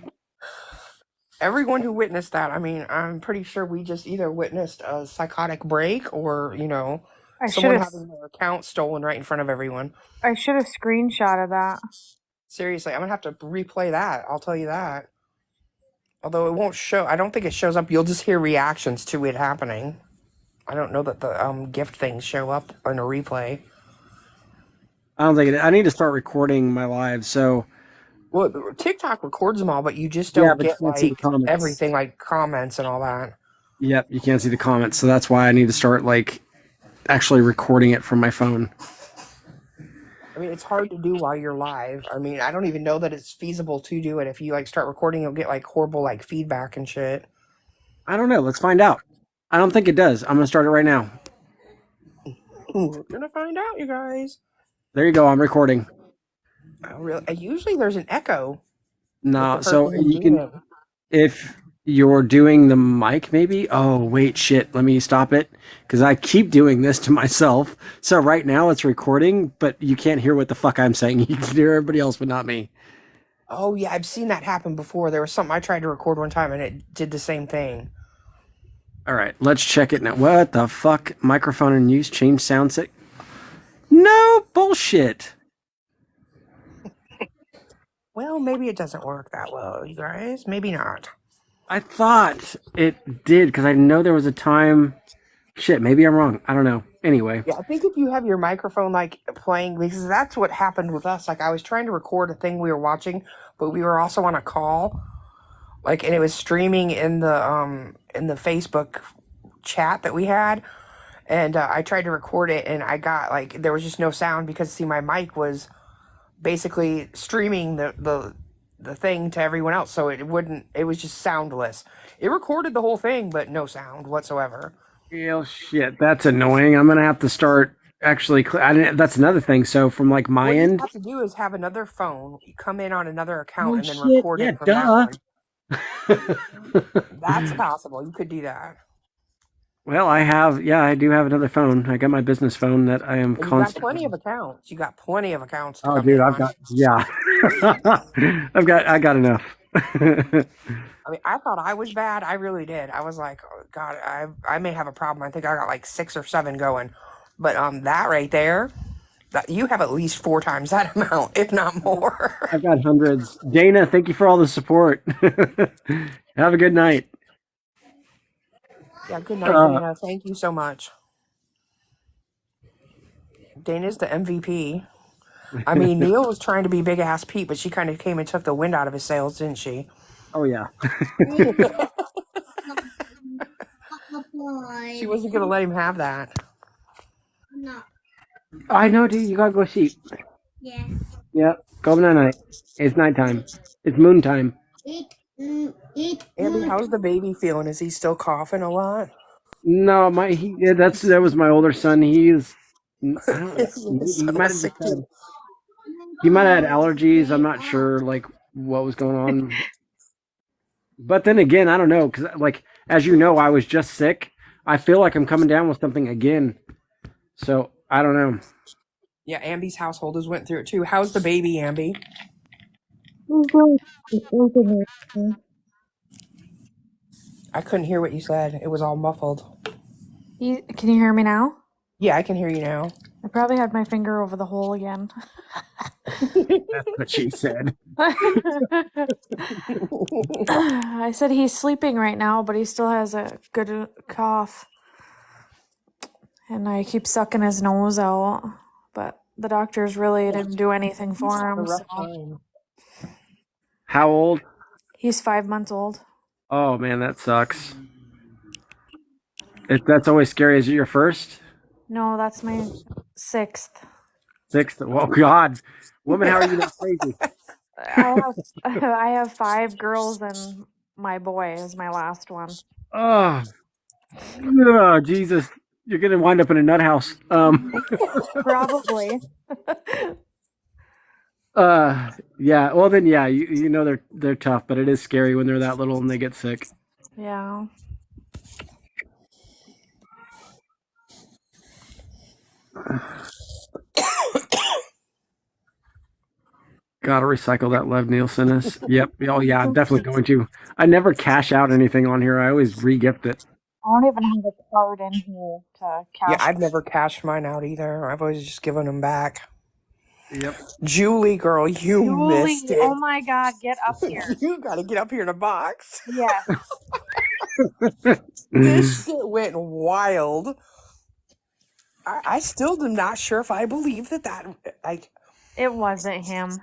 Everyone who witnessed that, I mean, I'm pretty sure we just either witnessed a psychotic break or, I someone should have. having their account stolen right in front of everyone. I should have screenshotted that. Seriously, I'm gonna have to replay that. I'll tell you that. Although it won't show, I don't think it shows up. You'll just hear reactions to it happening. I don't know that the gift things show up in a replay. I don't think it. I need to start recording my lives. So Well, TikTok records them all, but you just yeah, don't but you get can't see the like comments. everything, like comments and all that. Yep, you can't see the comments, so that's why I need to start like actually recording it from my phone. I mean, it's hard to do while you're live. I mean, I don't even know that it's feasible to do it. If you like start recording, you'll get like horrible like feedback and shit. I don't know. Let's find out. I don't think it does. I'm gonna start it right now. We're gonna find out, you guys. There you go. I'm recording. Oh, really? Usually there's an echo. No, with the so person you can doing it. if you're doing the mic, maybe. Oh wait, shit. Let me stop it because I keep doing this to myself. So right now it's recording, but you can't hear what the fuck I'm saying. You can hear everybody else, but not me. Oh yeah, I've seen that happen before. There was something I tried to record one time and it did the same thing. All right, let's check it now. What the fuck? Microphone in use. Change sound set. No bullshit. Well, maybe it doesn't work that well, you guys. Maybe not. I thought it did because I know there was a time. Shit, maybe I'm wrong. I don't know. anyway. Yeah, I think if you have your microphone like playing, because that's what happened with us. Like I was trying to record a thing we were watching, but we were also on a call, like, and it was streaming in the Facebook chat that we had, and I tried to record it, and I got like there was just no sound because see my mic was basically streaming the thing to everyone else, so it wouldn't. It was just soundless. It recorded the whole thing, but no sound whatsoever. Well, shit, that's annoying. I'm gonna have to start actually. That's another thing. So from like my What you end, have to do is have another phone, you come in on another account, oh and then shit, record yeah, it from duh. that one. That's possible. You could do that. Well, I do have another phone. I got my business phone that I am And you got constantly. plenty of accounts. You got plenty of accounts to Oh, come dude, in I've on. got I got enough. I mean, I thought I was bad. I really did. I was like, oh, God, I may have a problem. I think I got like 6 or 7 going. But that right there, that you have at least 4 times that amount, if not more. I've got hundreds. Dana, thank you for all the support. Have a good night. Yeah, good night, Dana. Thank you so much. Dana's the MVP. I mean, Neil was trying to be big ass Pete, but she kind of came and took the wind out of his sails, didn't she? Oh yeah. She wasn't gonna let him have that. No. I know, dude. You gotta go sleep. Yeah. Yep. Go night night. It's nighttime. It's moon time. Eat. Andy, how's the baby feeling? Is he still coughing a lot? No, that was my older son. He's I don't know. He might have sick just had, he might have had allergies. I'm not sure like what was going on. But then again, I don't know because like as you know, I was just sick. I feel like I'm coming down with something again. So I don't know. Yeah, Ambi's household has went through it too. How's the baby, Ambi? I couldn't hear what you said. It was all muffled. Can you hear me now? Yeah, I can hear you now. I probably had my finger over the hole again. That's what she said. I said he's sleeping right now, but he still has a good cough. And I keep sucking his nose out. But the doctors really didn't do anything for him. So. How old? He's 5 months old. Oh man, that sucks. That's always scary. Is it your first? No, that's my 6th. 6th? Oh God, woman, how are you that crazy? I have 5 girls and my boy is my last one. Oh, Jesus. You're going to wind up in a nut house. Probably. Yeah. Well, then, yeah, you know they're tough, but it is scary when they're that little and they get sick. Yeah. Gotta recycle that Lev Nielsen is. Yep. Oh, yeah, I'm definitely going to. I never cash out anything on here. I always re-gift it. I don't even have a card in here to cash. Yeah, I've never cashed mine out either. I've always just given them back. Yep. Julie, girl, you Julie, missed it. oh my God, get up here. You gotta get up here in a box. Yes. This shit went wild. I still am not sure if I believe that like It wasn't him.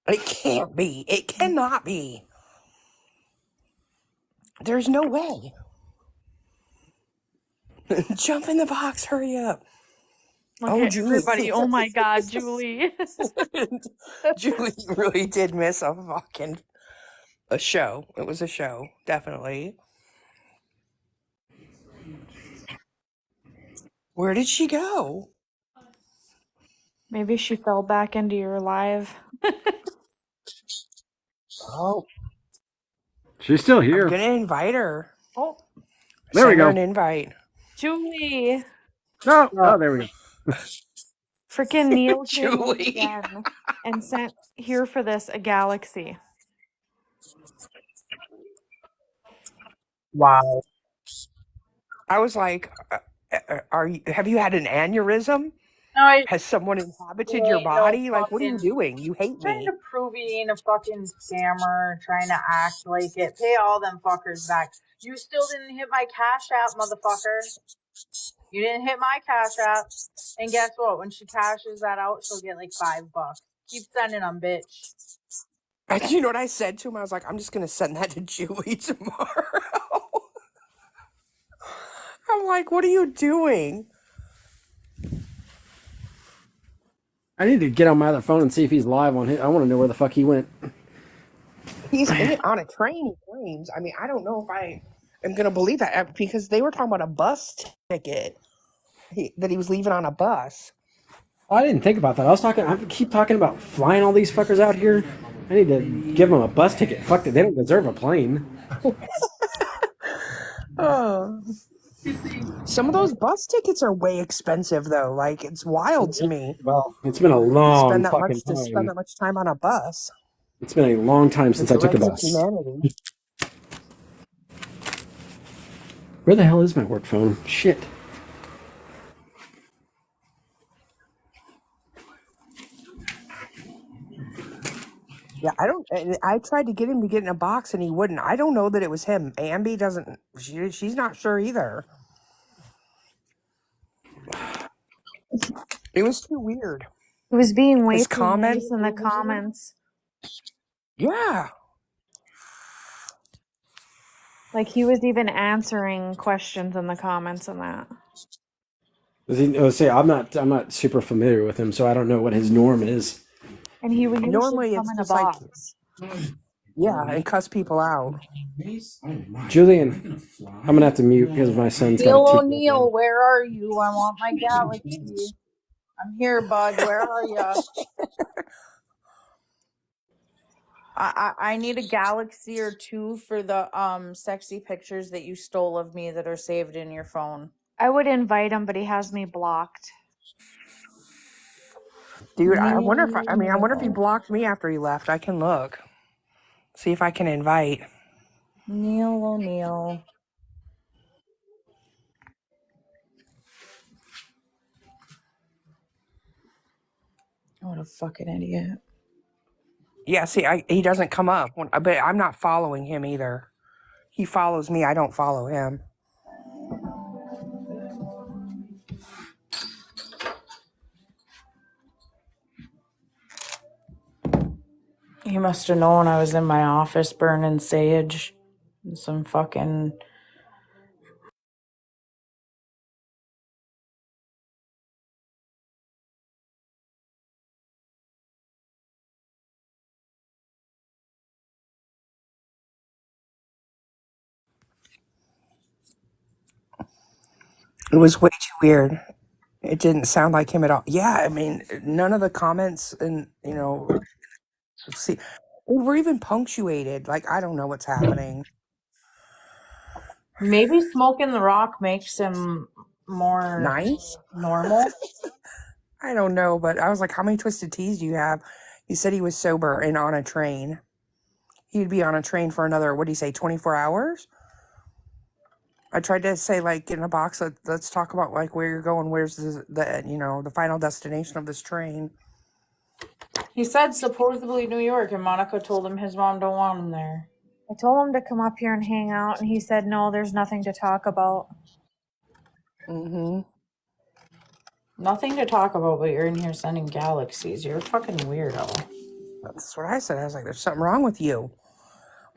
it can't be. It cannot be. There's no way. Jump in the box, hurry up. Look Oh, at Julie. everybody. Oh my God, Julie. Julie really did miss a show. It was a show, definitely. Where did she go? Maybe she fell back into your live. Oh, She's still here. I'm gonna invite her. Oh, There we Send her go. an invite. Julie. Oh, there we go. Freaking Neil came in Julie. again and sent here for this a galaxy. Wow. I was like, have you had an aneurysm? No, Has someone inhabited your body? Like, what are you doing? You hate trying me. to prove he ain't a fucking scammer, trying to act like it. Pay all them fuckers back. You still didn't hit my cash app, motherfucker. You didn't hit my Cash App. And guess what? When she cashes that out, she'll get like $5. Keep sending them, bitch. And you know what I said to him? I was like, I'm just gonna send that to Julie tomorrow. I'm like, what are you doing? I need to get on my other phone and see if he's live on it. I want to know where the fuck he went. He's on a train, he claims. I mean, I don't know if I am gonna believe that because they were talking about a bus ticket that he was leaving on a bus. I didn't think about that. I keep talking about flying all these fuckers out here. I need to give them a bus ticket. Fuck it, they don't deserve a plane. Oh. Some of those bus tickets are way expensive, though. Like, it's wild to me. Well, it's been a long spend that fucking much to spend time. that much time on a bus. It's been a long time since I took a Dregs of bus. humanity. Where the hell is my work phone? Shit. Yeah, I tried to get him to get in a box, and he wouldn't. I don't know that it was him. Ambi doesn't. She's not sure either. It was too weird. He was being way His too comments. nice in the comments. Yeah. Like he was even answering questions in the comments and that. I'm not super familiar with him, so I don't know what his norm is. And he would usually Normally come it's in a just like, box. yeah, and cuss people out. Julian, I'm gonna have to mute because my son's got Neil a O'Neill, where are you? I want my Galaxy. I'm here, bud. Where are you? I need a Galaxy or two for the sexy pictures that you stole of me that are saved in your phone. I would invite him, but he has me blocked. Dude, I wonder if he blocked me after he left. I can look. See if I can invite. Neil O'Neill. What a fucking idiot. Yeah, see, he doesn't come up. But I'm not following him either. He follows me. I don't follow him. He must have known I was in my office burning sage and some fucking... It was way too weird. It didn't sound like him at all. Yeah, I mean, none of the comments and, see, were even punctuated. Like, I don't know what's happening. Maybe smoking the rock makes him more Nice? normal. I don't know, but I was like, how many twisted teas do you have? He said he was sober and on a train. He'd be on a train for another, what do you say, 24 hours? I tried to say, like, in a box, let's talk about, like, where you're going. Where's the final destination of this train? He said supposedly New York, and Monica told him his mom don't want him there. I told him to come up here and hang out, and he said, no, there's nothing to talk about. Mm-hmm. Nothing to talk about, but you're in here sending galaxies. You're a fucking weirdo. That's what I said. I was like, there's something wrong with you.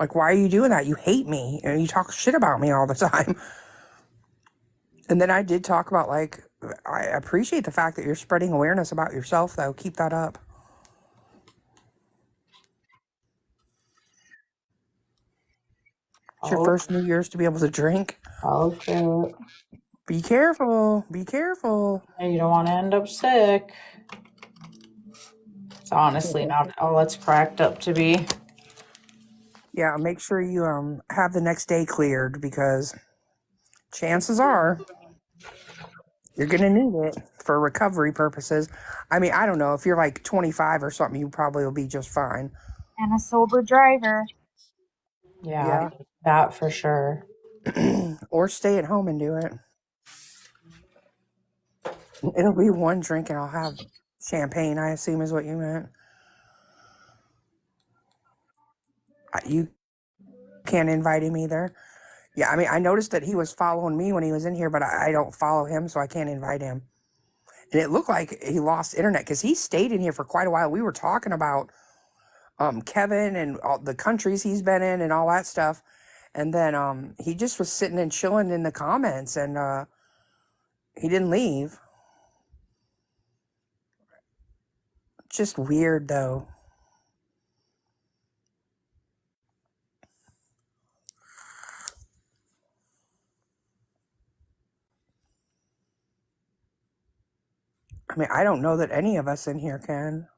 Like, why are you doing that? You hate me, and you talk shit about me all the time. And then I did talk about, like, I appreciate the fact that you're spreading awareness about yourself, though. Keep that up. It's your first New Year's to be able to drink. Okay. Be careful. Be careful. You don't want to end up sick. It's honestly not all it's cracked up to be. Yeah, make sure you have the next day cleared, because chances are you're going to need it for recovery purposes. I mean, I don't know. If you're like 25 or something, you probably will be just fine. And a sober driver. Yeah. That for sure. Or stay at home and do it. It'll be one drink and I'll have champagne, I assume is what you meant. You can't invite him either. Yeah, I mean, I noticed that he was following me when he was in here, but I don't follow him, so I can't invite him. And it looked like he lost internet because he stayed in here for quite a while. We were talking about Kevin and all the countries he's been in and all that stuff. And then he just was sitting and chilling in the comments, and he didn't leave. Just weird, though. I mean, I don't know that any of us in here can.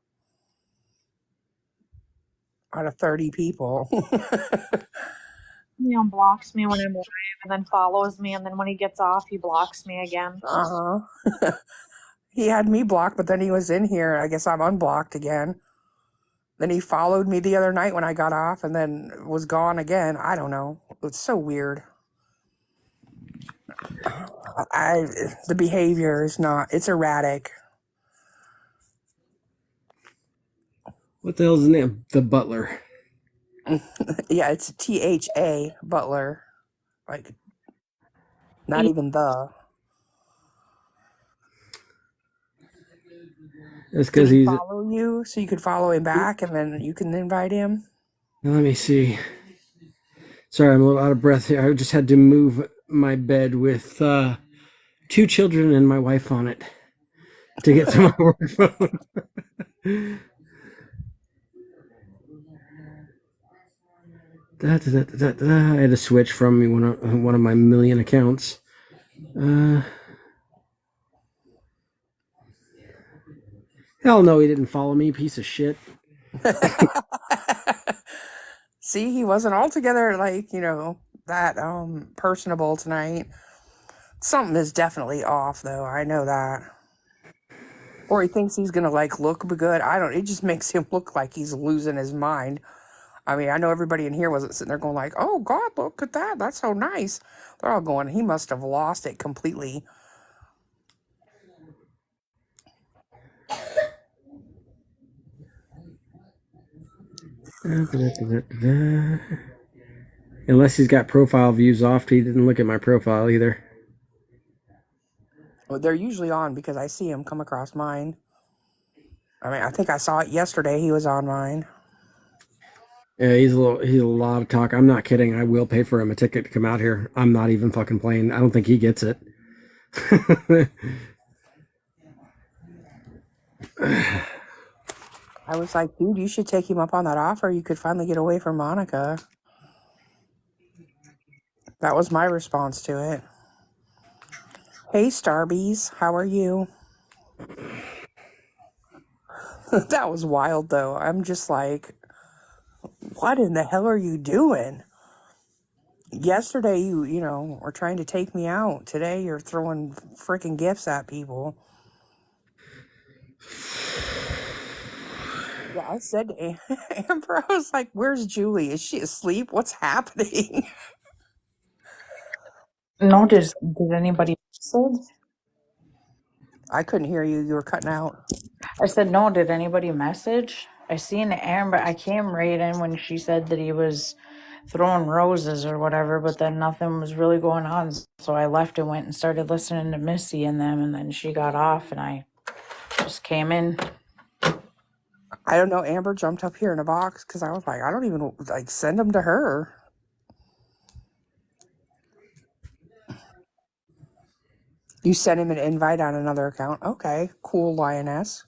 Out of 30 people. He unblocks me when I'm live and then follows me, and then when he gets off, he blocks me again. Uh-huh. He had me blocked, but then he was in here. I guess I'm unblocked again. Then he followed me the other night when I got off and then was gone again. I don't know. It's so weird. The behavior is not, it's erratic. What the hell's his name? The Butler. Yeah, it's THA Butler. Like, not even the. That's because Did he he's. follow you so you could follow him back and then you can invite him? Let me see. Sorry, I'm a little out of breath here. I just had to move my bed with 2 children and my wife on it to get to my work phone. I had to switch from one of my million accounts. Hell no, he didn't follow me, piece of shit. See, he wasn't altogether like, that personable tonight. Something is definitely off though. I know that. Or he thinks he's gonna look good. It just makes him look like he's losing his mind. I mean, I know everybody in here wasn't sitting there going like, oh God, look at that. That's so nice. They're all going, he must have lost it completely. Unless he's got profile views off, he didn't look at my profile either. Well, they're usually on because I see him come across mine. I mean, I think I saw it yesterday. He was on mine. Yeah, he's a lot of talk. I'm not kidding. I will pay for him a ticket to come out here. I'm not even fucking playing. I don't think he gets it. I was like, dude, you should take him up on that offer. You could finally get away from Monica. That was my response to it. Hey, Starbies, how are you? That was wild, though. I'm just like, what in the hell are you doing? Yesterday, you were trying to take me out. Today, you're throwing freaking gifts at people. Yeah, I said to Amber, I was like, where's Julie? Is she asleep? What's happening? No, did anybody message? I couldn't hear you. You were cutting out. I said, no, did anybody message? I seen Amber. I came right in when she said that he was throwing roses or whatever, but then nothing was really going on. So I left and went and started listening to Missy and them, and then she got off and I just came in. I don't know. Amber jumped up here in a box because I was like, I don't even send them to her. You sent him an invite on another account. Okay, cool, Lioness.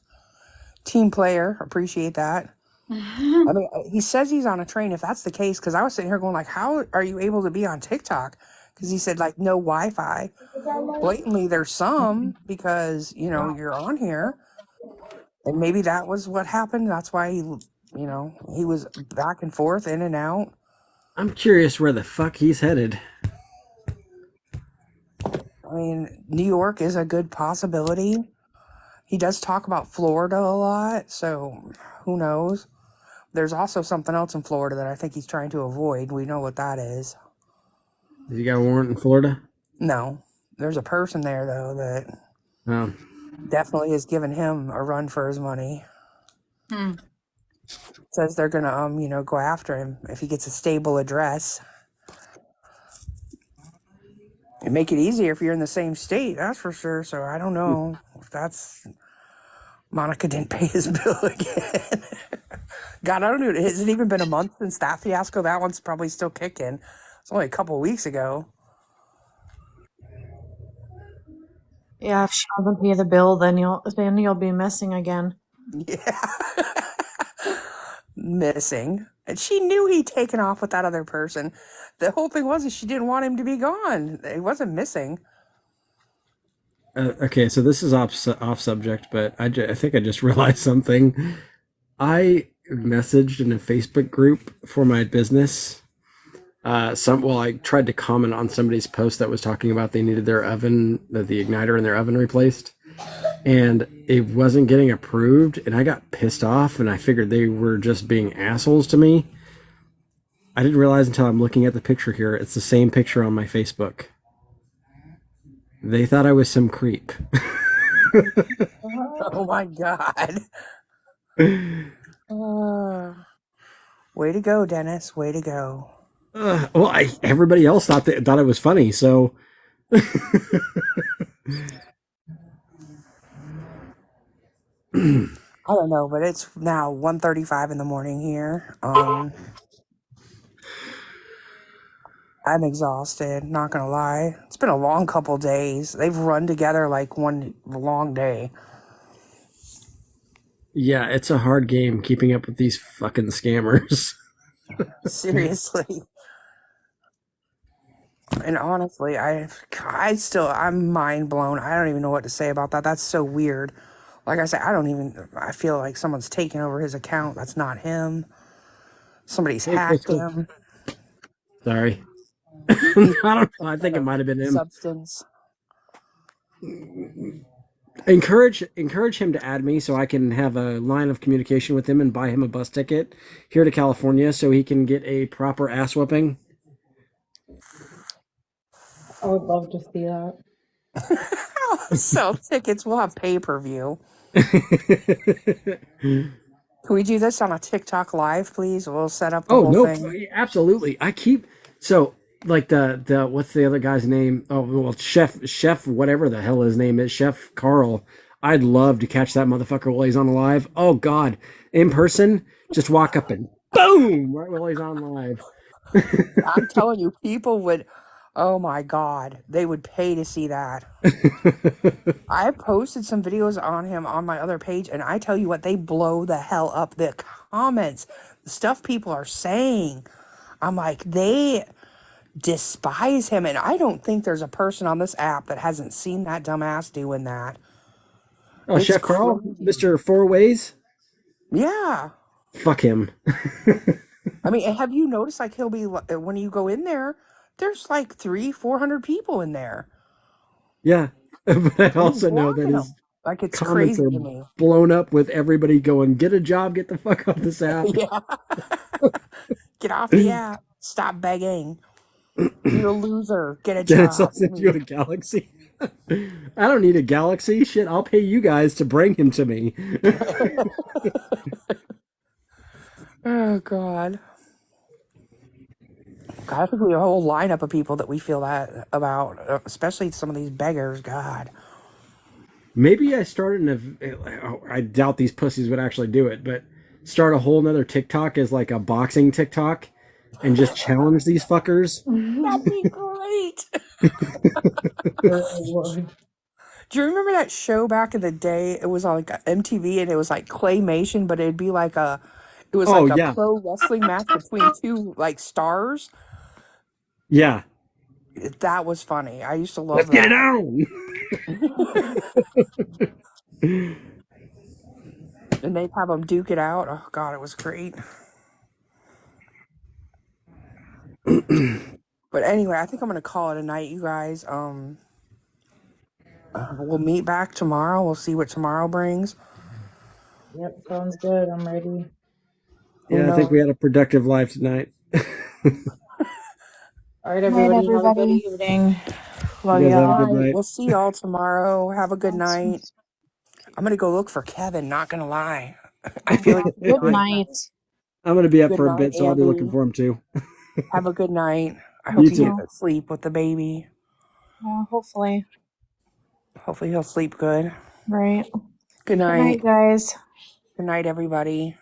Team player, appreciate that. I mean, he says he's on a train. If that's the case, because I was sitting here going like, how are you able to be on TikTok? Because he said no Wi-Fi. Blatantly, there's some because you're on here, and maybe that was what happened. That's why he was back and forth, in and out. I'm curious where the fuck he's headed. I mean, New York is a good possibility. He does talk about Florida a lot, so who knows? There's also something else in Florida that I think he's trying to avoid. We know what that is. Has he got a warrant in Florida? No. There's a person there, though, that definitely has given him a run for his money. Says they're going to, go after him if he gets a stable address. It'd make it easier if you're in the same state, that's for sure. So I don't know if that's Monica didn't pay his bill again. God, I don't know. Has it even been a month since that fiasco? That one's probably still kicking. It's only a couple of weeks ago. Yeah, if she doesn't pay the bill, then you'll be missing again. Yeah. Missing. And she knew he'd taken off with that other person. The whole thing was she didn't want him to be gone. He wasn't missing. Okay, so this is off subject, but I think I just realized something. I messaged in a Facebook group for my business. I tried to comment on somebody's post that was talking about they needed their oven, the igniter in their oven replaced, and it wasn't getting approved, and I got pissed off, and I figured they were just being assholes to me. I didn't realize until I'm looking at the picture here, it's the same picture on my Facebook. They thought I was some creep. Oh my God. Way to go, Dennis. Way to go. Well, everybody else thought it was funny, so. I don't know, but it's now 1:35 in the morning here. I'm exhausted, not gonna lie. It's been a long couple days. They've run together like one long day. Yeah, it's a hard game keeping up with these fucking scammers. Seriously. And honestly, I'm mind blown. I don't even know what to say about that. That's so weird. Like I said, I feel like someone's taken over his account. That's not him. Somebody's hacked him. Sorry. I don't know. I think it might have been him. Substance. Encourage him to add me so I can have a line of communication with him and buy him a bus ticket here to California so he can get a proper ass whooping. I would love to see that. Sell tickets. We'll have pay-per-view. Can we do this on a TikTok live, please? We'll set up the whole thing. Absolutely. Like the what's the other guy's name? Oh, well, Chef, whatever the hell his name is, Chef Carl. I'd love to catch that motherfucker while he's on live. Oh God, in person, just walk up and boom, right while he's on live. I'm telling you, people would. Oh my God, they would pay to see that. I posted some videos on him on my other page, and I tell you what, they blow the hell up. The comments, the stuff people are saying. I'm like, they despise him, and I don't think there's a person on this app that hasn't seen that dumbass doing that. Oh, Chef Carl, Mr. Four Ways? Yeah. Fuck him. I mean, have you noticed, like, he'll be, when you go in there, there's like 300-400 people in there. Yeah, but I also know that his like it's comments crazy are to me. blown up with everybody going, get a job, get the fuck off this app. Yeah. Get off the app. Stop begging. You're a loser. Get a Dennis, job. I'll send you a galaxy. I don't need a galaxy. Shit, I'll pay you guys to bring him to me. Oh, God. God, I think we have a whole lineup of people that we feel that about, especially some of these beggars. God. Maybe I I doubt these pussies would actually do it, but start a whole nother TikTok as like a boxing TikTok and just challenge these fuckers. That'd be great. Do you remember that show back in the day? It was on like MTV, and it was like claymation, but it'd be like a pro wrestling match between two like stars. Yeah. That was funny. I used to love Let's that. get it on. And they'd have them duke it out. Oh, God, it was great. But anyway, I think I'm going to call it a night, you guys. We'll meet back tomorrow. We'll see what tomorrow brings. Yep, sounds good. I'm ready. Yeah, I think we had a productive life tonight. All right, everybody. Have a good evening. Love You guys have a y'all. good night. We'll see y'all tomorrow. Have a good night. I'm going to go look for Kevin, not going to lie. I feel like Good night. I'm going to be up Good for a night, bit, so I'll be looking Andy. for him too. Have a good night. I hope You you too. get to sleep with the baby. Yeah, hopefully. Hopefully he'll sleep good. Right. Good Good night, night. guys. Good night, everybody.